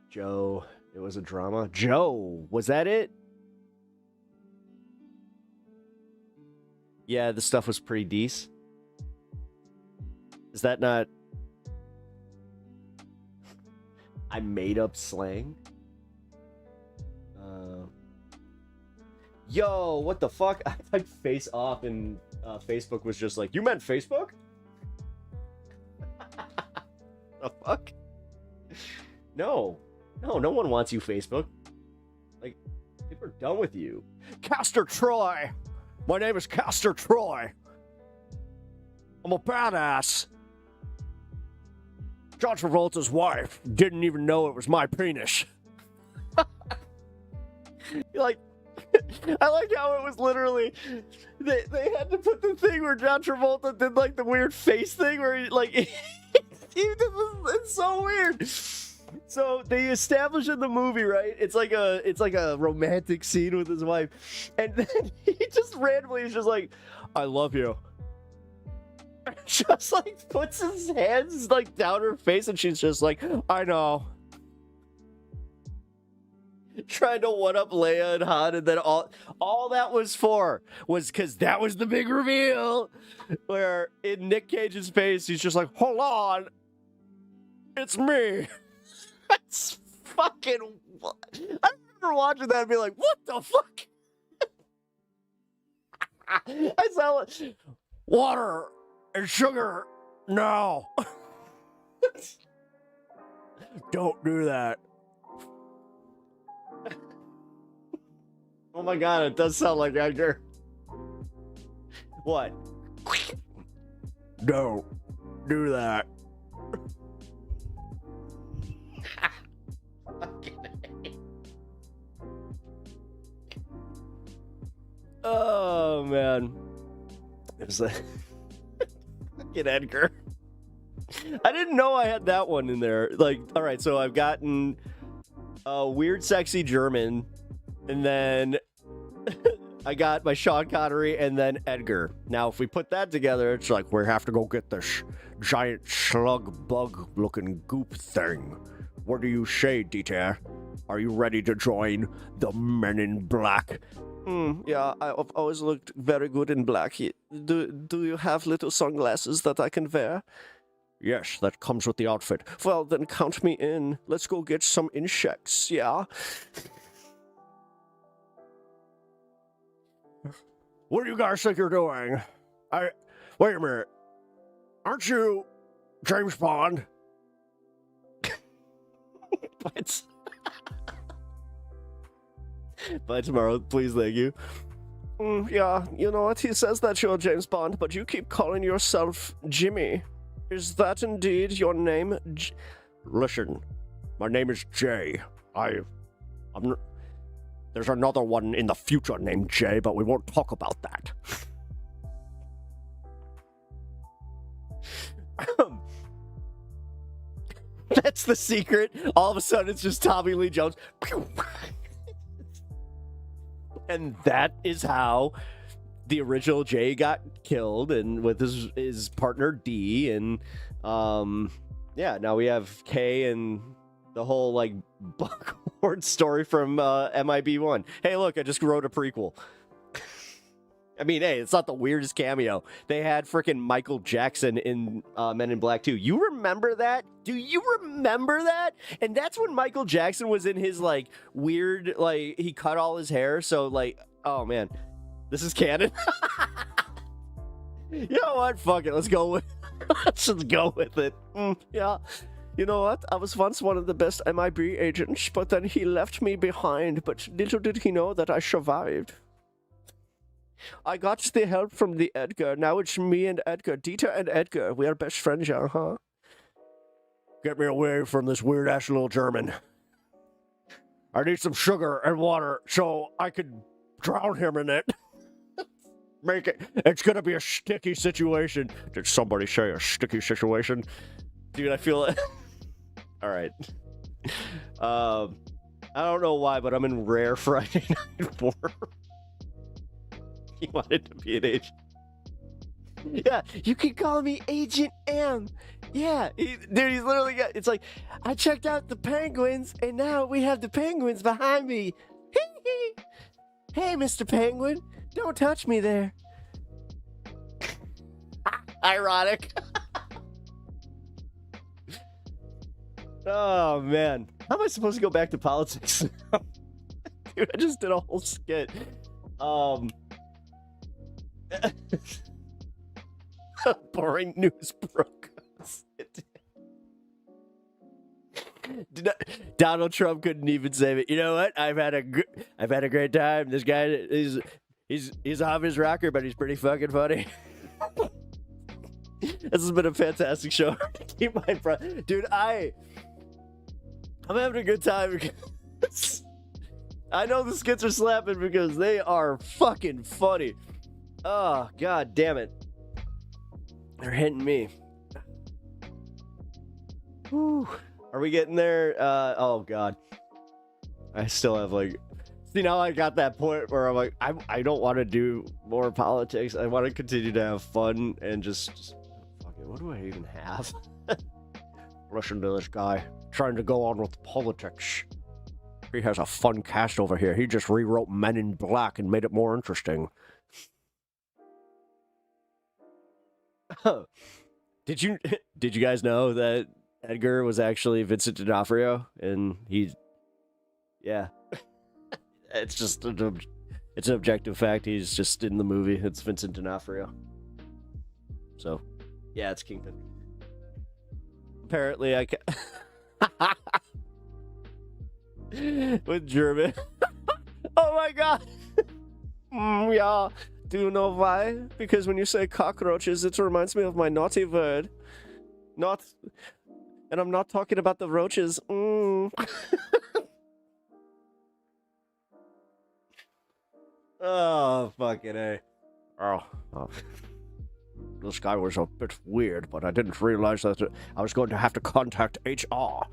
Joe, it was a drama. Joe, was that it? Yeah, the stuff was pretty decent. Is that not... I made up slang? Yo, what the fuck? I typed face off and Facebook was just like, you meant Facebook? The fuck? No, no one wants you, Facebook. Like, people are done with you. Castor Troy! My name is Castor Troy. I'm a badass. John Travolta's wife didn't even know it was my penis. Like, I like how it was literally, they had to put the thing where John Travolta did like the weird face thing where he like, it's so weird. So they establish in the movie, right? It's like a romantic scene with his wife. And then he just randomly is just like, I love you. Just like puts his hands like down her face and she's just like, I know. Trying to one up Leia and Han, and then all that was because that was the big reveal where in Nick Cage's face he's just like, hold on, it's me. That's fucking what? I remember watching that and be like, what the fuck? I sound like water and sugar. No. Don't do that. Oh my god, it does sound like Edgar. What? Don't do that. Oh man. It was like fucking Edgar. I didn't know I had that one in there. Like, alright, so I've gotten a weird sexy German, and then I got my Sean Connery and then Edgar. Now, if we put that together, it's like, we have to go get this giant slug bug looking goop thing. What do you say, Dieter? Are you ready to join the Men in Black? Yeah, I've always looked very good in black. Do you have little sunglasses that I can wear? Yes, that comes with the outfit. Well, then count me in. Let's go get some insects, yeah? What do you guys think you're doing? Wait a minute. Aren't you James Bond? But... Bye tomorrow, please, thank you. Yeah, you know what? He says that you're James Bond, but you keep calling yourself Jimmy. Is that indeed your name? Listen, my name is Jay. I'm There's another one in the future named Jay, but we won't talk about that. That's the secret. All of a sudden, it's just Tommy Lee Jones. And that is how the original Jay got killed, and with his partner D, and yeah, now we have K and the whole like Buckhorn story from MIB1. Hey, look, I just wrote a prequel. I mean, hey, it's not the weirdest cameo. They had freaking Michael Jackson in Men in Black 2. You remember that? Do you remember that? And that's when Michael Jackson was in his, like, weird, like, he cut all his hair. So, like, oh, man. This is canon. You know what? Fuck it. Let's just go with it. Yeah. You know what? I was once one of the best MIB agents, but then he left me behind. But little did he know that I survived. I got the help from the Edgar. Now it's me and Edgar. Dieter and Edgar. We are best friends, yeah, huh? Get me away from this weird-ass little German. I need some sugar and water so I could drown him in it. Make it. It's gonna be a sticky situation. Did somebody say a sticky situation? Dude, I feel it. All right. I don't know why, but I'm in rare Friday Night 4. He wanted to be an agent. Yeah, you can call me Agent M. Yeah, dude, he's literally got, it's like, I checked out the penguins, and now we have the penguins behind me. Hey, Mr. Penguin, don't touch me there. Ironic. Oh, man. How am I supposed to go back to politics? Dude, I just did a whole skit. Boring news broke. Donald Trump couldn't even save it. You know what? I've had a great time. This guy he's off his rocker, but he's pretty fucking funny. This has been a fantastic show. Keep my friend, dude. I'm having a good time because I know the skits are slapping because they are fucking funny. Oh, god damn it. They're hitting me. Whew. Are we getting there? Oh god. I still have like... See, now I got that point where I'm like, I don't want to do more politics. I want to continue to have fun and just fuck it. What do I even have? Listen to this guy trying to go on with politics. He has a fun cast over here. He just rewrote Men in Black and made it more interesting. Did you guys know that Edgar was actually Vincent D'Onofrio, and yeah, it's just it's an objective fact. He's just in the movie. It's Vincent D'Onofrio. So, yeah, it's Kingpin. Apparently, I can with German. Oh my god. Yeah. Do you know why? Because when you say cockroaches, it reminds me of my naughty word. And I'm not talking about the roaches. Oh, fucking A. Oh. This guy was a bit weird, but I didn't realize that I was going to have to contact HR.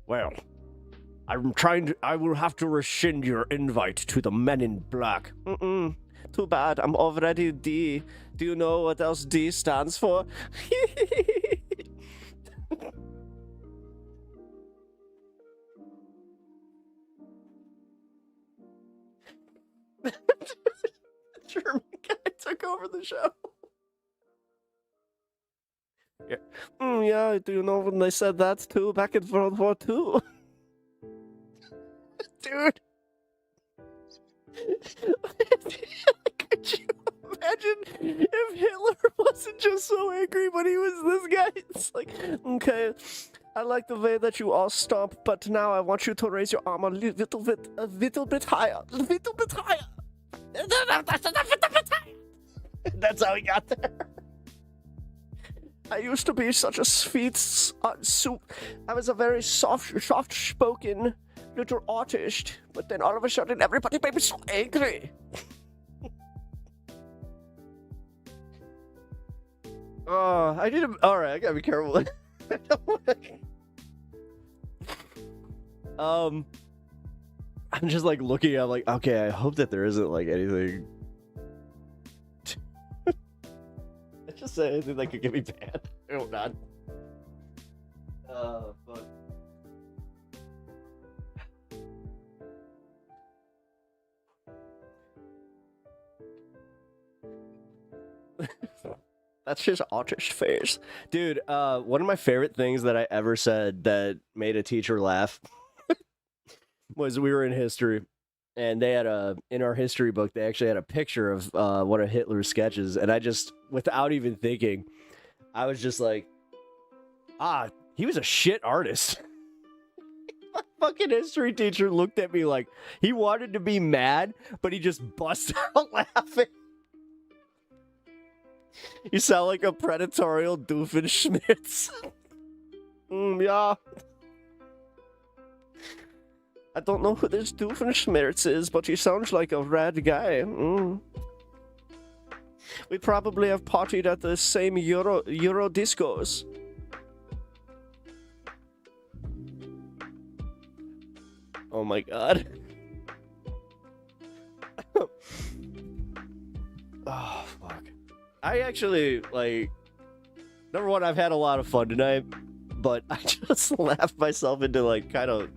Well, I will have to rescind your invite to the Men in Black. Too bad, I'm already D. Do you know what else D stands for? German guy took over the show. Yeah. Yeah, do you know when they said that too back in World War II? Dude. Could you imagine if Hitler wasn't just so angry, but he was this guy? It's like, okay, I like the way that you all stomp, but now I want you to raise your arm a little bit higher. A little bit higher. That's how he got there. I used to be such a sweet, I was a very soft-spoken little artist, but then all of a sudden everybody made me so angry. I need to. All right, I gotta be careful. I'm just like looking. I'm like, okay, I hope that there isn't like anything. I just say anything that could get me banned. I hope not. Fuck. That's just artist face. Dude, one of my favorite things that I ever said that made a teacher laugh was we were in history, and they had in our history book, they actually had a picture of one of Hitler's sketches, and I just, without even thinking, I was just like, he was a shit artist. My fucking history teacher looked at me like he wanted to be mad, but he just busted out laughing. You sound like a predatorial Doofenshmirtz. Yeah. I don't know who this Doofenshmirtz is, but he sounds like a rad guy. We probably have partied at the same Euro discos. Oh my god. Oh, fuck. I actually, like, number one, I've had a lot of fun tonight, but I just laughed myself into, like, kind of,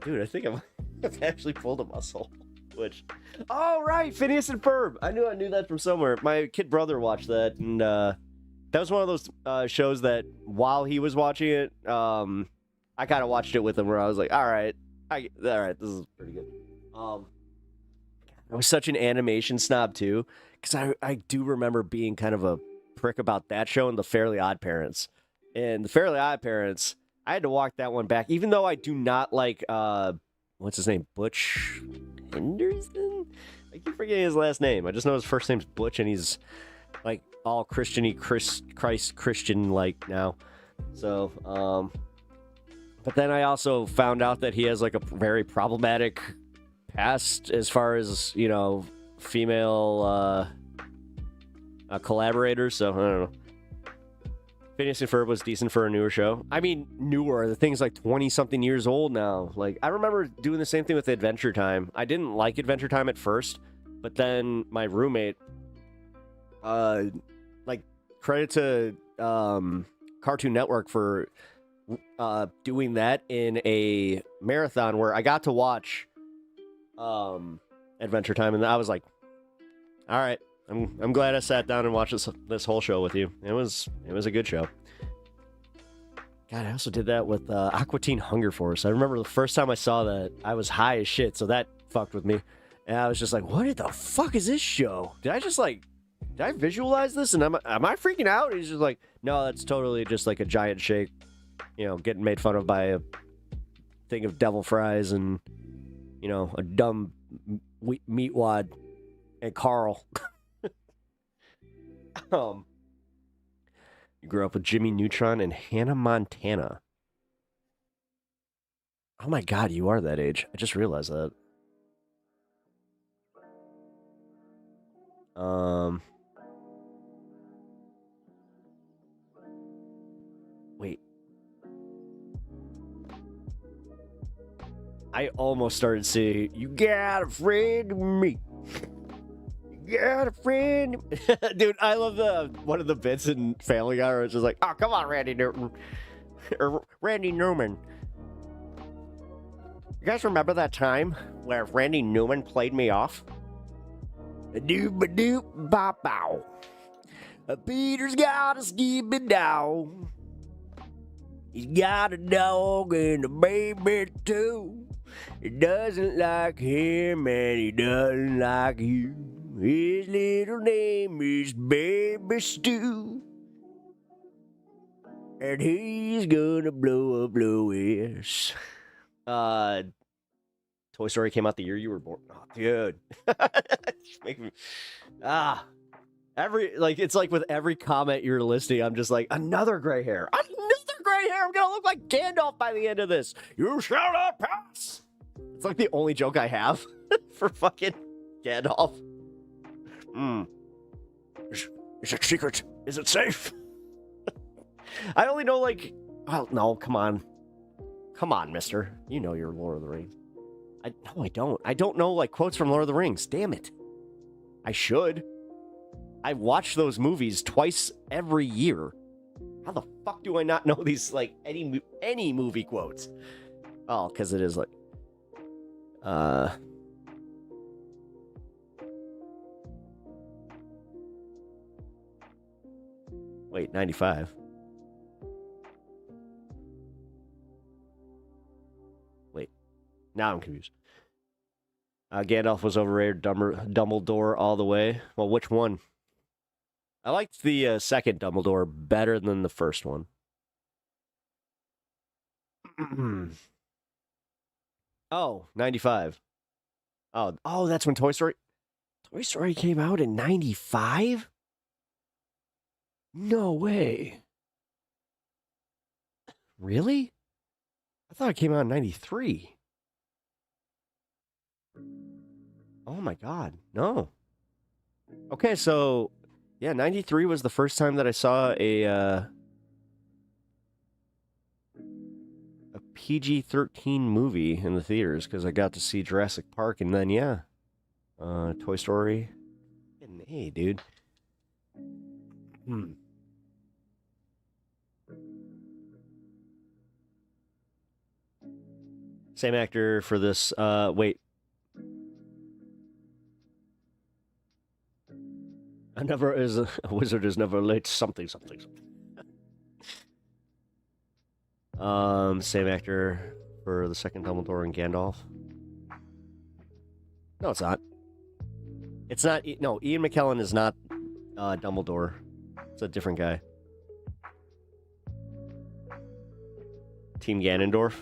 dude, I think I've actually pulled a muscle, which, oh, right, Phineas and Ferb. I knew that from somewhere. My kid brother watched that, and that was one of those shows that while he was watching it, I kind of watched it with him where I was like, all right, this is pretty good. I was such an animation snob, too, because I do remember being kind of a prick about that show and The Fairly Odd Parents. And The Fairly Odd Parents, I had to walk that one back, even though I do not like, what's his name, Butch Henderson? I keep forgetting his last name. I just know his first name's Butch, and he's, like, all Christian-y, Christ Christian-like now. So, but then I also found out that he has, like, a very problematic past as far as, you know, female collaborators, so I don't know. Phineas and Ferb was decent for a newer show. I mean, newer. The thing's like 20-something years old now. Like, I remember doing the same thing with Adventure Time. I didn't like Adventure Time at first, but then my roommate, like, credit to Cartoon Network for doing that in a marathon where I got to watch Adventure Time, and I was like, all right, I'm glad I sat down and watched this whole show with you. It was a good show. God, I also did that with Aqua Teen Hunger Force. I remember the first time I saw that, I was high as shit, so that fucked with me. And I was just like, what the fuck is this show? Did I visualize this? And am I freaking out? And he's just like, no, that's totally just like a giant shake, you know, getting made fun of by a thing of devil fries and, you know, a dumb meatwad and Carl. You grew up with Jimmy Neutron and Hannah Montana. Oh my god, you are that age. I just realized that. Wait. I almost started saying, you got a friend in me. Got a friend. Dude, I love one of the bits in Family Guy where it's just like, oh, come on, Randy Newman. Or Randy Newman. You guys remember that time where Randy Newman played me off? A-doop-a-doop, bop-bow. Peter's got a skibby dog. He's got a dog and a baby too. He doesn't like him and he doesn't like you. His little name is Baby Stew. And he's gonna blow up Louis. Toy Story came out the year you were born. Oh, dude. Just make me... it's like with every comment you're listing, I'm just like, another gray hair. Another gray right here. I'm gonna look like Gandalf by the end of this. You shall not pass. It's like the only joke I have for fucking Gandalf. Is it secret? Is it safe? I only know like, well, no, come on. Come on, mister. You know your Lord of the Rings. No, I don't. I don't know like quotes from Lord of the Rings. Damn it. I should. I watch those movies twice every year. How the fuck do I not know these like any movie quotes? Oh, because it is like wait, 95. Wait, now I'm confused. Gandalf was overrated, Dumbledore all the way. Well, which one? I liked the second Dumbledore better than the first one. Oh, 95. Oh, that's when Toy Story came out in 95? No way. Really? I thought it came out in 93. Oh my god, no. Okay, so yeah, 93 was the first time that I saw a PG-13 movie in the theaters because I got to see Jurassic Park, and then yeah, Toy Story. Hey, dude. Same actor for this. Wait. A wizard is never late. Something. Same actor for the second Dumbledore and Gandalf. No, it's not. It's not. No, Ian McKellen is not Dumbledore. It's a different guy. Team Ganondorf.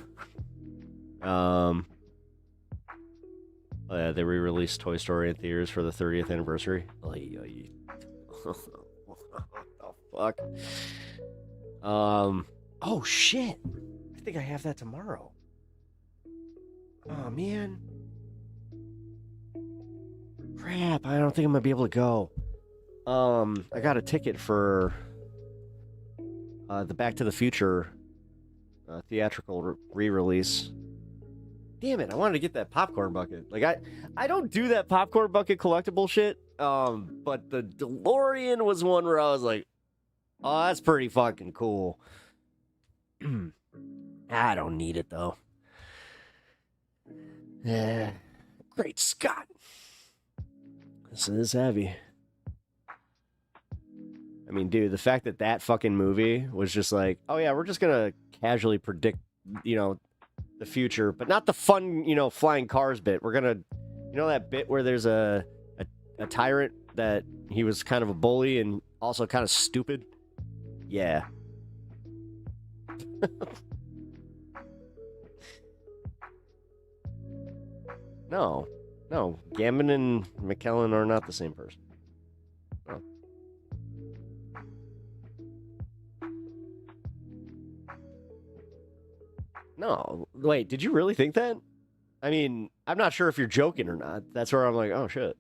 Oh yeah, they re-released Toy Story in theaters for the 30th anniversary. Oh fuck. Oh shit. I think I have that tomorrow. Oh man. Crap, I don't think I'm gonna be able to go. I got a ticket for the Back to the Future theatrical re-release. Damn it, I wanted to get that popcorn bucket. Like, I don't do that popcorn bucket collectible shit, but the DeLorean was one where I was like, oh, that's pretty fucking cool. I don't need it, though. Yeah. Great Scott. This is heavy. I mean, dude, the fact that that fucking movie was just like, oh yeah, we're just gonna casually predict, the future, but not the fun, flying cars bit. We're gonna, that bit where there's a tyrant that he was kind of a bully and also kind of stupid. Yeah. No, Gambon and McKellen are not the same person. No. No, wait, did you really think that? I mean, I'm not sure if you're joking or not. That's where I'm like, oh, shit.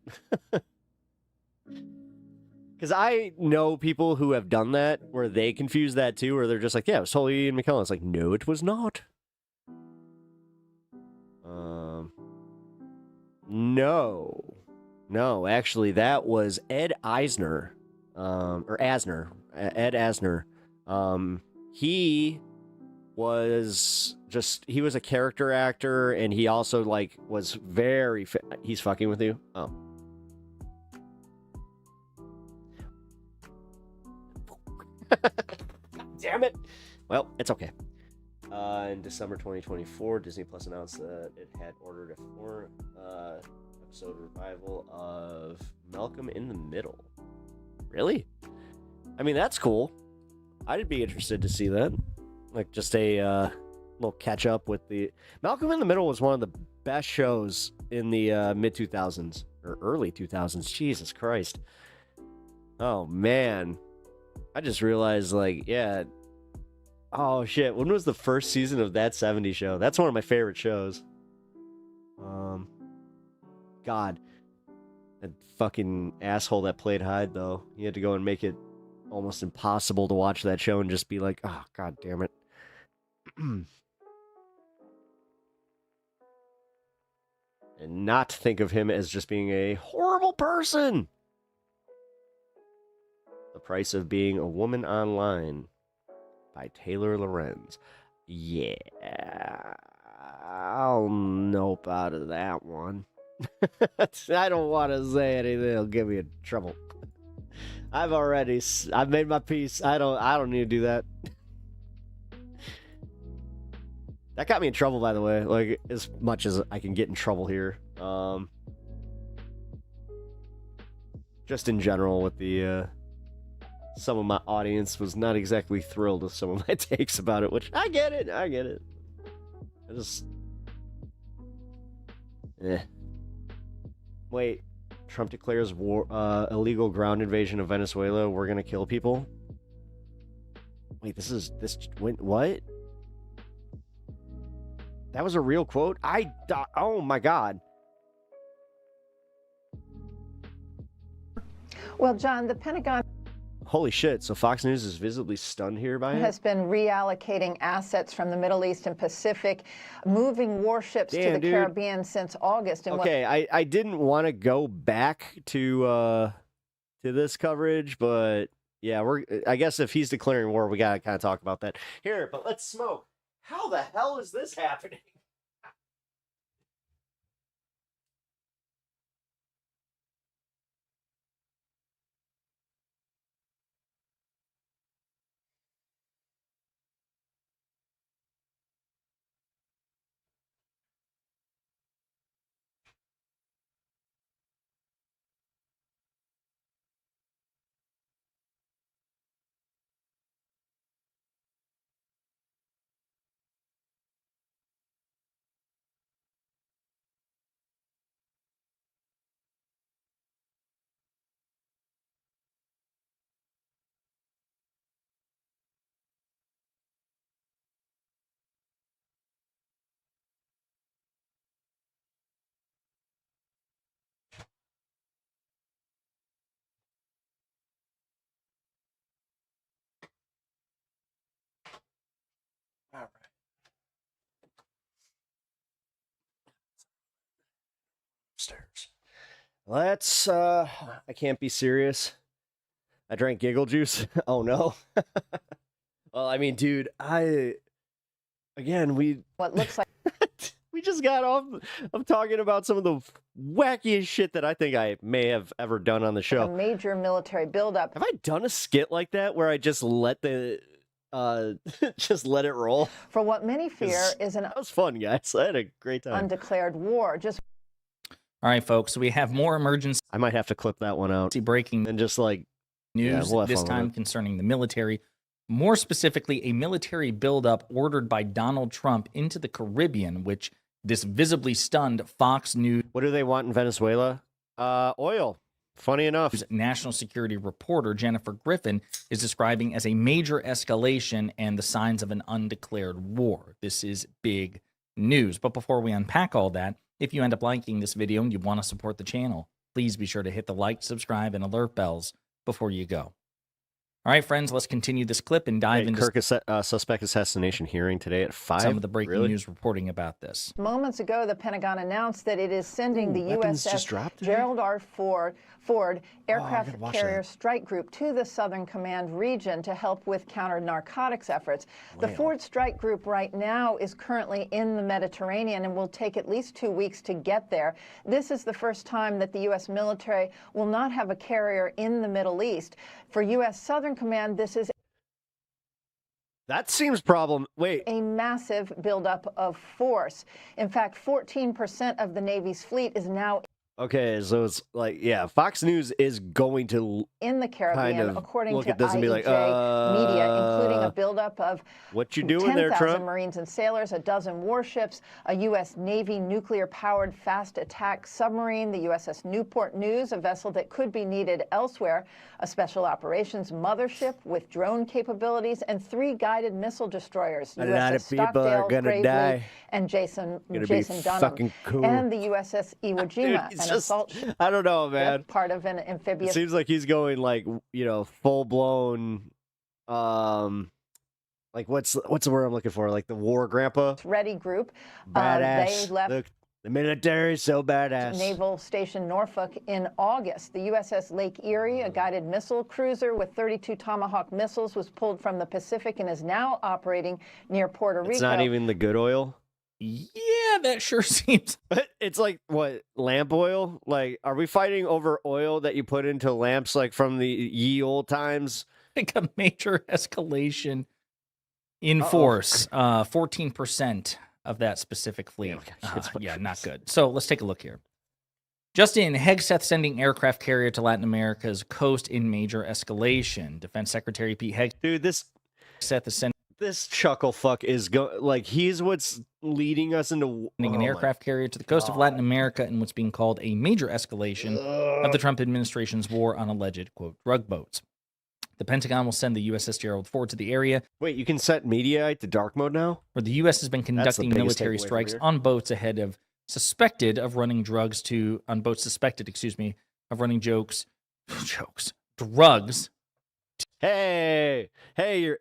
Because I know people who have done that, where they confuse that too, where they're just like, yeah, it was totally Ian McKellen. It's like, no, it was not. No, actually, that was Ed Asner. Ed Asner. He was a character actor, and he also was very he's fucking with you. Oh, damn it. Well, it's okay. In December 2024, Disney Plus announced that it had ordered a 4-episode revival of Malcolm in the Middle. Really? I mean, that's cool. I'd be interested to see that. Like, just a little catch up with the... Malcolm in the Middle was one of the best shows in the mid-2000s, or early 2000s. Jesus Christ. Oh, man. I just realized, Oh shit! When was the first season of That 70s Show? That's one of my favorite shows. God, that fucking asshole that played Hyde though. He had to go and make it almost impossible to watch that show and just be like, oh god damn it. And not think of him as just being a horrible person. The Price of Being a Woman Online by Taylor Lorenz. Yeah, I'll nope out of that one. I don't want to say anything that'll get me in trouble. I've made my peace. I don't need to do that. That got me in trouble, by the way. Like, as much as I can get in trouble here. Just in general with the some of my audience was not exactly thrilled with some of my takes about it, which I get it. I just Wait, Trump declares war, illegal ground invasion of Venezuela. We're gonna kill people. Wait, what? That was a real quote? Oh my God. Well, John, the Pentagon Holy shit, so Fox News is visibly stunned here by it? has been reallocating assets from the Middle East and Pacific, moving warships to the Caribbean since August. Okay, I didn't want to go back to this coverage, but yeah, I guess if he's declaring war, we gotta kind of talk about that. Here, but let's smoke. How the hell is this happening? All right. Upstairs. Let's, I can't be serious. I drank giggle juice. Oh no. Well, I mean, dude, what looks like we just got off of talking about some of the wackiest shit that I think I may have ever done on the show. a major military buildup. Have I done a skit like that where I just let just let it roll? For what many fear is an that was fun, guys. I had a great time. undeclared war. Just All right, folks. So we have more emergency. I might have to clip that one out. Breaking and just like news this time concerning the military. More specifically, a military buildup ordered by Donald Trump into the Caribbean, which this visibly stunned Fox News. What do they want in Venezuela? Oil. Funny enough. National security reporter Jennifer Griffin is describing as a major escalation and the signs of an undeclared war. This is big news. But before we unpack all that, if you end up liking this video and you want to support the channel, please be sure to hit the like, subscribe, and alert bells before you go. All right, friends, let's continue this clip and dive into suspect assassination hearing today at 5. Some of the breaking news reporting about this. moments ago, the Pentagon announced that it is sending the USS Gerald R. Ford aircraft carrier strike group to the Southern Command region to help with counter-narcotics efforts. The Ford strike group right now is currently in the Mediterranean and will take at least 2 weeks to get there. This is the first time that the U.S. military will not have a carrier in the Middle East. For U.S. Southern Command, this is that seems a massive buildup of force. In fact, 14% of the Navy's fleet is now Okay, so it's like, yeah, Fox News is going to in the Caribbean, kind of according look to at this and be like, media, including a buildup of what you doing there, 10,000 Trump? Marines and sailors, a dozen warships, a U.S. Navy nuclear-powered fast attack submarine, the USS Newport News, a vessel that could be needed elsewhere, a special operations mothership with drone capabilities, and 3 guided missile destroyers, A lot of USS people are Stockdale, gonna Gravely, die. and Jason Gonna be Dunham, fucking cool. and the USS Iwo Dude, Jima, it's an just, assault ship, I don't know, man. part of an It amphibious seems like he's going like, full blown, like what's the word I'm looking for? Like the war grandpa. ready group. Badass. They left Look, the military is so badass. Naval Station Norfolk in August. The USS Lake Erie, a guided missile cruiser with 32 Tomahawk missiles, was pulled from the Pacific and is now operating near Puerto Rico. It's not even the good oil. Yeah, that sure seems. It's like, what, lamp oil? Like, are we fighting over oil that you put into lamps like from the ye old times? Like a major escalation in force. 14% of that specific fleet. Yeah, not good. So let's take a look here. Just in, Hegseth sending aircraft carrier to Latin America's coast in major escalation. Defense Secretary Pete Hegseth. Dude, Hegseth is sending. This chuckle fuck is he's what's leading us into an aircraft carrier to the coast of Latin America in what's being called a major escalation of the Trump administration's war on alleged, quote, drug boats. The Pentagon will send the USS Gerald Ford to the area. Wait, you can set Mediaite to dark mode now? Where the U.S. has been conducting military strikes on boats ahead of suspected of running drugs of running drugs. Hey,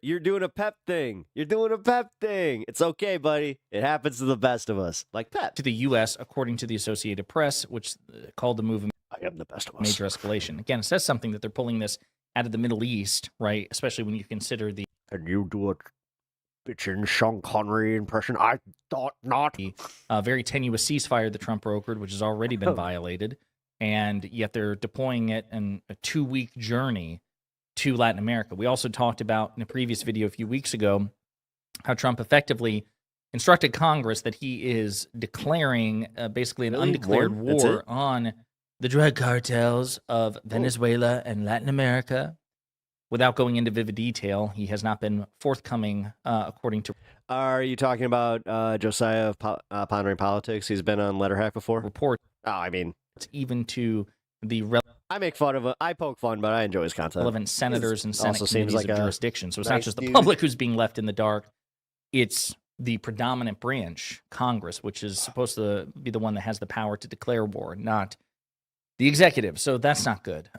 you're doing a pep thing. You're doing a pep thing. It's okay, buddy. It happens to the best of us. Like pep. To the U.S., according to the Associated Press, which called the move I am the best of us. Major escalation. Again, it says something that they're pulling this out of the Middle East, right? Especially when you consider the... And you do a bitchin' Sean Connery impression? I thought not. Very tenuous ceasefire that Trump brokered, which has already been violated. And yet they're deploying it in a 2-week journey to Latin America. We also talked about in a previous video a few weeks ago how Trump effectively instructed Congress that he is declaring basically an undeclared war on the drug cartels of Venezuela and Latin America. Without going into vivid detail, he has not been forthcoming, according to... Are you talking about Josiah of Pondering Politics? He's been on Letterhack before? Report. Oh, I mean... Even to the... I make fun of him. I poke fun, but I enjoy his content. Relevant senators and Senate committees like of jurisdiction. So it's not nice just the dude. public who's being left in the dark. It's the predominant branch, Congress, which is supposed to be the one that has the power to declare war, not the executive. So that's not good.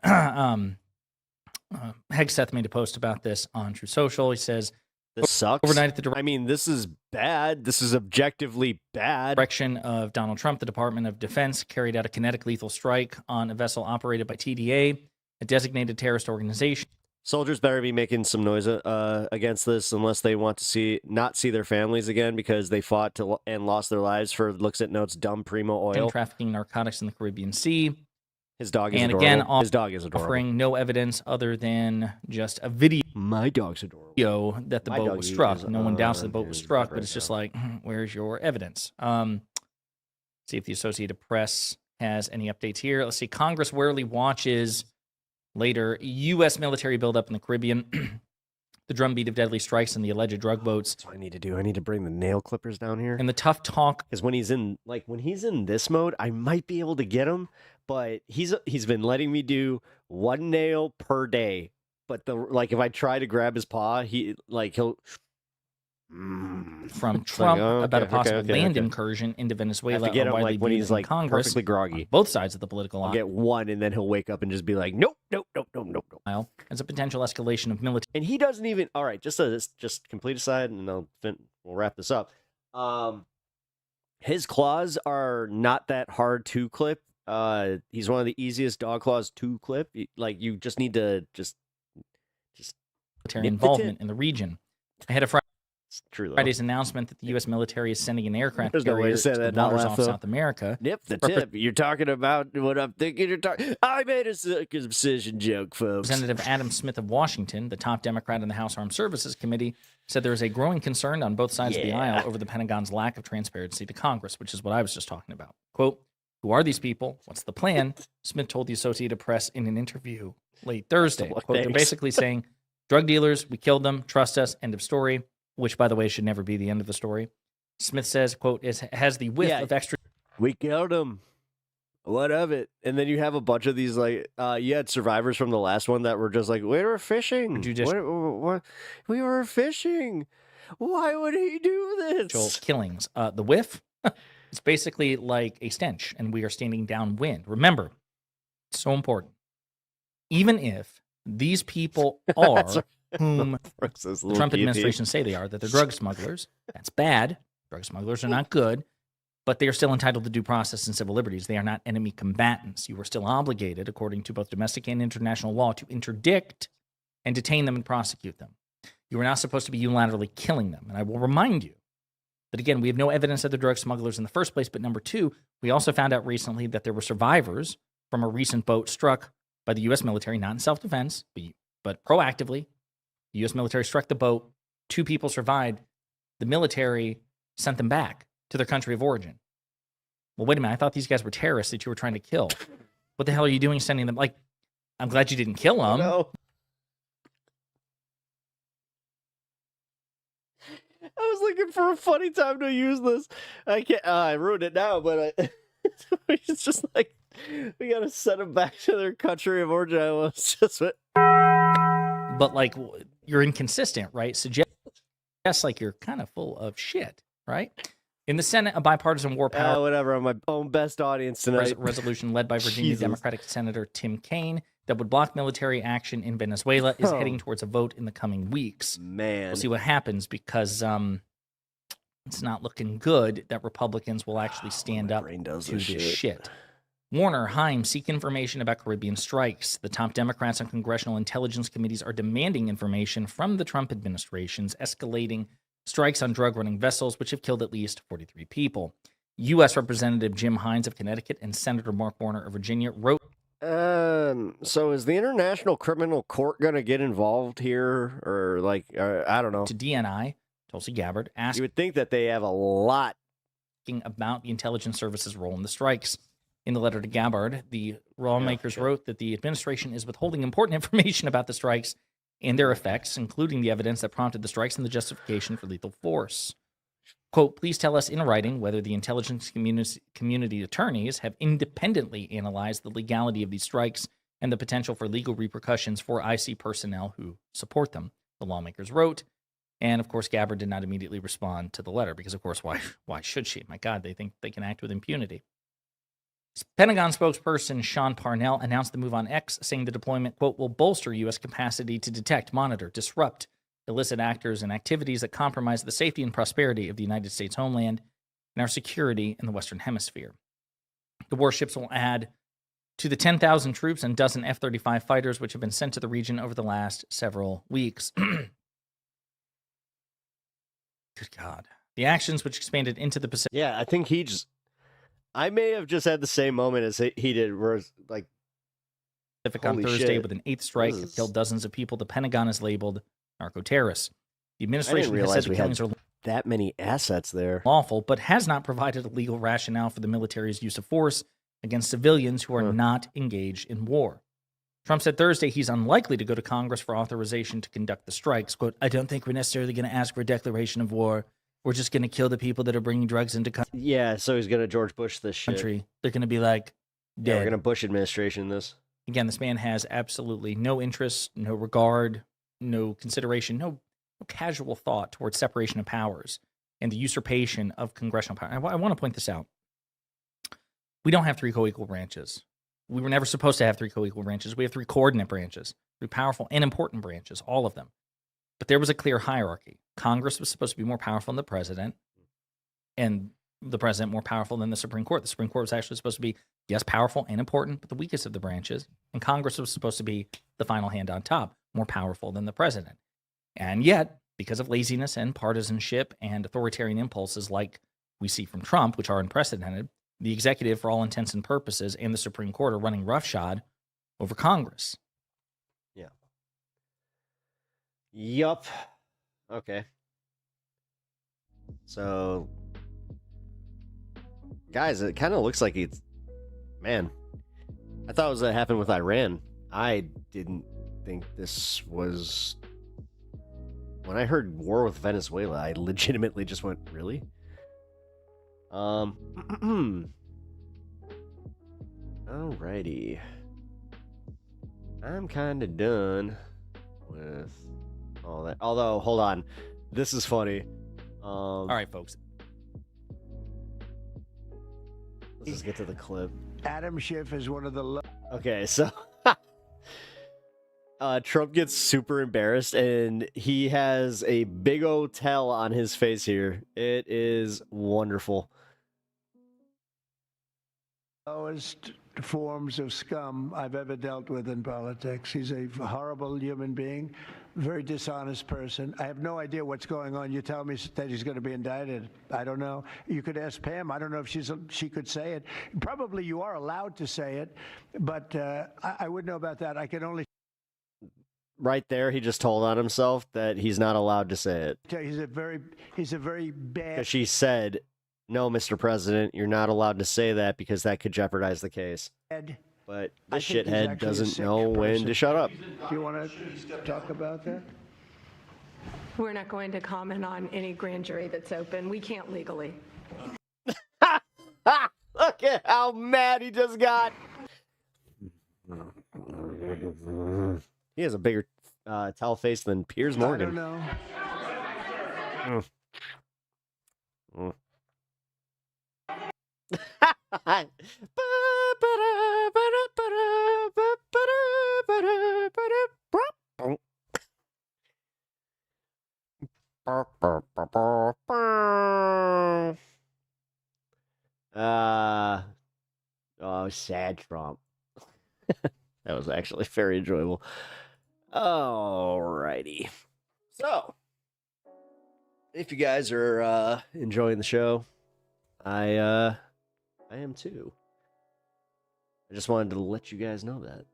Hegseth made a post about this on True Social. He says, this sucks. Overnight at the I mean, this is bad. This is objectively bad. Direction of Donald Trump, the Department of Defense carried out a kinetic lethal strike on a vessel operated by TDA, a designated terrorist organization. Soldiers better be making some noise against this unless they want to not see their families again because they fought and lost their lives for Looks at Notes dumb primo oil. Trafficking narcotics in the Caribbean Sea. His dog is and adorable. Again, his dog is adorable. Offering no evidence other than just a video. My dog's adorable. That the boat was struck. No one doubts the boat was struck, but it's just like, where's your evidence? See if the Associated Press has any updates here. Let's see. Congress warily watches later U.S. military buildup in the Caribbean. The drumbeat of deadly strikes and the alleged drug boats. That's what I need to do. I need to bring the nail clippers down here. And the tough talk. Because when he's in this mode, I might be able to get him, but he's been letting me do 1 nail per day. But if I try to grab his paw, he'll from Trump about a possible land incursion into Venezuela. I have to get him when he's Congress, perfectly groggy. Both sides of the political aisle. I'll get one, and then he'll wake up and just be like, nope. As a potential escalation of military, and he doesn't even. All right, just complete aside, and we'll wrap this up. His claws are not that hard to clip. He's one of the easiest dog claws to clip. You just need to just military involvement in the region. Ahead of True, Friday's announcement that the U.S. military is sending an aircraft There's no way carrier to say to that, the not waters laugh, off though. South America. Yep, the tip. You're talking about what I'm thinking. You're talking. I made a circumcision joke, folks. Representative Adam Smith of Washington, the top Democrat in the House Armed Services Committee, said there is a growing concern on both sides of the aisle over the Pentagon's lack of transparency to Congress, which is what I was just talking about. Quote, Who are these people? What's the plan? Smith told the Associated Press in an interview late Thursday. Quote, they're basically saying, drug dealers, we killed them, trust us, end of story, which, by the way, should never be the end of the story. Smith says, quote, has the whiff of extra... We killed them. What of it? And then you have a bunch of these, like, you had survivors from the last one that were just like, we were fishing. What? We were fishing. Why would he do this? Killings. The whiff, it's basically like a stench, and we are standing downwind. Remember, it's so important. Even if these people are whom the Trump administration say they are, that they're drug smugglers, that's bad. Drug smugglers are not good. But they are still entitled to due process and civil liberties. They are not enemy combatants. You are still obligated, according to both domestic and international law, to interdict and detain them and prosecute them. You are not supposed to be unilaterally killing them. And I will remind you that, again, we have no evidence that they're drug smugglers in the first place. But number two, we also found out recently that there were survivors from a recent boat struck by the U.S. military, not in self-defense, but proactively. The U.S. military struck the boat. 2 people survived. The military sent them back to their country of origin. Well, wait a minute. I thought these guys were terrorists that you were trying to kill. What the hell are you doing sending them? Like, I'm glad you didn't kill them. No. I was looking for a funny time to use this. I can't. I ruined it now, but it's just like, we got to send them back to their country of origin. It's just what... But, like, you're inconsistent, right? Suggest like you're kind of full of shit, right? In the Senate, a bipartisan war power whatever. I'm my own best audience tonight. Resolution led by Virginia Democratic Senator Tim Kaine that would block military action in Venezuela is heading towards a vote in the coming weeks. Man, we'll see what happens because it's not looking good that Republicans will actually stand up to this shit. Warner, Heim seek information about Caribbean strikes. The top Democrats on congressional intelligence committees are demanding information from the Trump administration's escalating strikes on drug-running vessels, which have killed at least 43 people. U.S. Representative Jim Hines of Connecticut and Senator Mark Warner of Virginia wrote... So is the International Criminal Court going to get involved here? Or, like, I don't know. To DNI, Tulsi Gabbard, asked... You would think that they have a lot... ...about the intelligence service's role in the strikes. In the letter to Gabbard, the lawmakers wrote that the administration is withholding important information about the strikes and their effects, including the evidence that prompted the strikes and the justification for lethal force. Quote, please tell us in writing whether the intelligence community attorneys have independently analyzed the legality of these strikes and the potential for legal repercussions for IC personnel who support them, the lawmakers wrote. And, of course, Gabbard did not immediately respond to the letter because, of course, why should she? My God, they think they can act with impunity. Pentagon spokesperson Sean Parnell announced the move on X, saying the deployment, quote, will bolster U.S. capacity to detect, monitor, disrupt illicit actors and activities that compromise the safety and prosperity of the United States homeland and our security in the Western Hemisphere. The warships will add to the 10,000 troops and dozen F-35 fighters which have been sent to the region over the last several weeks. Good God. The actions which expanded into the Pacific... Yeah, I think I may have just had the same moment as he did, where it's like... on Thursday with an 8th strike that killed dozens of people. The Pentagon has labeled narco-terrorists. The administration has said the killings are that many assets there. Lawful, but has not provided a legal rationale for the military's use of force against civilians who are not engaged in war. Trump said Thursday he's unlikely to go to Congress for authorization to conduct the strikes. Quote, I don't think we're necessarily going to ask for a declaration of war. We're just going to kill the people that are bringing drugs into country. Yeah, so he's going to George Bush this shit. They're going to be like, dead. Yeah, we're going to Bush administration this. Again, this man has absolutely no interest, no regard, no consideration, no casual thought towards separation of powers and the usurpation of congressional power. I want to point this out. We don't have 3 co-equal branches. We were never supposed to have 3 co-equal branches. We have 3 coordinate branches, 3 powerful and important branches, all of them. But there was a clear hierarchy. Congress was supposed to be more powerful than the president, and the president more powerful than the Supreme Court. The Supreme Court was actually supposed to be, yes, powerful and important, but the weakest of the branches. And Congress was supposed to be the final hand on top, more powerful than the president. And yet, because of laziness and partisanship and authoritarian impulses like we see from Trump, which are unprecedented, the executive, for all intents and purposes, and the Supreme Court are running roughshod over Congress. Yeah. Yup. Okay. So, guys, it kind of looks like Man, I thought it was that happened with Iran. I didn't think this was... When I heard war with Venezuela, I legitimately just went, really? Alrighty. I'm kind of done with all that. Although, hold on. This is funny. All right, folks. Let's just get to the clip. Adam Schiff is one of the... Okay, so... Trump gets super embarrassed, and he has a big old tell on his face here. It is wonderful. Lowest forms of scum I've ever dealt with in politics. He's a horrible human being, very dishonest person. I have no idea what's going on. You tell me that he's going to be indicted. I don't know. You could ask Pam. I don't know if she could say it. Probably you are allowed to say it, but I wouldn't know about that. I can only... Right there, he just told on himself that he's not allowed to say it. He's a very bad... Because she said, no, Mr. President, you're not allowed to say that because that could jeopardize the case. But this shithead doesn't know when to shut up. Do you want to talk about that? We're not going to comment on any grand jury that's open. We can't legally. Look at how mad he just got. He has a bigger towel face than Piers Morgan. I don't know. Oh, sad Trump. That was actually very enjoyable. Alrighty. So, if you guys are enjoying the show, I am too. I just wanted to let you guys know that.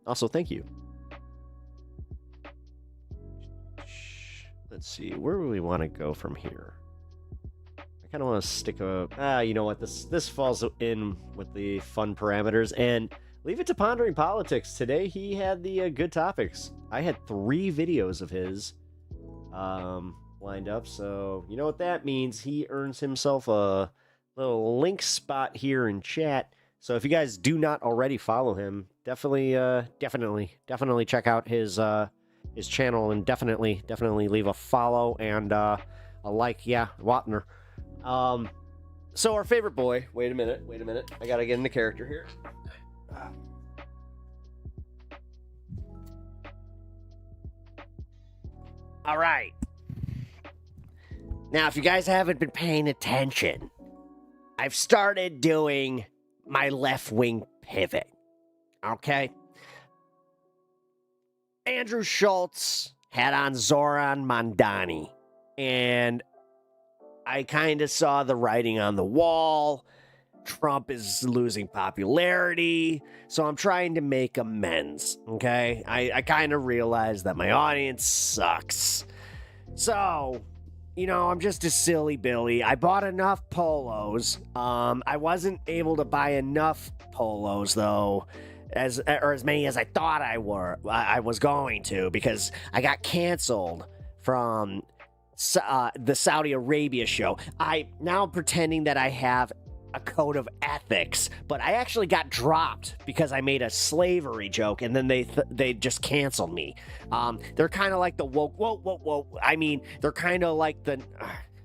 Also, thank you. Let's see, where do we want to go from here? I kind of want to stick a... you know what? This falls in with the fun parameters, and leave it to Pondering Politics. Today, he had the good topics. I had 3 videos of his lined up, so you know what that means. He earns himself a little link spot here in chat. So if you guys do not already follow him, definitely check out his channel, and definitely leave a follow and a like. Yeah, Watner. So our favorite boy. Wait a minute. I gotta get into character here. All right. Now, if you guys haven't been paying attention, I've started doing my left-wing pivot, okay? Andrew Schultz had on Zoran Mondani, and I kind of saw the writing on the wall. Trump is losing popularity, so I'm trying to make amends, okay? I kind of realized that my audience sucks. So... you know, I'm just a silly Billy. I bought enough polos. I wasn't able to buy enough polos, though, as many as I thought I was going to, because I got canceled from the Saudi Arabia show. Now I'm pretending that I have a code of ethics, but I actually got dropped because I made a slavery joke, and then they just canceled me. They're kind of like the woke. Whoa. I mean, they're kind of like the.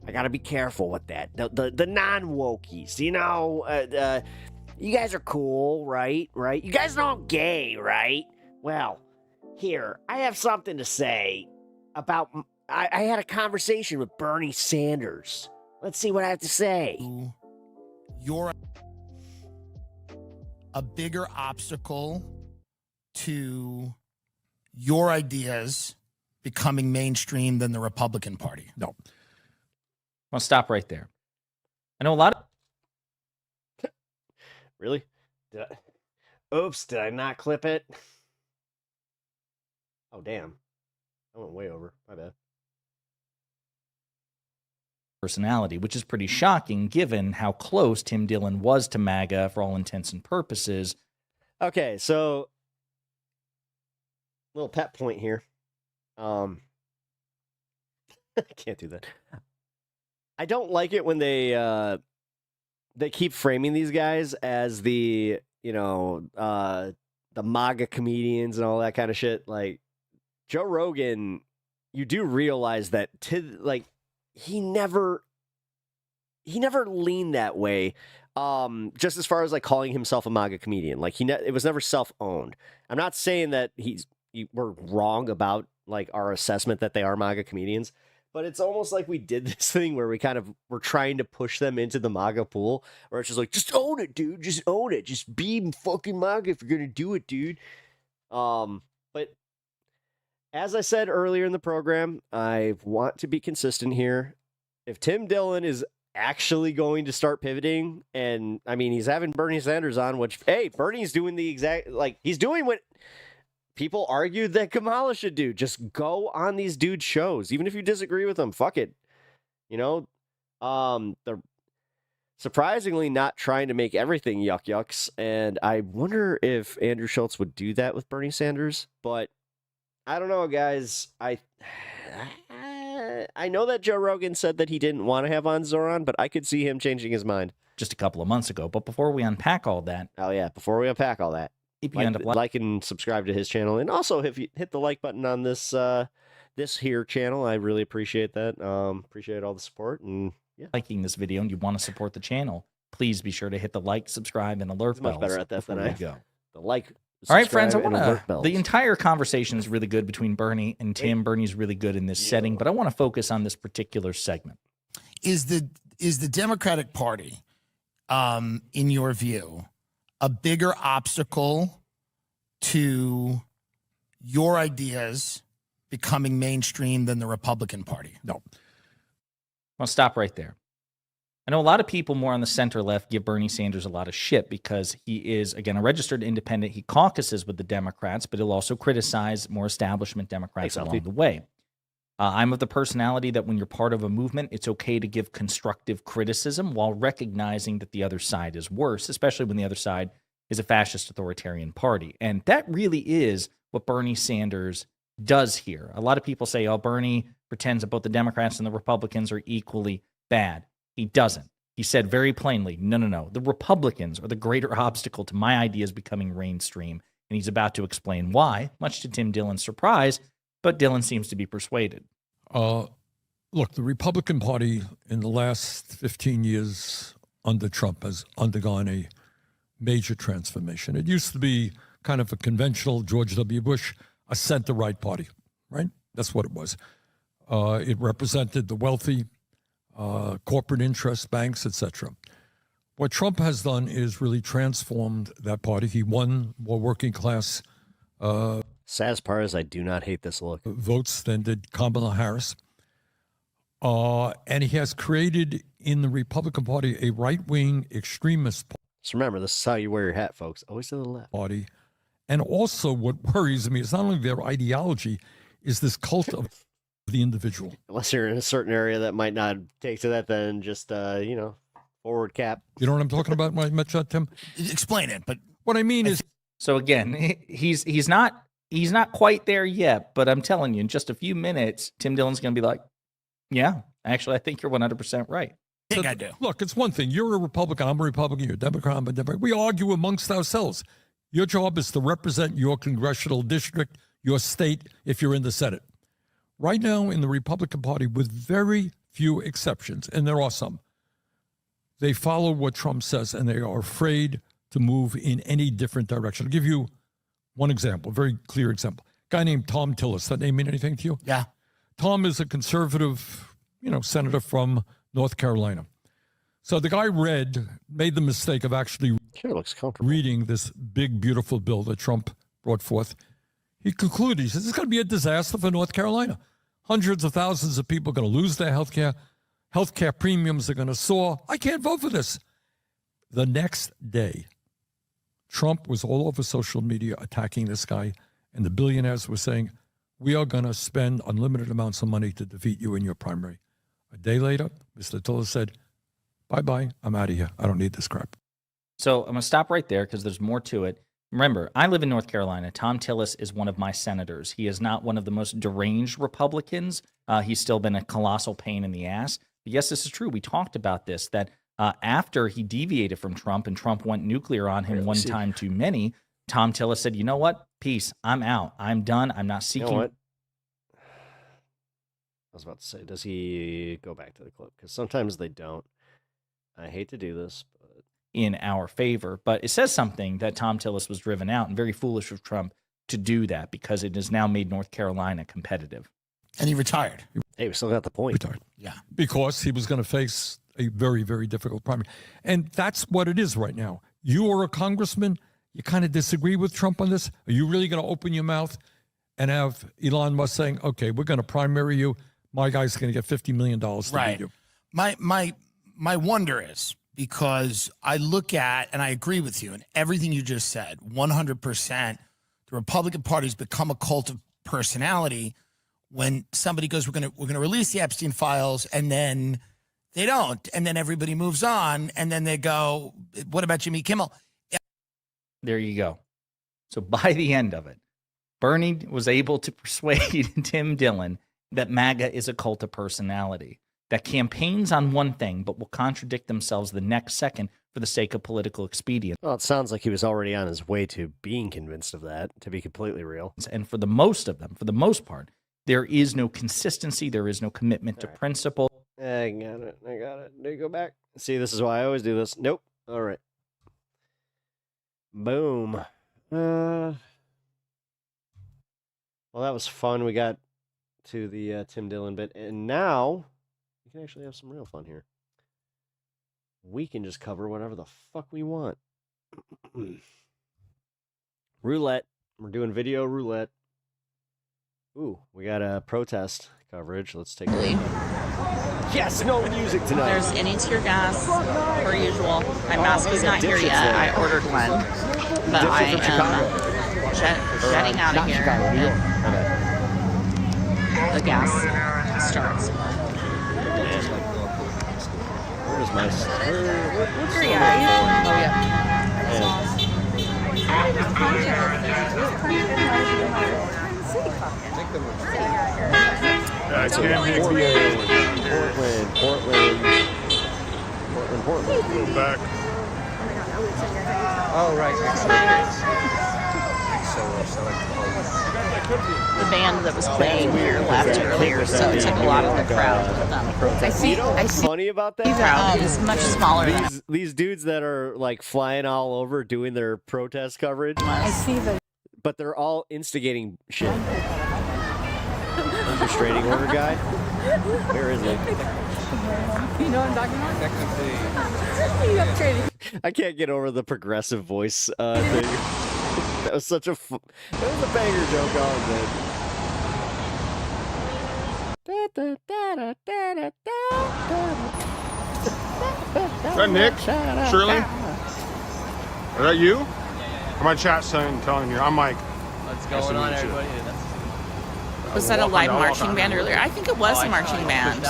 I gotta be careful with that. The non-wokies. You know, you guys are cool, right? You guys know I'm gay, right? Well, here I have something to say about. I had a conversation with Bernie Sanders. Let's see what I have to say. You're a bigger obstacle to your ideas becoming mainstream than the Republican Party. No. I'll stop right there. I know a lot of... Really? Oops, did I not clip it? Oh, damn. I went way over. My bad. personality, which is pretty shocking given how close Tim Dillon was to MAGA for all intents and purposes. Okay, so little pet point here. I can't do that. I don't like it when they keep framing these guys as the MAGA comedians and all that kind of shit. Like Joe Rogan, you do realize that he never leaned that way. Just as far as like calling himself a MAGA comedian, like it was never self-owned. I'm not saying that we're wrong about like our assessment that they are MAGA comedians, but it's almost like we did this thing where we kind of were trying to push them into the MAGA pool, where it's just like, just own it, dude. Just own it. Just be fucking MAGA if you're gonna do it, dude. But as I said earlier in the program, I want to be consistent here. If Tim Dillon is actually going to start pivoting, and I mean, he's having Bernie Sanders on, which, hey, Bernie's doing the exact, like, he's doing what people argued that Kamala should do. Just go on these dude shows, even if you disagree with them. Fuck it. They're surprisingly not trying to make everything yucks, and I wonder if Andrew Schultz would do that with Bernie Sanders, but I don't know, guys. I know that Joe Rogan said that he didn't want to have on Zoran, but I could see him changing his mind just a couple of months ago. But before we unpack all that, if you end up like and subscribe to his channel, and also if you hit the like button on this here channel, I really appreciate that. Appreciate all the support, and liking this video and you want to support the channel, please be sure to hit the like, subscribe, and alert bells. Much better at that than I go. The like. All right, friends, the entire conversation is really good between Bernie and Tim. Bernie's really good in this setting, but I want to focus on this particular segment. Is the Democratic Party, in your view, a bigger obstacle to your ideas becoming mainstream than the Republican Party? No. I'll stop right there. I know a lot of people more on the center left give Bernie Sanders a lot of shit because he is, again, a registered independent. He caucuses with the Democrats, but he'll also criticize more establishment Democrats along the way. I'm of the personality that when you're part of a movement, it's okay to give constructive criticism while recognizing that the other side is worse, especially when the other side is a fascist authoritarian party. And that really is what Bernie Sanders does here. A lot of people say, oh, Bernie pretends that both the Democrats and the Republicans are equally bad. He doesn't. He said very plainly, no. The Republicans are the greater obstacle to my ideas becoming mainstream. And he's about to explain why, much to Tim Dillon's surprise, but Dillon seems to be persuaded. Look, the Republican Party in the last 15 years under Trump has undergone a major transformation. It used to be kind of a conventional George W. Bush, a center-right party, right? That's what it was. It represented the wealthy, corporate interests, banks, etc. What Trump has done is really transformed that party. He won more working class saddest part is I do not hate this look. Votes than did Kamala Harris. And he has created in the Republican Party a right-wing extremist party. Just remember, this is how you wear your hat, folks. Always to the left. Party. And also what worries me is not only their ideology, is this cult of the individual. Unless you're in a certain area that might not take to that, then just, forward cap. You know what I'm talking about when I mentioned that, Tim? Explain it, but what I mean is... So again, he's not quite there yet, but I'm telling you, in just a few minutes, Tim Dillon's going to be like, yeah, actually, I think you're 100% right. I think I do. Look, it's one thing. You're a Republican. I'm a Republican. You're a Democrat. I'm a Democrat. We argue amongst ourselves. Your job is to represent your congressional district, your state, if you're in the Senate. Right now in the Republican Party, with very few exceptions, and there are some, they follow what Trump says, and they are afraid to move in any different direction. I'll give you one example, a very clear example. A guy named Tom Tillis. That name mean anything to you? Yeah. Tom is a conservative, senator from North Carolina. So the guy made the mistake of actually reading this big, beautiful bill that Trump brought forth. He concluded, he says, it's going to be a disaster for North Carolina. Hundreds of thousands of people are going to lose their health care. Health care premiums are going to soar. I can't vote for this. The next day, Trump was all over social media attacking this guy, and the billionaires were saying, we are going to spend unlimited amounts of money to defeat you in your primary. A day later, Mr. Tillis said, bye-bye, I'm out of here. I don't need this crap. So I'm going to stop right there because there's more to it. Remember, I live in North Carolina. Tom Tillis is one of my senators. He is not one of the most deranged Republicans. He's still been a colossal pain in the ass. But yes, this is true. We talked about this, that after he deviated from Trump and Trump went nuclear on him one time too many, Tom Tillis said, you know what? Peace. I'm out. I'm done. I'm not seeking. You know what? I was about to say, does he go back to the clip? Because sometimes they don't. I hate to do this, but in our favor. But it says something that Tom Tillis was driven out, and very foolish of Trump to do that because it has now made North Carolina competitive. And he retired. Hey, we still got the point. Retired. Yeah. Because he was going to face a very, very difficult primary. And that's what it is right now. You are a congressman. You kind of disagree with Trump on this. Are you really going to open your mouth and have Elon Musk saying, okay, we're going to primary you. My guy's going to get $50 million to beat you. My wonder is, because I look at, and I agree with you, and everything you just said, 100%, the Republican Party's become a cult of personality. When somebody goes, we're gonna release the Epstein files, and then they don't, and then everybody moves on, and then they go, what about Jimmy Kimmel? There you go. So by the end of it, Bernie was able to persuade Tim Dillon that MAGA is a cult of personality, that campaigns on one thing but will contradict themselves the next second for the sake of political expedience. Well, it sounds like he was already on his way to being convinced of that, to be completely real. And for the most of them, for the most part, there is no consistency. There is no commitment to principle. I got it. Do you go back? See, this is why I always do this. Nope. All right. Boom. Well, that was fun. We got to the Tim Dillon bit. And now we can actually have some real fun here. We can just cover whatever the fuck we want. Roulette. We're doing video roulette. Ooh, we got a protest coverage. Let's take a look. Yes, no music tonight. There's any tear gas, per usual. My mask is not here yet. I ordered one. But I am jetting out of here. The gas starts. Where's my... What's your Portland. Go back. Oh, right. The band that was playing here left earlier, so it took a lot of the crowd with them. I see funny about that? The crowd is much smaller. These dudes that are like flying all over doing their protest coverage. I see the. But they're all instigating shit. Restraining order guy? Where is it? You know what I'm talking about? Technically. You have training. I can't get over the progressive voice thing. That was such a... that was a banger joke on Is that Nick? Shirley? Is that you? My chat saying, telling you, I'm Mike. What's going on, everybody? Was that a live marching band earlier? I think it was a marching band.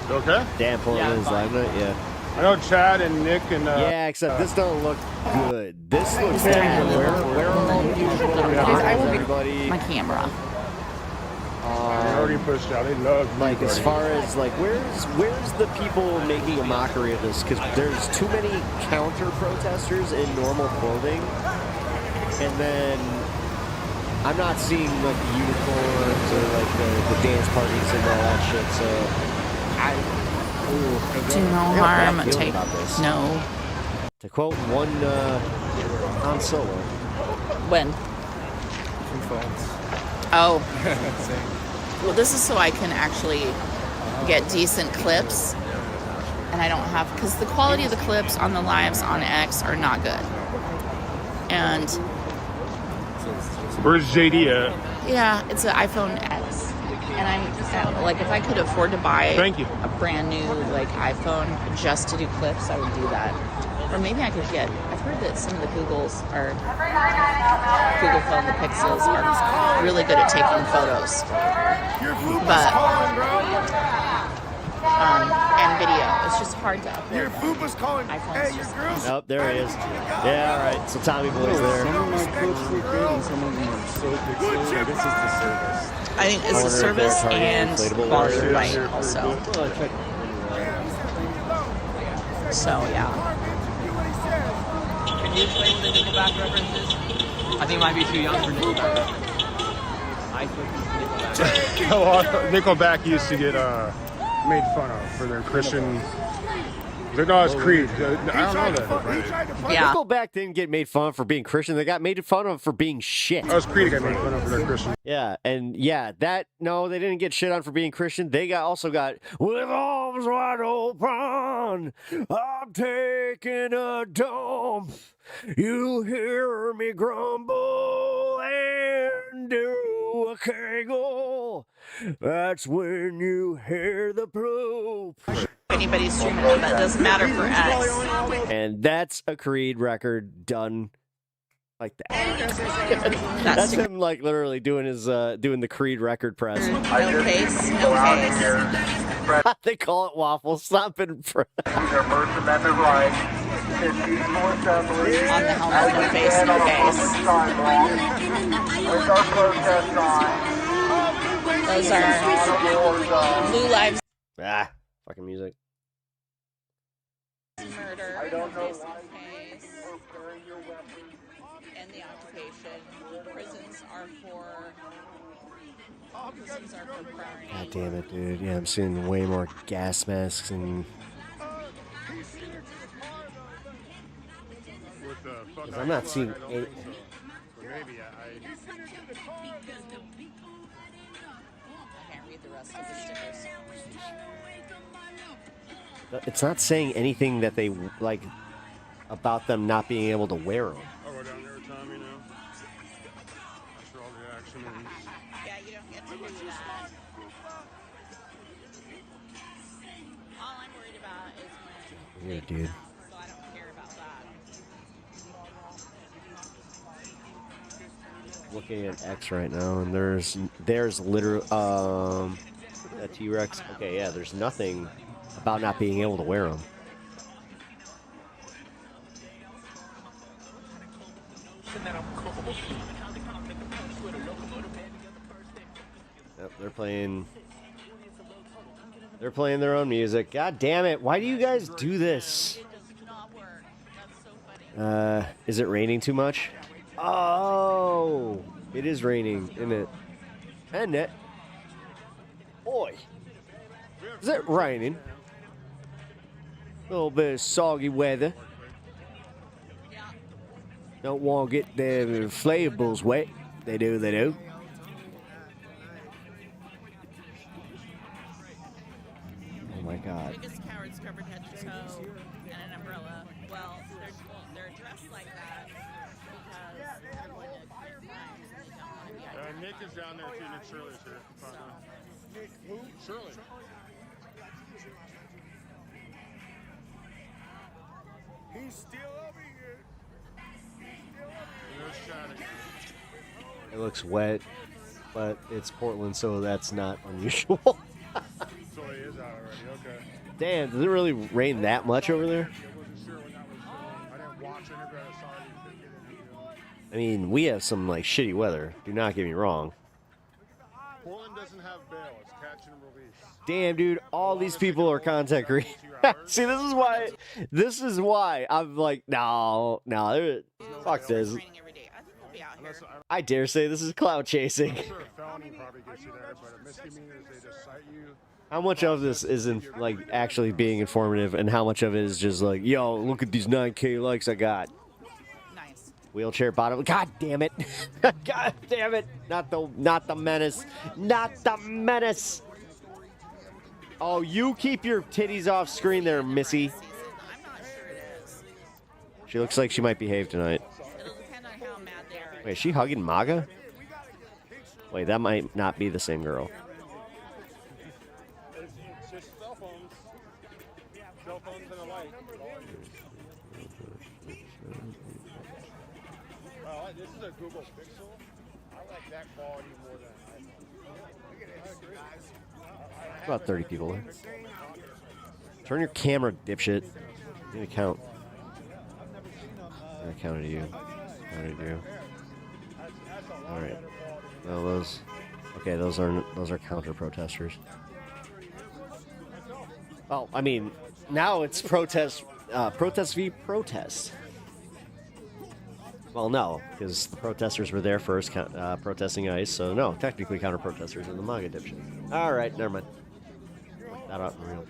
You okay? Damn, Portland is live night, yeah. I know Chad and Nick and... yeah, except this don't look good. This looks good. Where are all the people? I will be my camera. They already pushed out. They love you, like, as buddy. far as, like, where's the people making a mockery of this? Because there's too many counter-protesters in normal clothing. And then I'm not seeing, like, the unicorns or, like, the dance parties and all that shit, so do no harm, take no. To quote one Han Solo. When? Oh. Well, this is so I can actually get decent clips, and I don't have, because the quality of the clips on the lives on X are not good. And where's JD at? Yeah, it's an iPhone X, and I'm like, if I could afford to buy a brand new like iPhone just to do clips, I would do that. Or maybe I could get. I've heard that some of the Google phone, the Pixels, are really good at taking photos. But it's just hard to upload. Your fupa's calling. Hey, your girl's. Oh, there he is. Yeah, all right. So Tommy Boy's there. Some of my clips look good and some of them are so pixelated. I guess it's the service. I think it's the service and volume right also. So yeah. Can you explain what the Nickelback reference is? I think it might be too young for Nickelback. I think Nickelback. Nickelback used to get made fun of for their Christian. No, it's Creed. I don't know that. Yeah. Nickelback didn't get made fun of for being Christian. They got made fun of for being shit. That was Creed got made fun of for their Christian. Yeah, and yeah, no, they didn't get shit on for being Christian. They also got with arms wide open. I'm taking a dump. You hear me grumble and do a kegel. That's when you hear the poop. Anybody's streaming it, but it doesn't matter for us. And that's a Creed record done like that. That's him like literally doing his doing the Creed record press. No case, no case. They call it waffle stomping. On the helmet, no face, no case. Those are Blue Lives Ah, fucking music. Murder, no face, no case, and the occupation. Prisons are for priority. God damn it, dude. Yeah, I'm seeing way more gas masks and. 'Cause I'm not seeing any. It's not saying anything that they like about them not being able to wear them. Oh, we're down there, Tom, you know. That's where all the action is. Yeah, you don't get to do that. All I'm worried about is when Yeah, dude. so I don't care about that. Looking at X right now, and there's literally a T-Rex. Okay, yeah, there's nothing about not being able to wear them. Yep, they're playing their own music. God damn it! Why do you guys do this? Is it raining too much? Oh, it is raining, isn't it? Isn't it? Boy, is it raining? A little bit of soggy weather. Don't want to get the inflatables wet. They do, they do. Oh my God. Biggest cowards covered head to toe and an umbrella. Well, they're dressed like that because they're going to commit crimes and they don't want to be identified. Nick is down there too. Nick Shirley's here. Nick who? Shirley. He's still over here. It looks wet, but it's Portland, so that's not unusual. So he is out already. Okay. Damn, does it really rain that much over there? I mean, we have some like shitty weather. Do not get me wrong. Portland doesn't have bail. It's catch and release. Damn, dude, all these people are content creators. See, this is why I'm like, no, fuck this. I dare say this is cloud chasing. How much of this isn't like actually being informative, and how much of it is just like, yo, look at these 9K likes I got. Nice. Wheelchair bottom. God damn it! God damn it! Not the menace. Not the menace. Oh, you keep your titties off screen there, Missy. I'm not sure it is. She looks like she might behave tonight. It'll depend on how mad they are. Wait, is she hugging MAGA? Wait, that might not be the same girl. It's just cell phones. Cell phones and a light. This is a Google Pixel. I like that quality more than iPhone. About 30 people there. Turn your camera, dipshit. Need to count. I counted you. Counted you. All right. Well, those. Okay, those are counter protesters. Oh, I mean, now it's protest v. protest. Well, no, because the protesters were there first, protesting ICE. So no, technically counter protesters in the MAGA dipshit. All right, never mind. That out in real.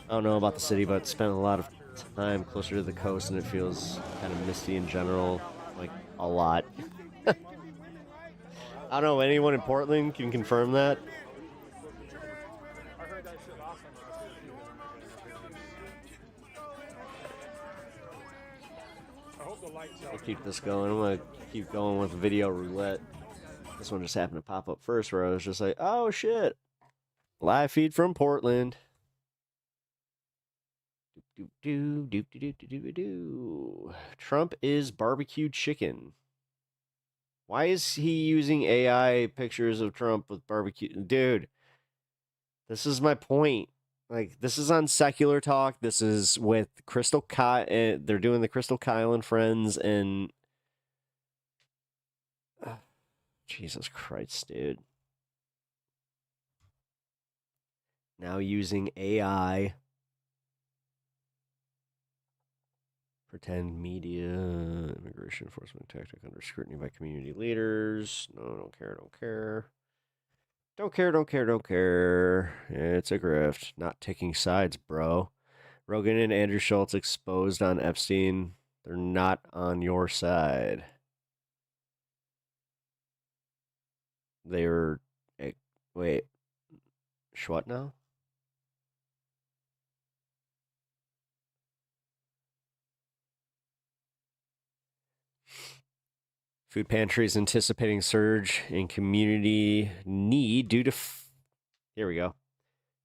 I don't know about the city, but spent a lot of time closer to the coast, and it feels kind of misty in general, like a lot. I don't know. Anyone in Portland can confirm that? I'll keep this going. I'm gonna keep going with video roulette. This one just happened to pop up first, where I was just like, "Oh shit!" Live feed from Portland. Trump is barbecued chicken. Why is he using AI pictures of Trump with barbecue? Dude, this is my point. Like, this is on Secular Talk. This is with Crystal Kyle. They're doing the Crystal Kyle and Friends, and Jesus Christ, dude. Now using AI. Pretend media, immigration enforcement tactic under scrutiny by community leaders. No, don't care, don't care. Don't care, don't care, don't care. It's a grift. Not taking sides, bro. Rogan and Andrew Schultz exposed on Epstein. They're not on your side. They're... Wait. What now? Food pantries anticipating surge in community need due to... Here we go.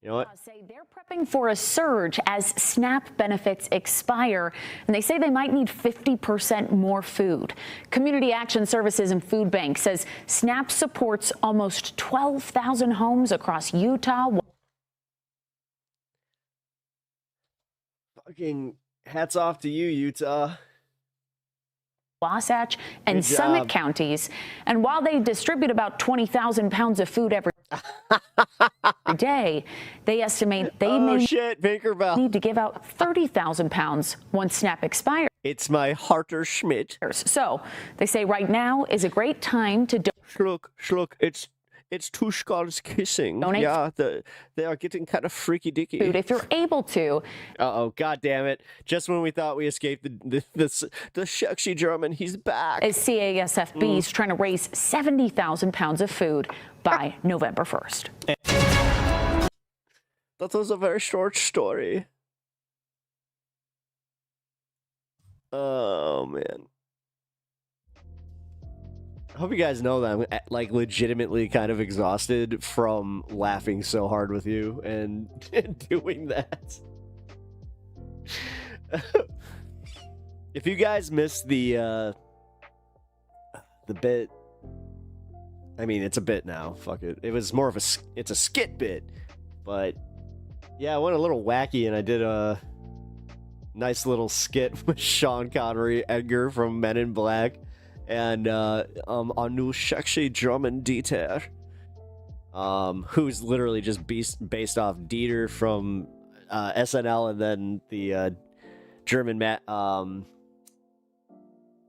You know what? Say they're prepping for a surge as SNAP benefits expire, and they say they might need 50% more food. Community Action Services and Food Bank says SNAP supports almost 12,000 homes across Utah. Fucking hats off to you, Utah. Wasatch and Summit counties. And while they distribute about 20,000 pounds of food every day, they estimate they may need to give out 30,000 pounds once SNAP expires. It's my Harter Schmidt. So they say right now is a great time to Look, it's two skulls kissing. Donate. Yeah, they are getting kind of freaky dicky. Food if you're able to. Uh-oh, god damn it. Just when we thought we escaped the sexy German, he's back. As CASFB is trying to raise 70,000 pounds of food by November 1st. That was a very short story. Oh, man. I hope you guys know that I'm like legitimately kind of exhausted from laughing so hard with you and doing that. If you guys missed the bit, I mean, it's a bit now. Fuck it. It was more of it's a skit bit, but yeah, I went a little wacky and I did a nice little skit with Sean Connery, Edgar from Men in Black. And our new sexy German Dieter, who's literally just based off Dieter from SNL, and then the German oh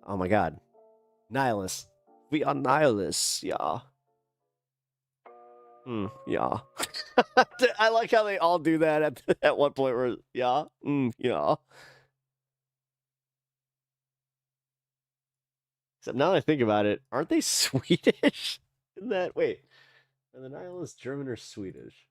my god, nihilists. We are nihilists, yeah. Yeah. I like how they all do that at one point where, yeah, yeah. Except now that I think about it, aren't they Swedish? Isn't that... Wait. Are the nihilists German or Swedish?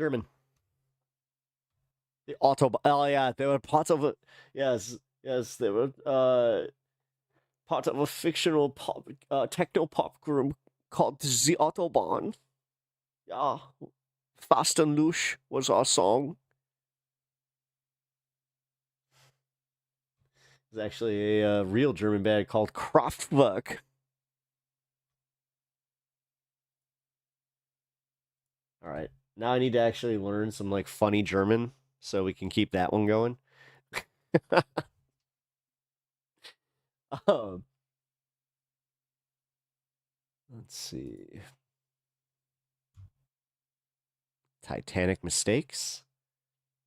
German. The Autobahn. Oh yeah, they were part of it. Yes, they were part of a fictional pop, techno pop group called the Autobahn. Yeah, Fast and Loose was our song. There's actually a real German band called Kraftwerk. All right, now I need to actually learn some like funny German so we can keep that one going. Let's see. Titanic mistakes.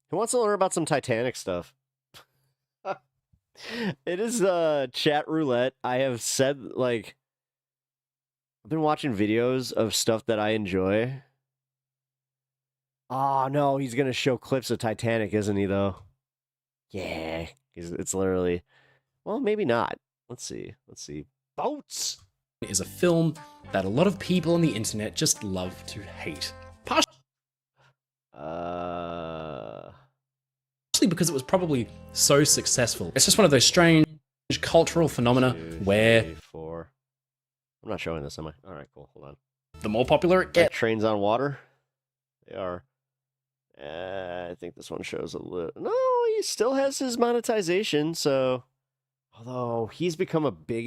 Who wants to learn about some Titanic stuff? It is chat roulette. I have said, like, I've been watching videos of stuff that I enjoy. Oh, no, he's going to show clips of Titanic, isn't he, though? Yeah, it's literally... Well, maybe not. Let's see. Boats! Is a film that a lot of people on the internet just love to hate. Partially because it was probably so successful. It's just one of those strange cultural phenomena where... 3, 4. I'm not showing this, am I? Alright, cool. Hold on. The more popular it Like gets... Trains on Water? They are. I think this one shows a little... No, he still has his monetization, so... Although, he's become a big...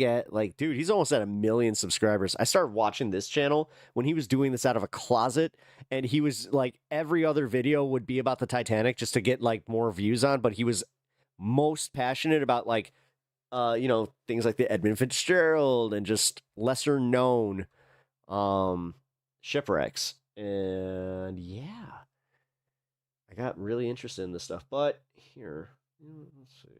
dude, he's almost at 1 million subscribers. I started watching this channel when he was doing this out of a closet, and he was, like, every other video would be about the Titanic just to get, like, more views on, but he was most passionate about, like, things like the Edmund Fitzgerald and just lesser-known shipwrecks. And, yeah. I got really interested in this stuff, but here... Let's see...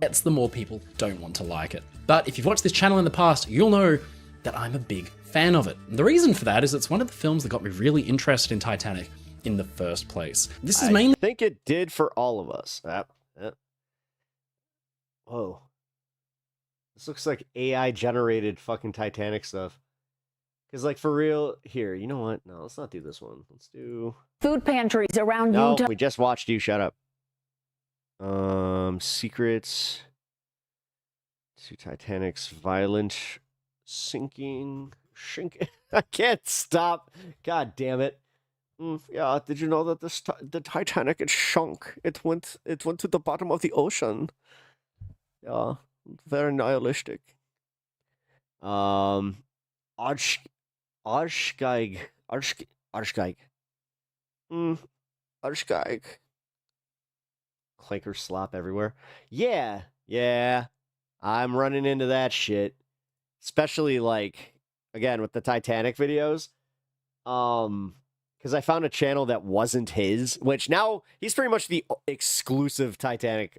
Gets, the more people don't want to like it. But if you've watched this channel in the past, you'll know that I'm a big fan of it. And the reason for that is it's one of the films that got me really interested in Titanic in the first place. This is mainly... I think it did for all of us. Whoa. This looks like AI-generated fucking Titanic stuff. Because, like, for real... Here, you know what? No, let's not do this one. Let's do... Food pantries around No, Utah. we just watched you. Shut up. Secrets to Titanic's violent sinking. I can't stop. God damn it. Yeah, did you know that the Titanic, it sunk? It went to the bottom of the ocean. Yeah, very nihilistic. Arschgeig. Arschgeig. Clanker slop everywhere. Yeah. I'm running into that shit. Especially, like, again, with the Titanic videos. Because I found a channel that wasn't his, which now he's pretty much the exclusive Titanic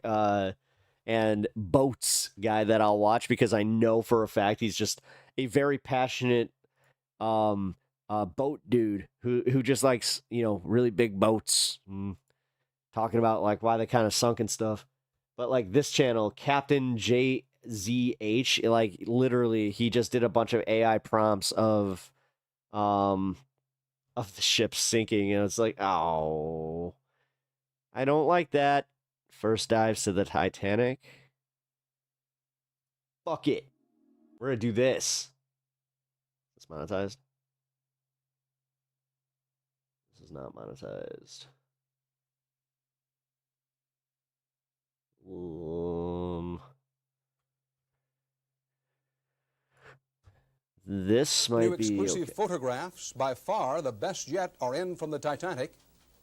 and boats guy that I'll watch, because I know for a fact he's just a very passionate boat dude who just likes, really big boats. Talking about, like, why they kind of sunk and stuff. But, like, this channel, Captain JZH, like, literally, he just did a bunch of AI prompts of the ship sinking, and it's like, oh, I don't like that. First dives to the Titanic. Fuck it. We're gonna do this. It's monetized. This is not monetized. This might New be exclusive okay. Photographs, by far the best yet, are in from the Titanic.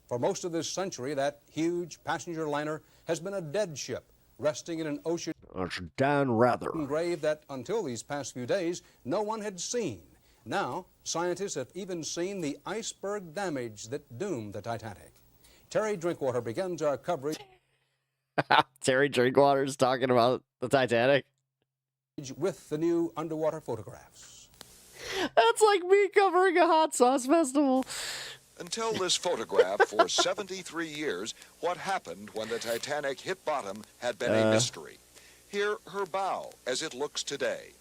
For most of this century, that huge passenger liner has been a dead ship, resting in an ocean grave that, until these past few days, no one had seen. Now, scientists have even seen the iceberg damage that doomed the Titanic. Terry Drinkwater begins our coverage. Terry Drinkwater's talking about the Titanic with the new underwater photographs. That's like me covering a hot sauce festival. Until this photograph, for 73 years, what happened when the Titanic hit bottom had been a mystery. Here, her bow, as it looks today.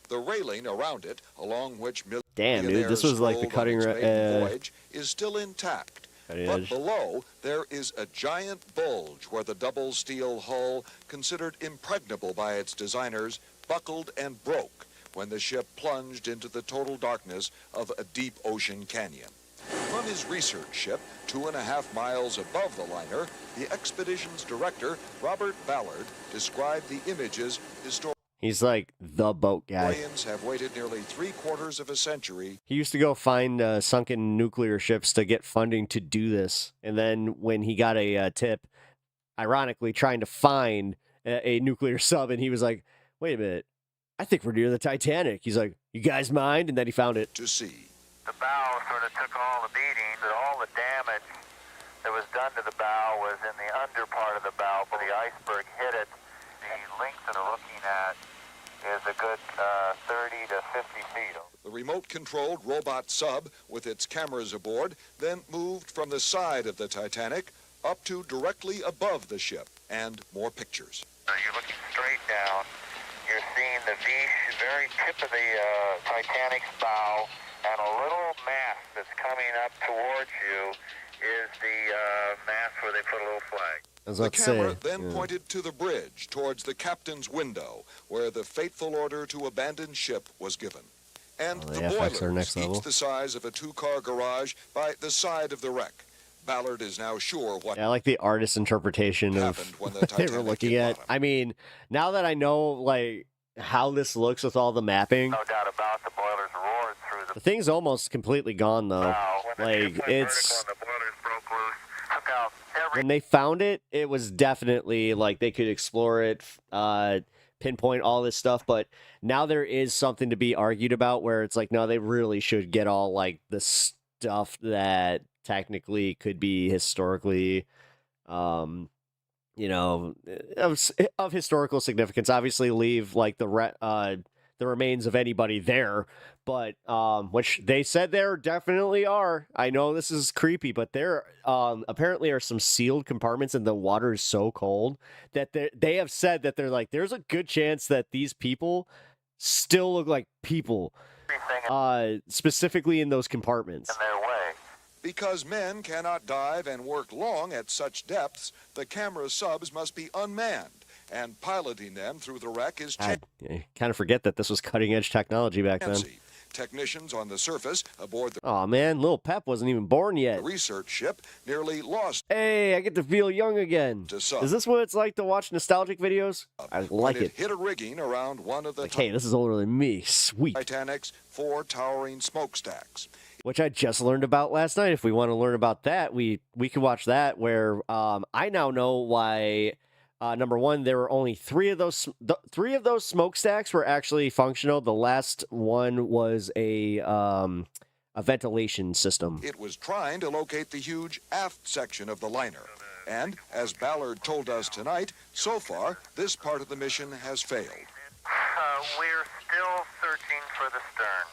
The railing around it, along which damn, dude, this was like the cutting voyage, is still intact. But below, there is a giant bulge where the double steel hull, considered impregnable by its designers, buckled and broke when the ship plunged into the total darkness of a deep ocean canyon. From his research ship, 2.5 miles above the liner, the expedition's director, Robert Ballard, described the images He's like the boat guy. historians have waited nearly 3/4 of a century. He used to go find sunken nuclear ships to get funding to do this. And then when he got a tip, ironically, trying to find a nuclear sub, and he was like, wait a minute, I think we're near the Titanic. He's like, you guys mind? And then he found it. To see. The bow sort of took all the beating, but all the damage that was done to the bow was in the under part of the bow, but the iceberg hit it. The length that we're looking at is a good 30 to 50 feet. The remote-controlled robot sub with its cameras aboard then moved from the side of the Titanic up to directly above the ship, and more pictures. You're looking straight down. You're seeing the very tip of the Titanic's bow, and a little mast that's coming up towards you is the mast where they put a little flag. The camera then pointed to the bridge towards the captain's window, where the fateful order to abandon ship was given. And the boilers, each the size of a 2-car garage, by the side of the wreck. Ballard is now sure what I like the artist's interpretation of when the what they were looking at. I mean, now that I know like how this looks with all the mapping, No doubt about the boilers roared through the thing's almost completely gone though. bow. When the Like ship went it's vertical and the boilers broke loose, took out every when they found it, it was definitely like they could explore it, pinpoint all this stuff. But now there is something to be argued about where it's like, no, they really should get all like the stuff that technically could be historically, of historical significance. Obviously, leave like the remains of anybody there, but which they said there definitely are. I know this is creepy, but there apparently are some sealed compartments, and the water is so cold that they have said that they're like, there's a good chance that these people still look like people, specifically in those compartments. Because men cannot dive and work long at such depths, the camera subs must be unmanned, and piloting them through the wreck is I kind of forget that this was cutting edge technology back then. Technicians on the surface aboard the Oh man, Lil Pep wasn't even born yet. research ship nearly lost. Hey, I get to feel young again. Is this what it's like to watch nostalgic videos? I like When it. hit a rigging around one of the Like, hey, this is older than me. Sweet. Titanic's 4 towering smokestacks. Which I just learned about last night. If we want to learn about that, we can watch that. Where I now know why. Number one, there were only 3 of those. Three of those smokestacks were actually functional. The last one was a ventilation system. It was trying to locate the huge aft section of the liner. And, as Ballard told us tonight, so far, this part of the mission has failed. We're still searching for the stern.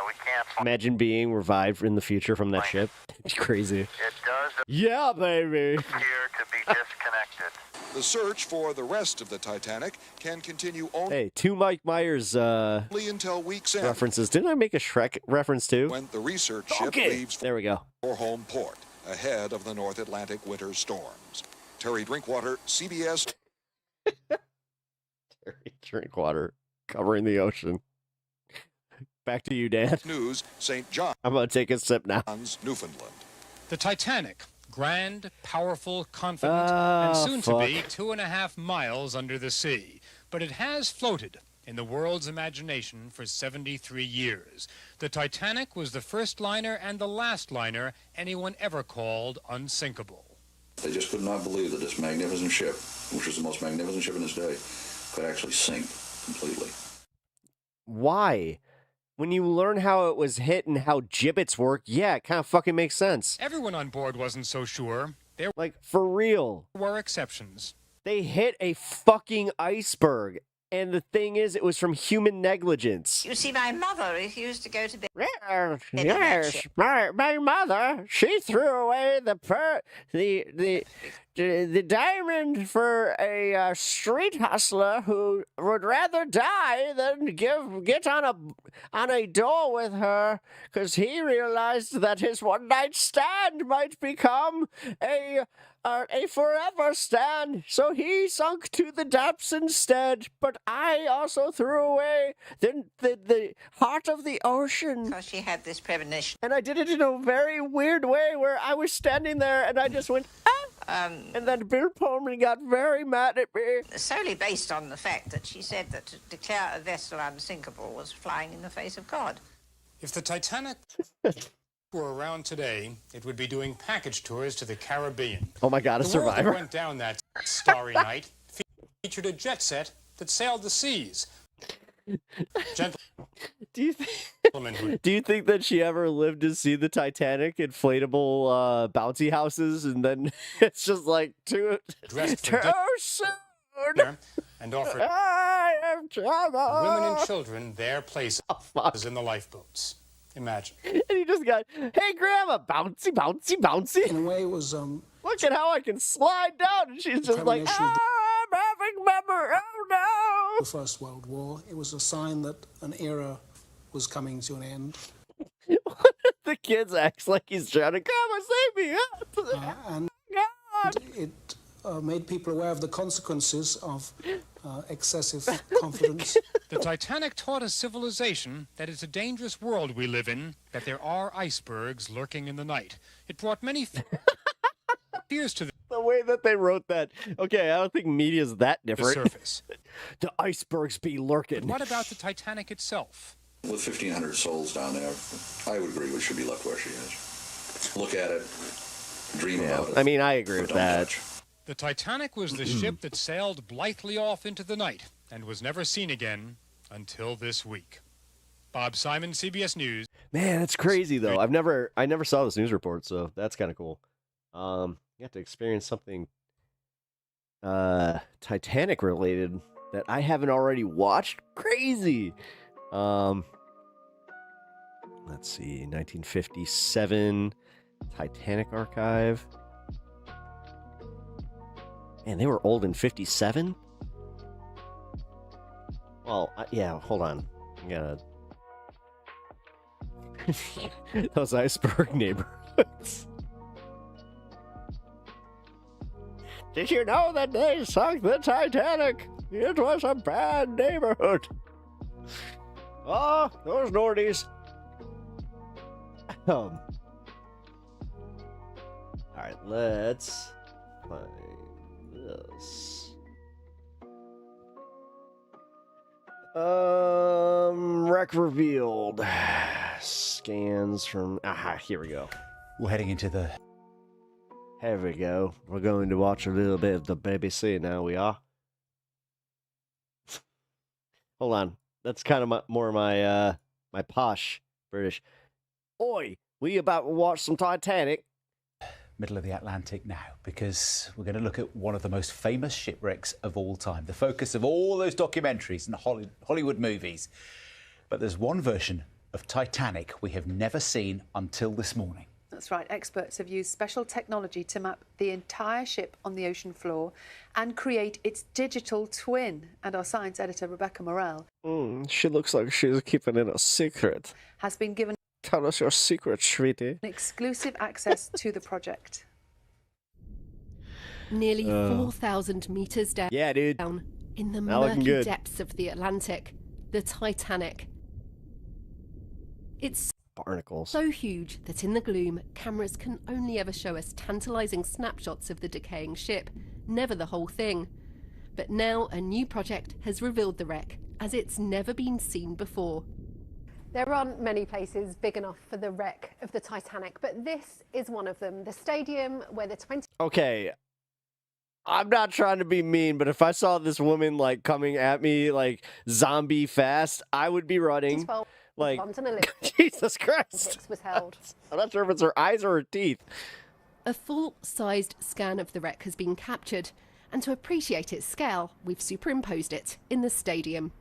We can't Imagine being revived in the future from that ship. It's crazy. It does Yeah, baby. appear to be disconnected. The search for the rest of the Titanic can continue only Hey, 2 Mike Myers until week's end, references. Didn't I make a Shrek reference too? when the research ship leaves There we go. for home port, ahead of the North Atlantic winter storms. Terry Drinkwater, CBS. Terry Drinkwater covering the ocean. Back to you, Dan. News, St. John. I'm going to take a sip now. Newfoundland. The Titanic, grand, powerful, confident, and soon to be 2.5 miles under the sea. But it has floated in the world's imagination for 73 years. The Titanic was the first liner and the last liner anyone ever called unsinkable. They just could not believe that this magnificent ship, which was the most magnificent ship in its day, could actually sink completely. Why? When you learn how it was hit and how gibbets work, yeah, it kind of fucking makes sense. Everyone on board wasn't so sure. There Like, for real. were exceptions. They hit a fucking iceberg. And the thing is, it was from human negligence. You see, my mother refused to go to bed. Yes, my mother, she threw away the the diamond for a street hustler who would rather die than get on a door with her, because he realized that his one-night stand might become a forever stand, so he sunk to the depths instead. But I also threw away the heart of the ocean. Because she had this premonition. And I did it in a very weird way, where I was standing there and I just went, and then Bill Pullman got very mad at me. Solely based on the fact that she said that to declare a vessel unsinkable was flying in the face of God. If the Titanic were around today, it would be doing package tours to the Caribbean. Oh my God, a the survivor. world that went down that starry night featured a jet set that sailed the seas. Do you think that she ever lived to see the Titanic inflatable bouncy houses, and then it's just like too soon? And offered I am trouble. women and children their places in the lifeboats. Imagine. And he just got, hey grandma, bouncy, bouncy, bouncy. In a way, it was look at how I can slide down, and she's just like, I'm having memory. Oh no! The First World War. It was a sign that an era was coming to an end. The kids acts like he's trying to come and save me. And it made people aware of the consequences of excessive confidence. The Titanic taught a civilization that it's a dangerous world we live in, that there are icebergs lurking in the night. It brought many fears to the way that they wrote that. Okay, I don't think media's that different. The surface. The icebergs be lurking. But what about the Titanic itself? With 1,500 souls down there, I would agree we should be left where she is. Look at it, dream about it. I mean, I agree with that. Touch. The Titanic was the ship that sailed blithely off into the night and was never seen again until this week. Bob Simon, CBS News. Man, that's crazy though. I never saw this news report, so that's kind of cool. You have to experience something Titanic related that I haven't already watched. Crazy. Let's see, 1957 Titanic archive. Man, they were old in 57? Well, yeah, hold on. I gotta... Those iceberg neighborhoods. Did you know that they sunk the Titanic? It was a bad neighborhood. Oh, those Nordies. All right, let's find this. Wreck revealed. Scans from... Aha, here we go. We're heading into the... Here we go. We're going to watch a little bit of the BBC now, we are. Hold on. That's kind of more my my posh British. Oi, we about to watch some Titanic? Middle of the Atlantic now, because we're going to look at one of the most famous shipwrecks of all time, the focus of all those documentaries and Hollywood movies. But there's one version of Titanic we have never seen until this morning. That's right. Experts have used special technology to map the entire ship on the ocean floor and create its digital twin. And our science editor, Rebecca Morell, she looks like she's keeping it a secret. has been given... Tell us your secret, sweetie. ...exclusive access to the project. Nearly 4,000 meters down. Yeah, dude. Down in the Not looking murky good. depths of the Atlantic, the Titanic. It's barnacles. So huge that in the gloom, cameras can only ever show us tantalizing snapshots of the decaying ship, never the whole thing. But now a new project has revealed the wreck as it's never been seen before. There aren't many places big enough for the wreck of the Titanic, but this is one of them. The stadium where the 20... Okay. I'm not trying to be mean, but if I saw this woman like coming at me like zombie fast, I would be running. Like, London Olympics Jesus Christ. was held. I'm not sure if it's her eyes or her teeth. A full-sized scan of the wreck has been captured, and to appreciate its scale, we've superimposed it in the stadium.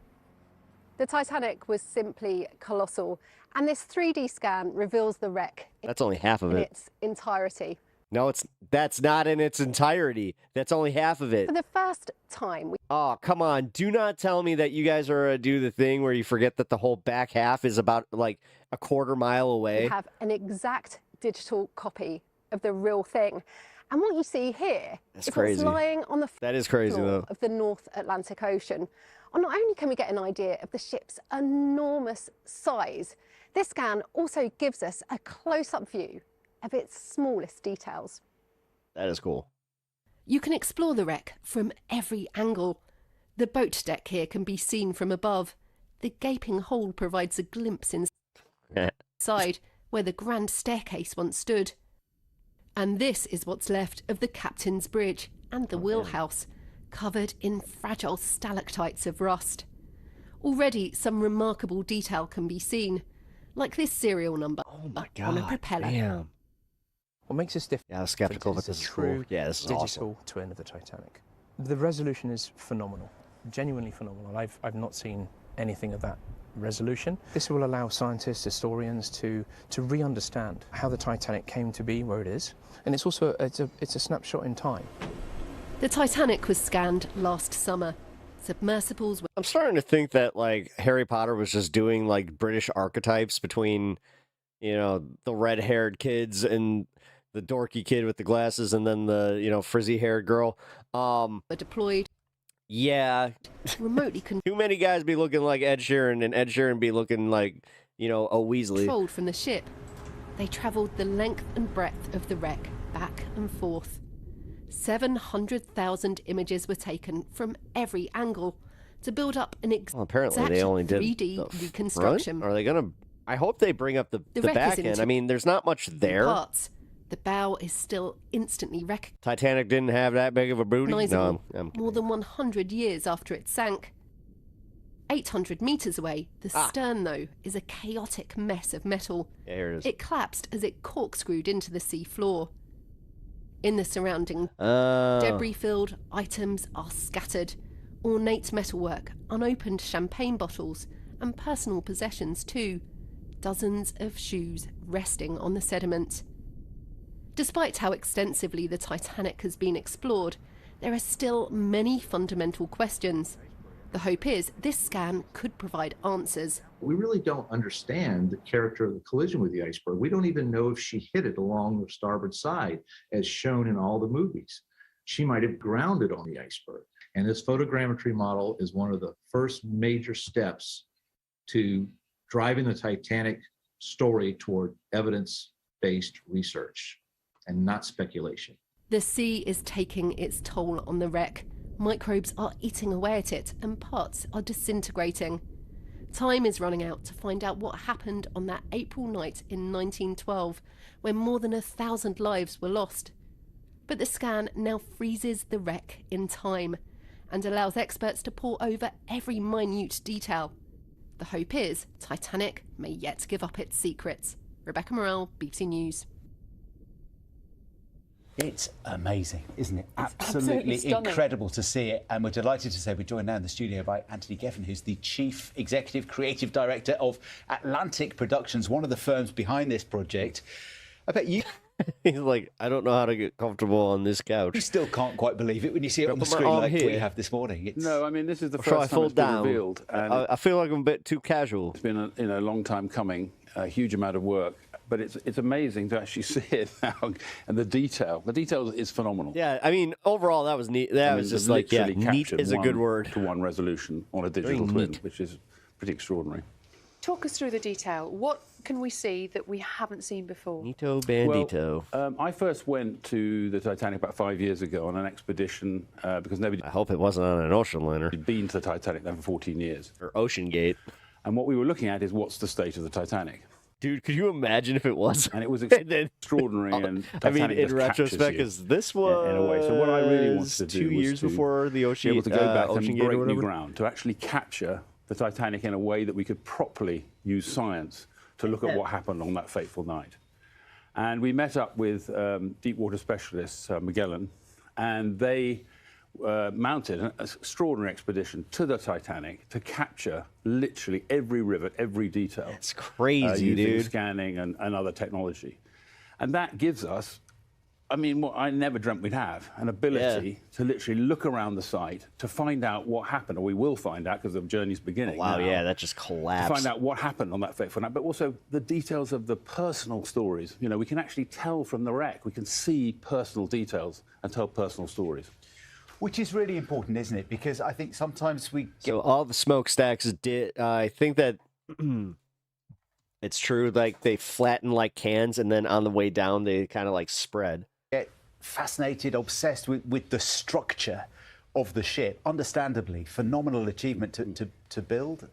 The Titanic was simply colossal, and this 3D scan reveals the wreck That's only half of in it. its entirety. No, that's not in its entirety. That's only half of it. For the first time, Oh, come on. Do not tell me that you guys are do the thing where you forget that the whole back half is about like a quarter mile away. we have an exact digital copy of the real thing. And what you see here That's is crazy. what's lying on the That is crazy, floor though. of the North Atlantic Ocean. And not only can we get an idea of the ship's enormous size, this scan also gives us a close-up view of its smallest details. That is cool. You can explore the wreck from every angle. The boat deck here can be seen from above. The gaping hole provides a glimpse inside where the grand staircase once stood. And this is what's left of the captain's bridge and the wheelhouse, covered in fragile stalactites of rust. Already some remarkable detail can be seen, like this serial number on a propeller. Damn. What makes this different? Yeah, I was skeptical is that this a is true cool. Yeah, this is digital twin of the Titanic. The resolution is phenomenal, genuinely phenomenal. I've not seen anything of that resolution. This will allow scientists, historians to re-understand how the Titanic came to be where it is, and it's also it's a snapshot in time. The Titanic was scanned last summer. Submersibles were... I'm starting to think that like Harry Potter was just doing like British archetypes between, you know, the red-haired kids and the dorky kid with the glasses, and then the, you know, frizzy-haired girl. Were deployed. Yeah. Remotely Too many guys be looking like Ed Sheeran, and Ed Sheeran be looking like, you know, a Weasley. controlled from the ship. They travelled the length and breadth of the wreck, back and forth. 700,000 images were taken from every angle to build up an Well, apparently they exact only did 3D the reconstruction. front? Are they gonna? I hope they bring up the The wreck is back in end. two I mean, there's not much there. Parts. The bow is still instantly Titanic didn't have that big of a booty. recognizable No, I'm more than 100 years after it sank. 800 meters away, the stern, though, is a chaotic mess of metal. Yeah, here it is. It collapsed as it corkscrewed into the sea floor. In the surrounding debris-filled items are scattered. Ornate metalwork, unopened champagne bottles, and personal possessions too. Dozens of shoes resting on the sediment. Despite how extensively the Titanic has been explored, there are still many fundamental questions. The hope is this scan could provide answers. We really don't understand the character of the collision with the iceberg. We don't even know if she hit it along the starboard side, as shown in all the movies. She might have grounded on the iceberg. And this photogrammetry model is one of the first major steps to driving the Titanic story toward evidence-based research and not speculation. The sea is taking its toll on the wreck. Microbes are eating away at it and parts are disintegrating. Time is running out to find out what happened on that April night in 1912 when more than 1,000 lives were lost. But the scan now freezes the wreck in time and allows experts to pore over every minute detail. The hope is Titanic may yet give up its secrets. Rebecca Morrell, BBC News. It's amazing, isn't it? absolutely Absolutely stunning. incredible to see it. And we're delighted to say we're joined now in the studio by Anthony Geffen, who's the Chief Executive Creative Director of Atlantic Productions, one of the firms behind this project. I bet you... He's like, I don't know how to get comfortable on this couch. You still can't quite believe it when you see it on the Put my screen arm like here. we have this morning. It's... No, I mean, this is the Shall I first time fold it's been down? revealed. And I feel like I'm a bit too casual. it's been a long time coming, a huge amount of work. But it's amazing to actually see it now, and the detail is phenomenal. Yeah, I mean, overall, that was neat. That was just like, yeah, literally neat captured is a good word. to one resolution on a digital Very twin, neat. which is pretty extraordinary. Talk us through the detail. What can we see that we haven't seen before? Nito Bandito. Well, I first went to the Titanic about 5 years ago on an expedition because nobody... I hope it wasn't on an ocean liner. ...had been to the Titanic then for 14 years. Or Ocean Gate. And what we were looking at is what's the state of the Titanic. Dude, could you imagine if it was? And it was then, extraordinary. And I mean, Titanic in just captures retrospect, you because this was in a way. So what I really wanted to do 2 was years to before the Ocean, be able to go back Ocean and Gate or break new whatever. ground, to actually capture the Titanic in a way that we could properly use science to look at what happened on that fateful night. And we met up with deep water specialists, Magellan, and they mounted an extraordinary expedition to the Titanic to capture literally every rivet, every detail. It's crazy, using dude. scanning and other technology. And that gives us I mean, what I never dreamt we'd have, an ability to literally look around the site to find out what happened, or we will find out because the journey's beginning. Wow, now, yeah, that just collapsed. To find out what happened on that fateful night, but also the details of the personal stories. You know, we can actually tell from the wreck. We can see personal details and tell personal stories. Which is really important, isn't it? Because I think sometimes we get... So all the smokestacks did... I think that... it's true, like, they flatten like cans, and then on the way down, they kind of, like, spread. Get fascinated, obsessed with the structure of the ship. Understandably, phenomenal achievement to build.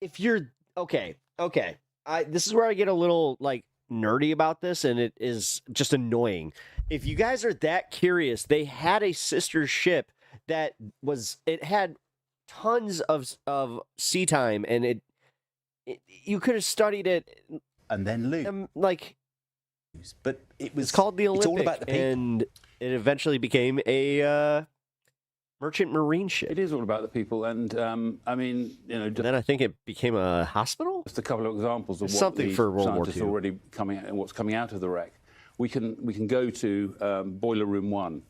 If you're... Okay. This is where I get a little, like, nerdy about this, and it is just annoying. If you guys are that curious, they had a sister ship that was... It had tons of sea time, and you could have studied it... And then Luke. Like... But it's called the Olympic, it's all about the people. And it eventually became a merchant marine ship. It is all about the people, and I mean, you know. Then I think it became a hospital. Just a couple of examples of what something the for World War scientists II. already coming out and what's coming out of the wreck. We can go to Boiler Room 1,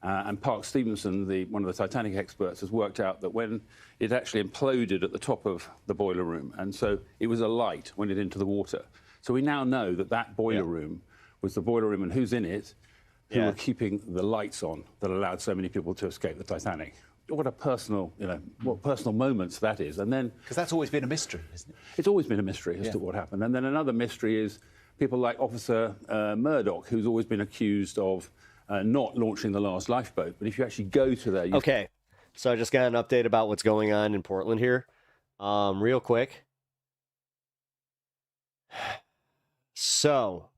and Park Stevenson, one of the Titanic experts, has worked out that when it actually imploded at the top of the boiler room, and so it was alight when it into the water. So we now know that boiler room was the boiler room, and who's in it, who were keeping the lights on that allowed so many people to escape the Titanic. What a personal, what personal moments that is. And then... Because that's always been a mystery, isn't it? It's always been a mystery as to what happened. And then another mystery is people like Officer Murdoch, who's always been accused of not launching the last lifeboat. But if you actually go to there... Okay, so I just got an update about what's going on in Portland here. Real quick. So,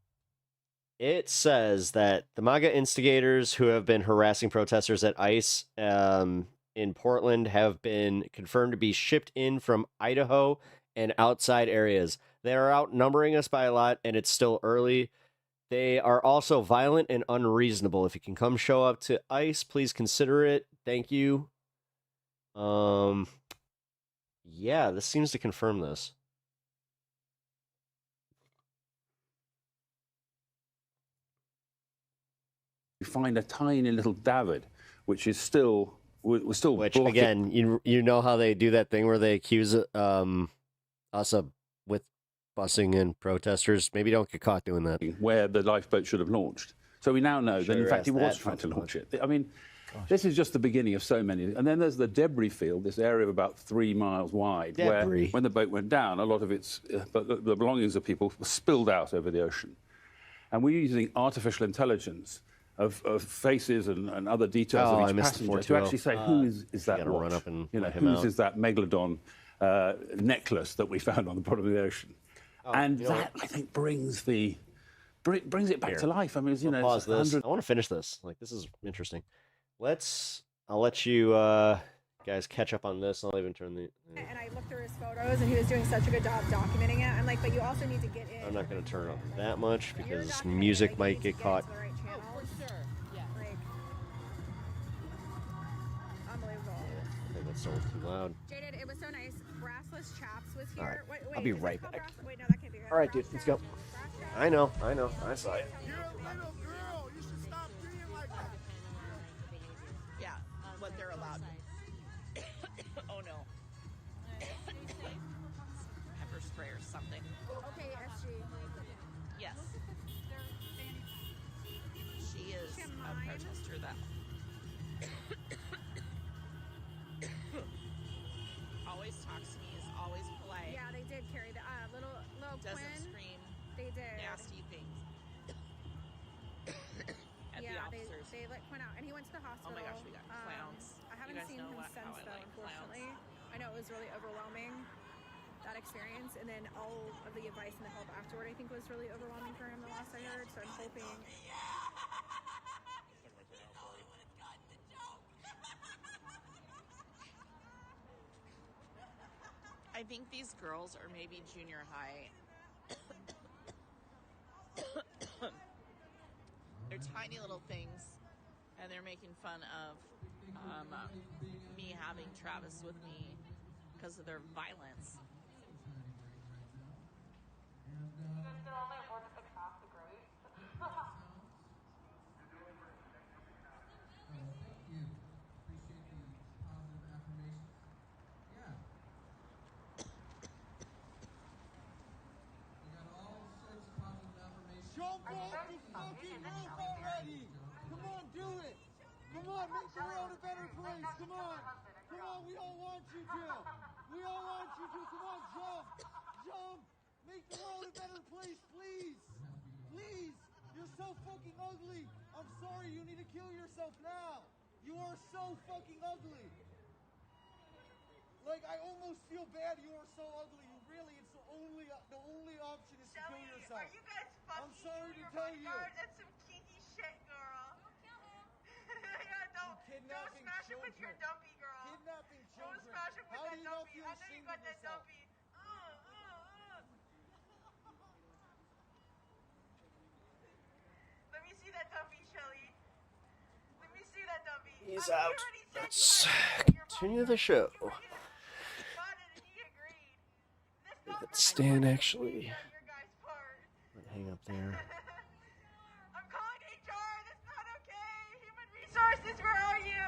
it says that the MAGA instigators who have been harassing protesters at ICE in Portland have been confirmed to be shipped in from Idaho and outside areas. They are outnumbering us by a lot, and it's still early. They are also violent and unreasonable. If you can come show up to ICE, please consider it. Thank you. Yeah, this seems to confirm this. You find a tiny little davit, which is still... Which, blocking. Again, you know how they do that thing where they accuse us of with busing and protesters? Maybe don't get caught doing that. Where the lifeboat should have launched. So we now know that, in fact, he was trying to launch it. I mean, this is just the beginning of so many. And then there's the debris field, this area of about 3 miles wide, where when the boat went down, a lot of the belongings of people were spilled out over the ocean. And we're using artificial intelligence of faces and other details of each passenger to actually say who is that watch? Run up and whose is that megalodon necklace that we found on the bottom of the ocean? And that, I think, brings it back to life. I mean, pause this. I want to finish this. Like, this is interesting. I'll let you guys catch up on this. I'll even turn the... And I looked through his photos, and he was doing such a good job documenting it. I'm like, but you also need to get in. I'm not going to turn up that much because music might get caught. So too loud. Jaded, it was so nice. Brassless Chaps was here. All right. Wait, I'll be right back. Wait, no, that can't be right. All right, dude, let's go. I know. I saw it. You're a little girl. You should stop being like that. Yeah, what they're allowed. Oh no. Pepper spray or something. Okay, SG. Yes. She is a protester that always talks to me, is always polite. Yeah, they did carry the little doesn't Quinn. Scream They did. nasty things at the officers. They let Quinn out, and he went to the hospital. Oh my gosh, we got clowns. I haven't seen him since though, unfortunately. I know it was really overwhelming, that experience, and then all of the advice and the help afterward, I think, was really overwhelming for him. The last I heard, so I'm hoping. I think these girls are maybe junior high. They're tiny little things, and they're making fun of me having Travis with me because of their violence. on, make the world a better place. Come on. Come on, we all want you to. We all want you to. Come on, jump. Jump. Make the world a better place, please. Please. You're so fucking ugly. I'm sorry, you need to kill yourself now. You are so fucking ugly. Like, I almost feel bad. You are so ugly. You really, it's the only option is to kill yourself. Are you guys fucking? I'm sorry to tell you. That's some kinky shit, girl. Don't kill him. Yeah, don't smash him with your dumpy, girl. Kidnapping children. Don't smash him with How that do you not dumpy. feel I know you ashamed got of that yourself? dumpy. Let me see that dumpy, Shelly. Let me see that dumpy. He's out. Let's continue the show. Let Stan actually hang up there. I'm calling HR. That's not okay. Human resources, where are you?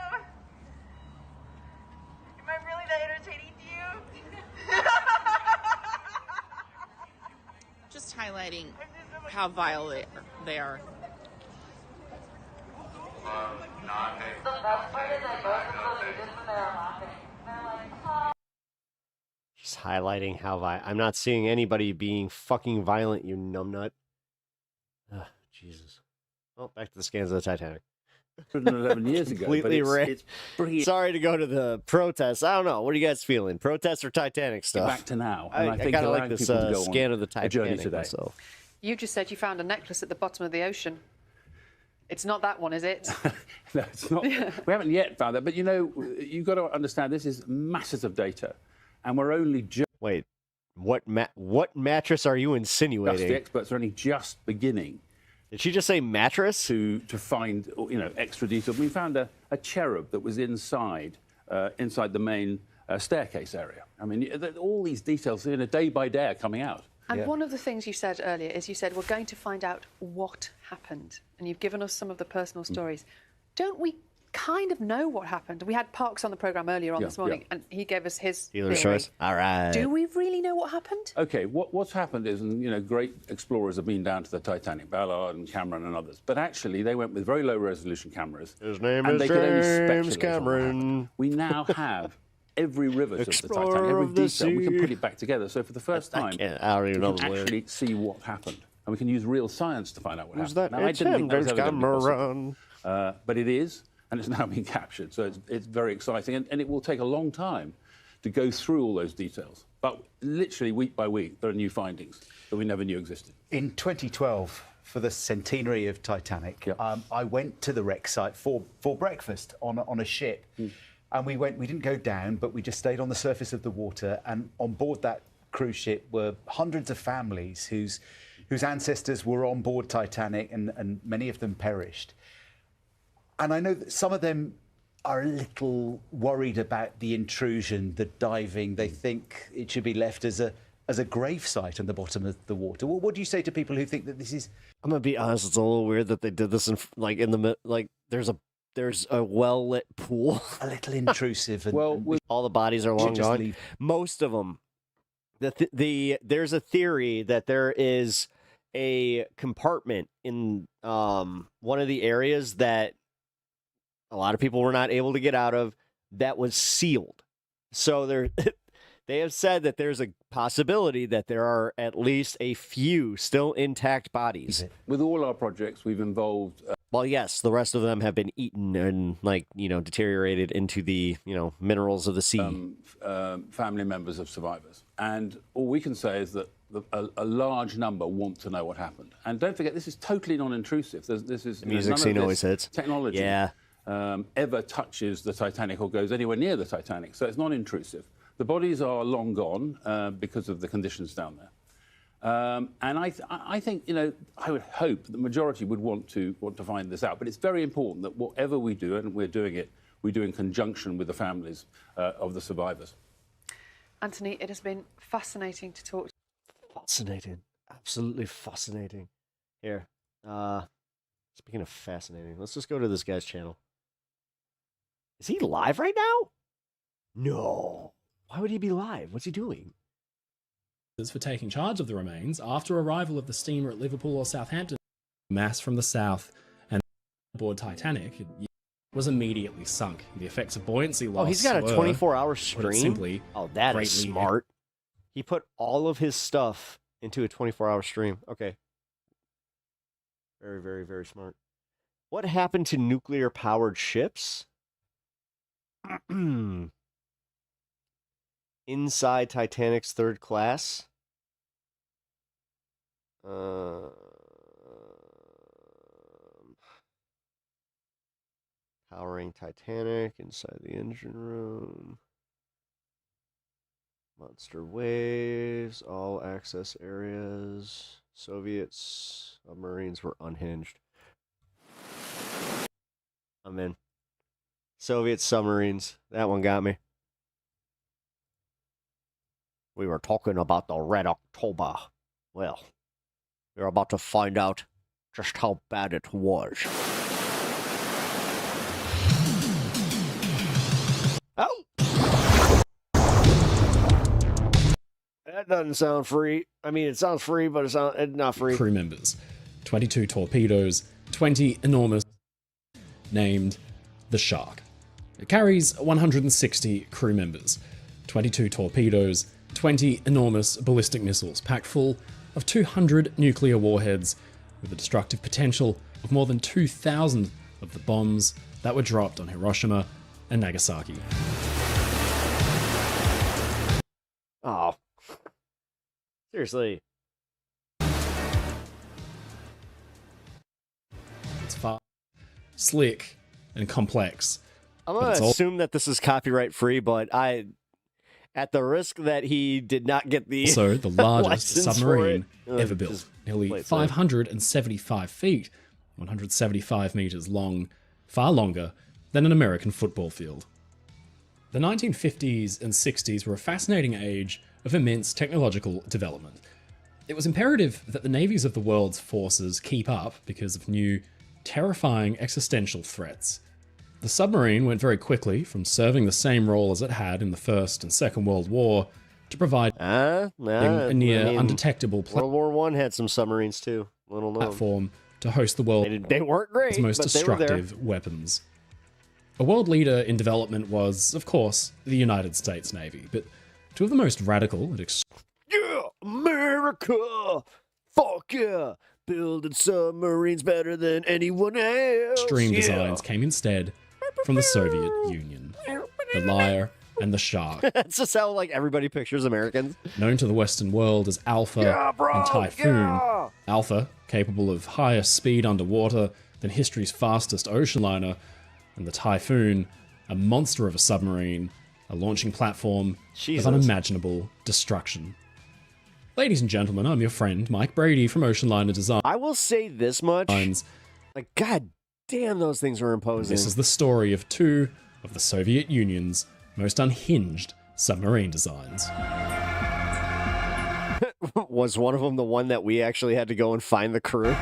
Am I really that entertaining to you? Just highlighting how vile they are. Just highlighting how I'm not seeing anybody being fucking violent, you numbnut. Jesus. Well, back to the scans of the Titanic. 111 years ago. Completely but it's brilliant. Sorry to go to the protests. I don't know. What are you guys feeling? Protests or Titanic stuff? Back to now. And I think kind of like allowing this people to go scan on of the a journey Titanic today. myself. You just said you found a necklace at the bottom of the ocean. It's not that one, is it? No, it's not. We haven't yet found that. But, you know, you've got to understand this is masses of data. And we're only just... Wait, what mattress are you insinuating? The experts are only just beginning. Did she just say mattress? To find, you know, extra detail. We found a cherub that was inside the main staircase area. I mean, all these details, you know, day by day are coming out. And one of the things you said earlier is you said, we're going to find out what happened. And you've given us some of the personal stories. Don't we kind of know what happened? We had Parks on the programme earlier on this morning, and he gave us his Dealer's theory. choice. All right. Do we really know what happened? OK, what's happened is, and, you know, great explorers have been down to the Titanic, Ballard and Cameron and others, but actually they went with very low-resolution cameras. His name and is they could only James speculate on what happened. Cameron. We now have every rivet of the Explorer Titanic, every of the detail. We can sea. put it back together. So for the first time, I don't even know we the can word. actually see what happened. And we can use real science to find out what Who's happened. that? Now, I It's didn't him, think that was James ever going to be Cameron. possible. But it is, and it's now being captured. So it's very exciting. And it will take a long time to go through all those details. But literally, week by week, there are new findings that we never knew existed. In 2012, for the centenary of Titanic, I went to the wreck site for breakfast on a ship. And we didn't go down, but we just stayed on the surface of the water. And on board that cruise ship were hundreds of families whose ancestors were on board Titanic, and many of them perished. And I know that some of them are a little worried about the intrusion, the diving. They think it should be left as a grave site on the bottom of the water. Well, what do you say to people who think that this is... I'm gonna be honest. It's a little weird that they did this there's a well-lit pool. A little intrusive. And, all the bodies are long gone. Leave. Most of them. There's a theory that there is a compartment in one of the areas that a lot of people were not able to get out of that was sealed. So they have said that there's a possibility that there are at least a few still intact bodies. With all our projects, we've involved... Well, yes, the rest of them have been eaten and, deteriorated into the, minerals of the sea. Family members of survivors. And all we can say is that a large number want to know what happened. And don't forget, this is totally non-intrusive. This is the music scene always hits. Technology Yeah. Ever touches the Titanic or goes anywhere near the Titanic. So it's non-intrusive. The bodies are long gone because of the conditions down there. And I think, I would hope the majority would want to find this out. But it's very important that whatever we do, and we're doing it, we do in conjunction with the families of the survivors. Anthony, it has been fascinating to talk. Fascinating. Absolutely fascinating. Here. Speaking of fascinating, let's just go to this guy's channel. Is he live right now? No. Why would he be live? What's he doing? For taking charge of the remains after arrival of the steamer at Liverpool or Southampton. Mass from the south and aboard Titanic. was immediately sunk. The effects of buoyancy loss. Oh, he's got a were, 24-hour put it stream? simply, Oh, that is greatly smart. He put all of his stuff into a 24-hour stream. Okay. Very, very, very smart. What happened to nuclear-powered ships? Inside Titanic's third class? Powering Titanic inside the engine room. Monster waves, all access areas. Soviets, submarines were unhinged. I'm in. Soviet submarines. That one got me. We were talking about the Red October. Well, you're about to find out just how bad it was. Oh! That doesn't sound free. I mean, it sounds free, but it's not free. Crew members. 22 torpedoes, 20 enormous, named the Shark. It carries 160 crew members, 22 torpedoes, 20 enormous ballistic missiles packed full of 200 nuclear warheads with a destructive potential of more than 2,000 of the bombs that were dropped on Hiroshima and Nagasaki. Oh. Seriously. It's far, slick, and complex. I'm going to assume that this is copyright free, but at the risk that he did not get the also the largest submarine it, ever built, nearly 575 feet, 175 meters long, far longer than an American football field. The 1950s and 60s were a fascinating age of immense technological development. It was imperative that the navies of the world's forces keep up because of new, terrifying existential threats. The submarine went very quickly from serving the same role as it had in the First and Second World War to provide a near undetectable World War I had some submarines too. Little known. Platform to host the world's they weren't great, most but destructive weapons. A world leader in development was, of course, the United States Navy, but two of the most radical and yeah, America! Fuck yeah! Building submarines better than anyone else! Extreme designs came instead from the Soviet Union. The Lyre and the Shark. That's just how like everybody pictures Americans. Known to the Western world as Alpha and Typhoon. Alpha, capable of higher speed underwater than history's fastest ocean liner, and the Typhoon, a monster of a submarine, a launching platform of unimaginable destruction. Ladies and gentlemen, I'm your friend, Mike Brady from Ocean Liner Design. I will say this much. Like, god damn, those things were imposing. This is the story of two of the Soviet Union's most unhinged submarine designs. Was one of them the one that we actually had to go and find the crew?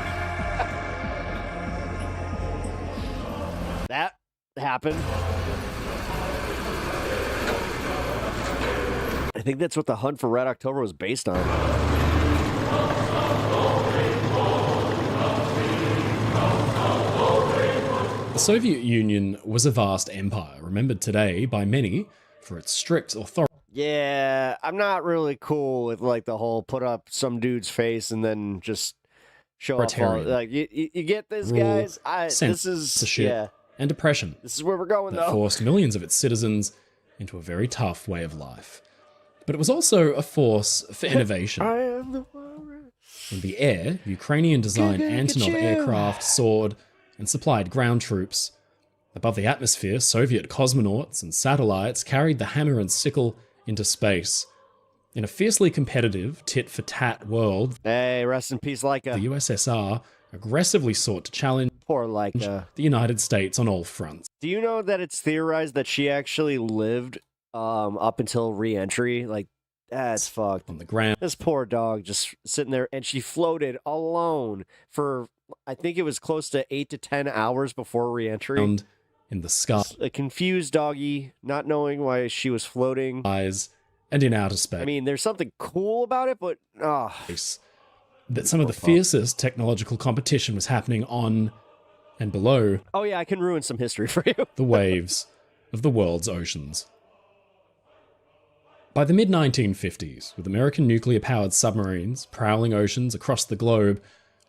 That happened. I think that's what the Hunt for Red October was based on. The Soviet Union was a vast empire, remembered today by many for its strict authority. Yeah, I'm not really cool with like the whole put up some dude's face and then just show off all, like you get this, guys. This is and oppression. This is where we're going, that though. Forced millions of its citizens into a very tough way of life. But it was also a force for innovation. I am the walrus. In the air, Ukrainian-designed Antonov aircraft soared and supplied ground troops. Above the atmosphere, Soviet cosmonauts and satellites carried the hammer and sickle into space. In a fiercely competitive, tit-for-tat world, hey, rest in peace, Laika. The USSR aggressively sought to challenge the United States on all fronts. Do you know that it's theorized that she actually lived up until re-entry? Like, that's fucked. On the ground. This poor dog just sitting there, and she floated alone for, I think it was close to 8 to 10 hours before re-entry. In the sky. A confused doggy, not knowing why she was floating. Eyes and in outer space. I mean, there's something cool about it, but that some of the fiercest technological competition was happening on and below, oh yeah, I can ruin some history for you. the waves of the world's oceans. By the mid-1950s, with American nuclear-powered submarines prowling oceans across the globe,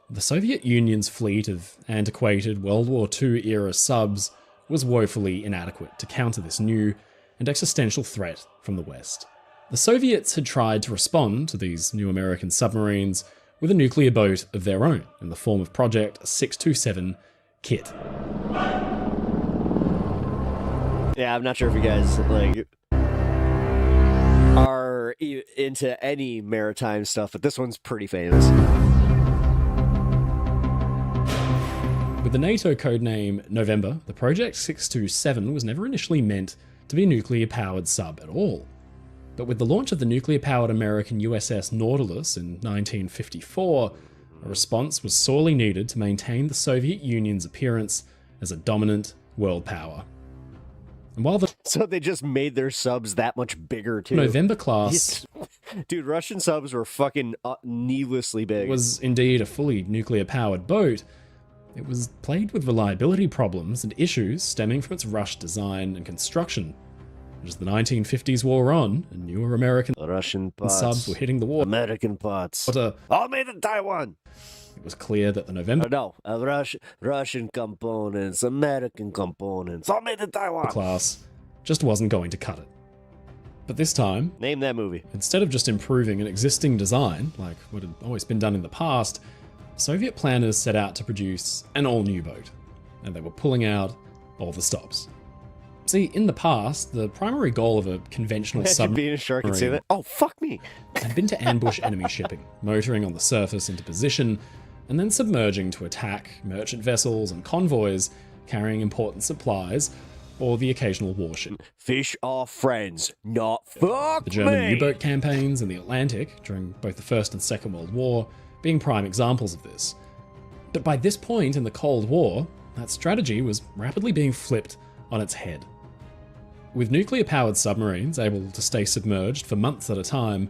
the Soviet Union's fleet of antiquated World War II-era subs was woefully inadequate to counter this new and existential threat from the West. The Soviets had tried to respond to these new American submarines with a nuclear boat of their own in the form of Project 627 Kit. Yeah, I'm not sure if you guys are into any maritime stuff, but this one's pretty famous. With the NATO codename November, the Project 627 was never initially meant to be a nuclear-powered sub at all. But with the launch of the nuclear-powered American USS Nautilus in 1954, a response was sorely needed to maintain the Soviet Union's appearance as a dominant world power. And while the So they just made their subs that much bigger, too. November class... Dude, Russian subs were fucking needlessly big. Was indeed a fully nuclear-powered boat, it was plagued with reliability problems and issues stemming from its rushed design and construction. As the 1950s wore on, and newer American Russian pots, subs were hitting the water. American pots. All made in Taiwan! It was clear that the November... Russian components, American components, all made in Taiwan! Class just wasn't going to cut it. But this time... Name that movie. Instead of just improving an existing design, like what had always been done in the past, Soviet planners set out to produce an all-new boat, and they were pulling out all the stops. See, in the past, the primary goal of a conventional submarine being a shark and say that. Oh, fuck me! had been to ambush enemy shipping, motoring on the surface into position, and then submerging to attack merchant vessels and convoys carrying important supplies, or the occasional warship. Fish are friends, not fuck The German me. U-boat campaigns in the Atlantic during both the First and Second World War being prime examples of this. But by this point in the Cold War, that strategy was rapidly being flipped on its head. With nuclear-powered submarines able to stay submerged for months at a time,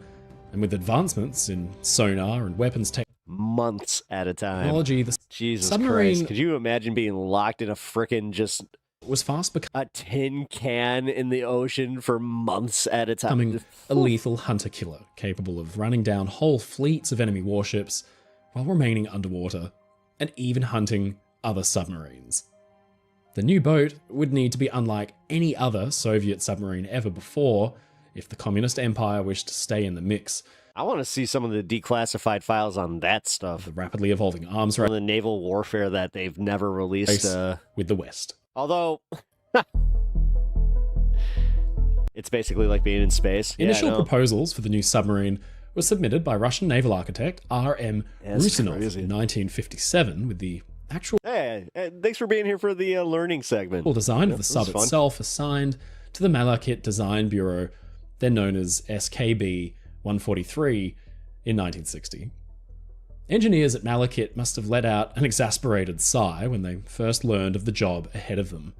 and with advancements in sonar and weapons months at a time. Technology, the Jesus submarine Christ. Could you imagine being locked in a frickin' just... was fast a tin can in the ocean for months at a time. becoming a lethal hunter-killer, capable of running down whole fleets of enemy warships while remaining underwater, and even hunting other submarines. The new boat would need to be unlike any other Soviet submarine ever before if the Communist Empire wished to stay in the mix. I want to see some of the declassified files on that stuff. The rapidly evolving arms race. The naval warfare that they've never released. With the West. Although... it's basically like being in space. Initial proposals for the new submarine were submitted by Russian naval architect R.M. Rusinov in 1957 with the actual... Hey, thanks for being here for the learning segment. Design of the sub itself assigned to the Malakit Design Bureau, then known as SKB 143, in 1960. Engineers at Malakit must have let out an exasperated sigh when they first learned of the job ahead of them.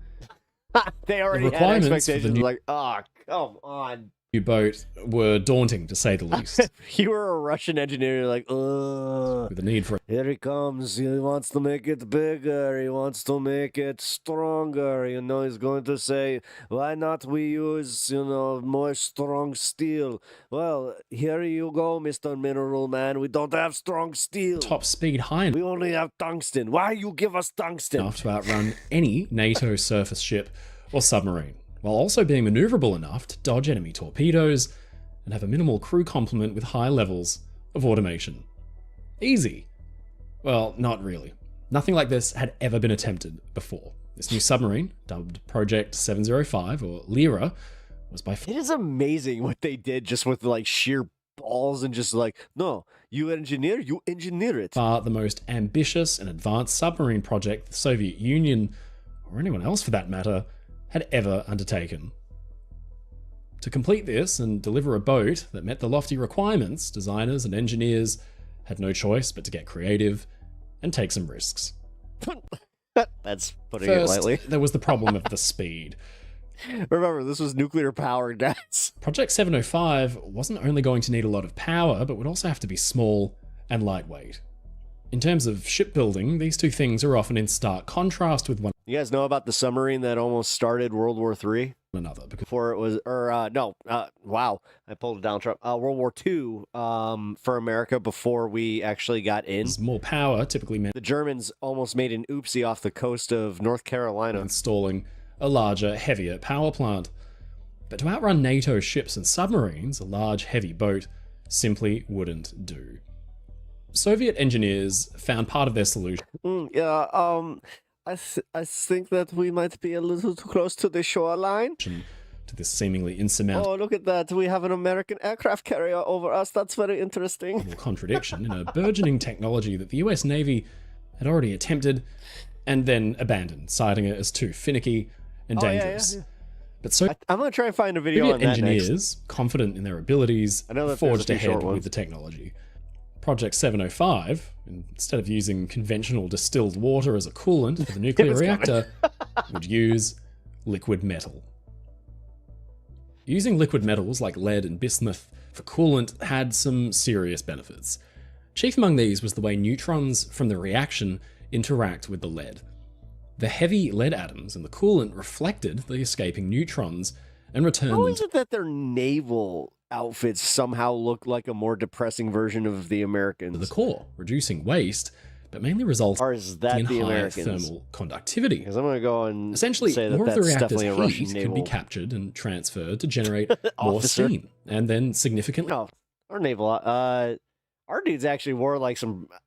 They already had expectations like, oh, come on. New boat were daunting, to say the least. You were a Russian engineer, you're like, with the need for... Here he comes, he wants to make it bigger, he wants to make it stronger, he's going to say, why not we use, more strong steel? Well, here you go, Mr. Mineral Man, we don't have strong steel. Top speed high. We only have tungsten. Why you give us tungsten? Enough to outrun any NATO surface ship or submarine, while also being maneuverable enough to dodge enemy torpedoes and have a minimal crew complement with high levels of automation. Easy. Well, not really. Nothing like this had ever been attempted before. This new submarine, dubbed Project 705 or Lyra, was by far... It is amazing what they did just with sheer balls and just no, you engineer it. Far the most ambitious and advanced submarine project the Soviet Union, or anyone else for that matter, had ever undertaken. To complete this and deliver a boat that met the lofty requirements, designers and engineers had no choice but to get creative and take some risks. That's putting it lightly. There was the problem of the speed. Remember, this was nuclear powered, guys. Project 705 wasn't only going to need a lot of power, but would also have to be small and lightweight. In terms of shipbuilding, these two things are often in stark contrast with one You guys know about the submarine that almost started World War III? another. Before it was, wow, I pulled it down. World War II for America before we actually got in. More power typically meant the Germans almost made an oopsie off the coast of North Carolina, installing a larger, heavier power plant. But to outrun NATO ships and submarines, a large, heavy boat simply wouldn't do. Soviet engineers found part of their solution. I think that we might be a little too close to the shoreline. To this seemingly insurmountable look at that. We have an American aircraft carrier over us. That's very interesting. Contradiction in a burgeoning technology that the US Navy had already attempted and then abandoned, citing it as too finicky and dangerous. But so I'm going to try and find a video Soviet on that engineers, next. Confident in their abilities, forged ahead with the technology. Project 705, instead of using conventional distilled water as a coolant for the nuclear reactor, would use liquid metal. Using liquid metals like lead and bismuth for coolant had some serious benefits. Chief among these was the way neutrons from the reaction interact with the lead. The heavy lead atoms in the coolant reflected the escaping neutrons and returned How is it that their naval outfits somehow look like a more depressing version of the Americans? To the core, reducing waste, but mainly results in higher thermal conductivity. Because I'm going to go and essentially say that more of the that's reactor's definitely a Russian heat naval can be captured and transferred to generate more steam, and then significantly. No, our naval, our dudes actually wore like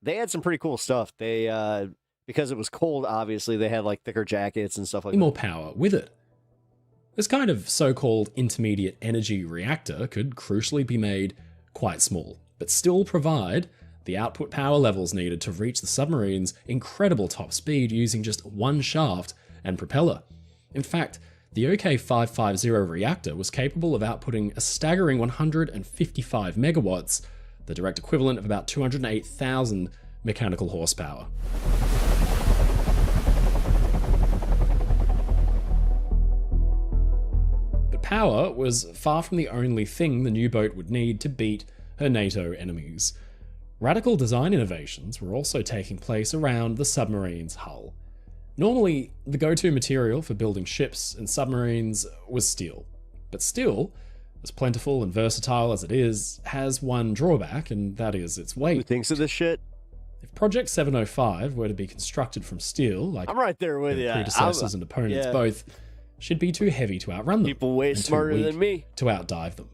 they had some pretty cool stuff. They, because it was cold, obviously, they had like thicker jackets and stuff like that. More power with it. This kind of so-called intermediate energy reactor could crucially be made quite small, but still provide the output power levels needed to reach the submarine's incredible top speed using just one shaft and propeller. In fact, the OK-550 reactor was capable of outputting a staggering 155 megawatts, the direct equivalent of about 208,000 mechanical horsepower. Power was far from the only thing the new boat would need to beat her NATO enemies. Radical design innovations were also taking place around the submarine's hull. Normally, the go-to material for building ships and submarines was steel. But steel, as plentiful and versatile as it is, has one drawback, and that is its weight. Who thinks of this shit? If Project 705 were to be constructed from steel, like I'm right there with you. predecessors and opponents both, should be too heavy to outrun them. People way and smarter too weak than me to outdive them.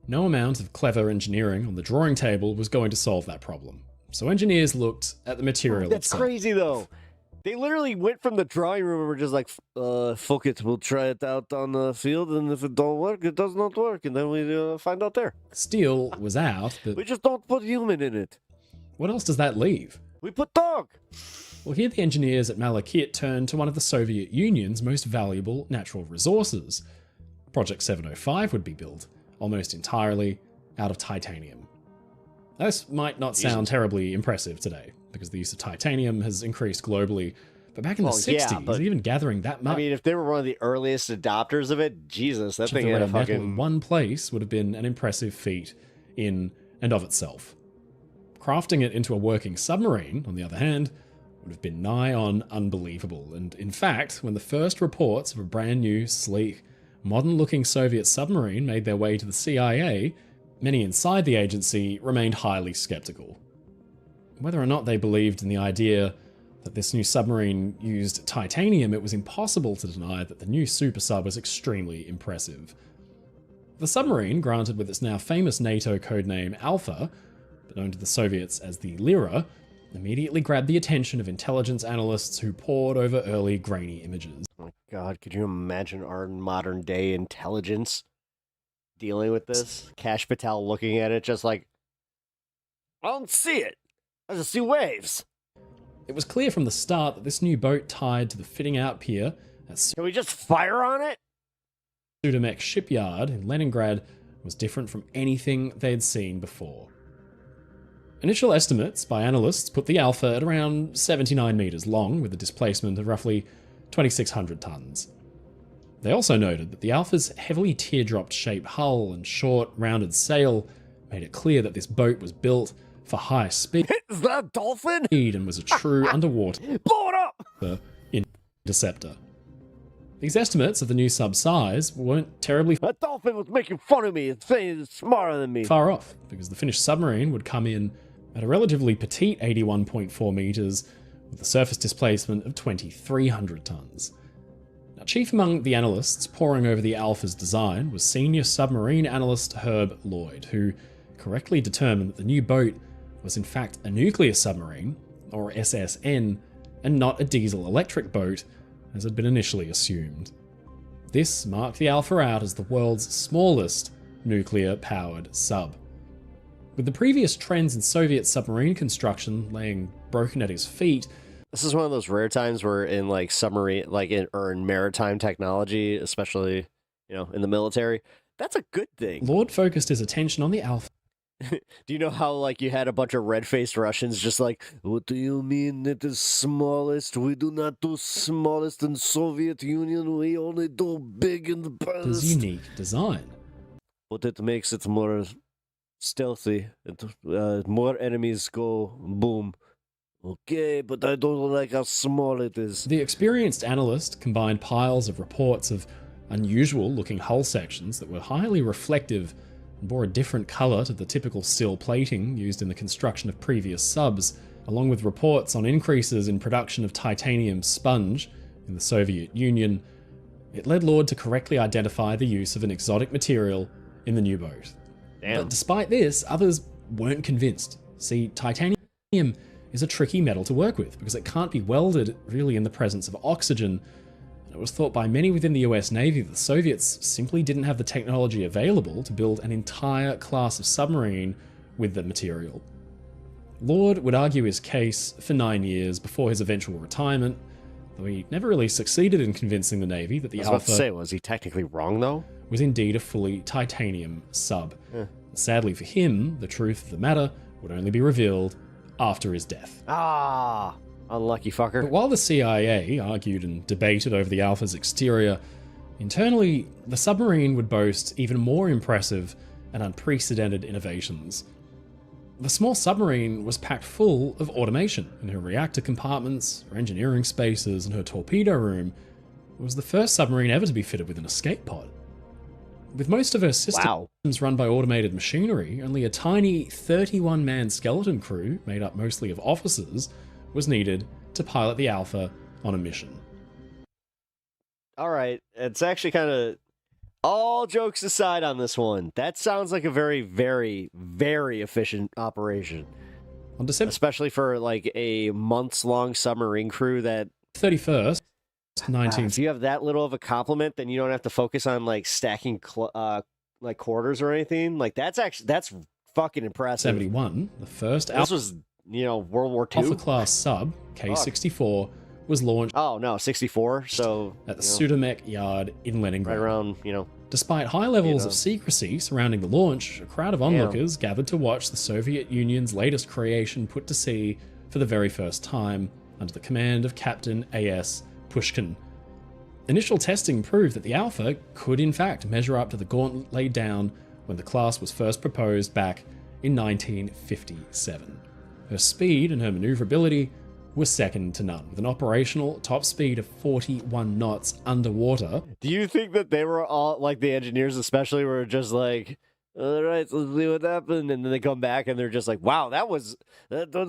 No amount of clever engineering on the drawing table was going to solve that problem. So engineers looked at the material That's itself. crazy, though. They literally went from the drawing room and were just like, fuck it, we'll try it out on the field, and if it don't work, it does not work, and then we find out there. Steel was out, but we just don't put human in it. What else does that leave? We put dog! Well, here the engineers at Malachit turned to one of the Soviet Union's most valuable natural resources. Project 705 would be built, almost entirely out of titanium. This might not sound terribly impressive today, because the use of titanium has increased globally, but back in the 60s, even gathering that much... I mean, if they were one of the earliest adopters of it, Jesus, that thing had a metal fucking... in one place would have been an impressive feat in and of itself. Crafting it into a working submarine, on the other hand, would have been nigh on unbelievable, and in fact, when the first reports of a brand new, sleek, modern-looking Soviet submarine made their way to the CIA, many inside the agency remained highly skeptical. Whether or not they believed in the idea that this new submarine used titanium, it was impossible to deny that the new super sub was extremely impressive. The submarine, granted with its now famous NATO codename Alpha, but known to the Soviets as the Lyra, immediately grabbed the attention of intelligence analysts who pored over early grainy images. Oh my god, could you imagine our modern day intelligence dealing with this? Kash Patel looking at it just like, I don't see it. I just see waves. It was clear from the start that this new boat tied to the fitting out pier at Can we just fire on it? Sudamek shipyard in Leningrad was different from anything they'd seen before. Initial estimates by analysts put the Alpha at around 79 meters long, with a displacement of roughly 2,600 tons. They also noted that the Alpha's heavily teardrop-shaped hull and short, rounded sail made it clear that this boat was built for high speed. Is that a dolphin? And was a true underwater Blow it up! interceptor. These estimates of the new sub size weren't terribly That dolphin was making fun of me and saying it's smarter than me. far off, because the finished submarine would come in at a relatively petite 81.4 meters with a surface displacement of 2,300 tons. Now, chief among the analysts poring over the Alpha's design was senior submarine analyst Herb Lloyd, who correctly determined that the new boat was in fact a nuclear submarine, or SSN, and not a diesel-electric boat, as had been initially assumed. This marked the Alpha out as the world's smallest nuclear-powered sub. With the previous trends in Soviet submarine construction laying broken at his feet, this is one of those rare times where in like submarine, or in maritime technology, especially, in the military, that's a good thing. Lord focused his attention on the Alpha. Do you know how, like, you had a bunch of red-faced Russians just like, what do you mean it is smallest? We do not do smallest in Soviet Union. We only do big in the past. His unique design. But it makes it more stealthy. More enemies go boom. Okay, but I don't like how small it is. The experienced analyst combined piles of reports of unusual-looking hull sections that were highly reflective and bore a different colour to the typical steel plating used in the construction of previous subs, along with reports on increases in production of titanium sponge in the Soviet Union. It led Lord to correctly identify the use of an exotic material in the new boat. Damn. But despite this, others weren't convinced. See, titanium is a tricky metal to work with because it can't be welded really in the presence of oxygen. It was thought by many within the US Navy that the Soviets simply didn't have the technology available to build an entire class of submarine with the material. Lord would argue his case for 9 years before his eventual retirement, though he never really succeeded in convincing the Navy that the Alpha was he technically wrong though? Was indeed a fully titanium sub. Sadly for him, the truth of the matter would only be revealed after his death. Ah, unlucky fucker. But while the CIA argued and debated over the Alpha's exterior, internally, the submarine would boast even more impressive and unprecedented innovations. The small submarine was packed full of automation in her reactor compartments, her engineering spaces, and her torpedo room. It was the first submarine ever to be fitted with an escape pod. With most of her systems run by automated machinery, only a tiny 31-man skeleton crew, made up mostly of officers, was needed to pilot the Alpha on a mission. All right, it's actually kind of, all jokes aside on this one, that sounds like a very, very, very efficient operation. On December, especially for like a months-long submarine crew that 31st, 19. If you have that little of a compliment, then you don't have to focus on like stacking like quarters or anything. Like that's fucking impressive. 71, the first. This was World War II. Alpha class sub K-64 was launched. Oh no, 64. So at the Sudamek yard in Leningrad. Right around Despite high levels of secrecy surrounding the launch, a crowd of onlookers gathered to watch the Soviet Union's latest creation put to sea for the very first time under the command of Captain A.S. Pushkin. Initial testing proved that the Alpha could in fact measure up to the gauntlet laid down when the class was first proposed back in 1957. Her speed and her maneuverability were second to none, with an operational top speed of 41 knots underwater. Do you think that they were all, like the engineers especially, were just like, all right, let's see what happened, and then they come back and they're just like, wow, that was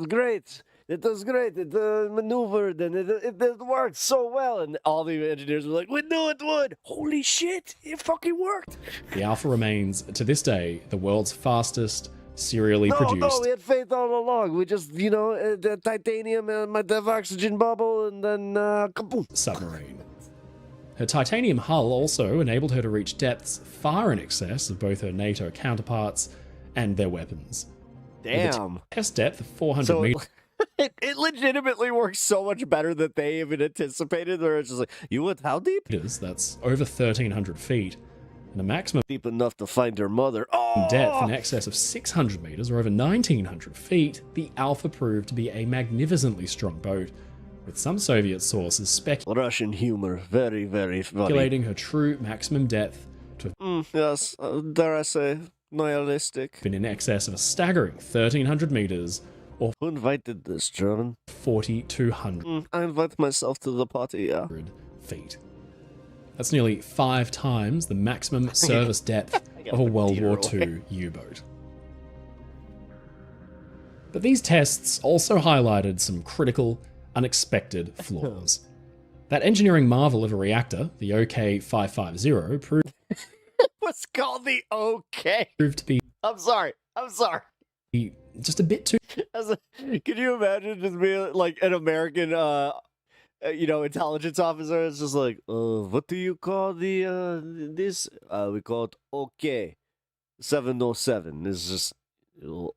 great. It was great. It maneuvered and it worked so well. And all the engineers were like, we knew it would. Holy shit, it fucking worked. The Alpha remains, to this day, the world's fastest serially produced. No, we had faith all along. We just, the titanium and my dev oxygen bubble and then kaboom. Submarine. Her titanium hull also enabled her to reach depths far in excess of both her NATO counterparts and their weapons. Damn. With a test depth of 400 meters. It legitimately works so much better than they even anticipated. They're just like, you went how deep? That's over 1,300 feet, and a maximum deep enough to find her mother. Depth in excess of 600 meters, or over 1,900 feet. The Alpha proved to be a magnificently strong boat, with some Soviet sources speculating Russian humor, very, very funny. Calculating her true maximum depth to yes, dare I say, Nihilistic. been in excess of a staggering 1,300 meters, or who invited this, John? 4,200. I invite myself to the party, yeah. Feet. That's nearly 5 times the maximum service depth of a World War II U-boat. But these tests also highlighted some critical, unexpected flaws. That engineering marvel of a reactor, the OK-550, proved What's called the OK? to be I'm sorry. just a bit too... Can you imagine just being like an American, intelligence officer? It's just like, what do you call this? We call it OK. 707. It's just...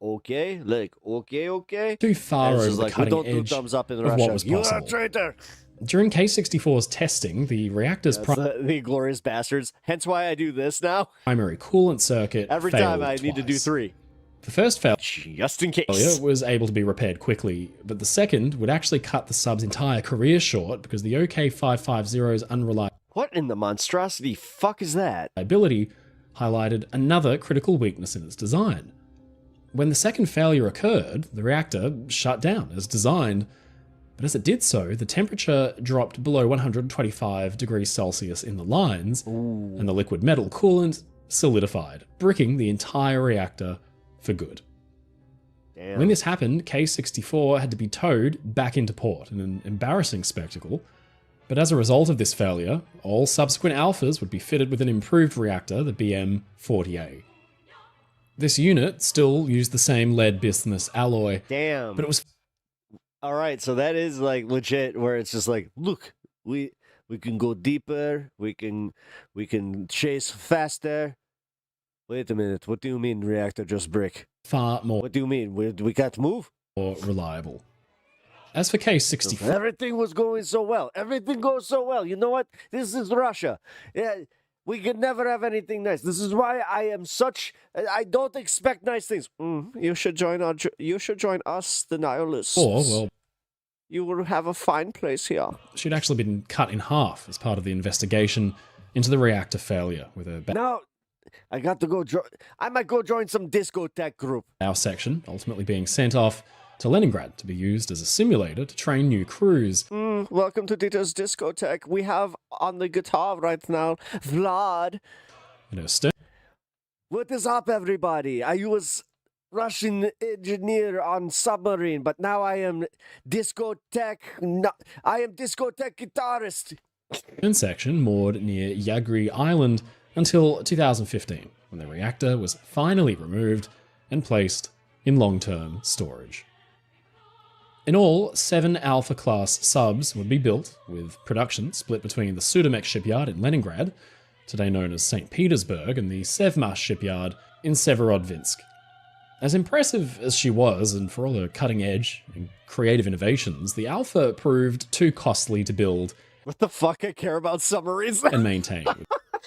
Okay, like okay. Too far over the like, cutting don't edge do thumbs up in of Russia. what was You are possible. a traitor. During K-64's testing, the reactor's The glorious bastards. Hence why I do this now. primary coolant circuit Every failed time I need to do twice. 3. The first failure Just in case. was able to be repaired quickly, but the second would actually cut the sub's entire career short because the OK-550's unreliable What in the monstrosity fuck is that? reliability highlighted another critical weakness in its design. When the second failure occurred, the reactor shut down as designed, but as it did so, the temperature dropped below 125 degrees Celsius in the lines, and the liquid metal coolant solidified, bricking the entire reactor for good. Damn. When this happened, K-64 had to be towed back into port in an embarrassing spectacle, but as a result of this failure, all subsequent Alphas would be fitted with an improved reactor, the BM-40A. This unit still used the same lead-bismuth alloy. Damn. But it was... All right, so that is like legit where it's just like, look, we can go deeper, we can chase faster. Wait a minute, what do you mean reactor just brick? Far more... What do you mean? We can't move? More reliable. As for K-64... Everything was going so well. Everything goes so well. You know what? This is Russia. Yeah. We could never have anything nice. This is why I am such. I don't expect nice things. You should join us, the nihilists. Or, well, you will have a fine place here. She'd actually been cut in half as part of the investigation into the reactor failure with a Now, I got to go. I might go join some discotheque group. our section, ultimately being sent off to Leningrad to be used as a simulator to train new crews. Welcome to Dita's discotheque. We have on the guitar right now, Vlad. What is up, everybody? I was Russian engineer on submarine, but now I am discotheque. I am discotheque guitarist. Section moored near Yagri Island until 2015, when the reactor was finally removed and placed in long-term storage. In all, 7 Alpha-class subs would be built, with production split between the Sudamek shipyard in Leningrad, today known as St. Petersburg, and the Sevmas shipyard in Severodvinsk. As impressive as she was, and for all her cutting edge and creative innovations, the Alpha proved too costly to build. What the fuck? I care about submarines. And maintain.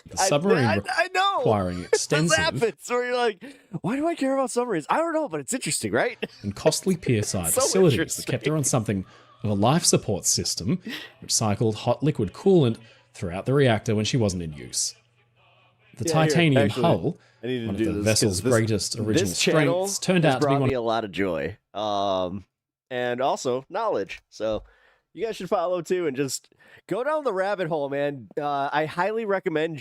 The submarine I know. requiring extensive... This happens where you're like, why do I care about submarines? I don't know, but it's interesting, right? And costly pierside So facilities that kept her on something of a life support system, which cycled hot liquid coolant throughout the reactor when she wasn't in use. The titanium hull, one of the vessel's greatest original strengths, turned out to be brought me a lot of joy, and also knowledge. So you guys should follow too, and just go down the rabbit hole, man. I highly recommend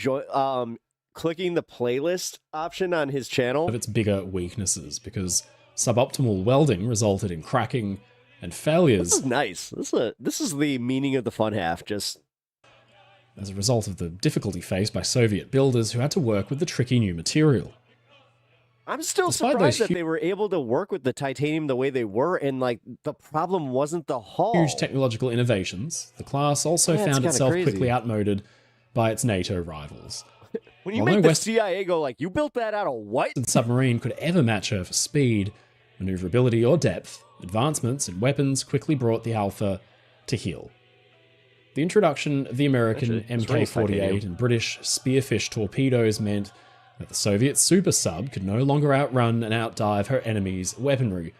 clicking the playlist option on his channel. Of its bigger weaknesses, because suboptimal welding resulted in cracking and failures. This is nice. This is the meaning of the fun half. Just as a result of the difficulty faced by Soviet builders who had to work with the tricky new material. I'm still surprised that they were able to work with the titanium the way they were, and like the problem wasn't the hull. Huge technological innovations, the class also found itself quickly outmoded by its NATO rivals. When you make the CIA go like, you built that out of what? The submarine could ever match her for speed, maneuverability, or depth, advancements in weapons quickly brought the Alpha to heel. The introduction of the American MK-48 and British Spearfish torpedoes meant that the Soviet super sub could no longer outrun and outdive her enemy's weaponry.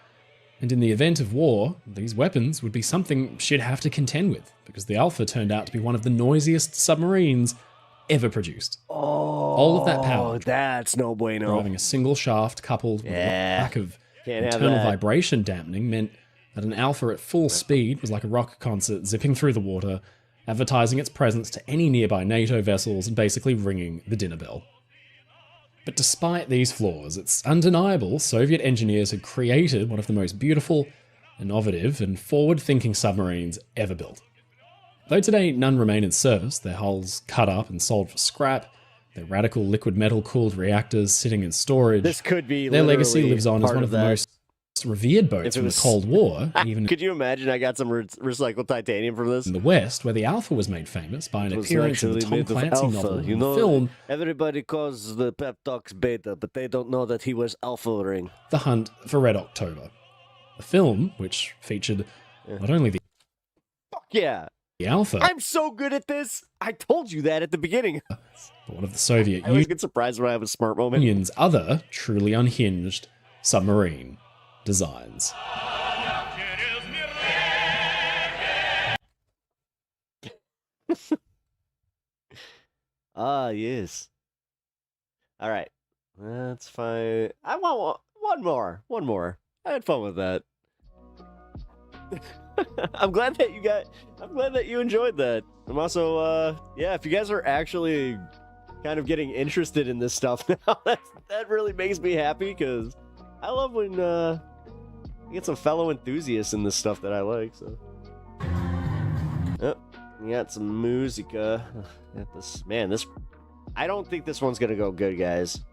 And in the event of war, these weapons would be something she'd have to contend with, because the Alpha turned out to be one of the noisiest submarines ever produced. All of that power. That's no bueno. Driving a single shaft coupled with a lack of Can't have internal that. vibration dampening meant that an Alpha at full speed was like a rock concert zipping through the water, advertising its presence to any nearby NATO vessels and basically ringing the dinner bell. But despite these flaws, it's undeniable Soviet engineers had created one of the most beautiful, innovative, and forward-thinking submarines ever built. Though today none remain in service, their hulls cut up and sold for scrap, their radical liquid metal-cooled reactors sitting in storage, This could be their legacy literally lives on as part one of the most revered boats If it from the was- Cold War, even Could you imagine? I got some recycled titanium from this. in the West, where the Alpha was made famous by an It was appearance in the actually Tom made of Clancy alpha, novel you and know, film Everybody calls the pep talks beta, but they don't know that he was alpha ring. The Hunt for Red October. The film, which featured not only the Yeah. Alpha, I'm so good at this. I told you that at the beginning. but one of the Soviet I always get surprised when I have a smart moment. Union's other truly unhinged submarine designs. Ah, yes. All right. That's fine. I want one more. One more. I had fun with that. I'm glad that you enjoyed that. I'm also, yeah, if you guys are actually kind of getting interested in this stuff now, that really makes me happy, because I love when, I get some fellow enthusiasts in this stuff that I like, so. Yep, we got some musica. This, I don't think this one's gonna go good, guys.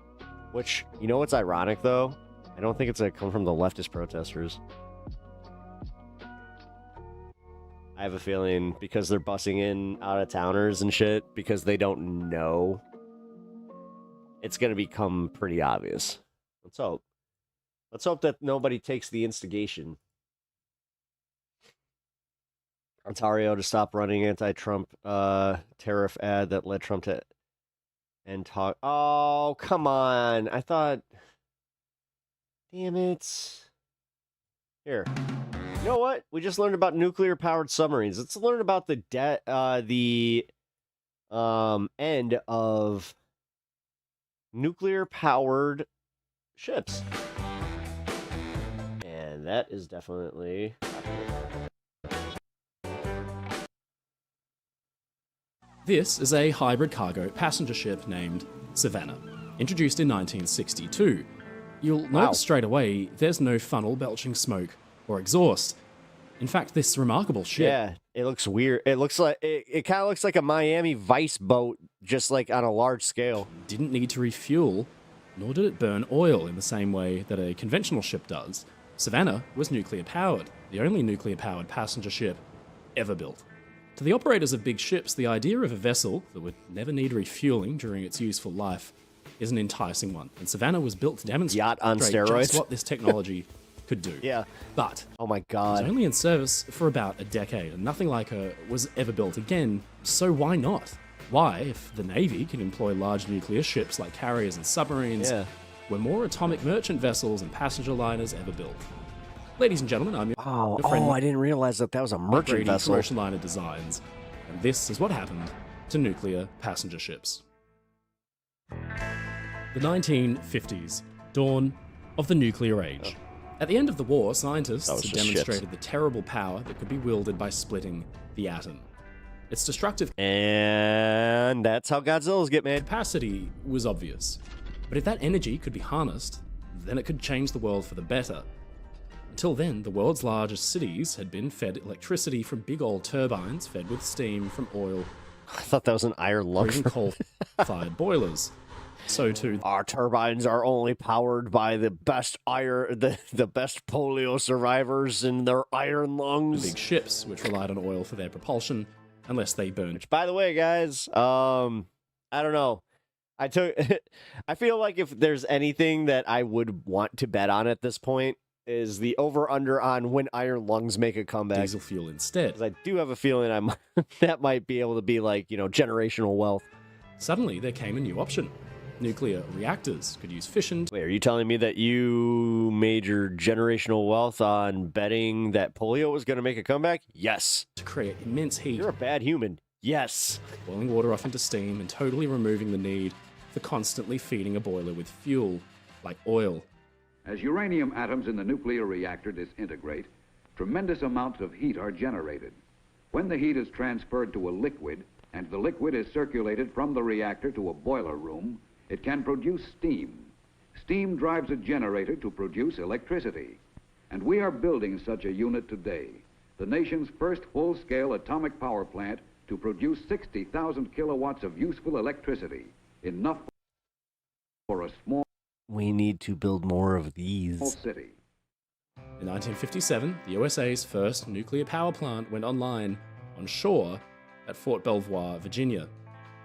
Which, you know what's ironic, though? I don't think it's gonna come from the leftist protesters. I have a feeling because they're bussing in out-of-towners and shit, because they don't know, it's gonna become pretty obvious. Let's hope. Let's hope that nobody takes the instigation. Ontario to stop running anti-Trump tariff ad that led Trump to end talk. Oh, come on. I thought... Damn it. Here. You know what? We just learned about nuclear-powered submarines. Let's learn about the end of nuclear-powered ships. And that is definitely... This is a hybrid cargo passenger ship named Savannah, introduced in 1962. You'll notice straight away there's no funnel belching smoke or exhaust. In fact, this remarkable ship... Yeah, it looks weird. It looks like it kind of looks like a Miami Vice boat, just like on a large scale. Didn't need to refuel, nor did it burn oil in the same way that a conventional ship does. Savannah was nuclear-powered, the only nuclear-powered passenger ship ever built. To the operators of big ships, the idea of a vessel that would never need refueling during its useful life is an enticing one, and Savannah was built to demonstrate Yacht on just steroids. what this technology could do. Yeah. But oh my it god, was only in service for about a decade, and nothing like her was ever built again, so why not? Why, if the Navy can employ large nuclear ships like carriers and submarines, were more atomic merchant vessels and passenger liners ever built? Ladies and gentlemen, I'm your friend. I didn't realize that was a merchant Brady vessel. Commercial Liner Designs, and this is what happened to nuclear passenger ships. The 1950s, dawn of the nuclear age. At the end of the war, scientists That was had just demonstrated the terrible power that could be wielded by splitting the atom. Its destructive And that's how Godzilla's get made. Capacity was obvious, but if that energy could be harnessed, then it could change the world for the better. Until then, the world's largest cities had been fed electricity from big old turbines fed with steam from oil. I thought that was an iron lung. Or even coal-fired boilers. So too, our turbines are only powered by the best the best polio survivors in their iron lungs. The big ships, which relied on oil for their propulsion, unless they burned. Which, by the way, guys, I don't know. I feel like if there's anything that I would want to bet on at this point, is the over-under on when iron lungs make a comeback. Diesel fuel instead. 'Cause I do have a feeling that might be able to be like, generational wealth. Suddenly, there came a new option. Nuclear reactors could use fission. Wait, are you telling me that you made your generational wealth on betting that polio was going to make a comeback? Yes. To create immense heat. You're a bad human. Yes. Boiling water off into steam and totally removing the need for constantly feeding a boiler with fuel, like oil. As uranium atoms in the nuclear reactor disintegrate, tremendous amounts of heat are generated. When the heat is transferred to a liquid, and the liquid is circulated from the reactor to a boiler room, it can produce steam. Steam drives a generator to produce electricity. And we are building such a unit today, the nation's first full-scale atomic power plant to produce 60,000 kilowatts of useful electricity, enough for a small... We need to build more of these. City. In 1957, the USA's first nuclear power plant went online on shore at Fort Belvoir, Virginia.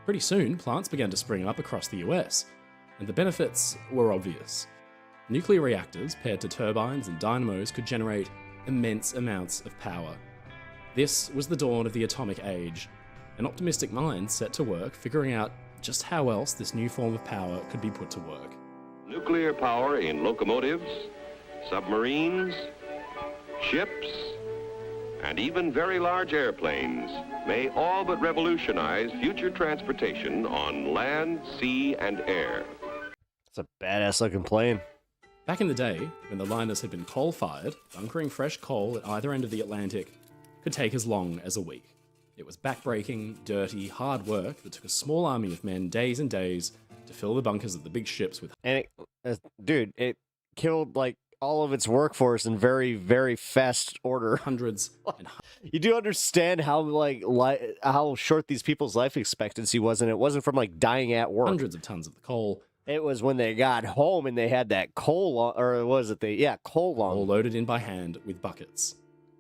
Pretty soon, plants began to spring up across the US, and the benefits were obvious. Nuclear reactors paired to turbines and dynamos could generate immense amounts of power. This was the dawn of the atomic age, an optimistic mind set to work figuring out just how else this new form of power could be put to work. Nuclear power in locomotives, submarines, ships, and even very large airplanes may all but revolutionize future transportation on land, sea, and air. It's a badass looking plane. Back in the day, when the liners had been coal-fired, bunkering fresh coal at either end of the Atlantic could take as long as a week. It was backbreaking, dirty, hard work that took a small army of men days and days to fill the bunkers of the big ships with... And it killed like all of its workforce in very, very fast order. Hundreds and You do understand how how short these people's life expectancy was, and it wasn't from like dying at work. Hundreds of tons of the coal. It was when they got home and they had that coal, or was it coal lung? All loaded in by hand with buckets.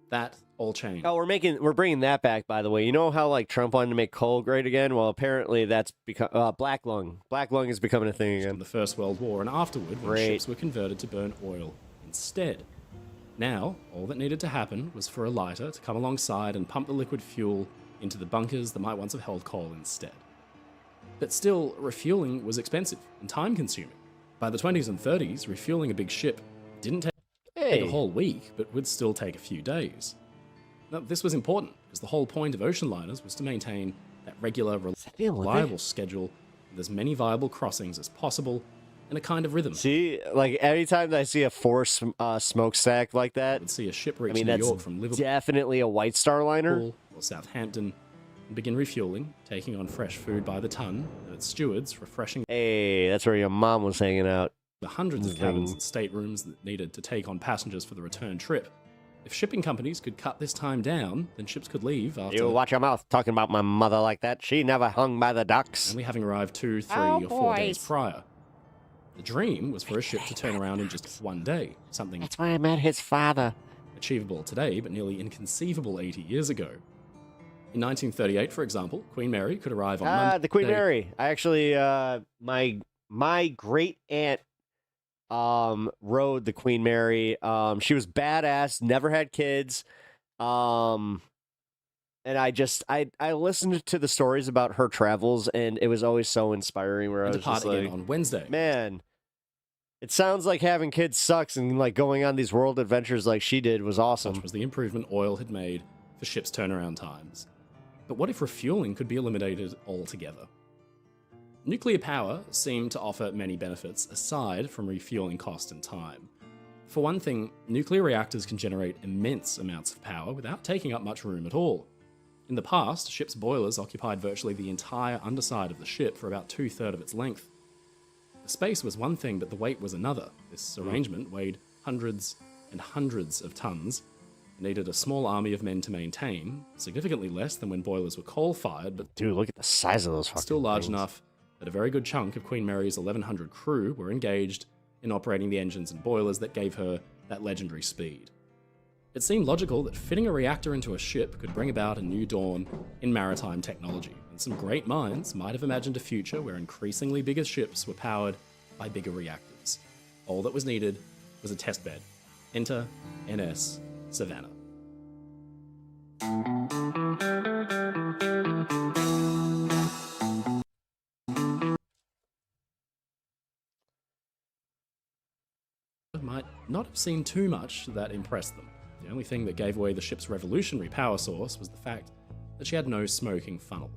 That all changed. Oh, we're bringing that back, by the way. You know how like Trump wanted to make coal great again? Well, apparently that's become black lung. Black lung is becoming a thing again. From the First World War and afterward, when ships were converted to burn oil instead. Now, all that needed to happen was for a lighter to come alongside and pump the liquid fuel into the bunkers that might once have held coal instead. But still, refueling was expensive and time-consuming. By the 20s and 30s, refueling a big ship didn't take a whole week, but would still take a few days. Now, this was important, because the whole point of ocean liners was to maintain that regular, reliable schedule with as many viable crossings as possible in a kind of rhythm. See, like every time that I see a forced smokestack like that, would see a ship reach New York from Liverpool, definitely a White Star liner or Southampton, and begin refueling, taking on fresh food by the ton, and its stewards refreshing. Hey, that's where your mom was hanging out. The hundreds of cabins and staterooms that needed to take on passengers for the return trip. If shipping companies could cut this time down, then ships could leave after... You watch your mouth talking about my mother like that. She never hung by the docks. Only having arrived 2, 3, or 4 days prior. The dream was for a ship to turn around in just one day, something... That's why I met his father. Achievable today, but nearly inconceivable 80 years ago. In 1938, for example, Queen Mary could arrive on Monday... the Queen Mary. I actually, my great-aunt rode the Queen Mary. She was badass, never had kids. And I listened to the stories about her travels, and it was always so inspiring. Where I was just like, on Wednesday. Man, it sounds like having kids sucks, and like going on these world adventures like she did was awesome. Such was the improvement oil had made for ships' turnaround times. But what if refueling could be eliminated altogether? Nuclear power seemed to offer many benefits aside from refueling cost and time. For one thing, nuclear reactors can generate immense amounts of power without taking up much room at all. In the past, ships' boilers occupied virtually the entire underside of the ship for about 2/3 of its length. The space was one thing, but the weight was another. This arrangement weighed hundreds and hundreds of tons, needed a small army of men to maintain, significantly less than when boilers were coal-fired, but dude, look at the size of those fucking still large things. Enough that a very good chunk of Queen Mary's 1,100 crew were engaged in operating the engines and boilers that gave her that legendary speed. It seemed logical that fitting a reactor into a ship could bring about a new dawn in maritime technology, and some great minds might have imagined a future where increasingly bigger ships were powered by bigger reactors. All that was needed was a testbed. Enter NS Savannah. Might not have seen too much that impressed them. The only thing that gave away the ship's revolutionary power source was the fact that she had no smoking funnel.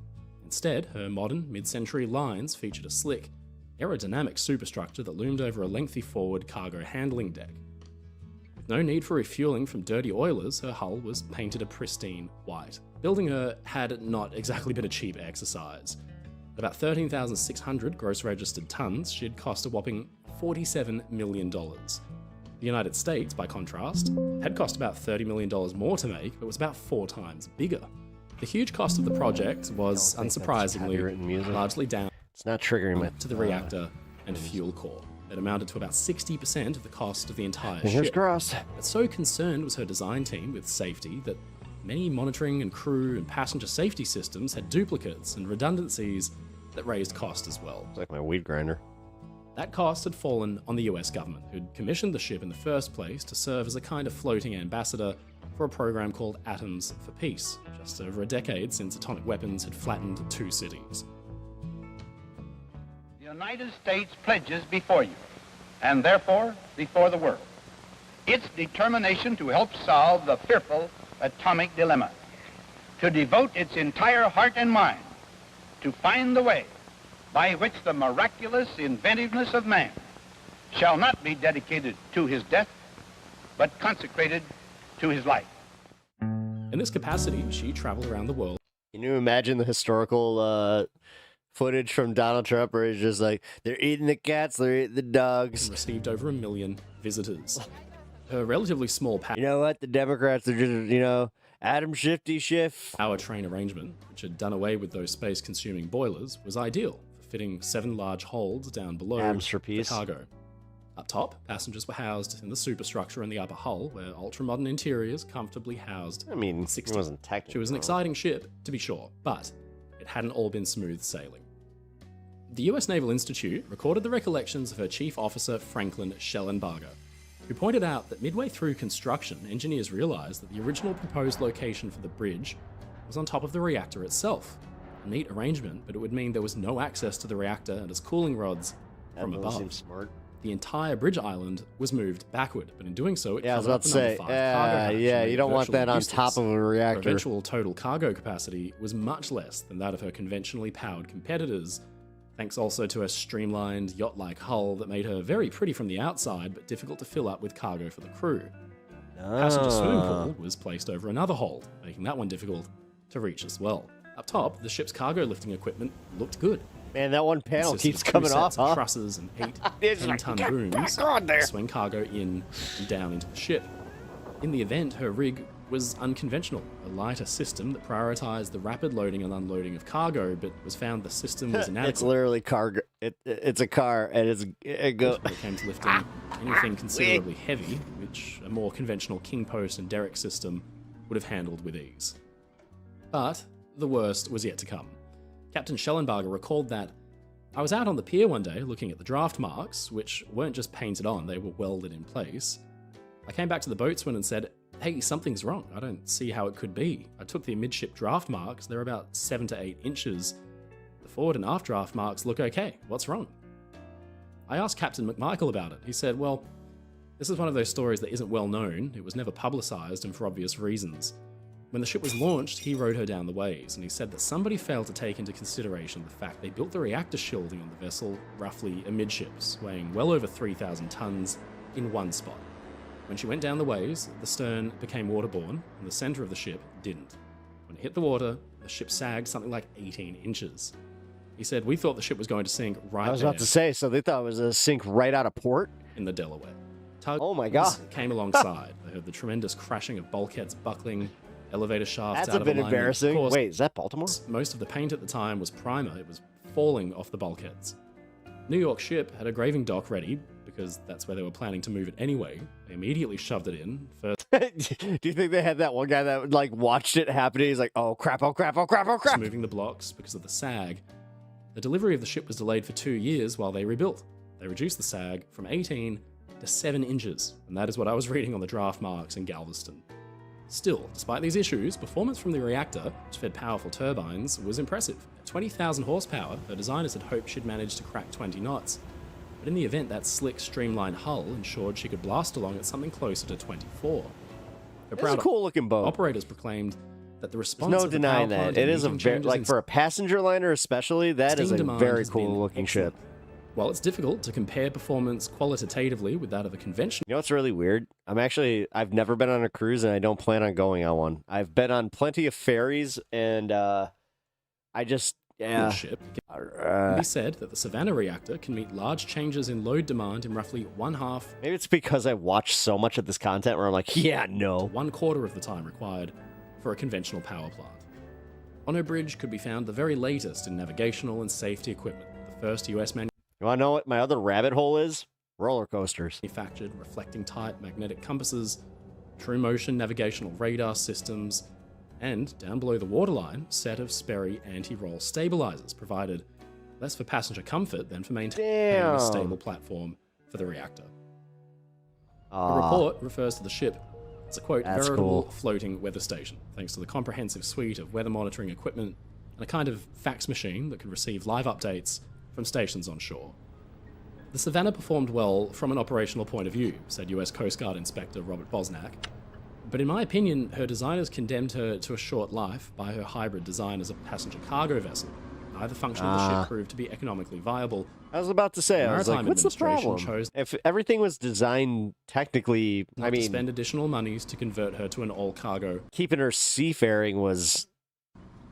Instead, her modern, mid-century lines featured a slick, aerodynamic superstructure that loomed over a lengthy forward cargo handling deck. With no need for refueling from dirty oilers, her hull was painted a pristine white. Building her had not exactly been a cheap exercise. At about 13,600 gross registered tons, she'd cost a whopping $47 million. The United States, by contrast, had cost about $30 million more to make, but was about 4 times bigger. The huge cost of the project was, unsurprisingly, largely down It's not triggering me. to the reactor and fuel core. It amounted to about 60% of the cost of the entire Fingers ship. crossed. But so concerned was her design team with safety that many monitoring and crew and passenger safety systems had duplicates and redundancies that raised cost as well. It's like my weed grinder. That cost had fallen on the US government, who'd commissioned the ship in the first place to serve as a kind of floating ambassador for a program called Atoms for Peace, just over a decade since atomic weapons had flattened 2 cities. The United States pledges before you, and therefore before the world, its determination to help solve the fearful atomic dilemma, to devote its entire heart and mind to find the way by which the miraculous inventiveness of man shall not be dedicated to his death, but consecrated to his life. In this capacity, she traveled around the world. Can you imagine the historical footage from Donald Trump where he's just like, they're eating the cats, they're eating the dogs. And received over 1 million visitors. Her relatively small You know what? The Democrats are just, Adam Shifty Schiff. power train arrangement, which had done away with those space-consuming boilers, was ideal for fitting 7 large holds down below the cargo. Up top, passengers were housed in the superstructure in the upper hull, where ultra-modern interiors comfortably housed. I mean, 60. it wasn't technical. She was an exciting ship, to be sure, but it hadn't all been smooth sailing. The US Naval Institute recorded the recollections of her chief officer, Franklin Schellenberger, who pointed out that midway through construction, engineers realized that the original proposed location for the bridge was on top of the reactor itself. A neat arrangement, but it would mean there was no access to the reactor and its cooling rods from above. Seems smart. The entire bridge island was moved backward, but in doing so, it Yeah, I was covered about up to the number say, 5 cargo hatch and yeah, made you it don't want virtually that on useless. top of a Her reactor. eventual total cargo capacity was much less than that of her conventionally powered competitors, thanks also to her streamlined, yacht-like hull that made her very pretty from the outside, but difficult to fill up with cargo for the crew. The passenger swimming pool was placed over another hold, making that one difficult to reach as well. Up top, the ship's cargo lifting equipment looked good. Man, that one panel Consisted keeps of 2 coming off, sets of huh? trusses and 8 It's like, 10-ton get booms back on there. to swing cargo in and down into the ship. In the event, her rig was unconventional, a lighter system that prioritized the rapid loading and unloading of cargo, but was found the system was inadequate. It's literally cargo. It's a car, and it goes. When it came to lifting anything considerably heavy, which a more conventional king post and derrick system would have handled with ease. But the worst was yet to come. Captain Schellenberger recalled that, "I was out on the pier one day looking at the draft marks, which weren't just painted on, they were welded in place. I came back to the boatswain and said, 'Hey, something's wrong. I don't see how it could be. I took the midship draft marks, they're about 7 to 8 inches. The forward and aft draft marks look okay. What's wrong?' I asked Captain McMichael about it. He said, 'Well, this is one of those stories that isn't well known. It was never publicized and for obvious reasons. When the ship was launched, he rowed her down the ways, and he said that somebody failed to take into consideration the fact they built the reactor shielding on the vessel roughly amidships, weighing well over 3,000 tons, in one spot. When she went down the ways, the stern became waterborne, and the center of the ship didn't. When it hit the water, the ship sagged something like 18 inches. He said, "We thought the ship was going to sink right I was about to say, so they thought it was a sink right out of port? in the Delaware. Tugs Oh my God. came alongside. They heard the tremendous crashing of bulkheads buckling, elevator shafts That's out a of bit alignment. embarrassing. Of course, Wait, is that Baltimore? most of the paint at the time was primer. It was falling off the bulkheads. New York ship had a graving dock ready, because that's where they were planning to move it anyway. They immediately shoved it in. First, Do you think they had that one guy that like watched it happening? He's like, oh crap, oh crap, oh crap, oh crap. moving the blocks because of the sag. The delivery of the ship was delayed for 2 years while they rebuilt. They reduced the sag from 18 to 7 inches, and that is what I was reading on the draft marks in Galveston. Still, despite these issues, performance from the reactor, which fed powerful turbines, was impressive. At 20,000 horsepower, the designers had hoped she'd manage to crack 20 knots. But in the event, that slick, streamlined hull ensured she could blast along at something closer to 24. It's a cool looking boat. Operators proclaimed that the There's response no of the denying power plant that. It to is a meeting very, changes like in for a passenger liner especially, that is steam a demand very has been cool looking excellent. ship. While it's difficult to compare performance qualitatively with that of a conventional... You know what's really weird? I've never been on a cruise and I don't plan on going on one. I've been on plenty of ferries and ship, it can be said that the Savannah reactor can meet large changes in load demand in roughly one-half... Maybe it's because I watch so much of this content where I'm like, yeah, no. 1/4 of the time required for a conventional power plant. On her bridge could be found the very latest in navigational and safety equipment. The first US You want to know what my other rabbit hole is? Roller coasters. Manufactured reflecting type magnetic compasses, true motion navigational radar systems, and down below the waterline, set of Sperry anti-roll stabilizers provided less for passenger comfort than for maintaining a stable platform for the reactor. The report refers to the ship as a, quote, veritable floating weather station, thanks to the comprehensive suite of weather monitoring equipment and a kind of fax machine that could receive live updates from stations on shore. The Savannah performed well from an operational point of view, said US Coast Guard Inspector Robert Bosnack. But in my opinion, her designers condemned her to a short life by her hybrid design as a passenger cargo vessel. Neither function of the ship proved to be economically viable. I was about to say, I was like, what's the problem? If everything was designed technically, I mean... to spend additional monies to convert her to an all-cargo... Keeping her seafaring was...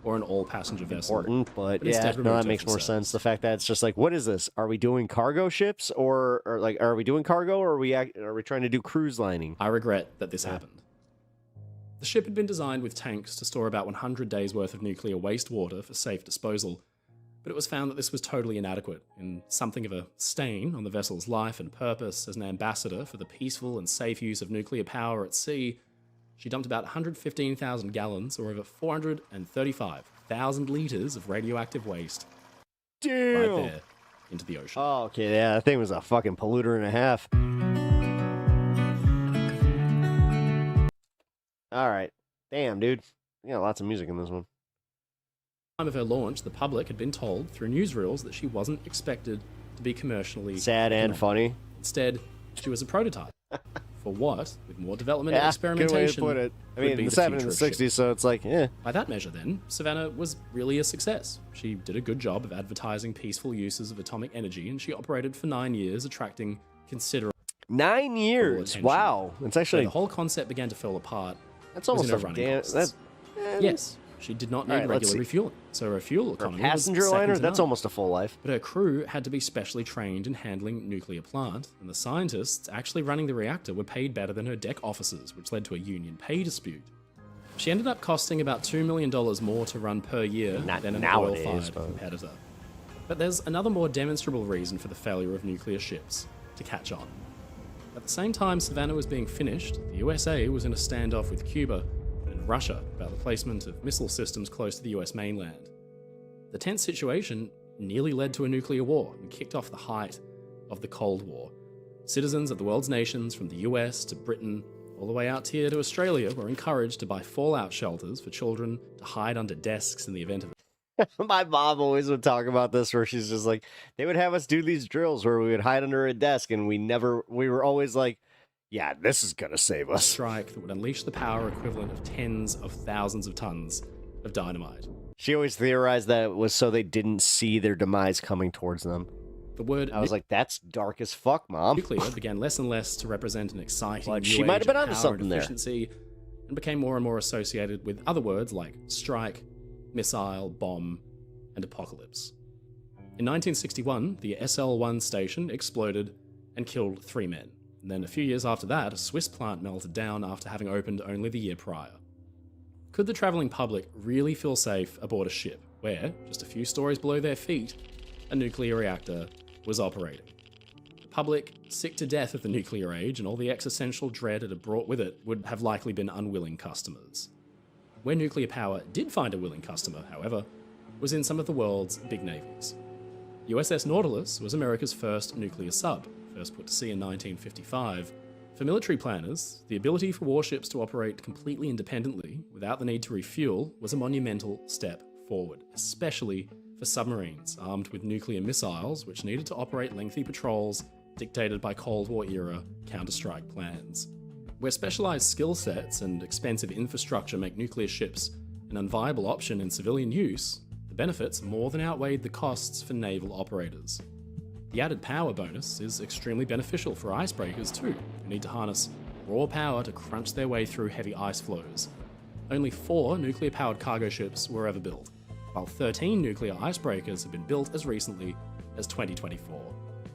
or an all-passenger vessel. Important, but yeah, no, that makes more sense. The fact that it's just like, what is this? Are we doing cargo ships, or like, are we doing cargo, or are we trying to do cruise lining? I regret that this happened. The ship had been designed with tanks to store about 100 days' worth of nuclear wastewater for safe disposal, but it was found that this was totally inadequate, and something of a stain on the vessel's life and purpose as an ambassador for the peaceful and safe use of nuclear power at sea. She dumped about 115,000 gallons, or over 435,000 litres of radioactive waste right there into the ocean. Oh, okay, yeah, that thing was a fucking polluter and a half. All right. Damn, dude. You got lots of music in this one. At the time of her launch, the public had been told through newsreels that she wasn't expected to be commercially sad and funny. Instead, she was a prototype. For what, with more development and experimentation, good way to put it. I mean, in the 70s and 60s, so it's like, eh. By that measure, then, Savannah was really a success. She did a good job of advertising peaceful uses of atomic energy, and she operated for 9 years, attracting considerable 9 years? attention. Wow. It's actually... So the whole concept began to fall apart. That's almost a damn... Yes, she did not need regular refueling, so her fuel economy was passenger second liner, to that's none. almost a full life. But her crew had to be specially trained in handling nuclear plant, and the scientists actually running the reactor were paid better than her deck officers, which led to a union pay dispute. She ended up costing about $2 million more to run per year than an oil-fired competitor. But there's another more demonstrable reason for the failure of nuclear ships to catch on. At the same time Savannah was being finished, the USA was in a standoff with Cuba and Russia about the placement of missile systems close to the US mainland. The tense situation nearly led to a nuclear war and kicked off the height of the Cold War. Citizens of the world's nations, from the US to Britain, all the way out here to Australia, were encouraged to buy fallout shelters for children to hide under desks in the event of My mom always would talk about this, where she's just like, they would have us do these drills where we would hide under a desk, and we were always like, yeah, this is gonna save us. Strike that would unleash the power equivalent of tens of thousands of tons of dynamite. She always theorized that it was so they didn't see their demise coming towards them. The word I was like, that's dark as fuck, Mom. Nuclear began less and less to represent an exciting new she might age have been of onto power something and there. efficiency, and became more and more associated with other words like strike, missile, bomb, and apocalypse. In 1961, the SL-1 station exploded and killed 3 men. And then a few years after that, a Swiss plant melted down after having opened only the year prior. Could the travelling public really feel safe aboard a ship where, just a few stories below their feet, a nuclear reactor was operating? The public, sick to death of the nuclear age and all the existential dread it had brought with it, would have likely been unwilling customers. Where nuclear power did find a willing customer, however, was in some of the world's big navies. USS Nautilus was America's first nuclear sub, first put to sea in 1955. For military planners, the ability for warships to operate completely independently without the need to refuel was a monumental step forward, especially for submarines armed with nuclear missiles which needed to operate lengthy patrols dictated by Cold War-era counter-strike plans. Where specialized skill sets and expensive infrastructure make nuclear ships an unviable option in civilian use, the benefits more than outweighed the costs for naval operators. The added power bonus is extremely beneficial for icebreakers too, who need to harness raw power to crunch their way through heavy ice flows. Only 4 nuclear-powered cargo ships were ever built, while 13 nuclear icebreakers have been built as recently as 2024.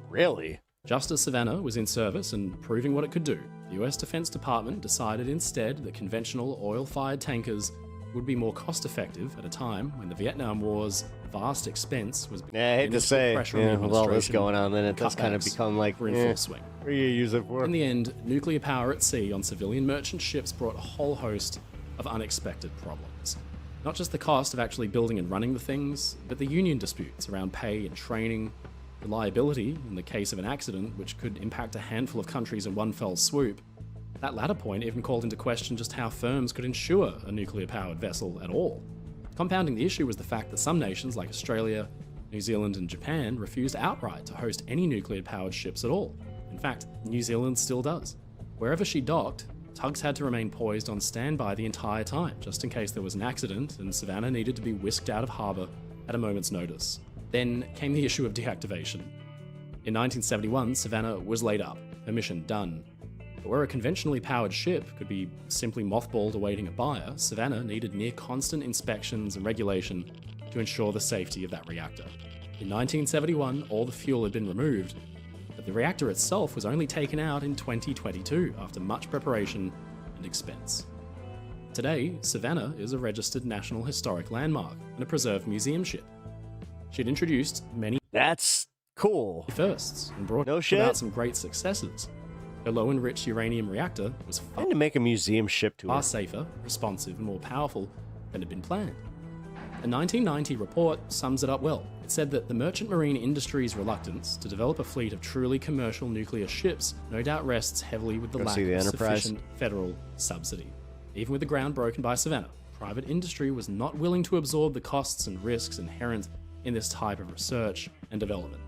Really? Just as Savannah was in service and proving what it could do, the US Defense Department decided instead that conventional oil-fired tankers would be more cost-effective at a time when the Vietnam War's vast expense was I hate to say, with all this going on, then it does kind of become like, in full swing. What do you use it for? In the end, nuclear power at sea on civilian merchant ships brought a whole host of unexpected problems. Not just the cost of actually building and running the things, but the union disputes around pay and training, reliability in the case of an accident which could impact a handful of countries in one fell swoop. That latter point even called into question just how firms could insure a nuclear-powered vessel at all. Compounding the issue was the fact that some nations like Australia, New Zealand and Japan refused outright to host any nuclear-powered ships at all. In fact, New Zealand still does. Wherever she docked, tugs had to remain poised on standby the entire time, just in case there was an accident and Savannah needed to be whisked out of harbour at a moment's notice. Then came the issue of deactivation. In 1971, Savannah was laid up, her mission done. But where a conventionally powered ship could be simply mothballed awaiting a buyer, Savannah needed near constant inspections and regulation to ensure the safety of that reactor. In 1971, all the fuel had been removed, but the reactor itself was only taken out in 2022 after much preparation and expense. Today, Savannah is a registered National Historic Landmark and a preserved museum ship. She'd introduced many cool firsts and brought No shit. about some great successes. Her low-enriched uranium reactor was far to make a museum ship to far safer, responsive, and more powerful than had been planned. A 1990 report sums it up well. It said that the merchant marine industry's reluctance to develop a fleet of truly commercial nuclear ships no doubt rests heavily with the lack of sufficient federal subsidy. Even with the ground broken by Savannah, private industry was not willing to absorb the costs and risks inherent in this type of research and development.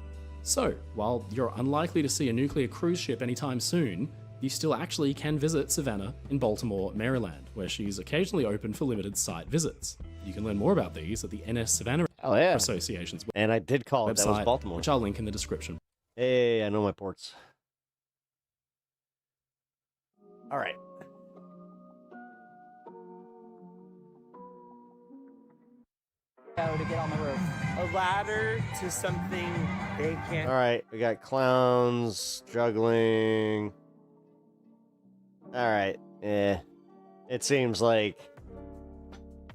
So, while you're unlikely to see a nuclear cruise ship anytime soon, you still actually can visit Savannah in Baltimore, Maryland, where she's occasionally open for limited site visits. You can learn more about these at the NS Savannah Association's And I did call it, that was Baltimore. Which I'll link in the description. Hey, I know my ports. All right. To get on the roof. A ladder to something they can't. All right, we got clowns, juggling. All right, it seems like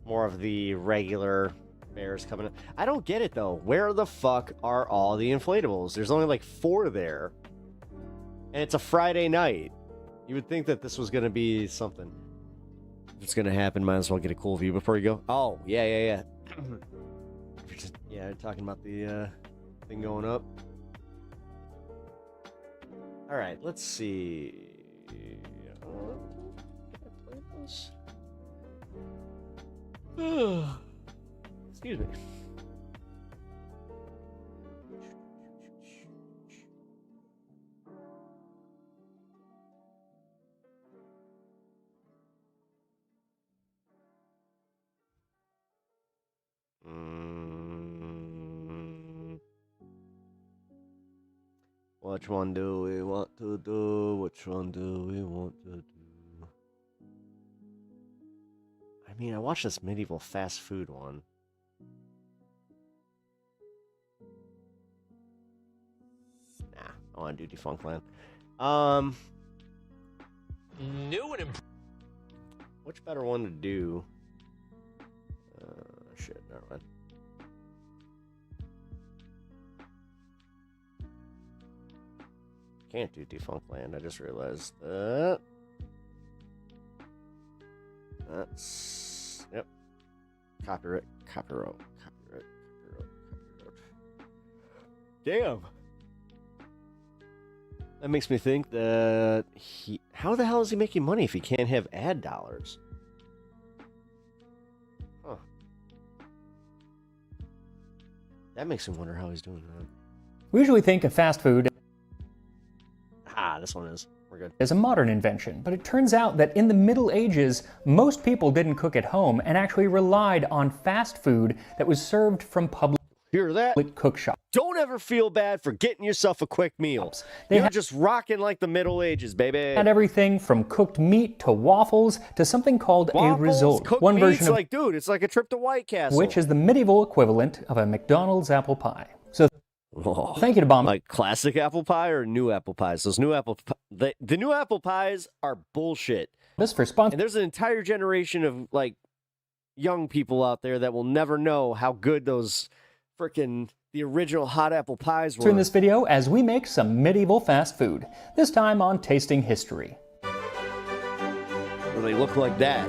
more of the regular bears coming up. I don't get it though. Where the fuck are all the inflatables? There's only like 4 there, and it's a Friday night. You would think that this was gonna be something. If it's gonna happen, might as well get a cool view before you go. Oh, yeah. Yeah, talking about the thing going up. All right, let's see. Excuse me. Which one do we want to do? Which one do we want to do? I mean, I watched this medieval fast food one. Nah, I want to do Defunctland. New and which better one to do? Shit, never mind. Can't do Defunctland, I just realized that. That's... Yep. Copyright. Damn! That makes me think that he... How the hell is he making money if he can't have ad dollars? Huh. That makes me wonder how he's doing that. We usually think of fast food. Ah, this one is. We're good. Is a modern invention, but it turns out that in the Middle Ages, most people didn't cook at home and actually relied on fast food that was served from public cook shops. Don't ever feel bad for getting yourself a quick meal. You're just rocking like the Middle Ages, baby. Had everything from cooked meat to waffles to something called a risole. One version of like, dude, it's like a trip to White Castle. Which is the medieval equivalent of a McDonald's apple pie. So thank you to Bomb. Like classic apple pie or new apple pies? Those new the new apple pies are bullshit. This for sponsor. And there's an entire generation of like young people out there that will never know how good those frickin' the original hot apple pies were. In this video as we make some medieval fast food, this time on Tasting History. Well, they look like that.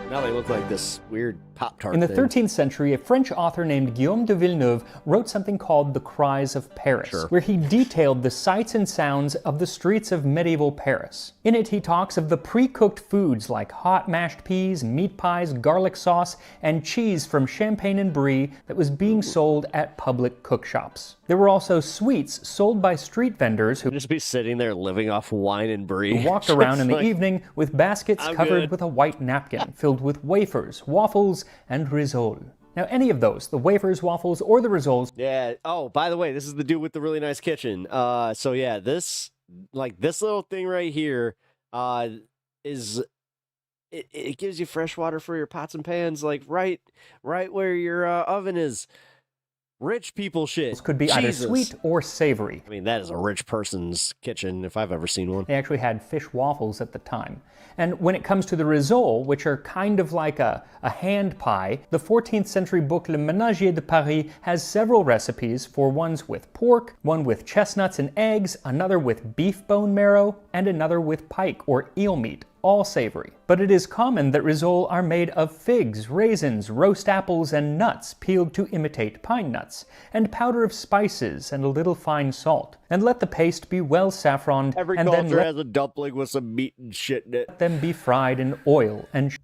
Now they look like this weird Pop-Tart In the thing. 13th century, a French author named Guillaume de Villeneuve wrote something called The Cries of Paris, where he detailed the sights and sounds of the streets of medieval Paris. In it, he talks of the pre-cooked foods like hot mashed peas, meat pies, garlic sauce, and cheese from Champagne and Brie that was being sold at public cook shops. There were also sweets sold by street vendors who just be sitting there living off wine and Brie. Walked around in the evening with baskets covered with a white napkin filled with wafers, waffles, and risole. Now, any of those, the wafers, waffles, or the risoles. Yeah. Oh, by the way, this is the dude with the really nice kitchen. So yeah, this little thing right here, is it gives you fresh water for your pots and pans, like right where your oven is. Rich people shit. Could be either sweet or savory. I mean, that is a rich person's kitchen if I've ever seen one. They actually had fish waffles at the time. And when it comes to the risole, which are kind of like a hand pie, the 14th century book Le Ménagier de Paris has several recipes for ones with pork, one with chestnuts and eggs, another with beef bone marrow, and another with pike or eel meat, all savory. But it is common that risole are made of figs, raisins, roast apples, and nuts peeled to imitate pine nuts, and powder of spices and a little fine salt. And let the paste be well saffroned, Every and then culture has a dumpling with some meat and shit in it. Let them be fried in oil and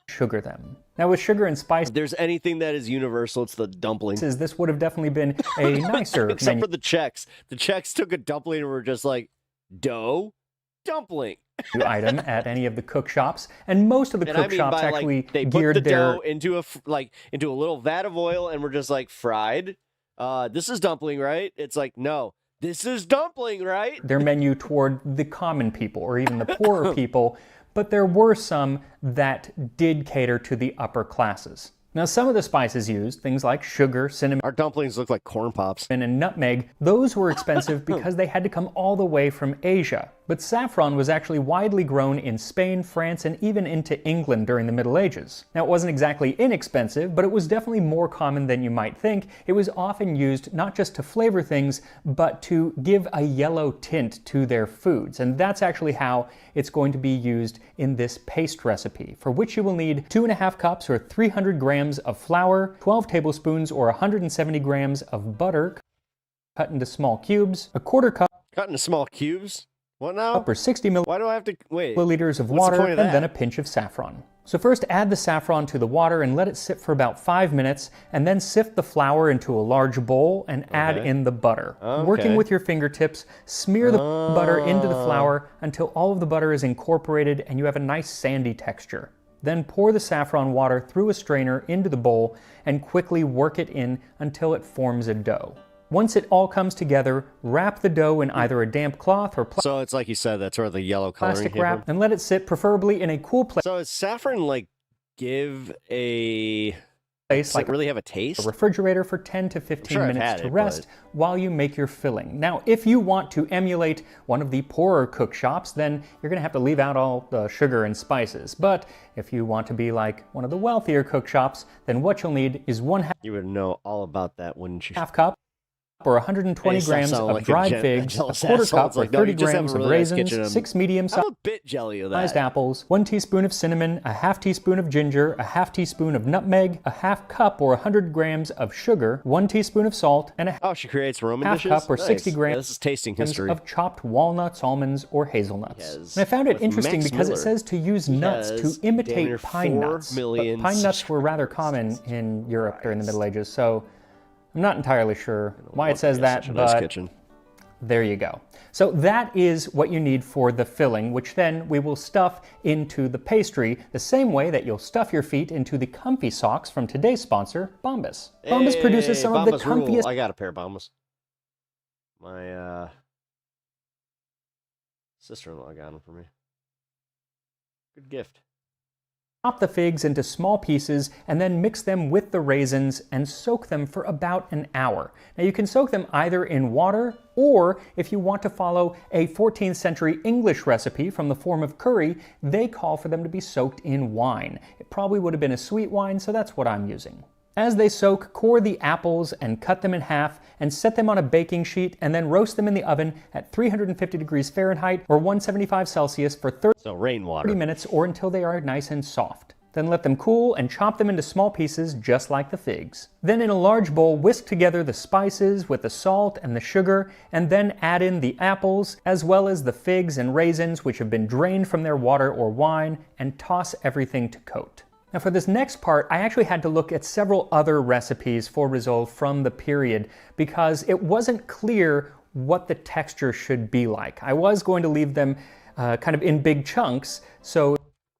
sugar them. Now with sugar and spice, if there's anything that is universal, it's the dumpling. This would have definitely been a nicer Except for the Czechs. The Czechs took a dumpling and were just like, dough, dumpling. Item at any of the cook shops, and most of the cook shops actually they geared put the their dough into a little vat of oil and we're just like fried. This is dumpling, right? It's like, no, this is dumpling, right? Their menu toward the common people or even the poorer people, but there were some that did cater to the upper classes. Now, some of the spices used, things like sugar, cinnamon... Our dumplings look like corn pops. ...and nutmeg, those were expensive because they had to come all the way from Asia. But saffron was actually widely grown in Spain, France, and even into England during the Middle Ages. Now, it wasn't exactly inexpensive, but it was definitely more common than you might think. It was often used not just to flavor things, but to give a yellow tint to their foods. And that's actually how it's going to be used in this paste recipe, for which you will need 2.5 cups or 300 grams of flour, 12 tablespoons or 170 grams of butter cut into small cubes, a quarter cup cut into small cubes? What now? Or 60 Why do I have to wait? milliliters of water and then a pinch of saffron. So first add the saffron to the water and let it sit for about 5 minutes, and then sift the flour into a large bowl and add in the butter. Working with your fingertips, smear the butter into the flour until all of the butter is incorporated and you have a nice sandy texture. Then pour the saffron water through a strainer into the bowl and quickly work it in until it forms a dough. Once it all comes together, wrap the dough in either a damp cloth or so it's like you said, that's where the yellow coloring plastic came wrap, from. and let it sit preferably in a cool place. So does saffron like give a place like really have a taste? A refrigerator for 10 to 15 sure minutes to rest while you make your filling. Now, if you want to emulate one of the poorer cook shops, then you're going to have to leave out all the sugar and spices. But if you want to be like one of the wealthier cook shops, then what you'll need is 1/2. You would know all about that, wouldn't you? Half cup or 120 grams of like dried figs, a quarter cup or 30 grams of raisins, 6 medium-sized bit jelly of that. apples, 1 teaspoon of cinnamon, a half teaspoon of ginger, a half teaspoon of nutmeg, a half cup or 100 grams of sugar, 1 teaspoon of salt, and a she creates Roman half dishes? cup or Nice. 60 grams Yeah, this is tasting history. of chopped walnuts, almonds, or hazelnuts. And I found it interesting because it says to use nuts to imitate pine nuts. But pine nuts were rather common in Europe during the Middle Ages, so I'm not entirely sure why it says that, but There you go. So that is what you need for the filling, which then we will stuff into the pastry the same way that you'll stuff your feet into the comfy socks from today's sponsor, Bombas. Bombas produces some of the comfiest... I got a pair of Bombas. My sister-in-law got them for me. Good gift. Chop the figs into small pieces and then mix them with the raisins and soak them for about an hour. Now you can soak them either in water, or if you want to follow a 14th century English recipe from the form of curry, they call for them to be soaked in wine. It probably would have been a sweet wine, so that's what I'm using. As they soak, core the apples and cut them in half and set them on a baking sheet and then roast them in the oven at 350 degrees Fahrenheit or 175 Celsius for 30 minutes or until they are nice and soft. Then let them cool and chop them into small pieces just like the figs. Then in a large bowl, whisk together the spices with the salt and the sugar and then add in the apples as well as the figs and raisins which have been drained from their water or wine and toss everything to coat. Now for this next part, I actually had to look at several other recipes for risole from the period because it wasn't clear what the texture should be like. I was going to leave them kind of in big chunks, so...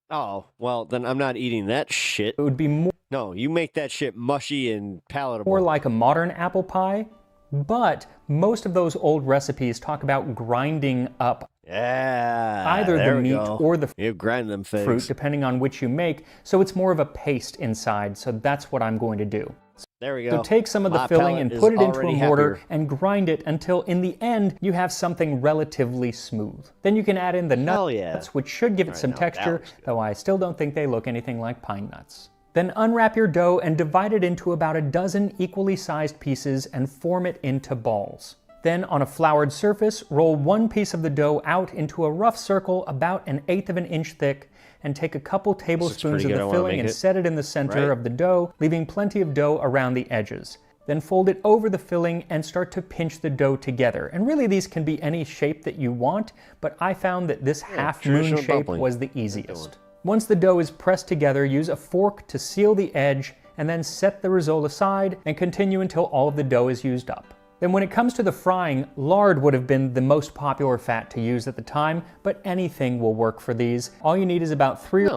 Oh, well, then I'm not eating that shit. It would be more... No, you make that shit mushy and palatable. More like a modern apple pie, but most of those old recipes talk about grinding up either the meat or the fruit, depending on which you make, so it's more of a paste inside, so that's what I'm going to do. There we go. So take some of the filling and put it into a mortar and grind it until in the end you have something relatively smooth. Then you can add in the nuts, which should give it some texture, though I still don't think they look anything like pine nuts. Then unwrap your dough and divide it into about a dozen equally sized pieces and form it into balls. Then on a floured surface, roll one piece of the dough out into a rough circle about 1/8 of an inch thick and take a couple tablespoons of the filling and set it in the center of the dough, leaving plenty of dough around the edges. Then fold it over the filling and start to pinch the dough together. And really these can be any shape that you want, but I found that this half moon shape was the easiest. Once the dough is pressed together, use a fork to seal the edge and then set the risole aside and continue until all of the dough is used up. Then when it comes to the frying, lard would have been the most popular fat to use at the time, but anything will work for these. All you need is about 3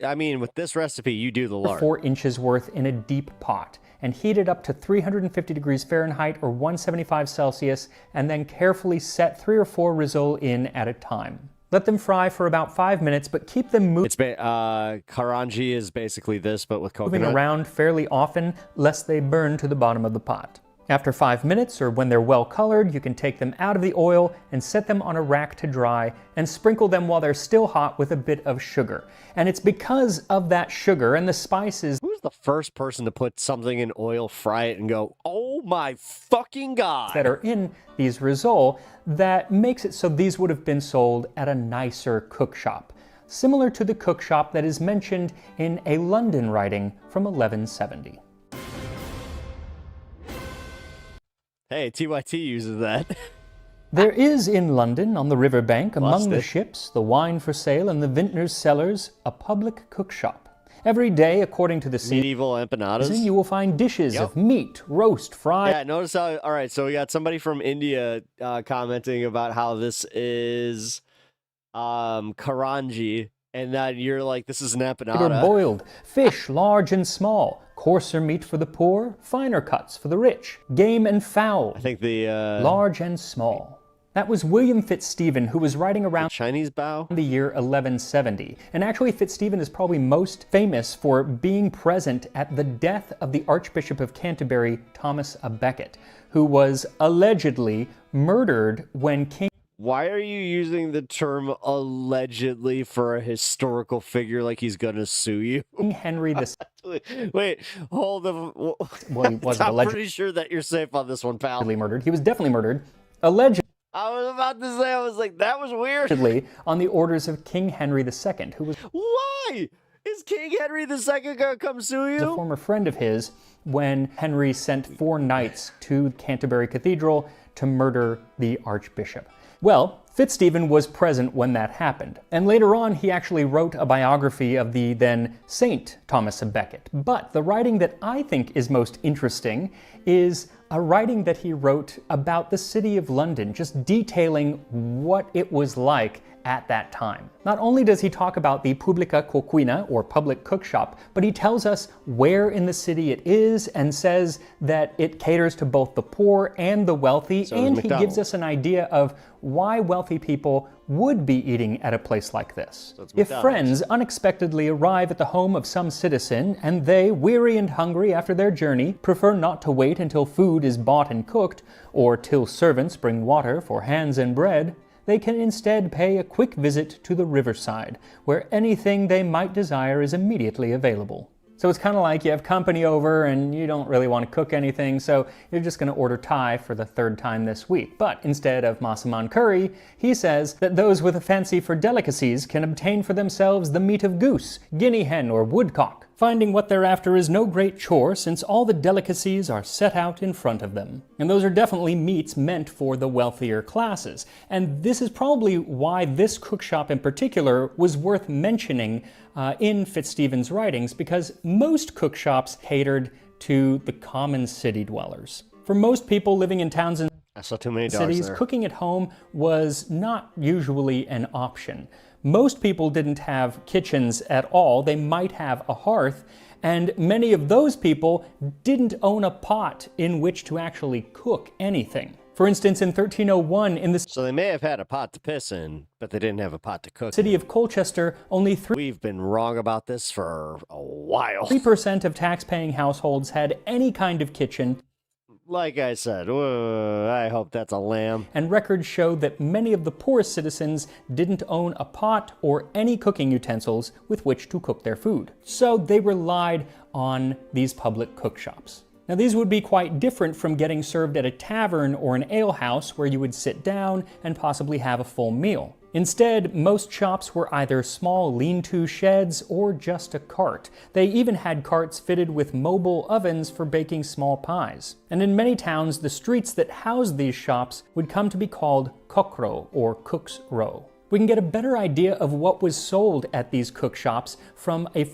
I mean, with this recipe, you do the lard. 4 inches worth in a deep pot and heat it up to 350 degrees Fahrenheit or 175 Celsius and then carefully set 3 or 4 risole in at a time. Let them fry for about 5 minutes, but keep them moving. Karanji is basically this, but with coconut. Moving around fairly often, lest they burn to the bottom of the pot. After 5 minutes, or when they're well colored, you can take them out of the oil and set them on a rack to dry and sprinkle them while they're still hot with a bit of sugar. And it's because of that sugar and the spices. Who's the first person to put something in oil, fry it, and go, oh my fucking God, that are in these risole that makes it so these would have been sold at a nicer cook shop, similar to the cook shop that is mentioned in a London writing from 1170. Hey, TYT uses that. There is in London, on the riverbank, among the ships, the wine for sale, and the vintner's cellars, a public cook shop. Every day, according to the medieval empanadas, you will find dishes of meat, roast, fried. Yeah, notice how, all right, so we got somebody from India commenting about how this is Karanji, and that you're like, this is an empanada. Boiled, fish large and small, coarser meat for the poor, finer cuts for the rich, game and fowl, I think the large and small. That was William Fitzstephen, who was writing around Chinese bow the year 1170. And actually Fitzstephen is probably most famous for being present at the death of the Archbishop of Canterbury, Thomas à Becket, who was allegedly murdered when King... Why are you using the term allegedly for a historical figure like he's gonna sue you? King Henry the... Wait, hold on. Well, he wasn't I'm pretty sure that you're safe on this one, pal. Murdered. He was definitely murdered. Allegedly. I was about to say, I was like, that was weird. On the orders of King Henry II, who was... Why? Is King Henry II gonna come sue you? A former friend of his when Henry sent 4 knights to Canterbury Cathedral to murder the Archbishop. Well, Fitzstephen was present when that happened, and later on he actually wrote a biography of the then Saint Thomas à Becket. But the writing that I think is most interesting is a writing that he wrote about the city of London, just detailing what it was like at that time. Not only does he talk about the Publica Coquina, or public cookshop, but he tells us where in the city it is and says that it caters to both the poor and the wealthy, and he gives us an idea of why wealthy people would be eating at a place like this. If friends unexpectedly arrive at the home of some citizen and they, weary and hungry after their journey, prefer not to wait until food is bought and cooked, or till servants bring water for hands and bread, they can instead pay a quick visit to the riverside, where anything they might desire is immediately available. So it's kind of like you have company over and you don't really want to cook anything, so you're just going to order Thai for the third time this week. But instead of Masaman curry, he says that those with a fancy for delicacies can obtain for themselves the meat of goose, guinea hen, or woodcock. Finding what they're after is no great chore, since all the delicacies are set out in front of them. And those are definitely meats meant for the wealthier classes. And this is probably why this cookshop in particular was worth mentioning in Fitzstephen's writings, because most cookshops catered to the common city dwellers. For most people living in towns and cities, cooking at home was not usually an option. Most people didn't have kitchens at all. They might have a hearth, and many of those people didn't own a pot in which to actually cook anything. For instance, in 1301, in the So they may have had a pot to piss in, but they didn't have a pot to cook city of Colchester, only We've been wrong about this for a while. 3% of tax-paying households had any kind of kitchen. Like I said, I hope that's a lamb. And records show that many of the poorest citizens didn't own a pot or any cooking utensils with which to cook their food. So they relied on these public cookshops. Now these would be quite different from getting served at a tavern or an alehouse where you would sit down and possibly have a full meal. Instead, most shops were either small lean-to sheds or just a cart. They even had carts fitted with mobile ovens for baking small pies. And in many towns, the streets that housed these shops would come to be called cockrow, or cook's row. We can get a better idea of what was sold at these cookshops from a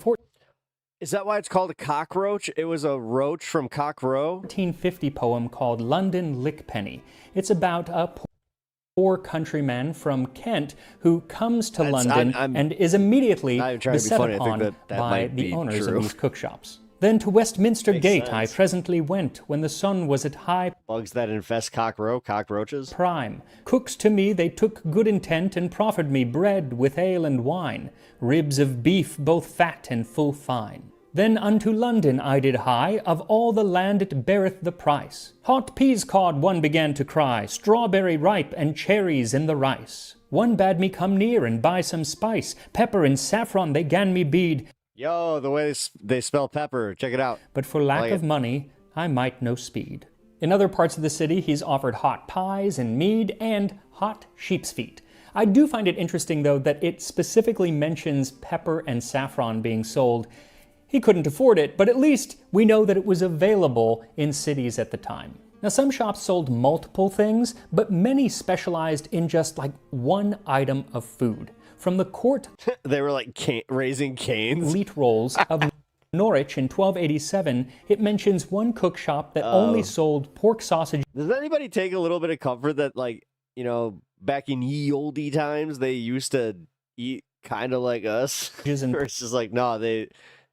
Is that why it's called a cockroach? It was a roach from Cock Row? 1450 poem called London Lickpenny. It's about a poor countryman from Kent who comes to London and is immediately beset upon by the owners of these cookshops. Then to Westminster Gate I presently went, when the sun was at high bugs that infest Cock Row, cockroaches. Prime. Cooks to me they took good intent, and proffered me bread with ale and wine, ribs of beef both fat and full fine. Then unto London I did hie, of all the land it beareth the price. Hot peas cod one began to cry, strawberry ripe and cherries in the rice. One bade me come near and buy some spice, pepper and saffron they gan me bead. Yo, the way they spell pepper, check it out. But for lack of money, I might no speed. In other parts of the city, he's offered hot pies and mead and hot sheep's feet. I do find it interesting, though, that it specifically mentions pepper and saffron being sold. He couldn't afford it, but at least we know that it was available in cities at the time. Now, some shops sold multiple things, but many specialized in just like one item of food. From the court, they were like raising canes. Elite rolls of Norwich in 1287, it mentions one cookshop that only sold pork sausage. Does anybody take a little bit of comfort that, like, you know, back in ye olde times, they used to eat kind of like us? It's just like, no,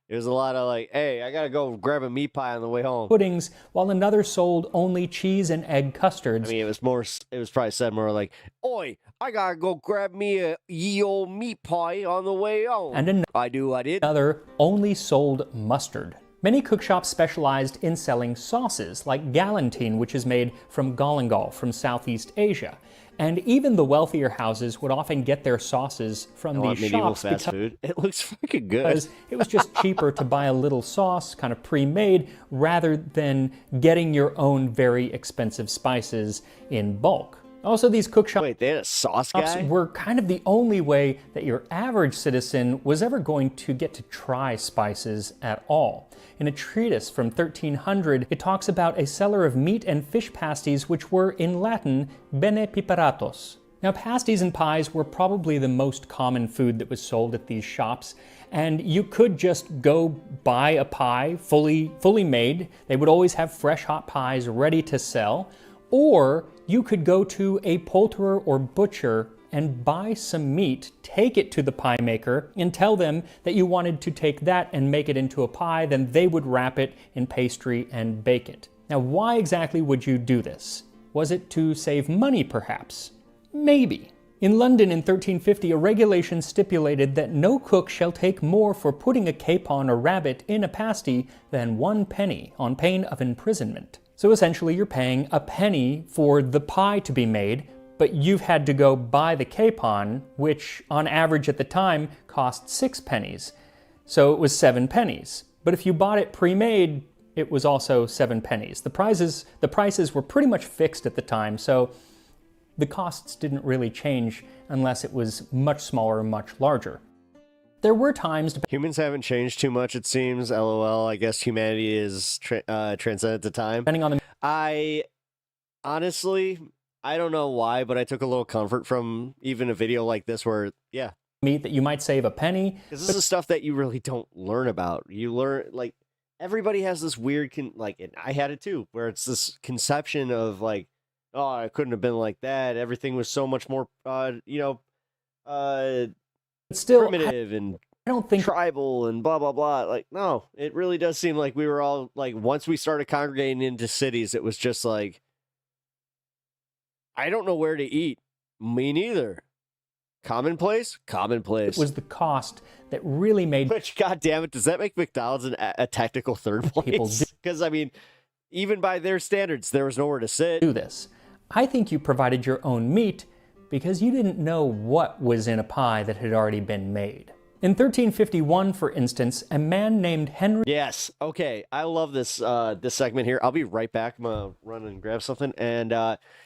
it was a lot of like, hey, I gotta go grab a meat pie on the way home. Puddings, while another sold only cheese and egg custards. I mean, it was probably said more like, oi, I gotta go grab me a ye old meat pie on the way home. And I did. Another only sold mustard. Many cookshops specialized in selling sauces, like galantine, which is made from galangal from Southeast Asia. And even the wealthier houses would often get their sauces from these shops fast food. It looks fucking good. Because it was just cheaper to buy a little sauce, kind of pre-made, rather than getting your own very expensive spices in bulk. Also, these cookshops Wait, they had a sauce guy? were kind of the only way that your average citizen was ever going to get to try spices at all. In a treatise from 1300, it talks about a seller of meat and fish pasties which were, in Latin, bene piperatos. Now, pasties and pies were probably the most common food that was sold at these shops, and you could just go buy a pie fully made. They would always have fresh hot pies ready to sell, or you could go to a poulterer or butcher and buy some meat, take it to the pie maker, and tell them that you wanted to take that and make it into a pie. Then they would wrap it in pastry and bake it. Now, why exactly would you do this? Was it to save money, perhaps? Maybe. In London in 1350, a regulation stipulated that no cook shall take more for putting a capon or rabbit in a pasty than 1 penny, on pain of imprisonment. So essentially you're paying a penny for the pie to be made, but you've had to go buy the capon, which on average at the time cost 6 pennies. So it was 7 pennies. But if you bought it pre-made, it was also 7 pennies. The prices were pretty much fixed at the time, so the costs didn't really change unless it was much smaller or much larger. There were times... Humans haven't changed too much, it seems. LOL, I guess humanity is transcended to time. Depending on the... Honestly, I don't know why, but I took a little comfort from even a video like this where, yeah. Meat that you might save a penny. This is the stuff that you really don't learn about. You learn, like, everybody has this weird, and I had it too, where it's this conception of, like, oh, it couldn't have been like that. Everything was so much more, still primitive and I don't think tribal and blah, blah, blah. Like, no, it really does seem like we were all, like, once we started congregating into cities, it was just like, I don't know where to eat. Me neither. Commonplace? Commonplace. It was the cost that really made... Which, goddammit, does that make McDonald's a technical third place? Because, I mean, even by their standards, there was nowhere to sit. Do this. I think you provided your own meat because you didn't know what was in a pie that had already been made. In 1351, for instance, a man named Henry... Yes, okay, I love this this segment here. I'll be right back. I'm gonna run and grab something. And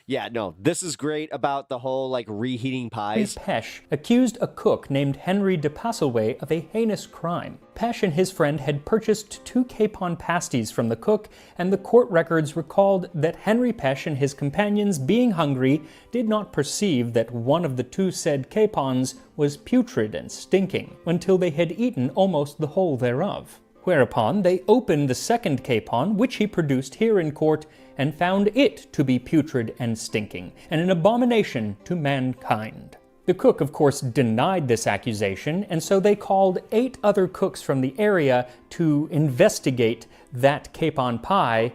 yeah, no, this is great about the whole, like, reheating pies. Peche accused a cook named Henry de Passelway of a heinous crime. Peche and his friend had purchased 2 capon pasties from the cook, and the court records recalled that Henry Peche and his companions, being hungry, did not perceive that one of the 2 said capons was putrid and stinking, until they had eaten almost the whole thereof. Whereupon they opened the second capon, which he produced here in court, and found it to be putrid and stinking, and an abomination to mankind. The cook, of course, denied this accusation, and so they called 8 other cooks from the area to investigate that capon pie,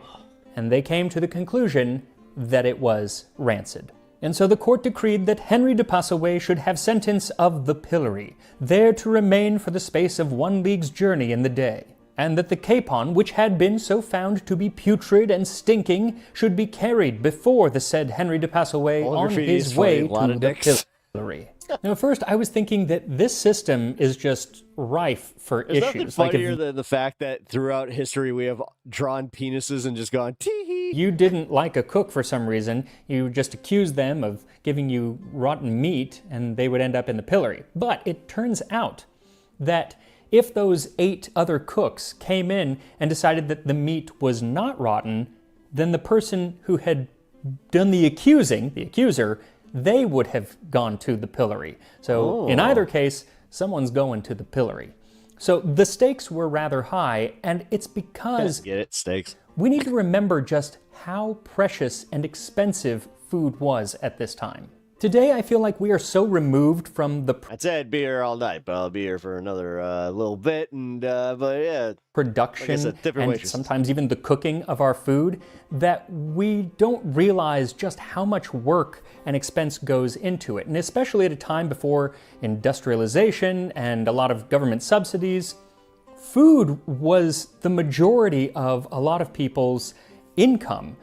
and they came to the conclusion that it was rancid. And so the court decreed that Henry de Passelway should have sentence of the pillory, there to remain for the space of 1 league's journey in the day, and that the capon, which had been so found to be putrid and stinking, should be carried before the said Henry de Passelway on his way to the pillory. Now, first, I was thinking that this system is just rife for There's issues. nothing funnier than the fact that throughout history we have drawn penises and just gone, tee-hee. You didn't like a cook for some reason, you just accused them of giving you rotten meat, and they would end up in the pillory. But it turns out that if those 8 other cooks came in and decided that the meat was not rotten, then the person who had done the accusing, the accuser, they would have gone to the pillory. So in either case, someone's going to the pillory. So the stakes were rather high, and it's because... Get it, stakes. We need to remember just how precious and expensive food was at this time. Today, I feel like we are so removed from the... I'd say I'd be here all night, but I'll be here for another little bit, and but yeah. Production, like said, and sometimes even the cooking of our food, that we don't realize just how much work and expense goes into it. And especially at a time before industrialization and a lot of government subsidies, food was the majority of a lot of people's income.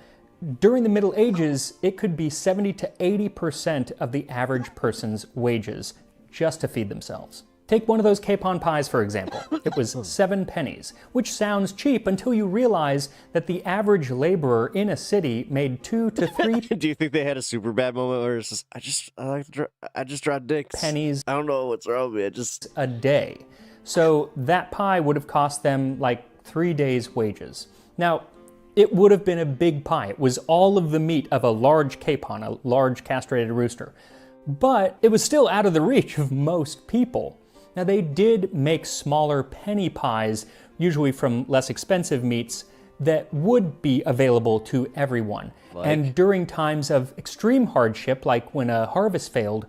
During the Middle Ages, it could be 70 to 80% of the average person's wages just to feed themselves. Take one of those capon pies, for example. It was 7 pennies, which sounds cheap until you realize that the average laborer in a city made 2 to 3... Do you think they had a super bad moment where it's just, I just draw dicks. Pennies. I don't know what's wrong with me. A day. So that pie would have cost them like 3 days' wages. Now, it would have been a big pie. It was all of the meat of a large capon, a large castrated rooster. but it was still out of the reach of most people. Now, they did make smaller penny pies, usually from less expensive meats, that would be available to everyone. And during times of extreme hardship, like when a harvest failed,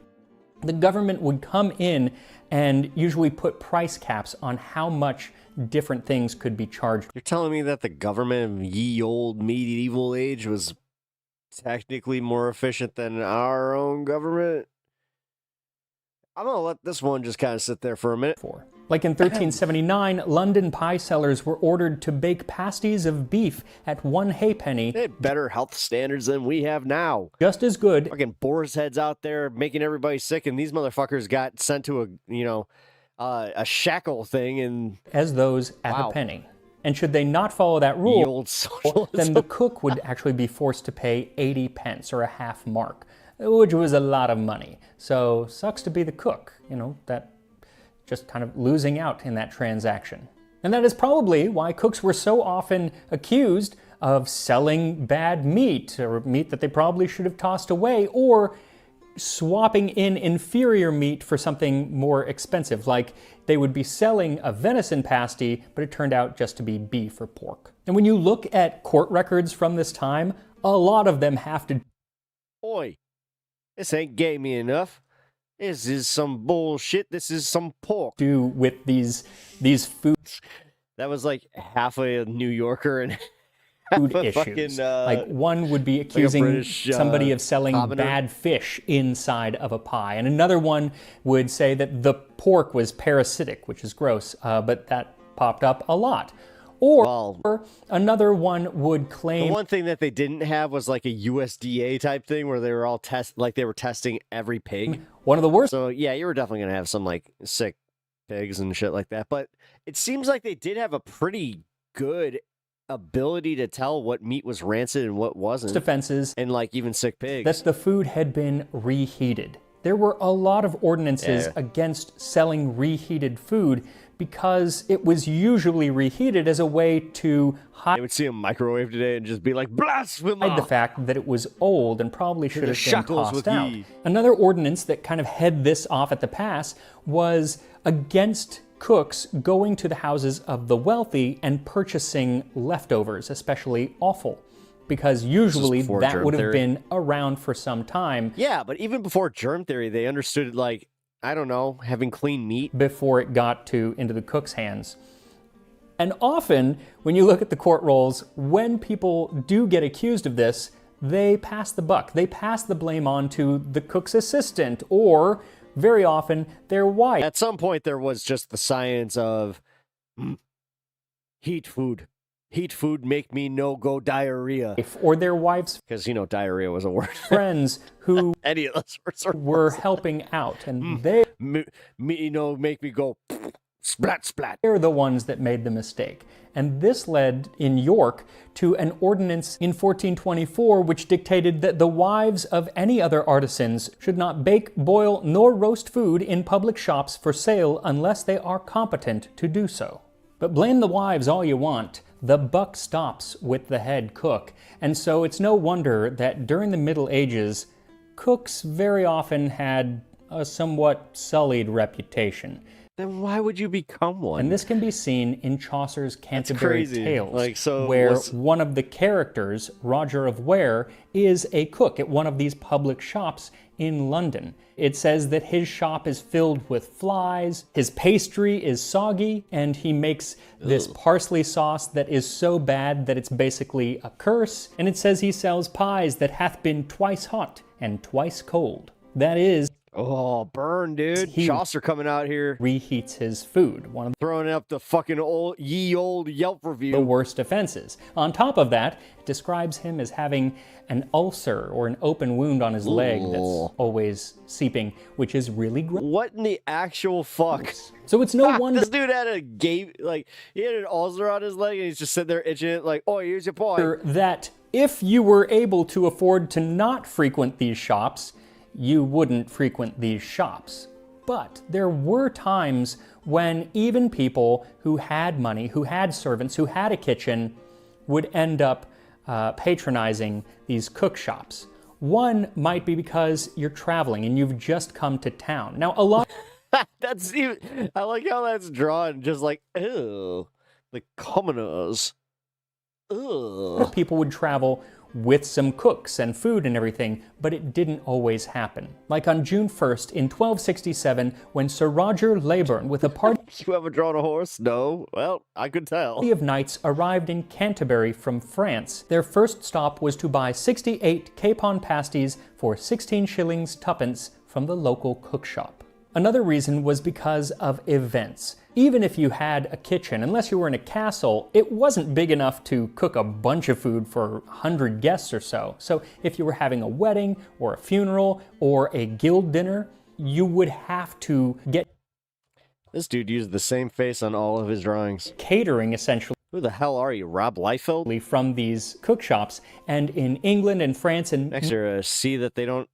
the government would come in and usually put price caps on how much different things could be charged. You're telling me that the government of ye old medieval age was technically more efficient than our own government? I'm gonna let this one just kind of sit there for a minute. Like in 1379, London pie sellers were ordered to bake pasties of beef at 1 halfpenny. They had better health standards than we have now. Just as good. Fucking boar's heads out there making everybody sick, and these motherfuckers got sent to a shackle thing and as those at a penny. And should they not follow that rule, then the cook would actually be forced to pay 80 pence or a half mark, which was a lot of money. So sucks to be the cook, that just kind of losing out in that transaction. And that is probably why cooks were so often accused of selling bad meat, or meat that they probably should have tossed away, or swapping in inferior meat for something more expensive, like they would be selling a venison pasty, but it turned out just to be beef or pork. And when you look at court records from this time, a lot of them have to... Oi, this ain't gamey enough. This is some bullshit. This is some pork. Do with these foods. That was like half a New Yorker and food issues. Like one would be accusing British, somebody of selling commoner. bad fish inside of a pie. And another one would say that the pork was parasitic, which is gross, but that popped up a lot. Or another one would claim... The one thing that they didn't have was like a USDA type thing where they were all they were testing every pig. One of the worst. So yeah, you were definitely going to have some like sick pigs and shit like that. But it seems like they did have a pretty good ability to tell what meat was rancid and what wasn't. Offenses. And like even sick pigs. That the food had been reheated. There were a lot of ordinances against selling reheated food because it was usually reheated as a way to hide... They would see a microwave today and just be like, blasphemy! The fact that it was old and probably should have been tossed out. ye. Another ordinance that kind of head this off at the pass was against cooks going to the houses of the wealthy and purchasing leftovers, especially offal, because usually that would have been around for some time. Yeah, but even before germ theory, they understood, like, I don't know, having clean meat. Before it got into the cook's hands. And often, when you look at the court rolls, when people do get accused of this, they pass the buck. They pass the blame on to the cook's assistant, or very often their wife. At some point, there was just the science of heat food. Heat food make me no go diarrhea. Or their wives. Because, diarrhea was a word. Friends who any of those sorts of were helping out. And they make me go splat, splat. They're the ones that made the mistake. And this led in York to an ordinance in 1424 which dictated that the wives of any other artisans should not bake, boil, nor roast food in public shops for sale unless they are competent to do so. But blame the wives all you want. The buck stops with the head cook. And so it's no wonder that during the Middle Ages, cooks very often had a somewhat sullied reputation. Then why would you become one? And this can be seen in Chaucer's Canterbury Tales, Like, where one of the characters, Roger of Ware, is a cook at one of these public shops in London. It says that his shop is filled with flies, his pastry is soggy, and he makes this parsley sauce that is so bad that it's basically a curse. And it says he sells pies that hath been twice hot and twice cold. That is... Oh, burn, dude. Chaucer coming out here. Reheats his food. One of throwing up the fucking old Yelp review. The worst offenses. On top of that, it describes him as having an ulcer or an open wound on his leg that's always seeping, which is really gross. What in the actual fuck? So it's no wonder... This dude had he had an ulcer on his leg and he's just sitting there itching it like, oh, here's your boy. That if you were able to afford to not frequent these shops, you wouldn't frequent these shops. But there were times when even people who had money, who had servants, who had a kitchen, would end up patronizing these cook shops. One might be because you're traveling and you've just come to town. Now, a lot That's even, I like how that's drawn, just like, ew, the commoners. Ugh. people would travel with some cooks and food and everything, but it didn't always happen. Like on June 1st in 1267, when Sir Roger Leyburn, with a party You ever drawn a horse? No? Well, I could tell. of knights arrived in Canterbury from France. Their first stop was to buy 68 capon pasties for 16 shillings tuppence from the local cook shop. Another reason was because of events. Even if you had a kitchen, unless you were in a castle, it wasn't big enough to cook a bunch of food for 100 guests or so. So if you were having a wedding or a funeral or a guild dinner, you would have to get... This dude used the same face on all of his drawings. Catering, essentially. Who the hell are you, Rob Liefeld? From these cook shops. And in England and France and... Next year, see that they don't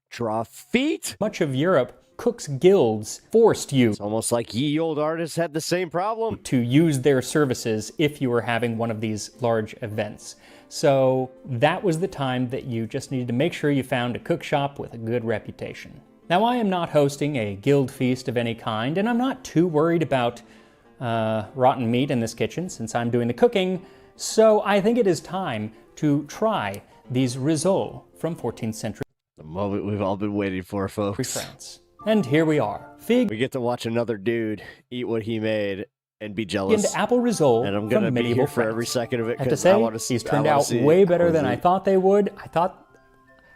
draw feet. Much of Europe, cooks' guilds forced you... It's almost like ye old artists had the same problem. ...to use their services if you were having one of these large events. So that was the time that you just needed to make sure you found a cook shop with a good reputation. Now, I am not hosting a guild feast of any kind, and I'm not too worried about rotten meat in this kitchen since I'm doing the cooking, so I think it is time to try these rissoles from 14th century. The moment we've all been waiting for, folks. France. And here we are. We get to watch another dude eat what he made and be jealous. Into apple risole and I'm gonna from be medieval here for France. every second of it. I have to say, these turned out way better than I thought they would. I thought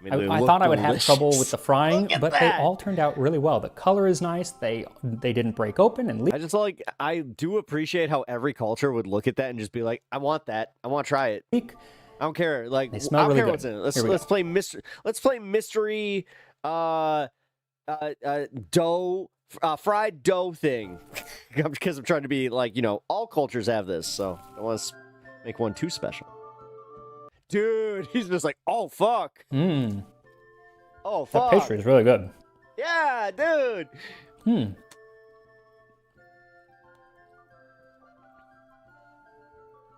I would have trouble with the frying, but they all turned out really well. The color is nice. They didn't break open and leak. I do appreciate how every culture would look at that and just be like, I want that. I want to try it. I don't care. Like, they smell I don't really care good. What's in it. Let's play mystery. Let's play mystery. Dough, fried dough thing. Because I'm trying to be like, all cultures have this, so I want to make one too special. Dude, he's just like, oh fuck. Oh fuck. That pastry is really good. Yeah, dude.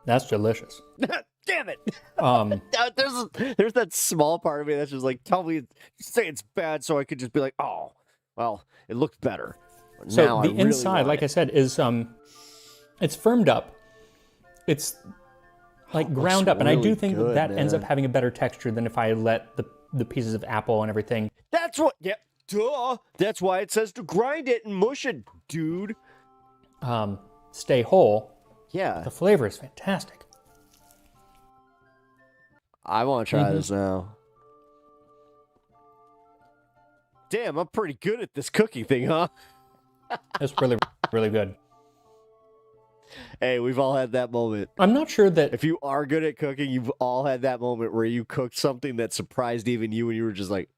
That's delicious. Damn it. There's that small part of me that's just like, tell me, say it's bad so I could just be like, oh, well, it looked better. But so now the really inside, like I said, is it's firmed up. It's like ground up, and I do think that ends up having a better texture than if I let the pieces of apple and everything. That's what, yeah, duh. That's why it says to grind it and mush it, dude. Stay whole. Yeah. The flavor is fantastic. I want to try this now. Damn, I'm pretty good at this cooking thing, huh? It's really, really good. Hey, we've all had that moment. I'm not sure that... If you are good at cooking, you've all had that moment where you cooked something that surprised even you and you were just like,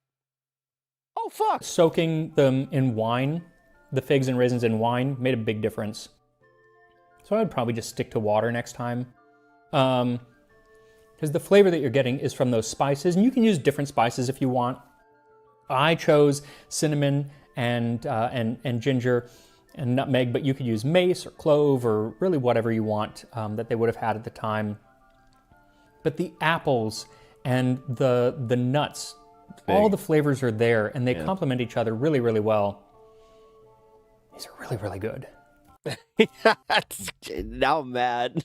oh, fuck. Soaking them in wine, the figs and raisins in wine, made a big difference. So I'd probably just stick to water next time. Because the flavor that you're getting is from those spices, and you can use different spices if you want. I chose cinnamon and ginger and nutmeg, but you could use mace or clove or really whatever you want that they would have had at the time. But the apples and the nuts, all the flavors are there, and they complement each other really, really well. These are really, really good. Now I'm mad.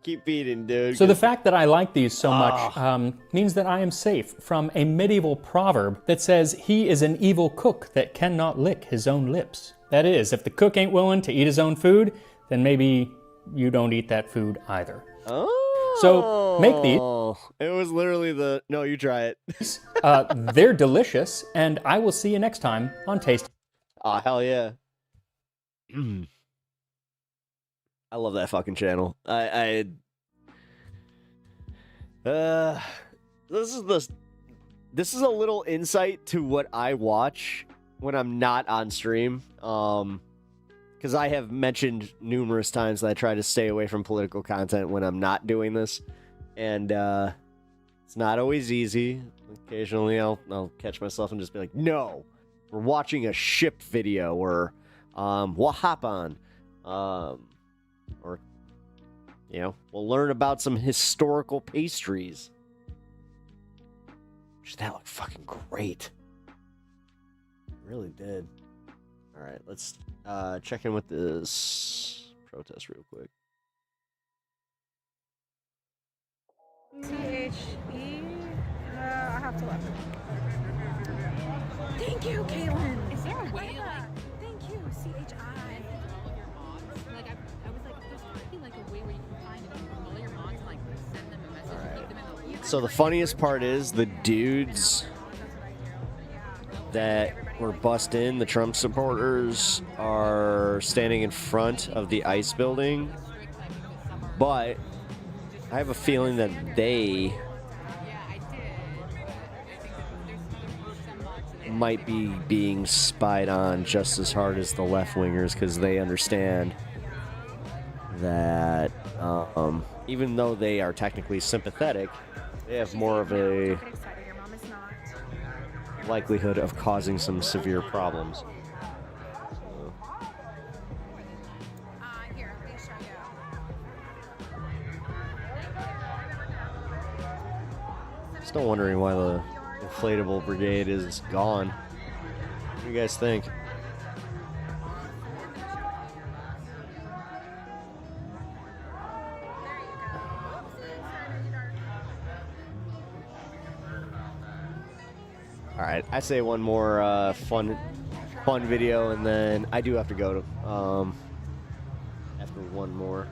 Keep eating, dude. So the fact that I like these so much means that I am safe from a medieval proverb that says he is an evil cook that cannot lick his own lips. That is, if the cook ain't willing to eat his own food, then maybe you don't eat that food either. Oh. So make these. It was literally no, you try it. They're delicious, and I will see you next time on Taste. Oh, hell yeah. I love that fucking channel. This is a little insight to what I watch when I'm not on stream. Because I have mentioned numerous times that I try to stay away from political content when I'm not doing this, and it's not always easy. Occasionally, I'll catch myself and just be like, "No, we're watching a ship video," or "What happened?" Or, we'll learn about some historical pastries. That looked fucking great. It really did. All right, let's check in with this protest real quick. THE. I have to look. Thank you, Caitlin. Is there a way? Thank you, CHI. Like I was like, there's probably like a way where you can find it from all your mods and like send them a message and keep them in the loop. So the funniest part is the dudes that were bussed in, the Trump supporters, are standing in front of the ICE building, but I have a feeling that they might be being spied on just as hard as the left-wingers, because they understand that even though they are technically sympathetic, they have more of a likelihood of causing some severe problems. Still wondering why the inflatable brigade is gone. What do you guys think? All right, I say one more fun video, and then I do have to go to after one more.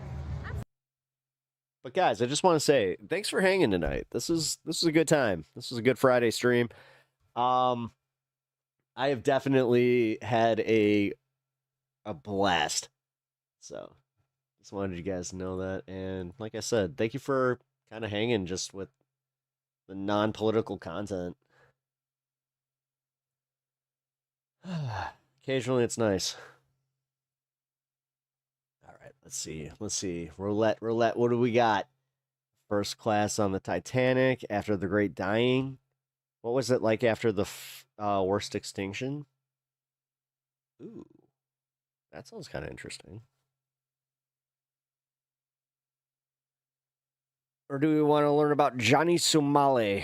But guys, I just want to say thanks for hanging tonight. This is a good time. This was a good Friday stream. I have definitely had a blast. So just wanted you guys to know that. And like I said, thank you for kind of hanging just with the non-political content. Occasionally it's nice. All right, let's see. Roulette. What do we got? First class on the Titanic after the Great Dying. What was it like after the worst extinction? Ooh, that sounds kind of interesting. Or do we want to learn about Johnny Somali?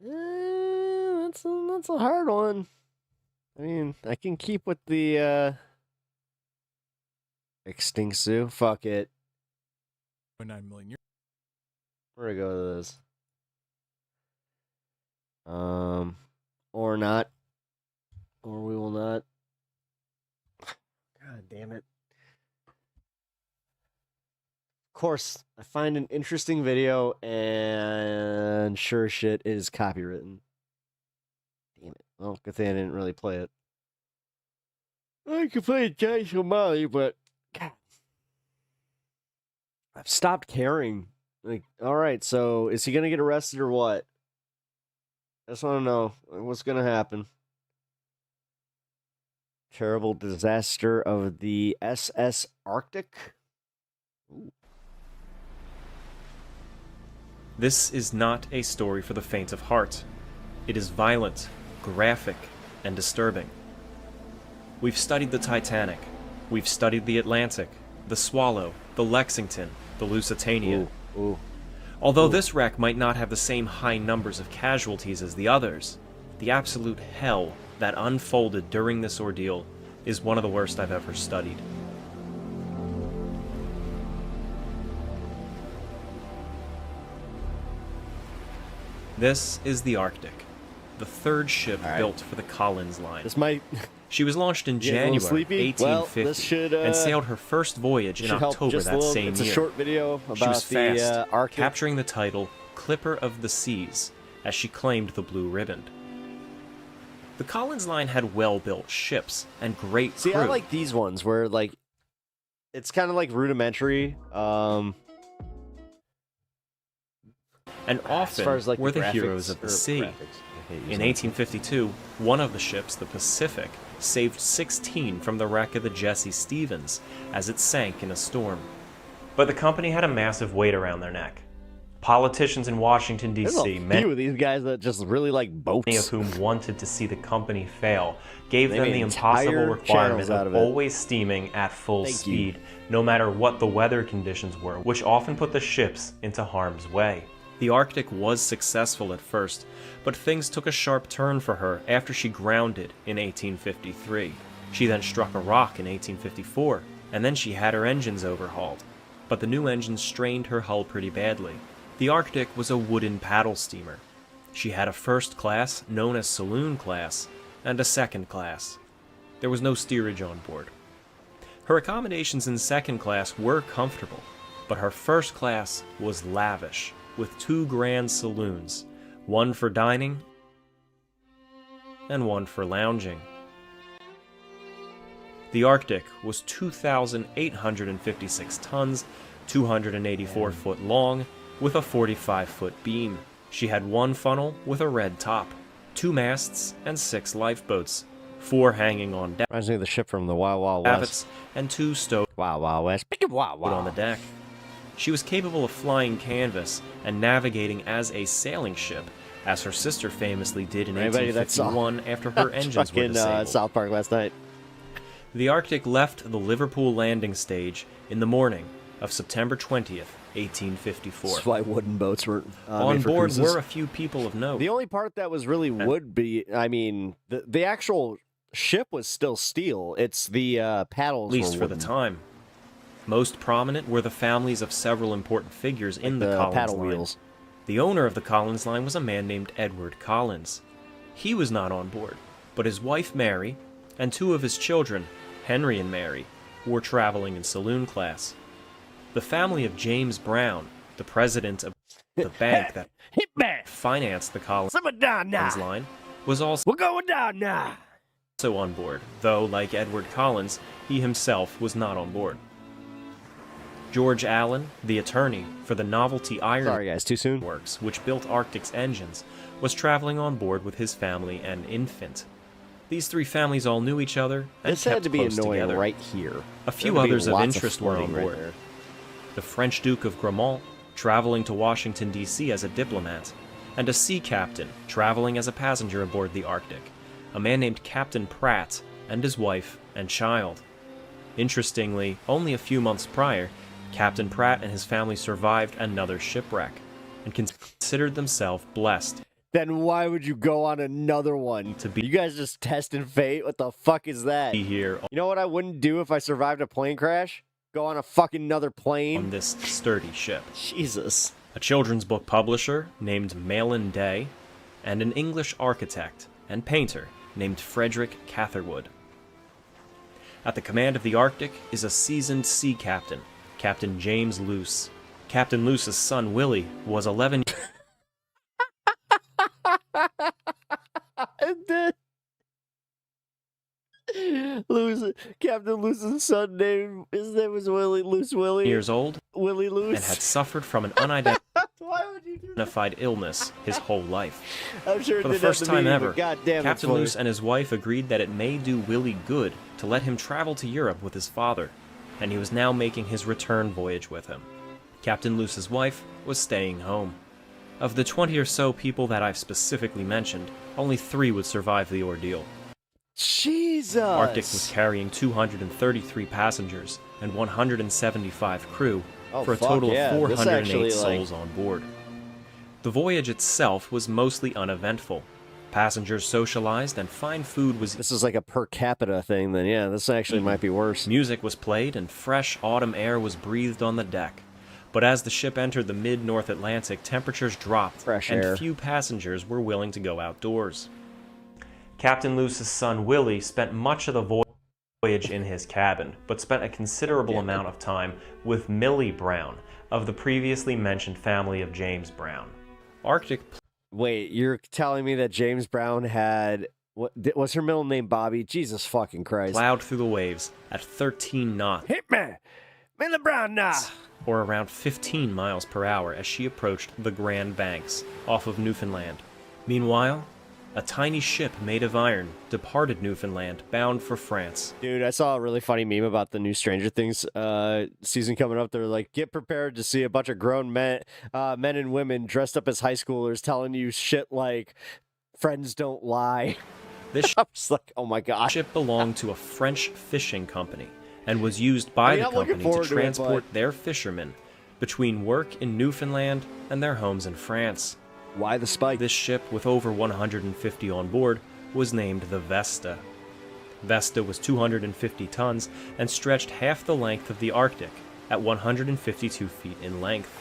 That's a hard one. I mean, I can keep with the extinct zoo. Fuck it. 9 million years. Where do I go to this? Or not. Or we will not. God damn it. Of course, I find an interesting video, and sure shit, it is copywritten. Damn it. Well, good thing I didn't really play it. I could play Johnny Somali, but God. I've stopped caring. Like, all right, so is he going to get arrested or what? I just want to know what's going to happen. Terrible disaster of the SS Arctic. Ooh. This is not a story for the faint of heart. It is violent, graphic, and disturbing. We've studied the Titanic. We've studied the Atlantic, the Swallow, the Lexington, the Lusitania. Although this wreck might not have the same high numbers of casualties as the others, the absolute hell that unfolded during this ordeal is one of the worst I've ever studied. This is the Arctic, the third ship built for the Collins Line. This might... She was launched in January 1850 and sailed her first voyage in October that same year. It's a short video about she was fast, the Arctic. capturing the title Clipper of the Seas, as she claimed the blue riband. The Collins Line had well-built ships and great crew. See, I like these ones where, like, it's kind of like rudimentary. And often far as, like, were the the graphics heroes of the or sea. In 1852, one of the ships, the Pacific, saved 16 from the wreck of the Jesse Stevens as it sank in a storm. But the company had a massive weight around their neck. Politicians in Washington, There's D.C., a many few of these guys that just really like boats. of whom wanted to see the company fail, gave They them made the entire impossible requirement channels out of of it. always steaming at full Thank you. speed, no matter what the weather conditions were, which often put the ships into harm's way. The Arctic was successful at first, but things took a sharp turn for her after she grounded in 1853. She then struck a rock in 1854, and then she had her engines overhauled. But the new engines strained her hull pretty badly. The Arctic was a wooden paddle steamer. She had a first class, known as saloon class, and a second class. There was no steerage on board. Her accommodations in second class were comfortable, but her first class was lavish, with 2 grand saloons, one for dining and one for lounging. The Arctic was 2,856 tons, 284 foot long, with a 45-foot beam. She had 1 funnel with a red top, 2 masts, and 6 lifeboats, 4 hanging on deck. Reminds me of the ship from the Wild Wild West. Davits, and 2 stowed Wild Wild West. on the deck. She was capable of flying canvas and navigating as a sailing ship, as her sister famously did in Anybody that saw 1851 after her engines were fucking disabled. South Park last night. The Arctic left the Liverpool landing stage in the morning of September 20th, 1854. That's why wooden boats were On made for board cruises. were a few people of note. The only part that was really would be, I mean, the actual ship was still steel. It's the paddles At least were for the wooden. time. Most prominent were the families of several important figures in Like the the Collins paddle line. wheels. The owner of the Collins line was a man named Edward Collins. He was not on board, but his wife Mary and 2 of his children, Henry and Mary, were traveling in saloon class. The family of James Brown, the president of the bank that financed the Collins line, was also on board, though, like Edward Collins, he himself was not on board. George Allen, the attorney for the Novelty Iron Works, which built Arctic's engines, was traveling on board with his family and infant. These 3 families all knew each other and This kept had to be close annoying together. right here. A few There would be others of lots interest were on flooding right board. there. The French Duke of Gramont, traveling to Washington, D.C. as a diplomat, and a sea captain traveling as a passenger aboard the Arctic, a man named Captain Pratt, and his wife and child. Interestingly, only a few months prior, Captain Pratt and his family survived another shipwreck and considered themselves blessed. Then why would you go on another one? You guys just testing fate? What the fuck is that? Be here You know what I wouldn't do if I survived a plane crash? Go on a fucking another plane? on this sturdy ship. Jesus. A children's book publisher named Malin Day, and an English architect and painter named Frederick Catherwood. At the command of the Arctic is a seasoned sea captain, Captain James Luce. Captain Luce's son, Willie, was 11 Captain Luce's son name, his name was Luce Willie. years old Willie Luce. and had suffered from an unidentified illness his whole life. I'm sure it For the didn't have first to time be, ever, but goddamn, it's Captain funny. Luce and his wife agreed that it may do Willie good to let him travel to Europe with his father, and he was now making his return voyage with him. Captain Luce's wife was staying home. Of the 20 or so people that I've specifically mentioned, only 3 would survive the ordeal. Jesus! Arctic was carrying 233 passengers and 175 crew Oh, for a fuck total yeah. of This 408 actually, souls on board. The voyage itself was mostly uneventful. Passengers socialized and fine food was... This is like a per capita thing, then yeah, this actually might be worse. Music was played and fresh autumn air was breathed on the deck. But as the ship entered the mid-North Atlantic, temperatures dropped and air. few passengers were willing to go outdoors. Captain Luce's son, Willie, spent much of the voyage in his cabin, but spent a considerable amount of time with Millie Brown, of the previously mentioned family of James Brown. Arctic... Wait, you're telling me that James Brown had... What was her middle name Bobby? Jesus fucking Christ. Plowed through the waves at 13 knots. Hit me! Millie Brown now! Or around 15 miles per hour as she approached the Grand Banks off of Newfoundland. Meanwhile, a tiny ship made of iron departed Newfoundland, bound for France. Dude, I saw a really funny meme about the new Stranger Things season coming up. They're like, get prepared to see a bunch of grown men and women dressed up as high schoolers telling you shit like, friends don't lie. This I was like, oh my god. ship belonged to a French fishing company and was used by the company to transport their fishermen between work in Newfoundland and their homes in France. Why the spike? This ship, with over 150 on board, was named the Vesta. Vesta was 250 tons and stretched half the length of the Arctic at 152 feet in length.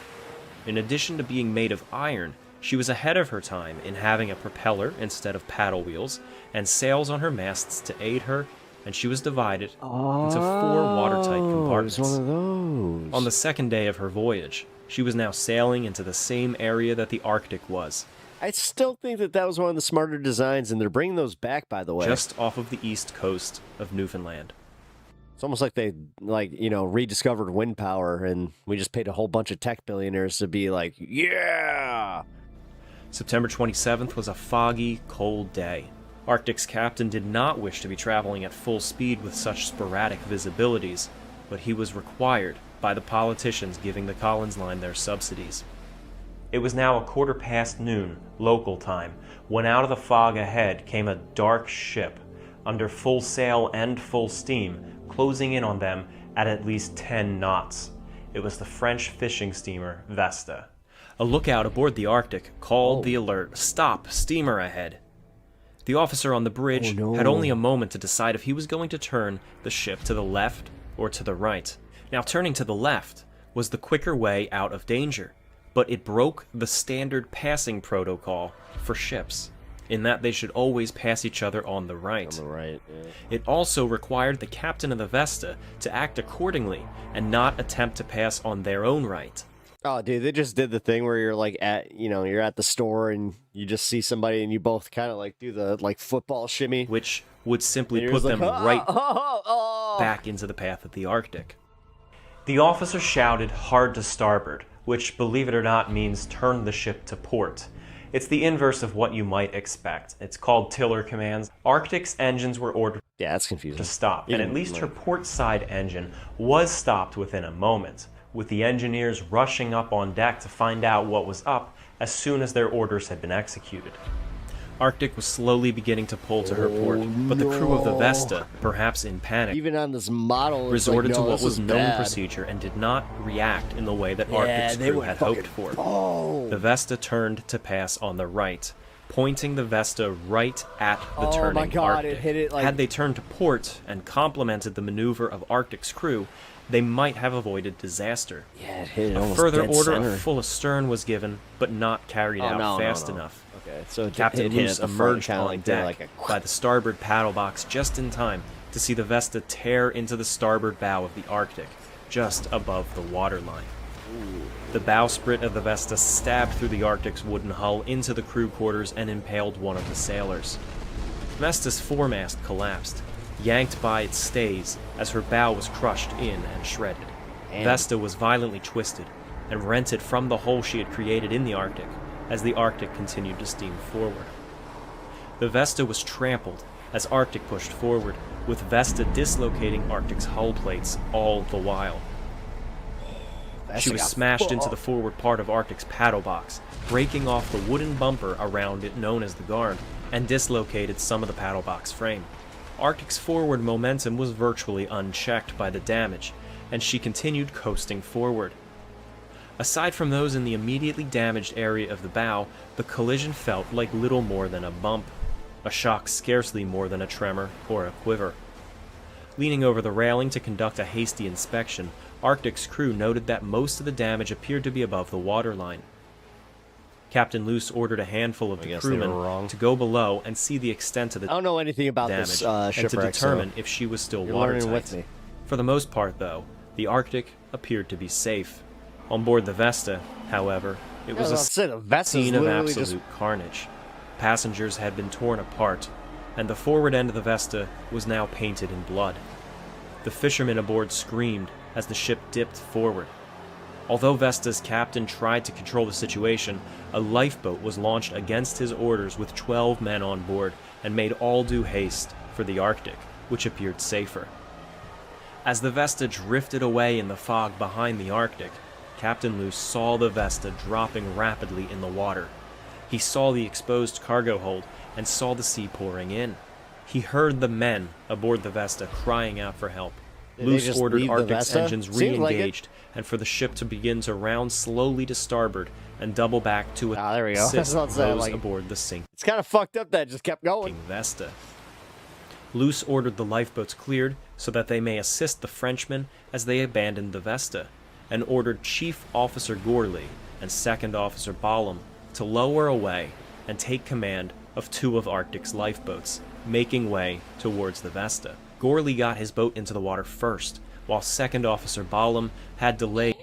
In addition to being made of iron, she was ahead of her time in having a propeller instead of paddle wheels and sails on her masts to aid her, and she was divided into 4 watertight compartments. It was one of those. On the second day of her voyage, she was now sailing into the same area that the Arctic was. I still think that was one of the smarter designs, and they're bringing those back, by the way. Just off of the east coast of Newfoundland. It's almost like they, rediscovered wind power, and we just paid a whole bunch of tech billionaires to be like, yeah! September 27th was a foggy, cold day. Arctic's captain did not wish to be traveling at full speed with such sporadic visibilities, but he was required by the politicians giving the Collins Line their subsidies. It was now noon, local time, when out of the fog ahead came a dark ship, under full sail and full steam, closing in on them at least 10 knots. It was the French fishing steamer Vesta. A lookout aboard the Arctic called the alert, "Stop, steamer ahead." The officer on the bridge had only a moment to decide if he was going to turn the ship to the left or to the right. Now, turning to the left was the quicker way out of danger, but it broke the standard passing protocol for ships, in that they should always pass each other on the right. It also required the captain of the Vesta to act accordingly and not attempt to pass on their own right. Oh, dude, they just did the thing where you're you're at the store and you just see somebody and you both kind of do the football shimmy, which would simply put them right back into the path of the Arctic. The officer shouted hard to starboard, which, believe it or not, means turn the ship to port. It's the inverse of what you might expect. It's called tiller commands. Arctic's engines were ordered that's confusing. To stop, and at least her port side engine was stopped within a moment, with the engineers rushing up on deck to find out what was up as soon as their orders had been executed. Arctic was slowly beginning to pull to her port, but the crew of the Vesta, perhaps in panic, even on this model, resorted to what was known procedure and did not react in the way that Arctic's crew had hoped for. The Vesta turned to pass on the right, pointing the Vesta right at the turning Arctic. It hit it Had they turned to port and complemented the maneuver of Arctic's crew, they might have avoided disaster. Yeah, it hit it A almost further dead order center. of full astern was given, but not carried out fast enough. Okay, so Captain it hit Luce at the front, emerged kinda on deck by the starboard paddle box just in time to see the Vesta tear into the starboard bow of the Arctic, just above the waterline. The bowsprit of the Vesta stabbed through the Arctic's wooden hull into the crew quarters and impaled one of the sailors. Vesta's foremast collapsed, yanked by its stays as her bow was crushed in and shredded. Vesta was violently twisted and rented from the hole she had created in the Arctic as the Arctic continued to steam forward. The Vesta was trampled as Arctic pushed forward, with Vesta dislocating Arctic's hull plates all the while. She was smashed into the forward part of Arctic's paddle box, breaking off the wooden bumper around it known as the guard, and dislocated some of the paddle box frame. Arctic's forward momentum was virtually unchecked by the damage, and she continued coasting forward. Aside from those in the immediately damaged area of the bow, the collision felt like little more than a bump, a shock scarcely more than a tremor or a quiver. Leaning over the railing to conduct a hasty inspection, Arctic's crew noted that most of the damage appeared to be above the waterline. Captain Luce ordered a handful of the crewmen to go below and see the extent of the I don't know anything about damage this and to shipwreck, determine so if she was still you're learning watertight. with me. For the most part, though, the Arctic appeared to be safe. On board the Vesta, however, it was a scene of absolute carnage. Passengers had been torn apart, and the forward end of the Vesta was now painted in blood. The fishermen aboard screamed as the ship dipped forward. Although Vesta's captain tried to control the situation, a lifeboat was launched against his orders with 12 men on board and made all due haste for the Arctic, which appeared safer. As the Vesta drifted away in the fog behind the Arctic, Captain Luce saw the Vesta dropping rapidly in the water. He saw the exposed cargo hold and saw the sea pouring in. He heard the men aboard the Vesta crying out for help. Luce ordered Arctic's engines re-engaged and for the ship to begin to round slowly to starboard and double back to assist those aboard the sinking. It's kind of fucked up that it just kept going. Vesta. Luce ordered the lifeboats cleared so that they may assist the Frenchmen as they abandoned the Vesta, and ordered Chief Officer Gourley and Second Officer Ballum to lower away and take command of 2 of Arctic's lifeboats, making way towards the Vesta. Gourley got his boat into the water first, while Second Officer Ballum had delays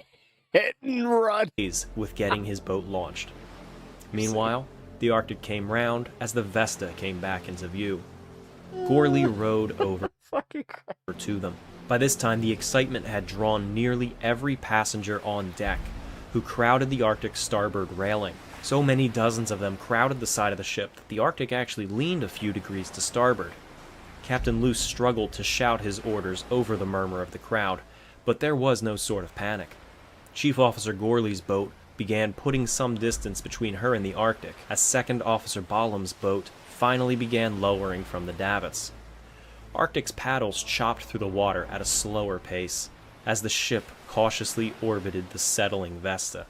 with getting his boat launched. Meanwhile, the Arctic came round as the Vesta came back into view. Gourley rowed over to them. By this time, the excitement had drawn nearly every passenger on deck, who crowded the Arctic's starboard railing. So many dozens of them crowded the side of the ship that the Arctic actually leaned a few degrees to starboard. Captain Luce struggled to shout his orders over the murmur of the crowd, but there was no sort of panic. Chief Officer Gourley's boat began putting some distance between her and the Arctic, as Second Officer Ballum's boat finally began lowering from the davits. Arctic's paddles chopped through the water at a slower pace, as the ship cautiously orbited the settling Vesta.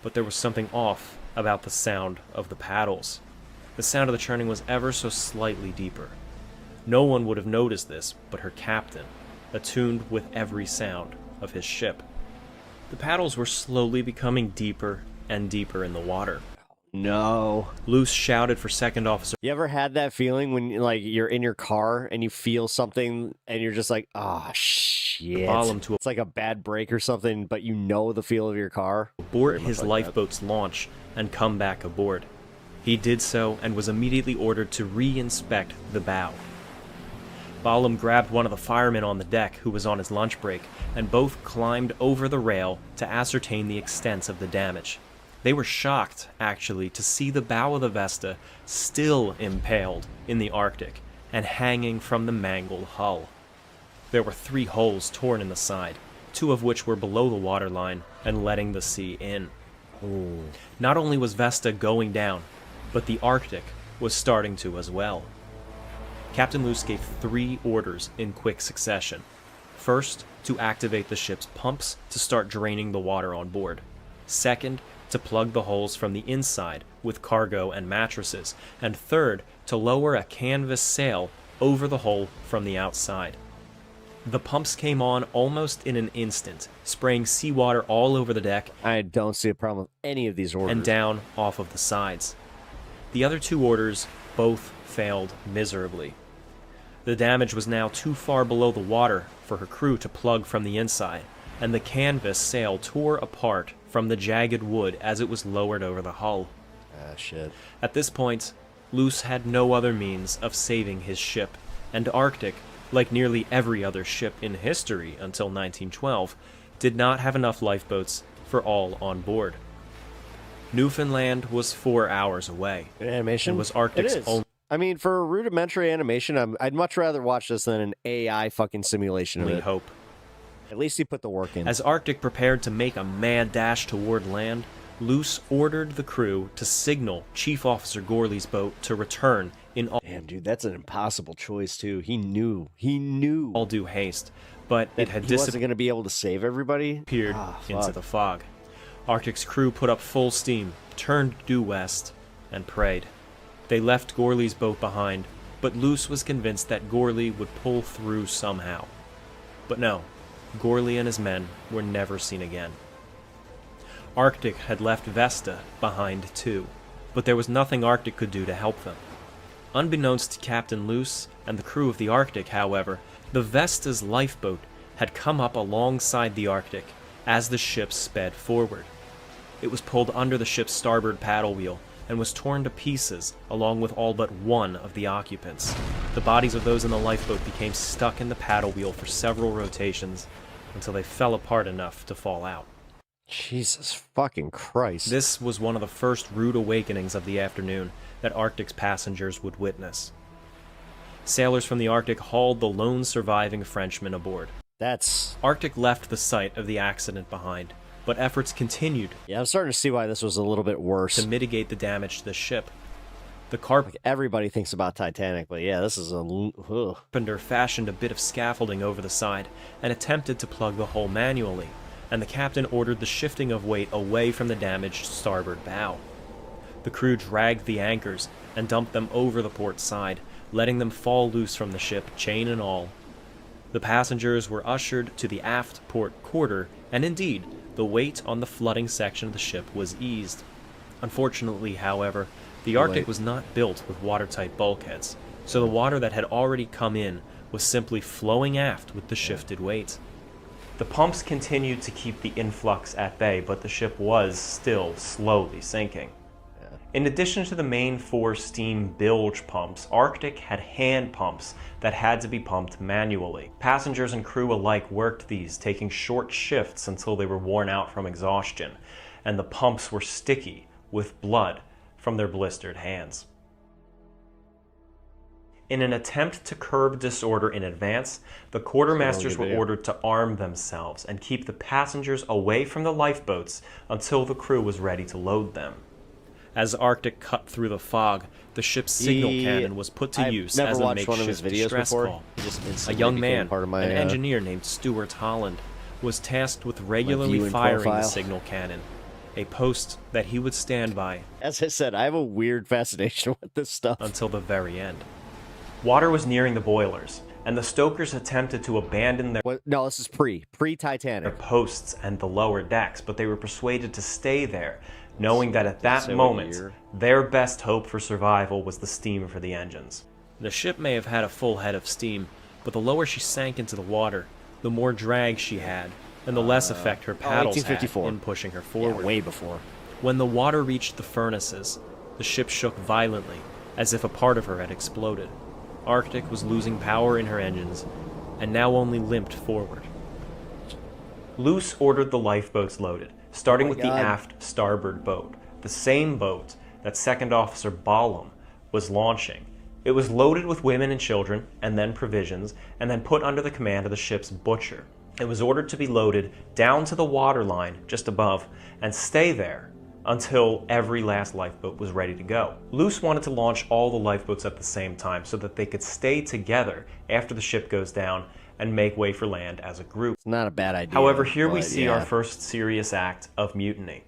But there was something off about the sound of the paddles. The sound of the churning was ever so slightly deeper. No one would have noticed this but her captain, attuned with every sound of his ship. The paddles were slowly becoming deeper and deeper in the water. No. Luce shouted for Second Officer. You ever had that feeling when you're in your car and you feel something and you're just like, ah, shit. It's like a bad brake or something, but you know the feel of your car? Abort his lifeboat's launch and come back aboard. He did so and was immediately ordered to re-inspect the bow. Ballum grabbed one of the firemen on the deck who was on his lunch break, and both climbed over the rail to ascertain the extent of the damage. They were shocked, actually, to see the bow of the Vesta still impaled in the Arctic and hanging from the mangled hull. There were 3 holes torn in the side, 2 of which were below the waterline and letting the sea in. Ooh. Not only was Vesta going down, but the Arctic was starting to as well. Captain Luce gave 3 orders in quick succession. First, to activate the ship's pumps to start draining the water on board. Second, to plug the holes from the inside with cargo and mattresses. And third, to lower a canvas sail over the hole from the outside. The pumps came on almost in an instant, spraying seawater all over the deck. I don't see a problem with any of these orders. And down off of the sides. The other 2 orders both failed miserably. The damage was now too far below the water for her crew to plug from the inside, and the canvas sail tore apart from the jagged wood as it was lowered over the hull. Ah, shit. At this point, Luce had no other means of saving his ship, and Arctic, like nearly every other ship in history until 1912, did not have enough lifeboats for all on board. Newfoundland was 4 hours away. Animation? And was Arctic's only... I mean, for a rudimentary animation, I'd much rather watch this than an AI fucking simulation of it. Hope. At least he put the work in. As Arctic prepared to make a mad dash toward land, Luce ordered the crew to signal Chief Officer Gourley's boat to return in all... Damn, dude, that's an impossible choice, too. He knew all due haste, but it had he wasn't going to be able to save everybody? Disappeared into the fog. Arctic's crew put up full steam, turned due west, and prayed. They left Gourley's boat behind, but Luce was convinced that Gourley would pull through somehow. But no, Gourley and his men were never seen again. Arctic had left Vesta behind too, but there was nothing Arctic could do to help them. Unbeknownst to Captain Luce and the crew of the Arctic, however, the Vesta's lifeboat had come up alongside the Arctic as the ship sped forward. It was pulled under the ship's starboard paddle wheel and was torn to pieces along with all but 1 of the occupants. The bodies of those in the lifeboat became stuck in the paddle wheel for several rotations until they fell apart enough to fall out. Jesus fucking Christ. This was one of the first rude awakenings of the afternoon that Arctic's passengers would witness. Sailors from the Arctic hauled the lone surviving Frenchman aboard. Arctic left the site of the accident behind, but efforts continued. Yeah, I'm starting to see why this was a little bit worse. To mitigate the damage to the ship. Everybody thinks about Titanic, but yeah, this is a... Carpenter fashioned a bit of scaffolding over the side and attempted to plug the hole manually, and the captain ordered the shifting of weight away from the damaged starboard bow. The crew dragged the anchors and dumped them over the port side, letting them fall loose from the ship, chain and all. The passengers were ushered to the aft port quarter, and indeed, the weight on the flooding section of the ship was eased. Unfortunately, however, the Arctic was not built with watertight bulkheads, so the water that had already come in was simply flowing aft with the shifted weight. The pumps continued to keep the influx at bay, but the ship was still slowly sinking. In addition to the main 4 steam bilge pumps, Arctic had hand pumps that had to be pumped manually. Passengers and crew alike worked these, taking short shifts until they were worn out from exhaustion, and the pumps were sticky with blood from their blistered hands. In an attempt to curb disorder in advance, the quartermasters were ordered to arm themselves and keep the passengers away from the lifeboats until the crew was ready to load them. As Arctic cut through the fog, the ship's signal cannon was put to use as a makeshift distress call. A young man, an engineer named Stuart Holland, was tasked with regularly firing the signal cannon, a post that he would stand by. As I said, I have a weird fascination with this stuff. Until the very end. Water was nearing the boilers, and the stokers attempted to abandon their... No, this is pre-Titanic. ...their posts and the lower decks, but they were persuaded to stay there, knowing that at that moment, their best hope for survival was the steam for the engines. The ship may have had a full head of steam, but the lower she sank into the water, the more drag she had, and the less effect her paddles had in pushing her forward. Yeah, way before. When the water reached the furnaces, the ship shook violently, as if a part of her had exploded. Arctic was losing power in her engines, and now only limped forward. Luce ordered the lifeboats loaded, starting with the aft starboard boat, the same boat that Second Officer Ballum was launching. It was loaded with women and children, and then provisions, and then put under the command of the ship's butcher. It was ordered to be loaded down to the waterline just above and stay there until every last lifeboat was ready to go. Luce wanted to launch all the lifeboats at the same time so that they could stay together after the ship goes down and make way for land as a group. It's not a bad idea. However, here we see our first serious act of mutiny.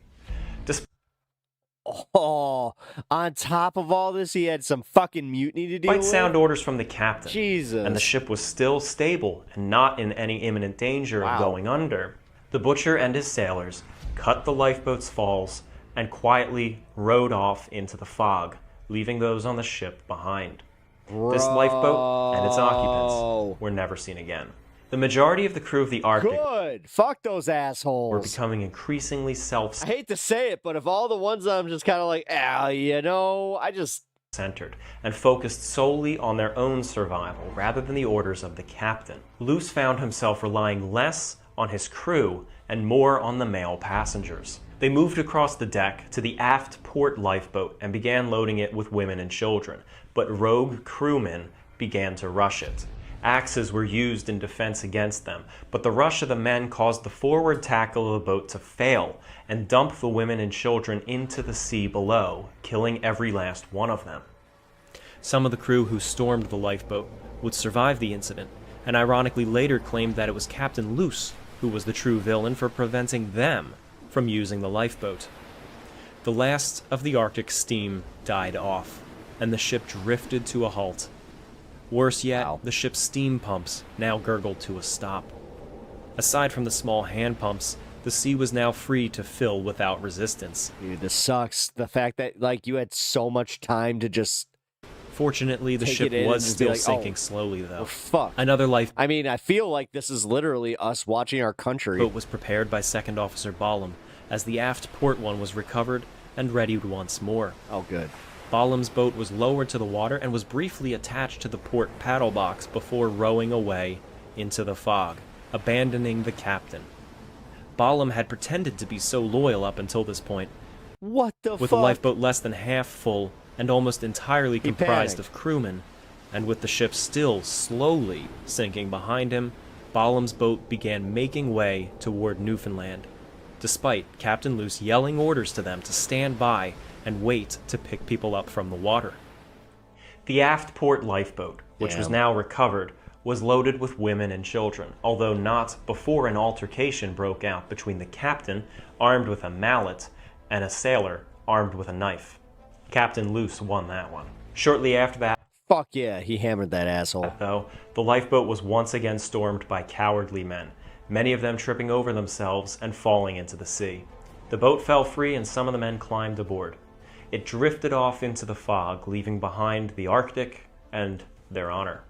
Oh, on top of all this, he had some fucking mutiny to deal with? Despite sound orders from the captain, Jesus, and the ship was still stable and not in any imminent danger of going under, the butcher and his sailors cut the lifeboat's falls and quietly rowed off into the fog, leaving those on the ship behind. This lifeboat and its occupants were never seen again. The majority of the crew of the Arctic Fuck those assholes. were becoming increasingly I hate to say it, but of all the ones I'm just kind of like, centered and focused solely on their own survival rather than the orders of the captain. Luce found himself relying less on his crew and more on the male passengers. They moved across the deck to the aft port lifeboat and began loading it with women and children, but rogue crewmen began to rush it. Axes were used in defense against them, but the rush of the men caused the forward tackle of the boat to fail and dump the women and children into the sea below, killing every last one of them. Some of the crew who stormed the lifeboat would survive the incident, and ironically later claimed that it was Captain Luce who was the true villain for preventing them from using the lifeboat. The last of the Arctic steam died off, and the ship drifted to a halt. Worse yet, the ship's steam pumps now gurgled to a stop. Aside from the small hand pumps, the sea was now free to fill without resistance. Dude, this sucks. The fact that, you had so much time to just... Fortunately, the ship was still sinking slowly, though. Fuck. Another life... I mean, I feel like this is literally us watching our country. Boat was prepared by Second Officer Ballum, as the aft port one was recovered and readied once more. Oh, good. Ballum's boat was lowered to the water and was briefly attached to the port paddle box before rowing away into the fog, abandoning the captain. Balam had pretended to be so loyal up until this point. What the With fuck? a lifeboat less than half full and almost entirely He comprised panicked. of crewmen, and with the ship still slowly sinking behind him, Balam's boat began making way toward Newfoundland, despite Captain Luce yelling orders to them to stand by and wait to pick people up from the water. The aft port lifeboat, which was now recovered, was loaded with women and children, although not before an altercation broke out between the captain, armed with a mallet, and a sailor, armed with a knife. Captain Luce won that one. Shortly after that, fuck yeah, he hammered that asshole. Though, the lifeboat was once again stormed by cowardly men, many of them tripping over themselves and falling into the sea. The boat fell free and some of the men climbed aboard. It drifted off into the fog, leaving behind the Arctic and their honor.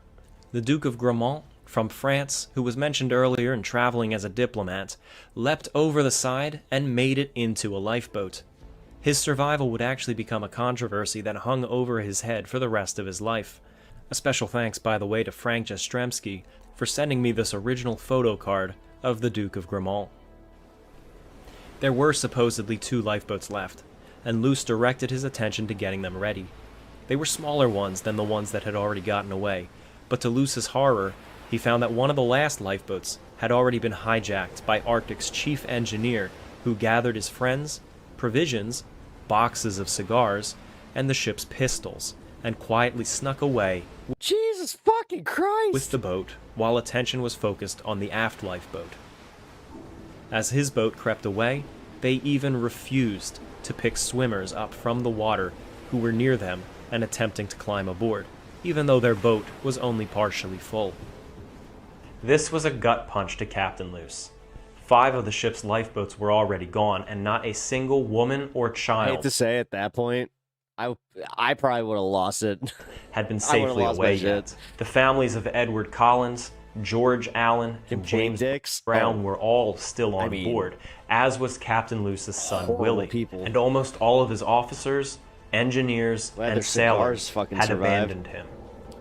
The Duke of Gramont, from France, who was mentioned earlier and traveling as a diplomat, leapt over the side and made it into a lifeboat. His survival would actually become a controversy that hung over his head for the rest of his life. A special thanks, by the way, to Frank Jastremski for sending me this original photo card of the Duke of Gramont. There were supposedly 2 lifeboats left, and Luce directed his attention to getting them ready. They were smaller ones than the ones that had already gotten away, but to Luce's horror, he found that one of the last lifeboats had already been hijacked by Arctic's chief engineer, who gathered his friends, provisions, boxes of cigars, and the ship's pistols, and quietly snuck away Jesus fucking Christ! with the boat, while attention was focused on the aft lifeboat. As his boat crept away, they even refused to pick swimmers up from the water who were near them and attempting to climb aboard, even though their boat was only partially full. This was a gut punch to Captain Luce. 5 of the ship's lifeboats were already gone, and not a single woman or I child, hate to say at that point, I probably would have lost it. had been I would've safely lost away my yet. shit. The families of Edward Collins, George Allen, and James Brown were all still on board, as was Captain Luce's son Willie, and almost all of his officers, engineers, Glad their and sailors cigars fucking had survived. abandoned him.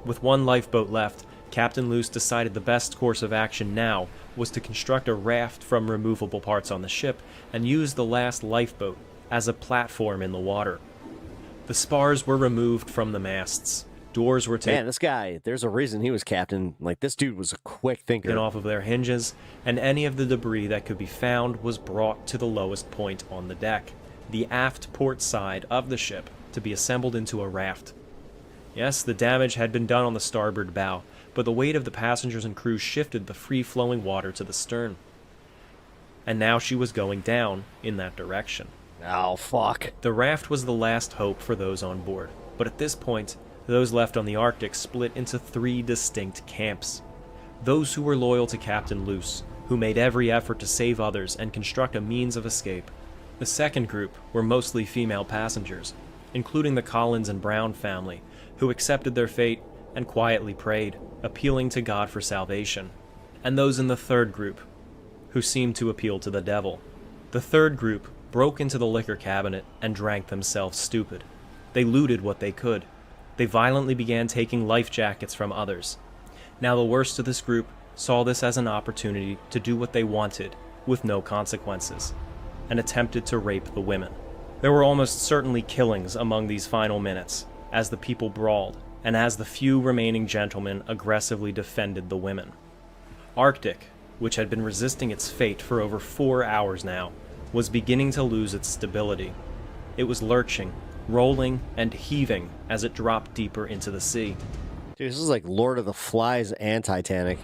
With one lifeboat left, Captain Luce decided the best course of action now was to construct a raft from removable parts on the ship and use the last lifeboat as a platform in the water. The spars were removed from the masts. Doors were taken Man, this guy, there's a reason he was captain. Like, this dude was a quick thinker. off of their hinges, and any of the debris that could be found was brought to the lowest point on the deck, the aft port side of the ship, to be assembled into a raft. Yes, the damage had been done on the starboard bow, but the weight of the passengers and crew shifted the free-flowing water to the stern. And now she was going down in that direction. Oh, fuck. The raft was the last hope for those on board, but at this point, those left on the Arctic split into 3 distinct camps. Those who were loyal to Captain Luce, who made every effort to save others and construct a means of escape. The second group were mostly female passengers, including the Collins and Brown family, who accepted their fate and quietly prayed, appealing to God for salvation. And those in the third group, who seemed to appeal to the devil. The third group broke into the liquor cabinet and drank themselves stupid. They looted what they could. They violently began taking life jackets from others. Now the worst of this group saw this as an opportunity to do what they wanted, with no consequences, and attempted to rape the women. There were almost certainly killings among these final minutes, as the people brawled, and as the few remaining gentlemen aggressively defended the women. Arctic, which had been resisting its fate for over 4 hours now, was beginning to lose its stability. It was lurching, rolling, and heaving as it dropped deeper into the sea. Dude, this is like Lord of the Flies and Titanic.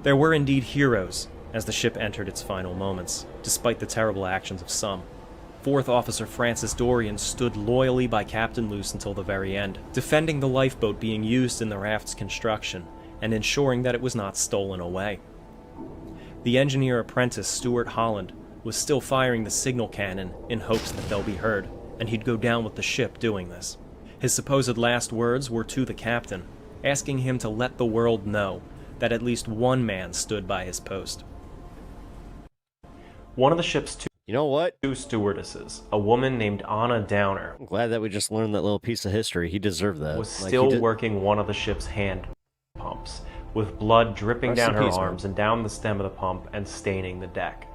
There were indeed heroes as the ship entered its final moments, despite the terrible actions of some. Fourth Officer Francis Dorian stood loyally by Captain Luce until the very end, defending the lifeboat being used in the raft's construction and ensuring that it was not stolen away. The engineer apprentice Stuart Holland was still firing the signal cannon in hopes that they'll be heard, and he'd go down with the ship doing this. His supposed last words were to the captain, asking him to let the world know that at least one man stood by his post. One of the ship's two stewardesses, a woman named Anna Downer, I'm glad that we just learned that little piece of history. He deserved that. was Like, still he did- working one of the ship's hand pumps, with blood dripping Rest down in her peace, man. arms and down the stem of the pump and staining the deck.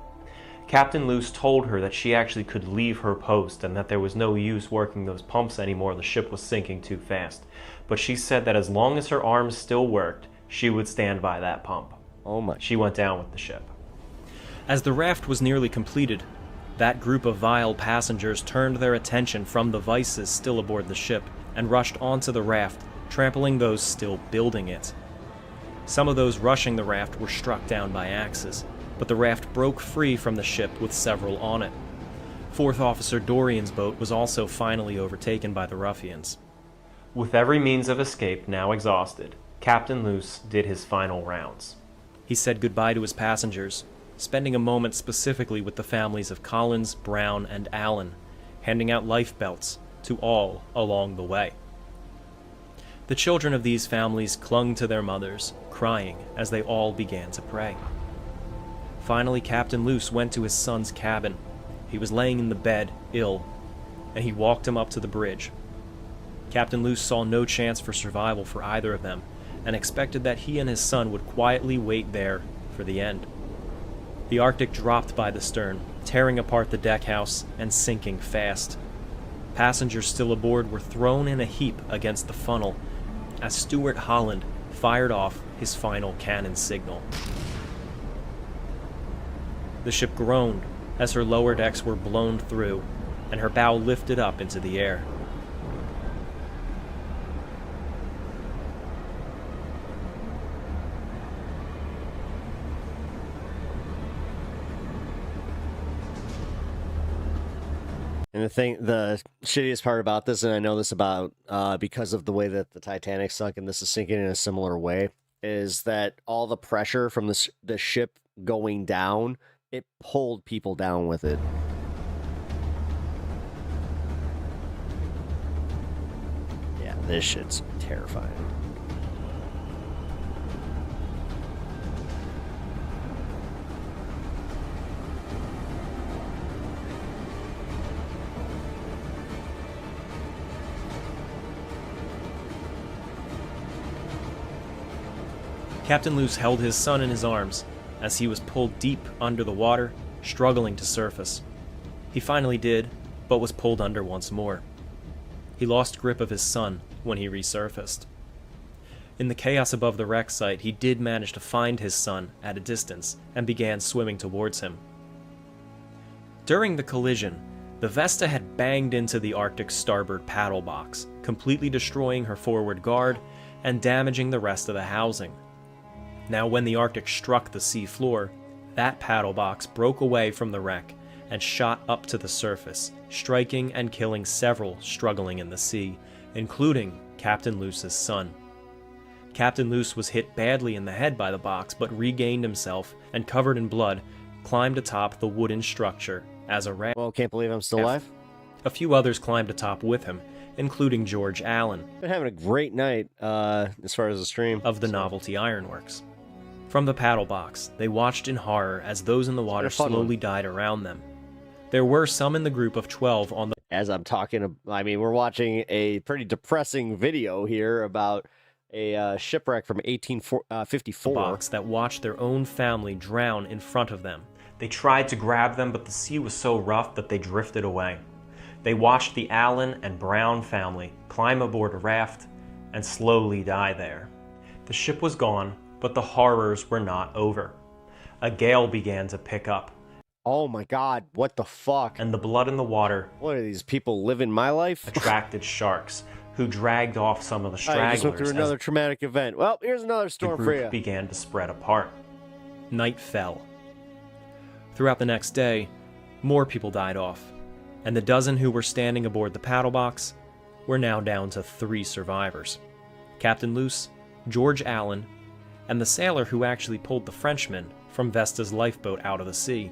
Captain Luce told her that she actually could leave her post and that there was no use working those pumps anymore. The ship was sinking too fast. But she said that as long as her arms still worked, she would stand by that pump. Oh my. She went down with the ship. As the raft was nearly completed, that group of vile passengers turned their attention from the vices still aboard the ship and rushed onto the raft, trampling those still building it. Some of those rushing the raft were struck down by axes, but the raft broke free from the ship with several on it. 4th Officer Dorian's boat was also finally overtaken by the ruffians. With every means of escape now exhausted, Captain Luce did his final rounds. He said goodbye to his passengers, spending a moment specifically with the families of Collins, Brown, and Allen, handing out life belts to all along the way. The children of these families clung to their mothers, crying as they all began to pray. Finally, Captain Luce went to his son's cabin. He was laying in the bed, ill, and he walked him up to the bridge. Captain Luce saw no chance for survival for either of them, and expected that he and his son would quietly wait there for the end. The Arctic dropped by the stern, tearing apart the deckhouse and sinking fast. Passengers still aboard were thrown in a heap against the funnel as Stuart Holland fired off his final cannon signal. The ship groaned as her lower decks were blown through and her bow lifted up into the air. And the shittiest part about this, and I know this about because of the way that the Titanic sunk, and this is sinking in a similar way, is that all the pressure from the ship going down, it pulled people down with it. Yeah, this shit's terrifying. Captain Luce held his son in his arms as he was pulled deep under the water, struggling to surface. He finally did, but was pulled under once more. He lost grip of his son when he resurfaced. In the chaos above the wreck site, he did manage to find his son at a distance and began swimming towards him. During the collision, the Vesta had banged into the Arctic's starboard paddle box, completely destroying her forward guard and damaging the rest of the housing. Now, when the Arctic struck the sea floor, that paddle box broke away from the wreck and shot up to the surface, striking and killing several struggling in the sea, including Captain Luce's son. Captain Luce was hit badly in the head by the box, but regained himself and, covered in blood, climbed atop the wooden structure as a raft. Well, can't believe I'm still alive. A few others climbed atop with him, including George Allen. Been having a great night as far as the stream. Of the Novelty Ironworks. From the paddle box, they watched in horror as those in the water slowly died around them. There were some in the group of 12 on the... As I'm talking, I mean, we're watching a pretty depressing video here about a shipwreck from 1854. Box that watched their own family drown in front of them. They tried to grab them, but the sea was so rough that they drifted away. They watched the Allen and Brown family climb aboard a raft and slowly die there. The ship was gone, but the horrors were not over. A gale began to pick up. Oh my God, what the fuck? And the blood in the water... What are these people living my life? ...attracted sharks, who dragged off some of the stragglers. I just went through another traumatic event. Well, here's another storm for you. The group began to spread apart. Night fell. Throughout the next day, more people died off, and the dozen who were standing aboard the paddle box were now down to 3 survivors. Captain Luce, George Allen, and the sailor who actually pulled the Frenchman from Vesta's lifeboat out of the sea.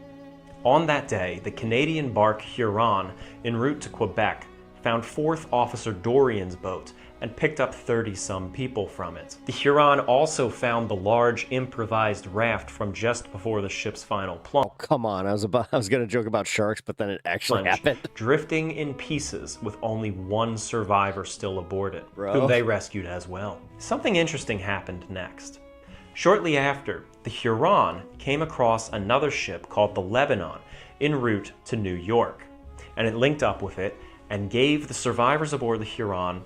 On that day, the Canadian bark Huron, en route to Quebec, found 4th Officer Dorian's boat and picked up 30-some people from it. The Huron also found the large improvised raft from just before the ship's final plunge. Oh, come on. I was going to joke about sharks, but then it actually happened. Drifting in pieces with only 1 survivor still aboard it, Bro. whom they rescued as well. Something interesting happened next. Shortly after, the Huron came across another ship called the Lebanon en route to New York, and it linked up with it and gave the survivors aboard the Huron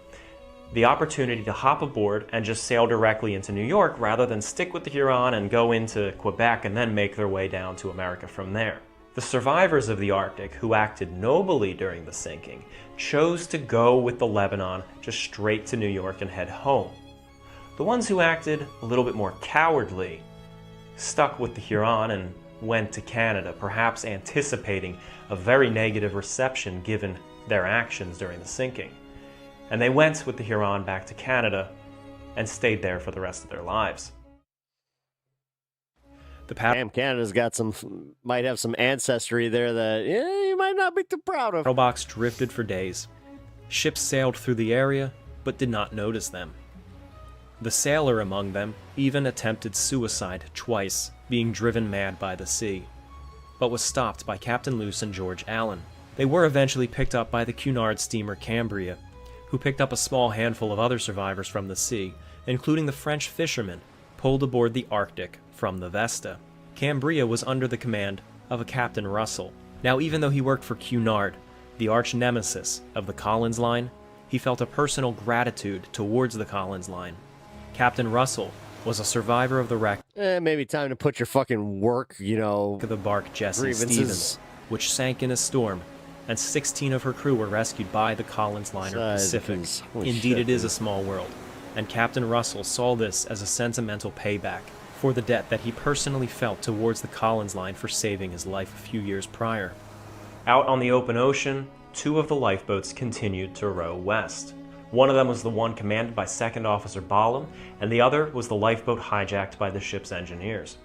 the opportunity to hop aboard and just sail directly into New York rather than stick with the Huron and go into Quebec and then make their way down to America from there. The survivors of the Arctic, who acted nobly during the sinking, chose to go with the Lebanon just straight to New York and head home. The ones who acted a little bit more cowardly stuck with the Huron and went to Canada, perhaps anticipating a very negative reception given their actions during the sinking. And they went with the Huron back to Canada and stayed there for the rest of their lives. Damn, Canada's got might have some ancestry there that you might not be too proud of. Paddle box drifted for days. Ships sailed through the area, but did not notice them. The sailor among them even attempted suicide twice, being driven mad by the sea, but was stopped by Captain Luce and George Allen. They were eventually picked up by the Cunard steamer Cambria, who picked up a small handful of other survivors from the sea, including the French fishermen pulled aboard the Arctic from the Vesta. Cambria was under the command of a Captain Russell. Now, even though he worked for Cunard, the arch nemesis of the Collins Line, he felt a personal gratitude towards the Collins Line. Captain Russell was a survivor of the wreck. Maybe time to put your fucking work, of the bark Jesse Stevens, which sank in a storm, and 16 of her crew were rescued by the Collins liner Pacific. Indeed, it is a small world, and Captain Russell saw this as a sentimental payback for the debt that he personally felt towards the Collins line for saving his life a few years prior. Out on the open ocean, 2 of the lifeboats continued to row west. One of them was the one commanded by Second Officer Ballum, and the other was the lifeboat hijacked by the ship's engineers.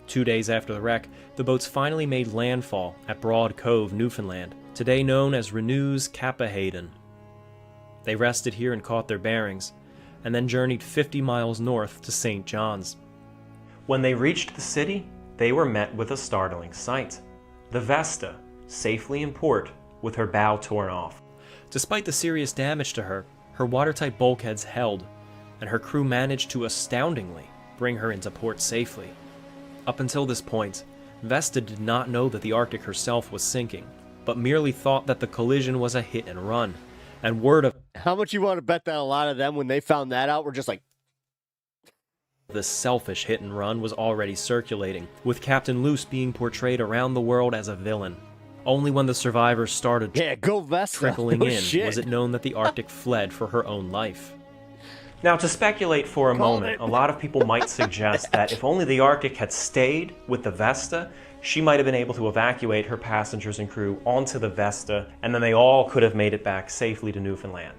2 days after the wreck, the boats finally made landfall at Broad Cove, Newfoundland, today known as Renew's Kappa Hayden. They rested here and caught their bearings, and then journeyed 50 miles north to St. John's. When they reached the city, they were met with a startling sight. The Vesta, safely in port, with her bow torn off. Despite the serious damage to her, her watertight bulkheads held, and her crew managed to astoundingly bring her into port safely. Up until this point, Vesta did not know that the Arctic herself was sinking, but merely thought that the collision was a hit and run, and word of how much you want to bet that a lot of them, when they found that out, were just like, the selfish hit and run was already circulating, with Captain Luce being portrayed around the world as a villain. Only when the survivors started trickling in was it known that the Arctic fled for her own life. Now, to speculate for a moment, a lot of people might suggest that if only the Arctic had stayed with the Vesta, she might have been able to evacuate her passengers and crew onto the Vesta, and then they all could have made it back safely to Newfoundland.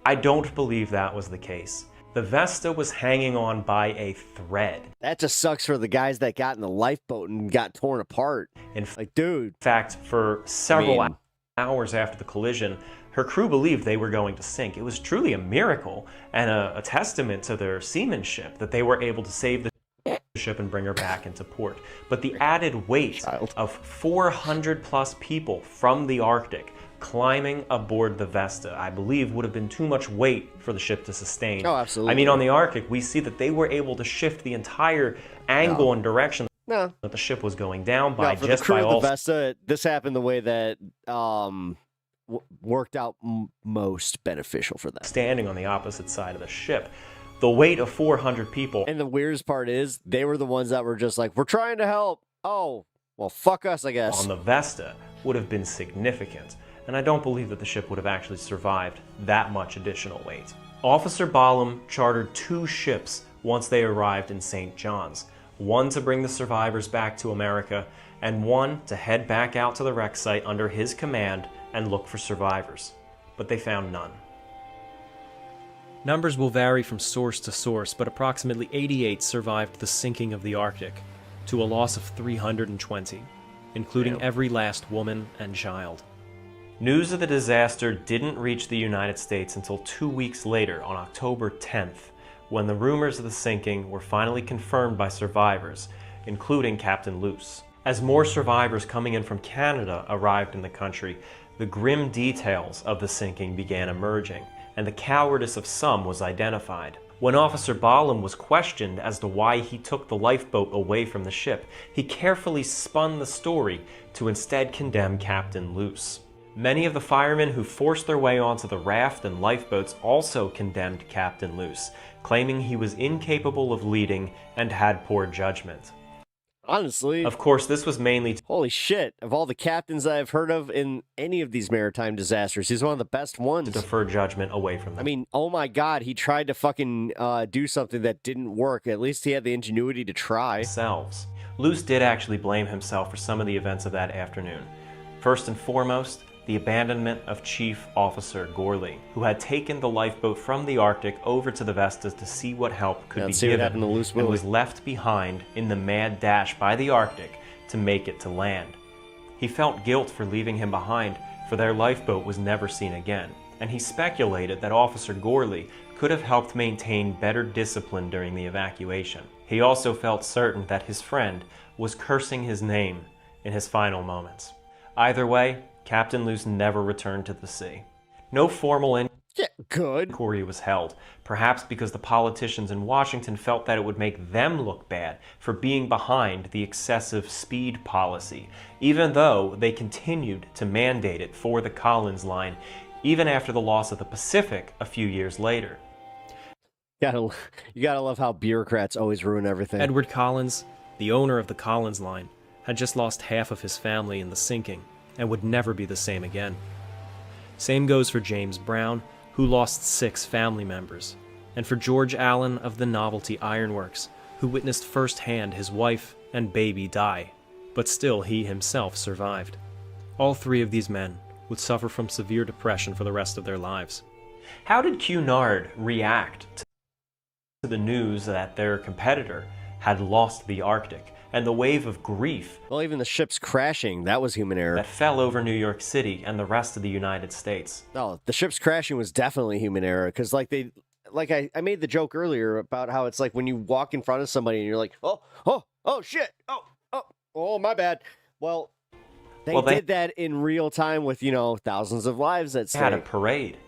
I don't believe that was the case. The Vesta was hanging on by a thread. That just sucks for the guys that got in the lifeboat and got torn apart. In fact, for several hours after the collision, her crew believed they were going to sink. It was truly a miracle and a testament to their seamanship that they were able to save the ship and bring her back into port. But the added weight of 400 plus people from the Arctic climbing aboard the Vesta, I believe, would have been too much weight for the ship to sustain. Oh, absolutely. I mean, on the Arctic, we see that they were able to shift the entire angle and direction that the ship was going down by. For the crew of the Vesta, this happened the way that worked out most beneficial for them. Standing on the opposite side of the ship. The weight of 400 people. And the weirdest part is, they were the ones that were just like, we're trying to help. Oh, well, fuck us, I guess. On the Vesta would have been significant, and I don't believe that the ship would have actually survived that much additional weight. Officer Ballum chartered 2 ships once they arrived in St. John's, one to bring the survivors back to America, and one to head back out to the wreck site under his command and look for survivors. But they found none. Numbers will vary from source to source, but approximately 88 survived the sinking of the Arctic, to a loss of 320, including every last woman and child. News of the disaster didn't reach the United States until 2 weeks later, on October 10th, when the rumors of the sinking were finally confirmed by survivors, including Captain Luce. As more survivors coming in from Canada arrived in the country, the grim details of the sinking began emerging, and the cowardice of some was identified. When Officer Ballum was questioned as to why he took the lifeboat away from the ship, he carefully spun the story to instead condemn Captain Luce. Many of the firemen who forced their way onto the raft and lifeboats also condemned Captain Luce, claiming he was incapable of leading and had poor judgment. Honestly. Of course, this was mainly... Holy shit. Of all the captains I've heard of in any of these maritime disasters, he's one of the best ones. To defer judgment away from them. I mean, oh my god, he tried to fucking do something that didn't work. At least he had the ingenuity to try. Themselves. Luce did actually blame himself for some of the events of that afternoon. First and foremost, the abandonment of Chief Officer Gorley, who had taken the lifeboat from the Arctic over to the Vestas to see what help could be given, and was left behind in the mad dash by the Arctic to make it to land. He felt guilt for leaving him behind, for their lifeboat was never seen again, and he speculated that Officer Gorley could have helped maintain better discipline during the evacuation. He also felt certain that his friend was cursing his name in his final moments. Either way, Captain Luce never returned to the sea. No formal inquiry was held, perhaps because the politicians in Washington felt that it would make them look bad for being behind the excessive speed policy, even though they continued to mandate it for the Collins Line, even after the loss of the Pacific a few years later. You gotta love how bureaucrats always ruin everything. Edward Collins, the owner of the Collins Line, had just lost half of his family in the sinking, and would never be the same again. Same goes for James Brown, who lost 6 family members, and for George Allen of the Novelty Iron Works, who witnessed firsthand his wife and baby die, but still he himself survived. All 3 of these men would suffer from severe depression for the rest of their lives. How did Cunard react to the news that their competitor had lost the Arctic, and the wave of grief, well, even the ship's crashing, that was human error, that fell over New York City and the rest of the United States? No, the ship's crashing was definitely human error, because I made the joke earlier about how it's like when you walk in front of somebody and you're like, oh shit, oh my bad. Well, they did that in real time with, thousands of lives at stake. They had a parade.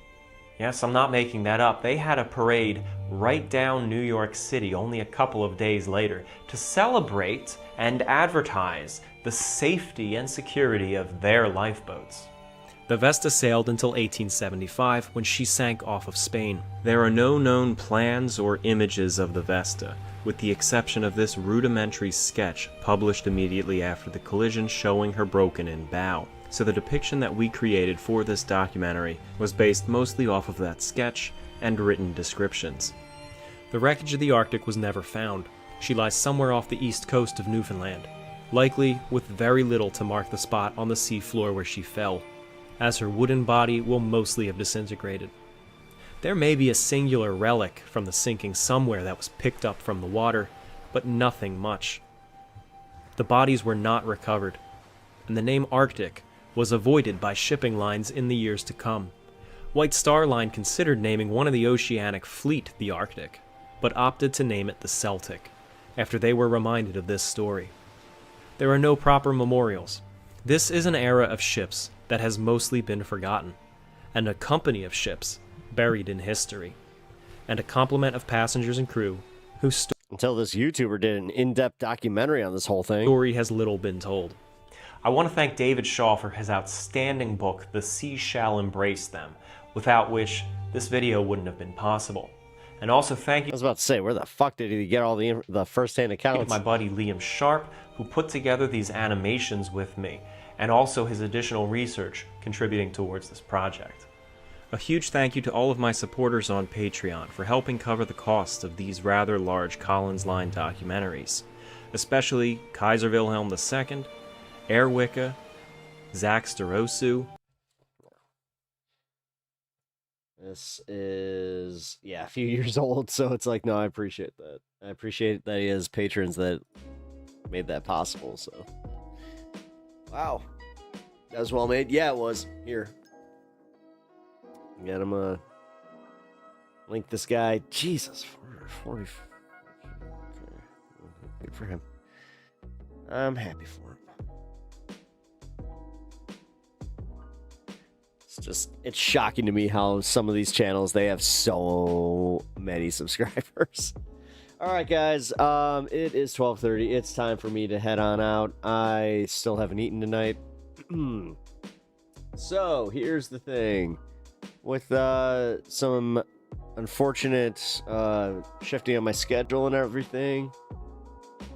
Yes, I'm not making that up. They had a parade right down New York City only a couple of days later to celebrate and advertise the safety and security of their lifeboats. The Vesta sailed until 1875, when she sank off of Spain. There are no known plans or images of the Vesta, with the exception of this rudimentary sketch published immediately after the collision showing her broken-in bow. So the depiction that we created for this documentary was based mostly off of that sketch and written descriptions. The wreckage of the Arctic was never found. She lies somewhere off the east coast of Newfoundland, likely with very little to mark the spot on the sea floor where she fell, as her wooden body will mostly have disintegrated. There may be a singular relic from the sinking somewhere that was picked up from the water, but nothing much. The bodies were not recovered, and the name Arctic was avoided by shipping lines in the years to come. White Star Line considered naming one of the oceanic fleet the Arctic, but opted to name it the Celtic, after they were reminded of this story. There are no proper memorials. This is an era of ships that has mostly been forgotten, and a company of ships buried in history, and a complement of passengers and crew whose until this YouTuber did an in-depth documentary on this whole thing. Story has little been told. I want to thank David Shaw for his outstanding book, The Sea Shall Embrace Them, without which this video wouldn't have been possible. And also thank you... I was about to say, where the fuck did he get all the first-hand accounts? My buddy Liam Sharp, who put together these animations with me, and also his additional research contributing towards this project. A huge thank you to all of my supporters on Patreon for helping cover the cost of these rather large Collins Line documentaries, especially Kaiser Wilhelm II, Airwicka, Zach Starosu. This is, a few years old, so it's like, no, I appreciate that. I appreciate that he has patrons that made that possible, so. Wow. That was well made. Yeah, it was. Here. Get him link this guy. Jesus, 40. Okay. Good for him. I'm happy for him. It's shocking to me how some of these channels, they have so many many subscribers. All right, guys. It is 12:30. It's time for me to head on out. I still haven't eaten tonight. So here's the thing. With some unfortunate shifting on my schedule and everything,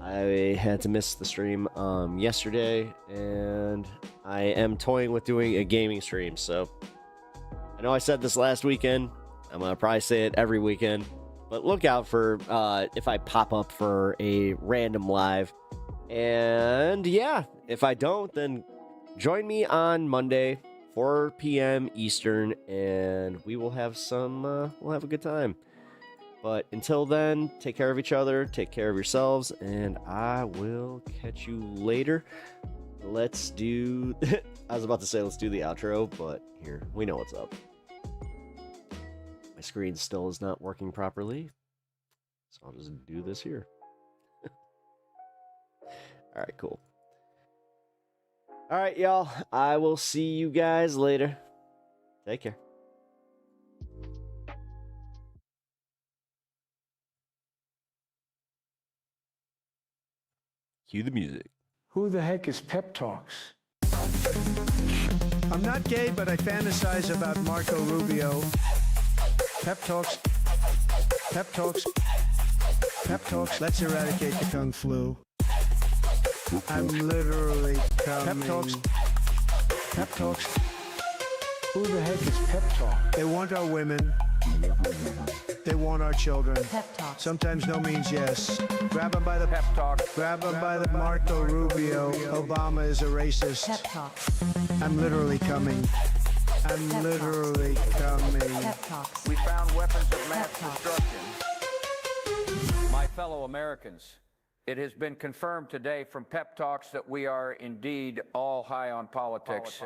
I had to miss the stream yesterday, and I am toying with doing a gaming stream. So I know I said this last weekend. I'm gonna probably say it every weekend, but look out for if I pop up for a random live. And yeah, if I don't, then join me on Monday, 4 p.m. Eastern, and we will have we'll have a good time. But until then, take care of each other, take care of yourselves, and I will catch you later. Let's do... I was about to say let's do the outro, but here, we know what's up. My screen still is not working properly, so I'll just do this here. All right, cool. All right, y'all. I will see you guys later. Take care. Cue the music. Who the heck is Pep Talks? I'm not gay, but I fantasize about Marco Rubio. Pep Talks. Pep Talks. Pep Talks. Let's eradicate the Kung Flu. I'm literally coming. Pep Talks. Pep Talks. Who the heck is Pep Talk? They want our women. They want our children. Pep Talk. Sometimes no means yes. Grab them by the Pep Talk. Grab them by the Marco Rubio. Obama is a racist. Pep Talk. I'm literally coming. I'm literally coming. Pep Talks. We found weapons of mass destruction. My fellow Americans, it has been confirmed today from Pep Talks that we are indeed all high on politics.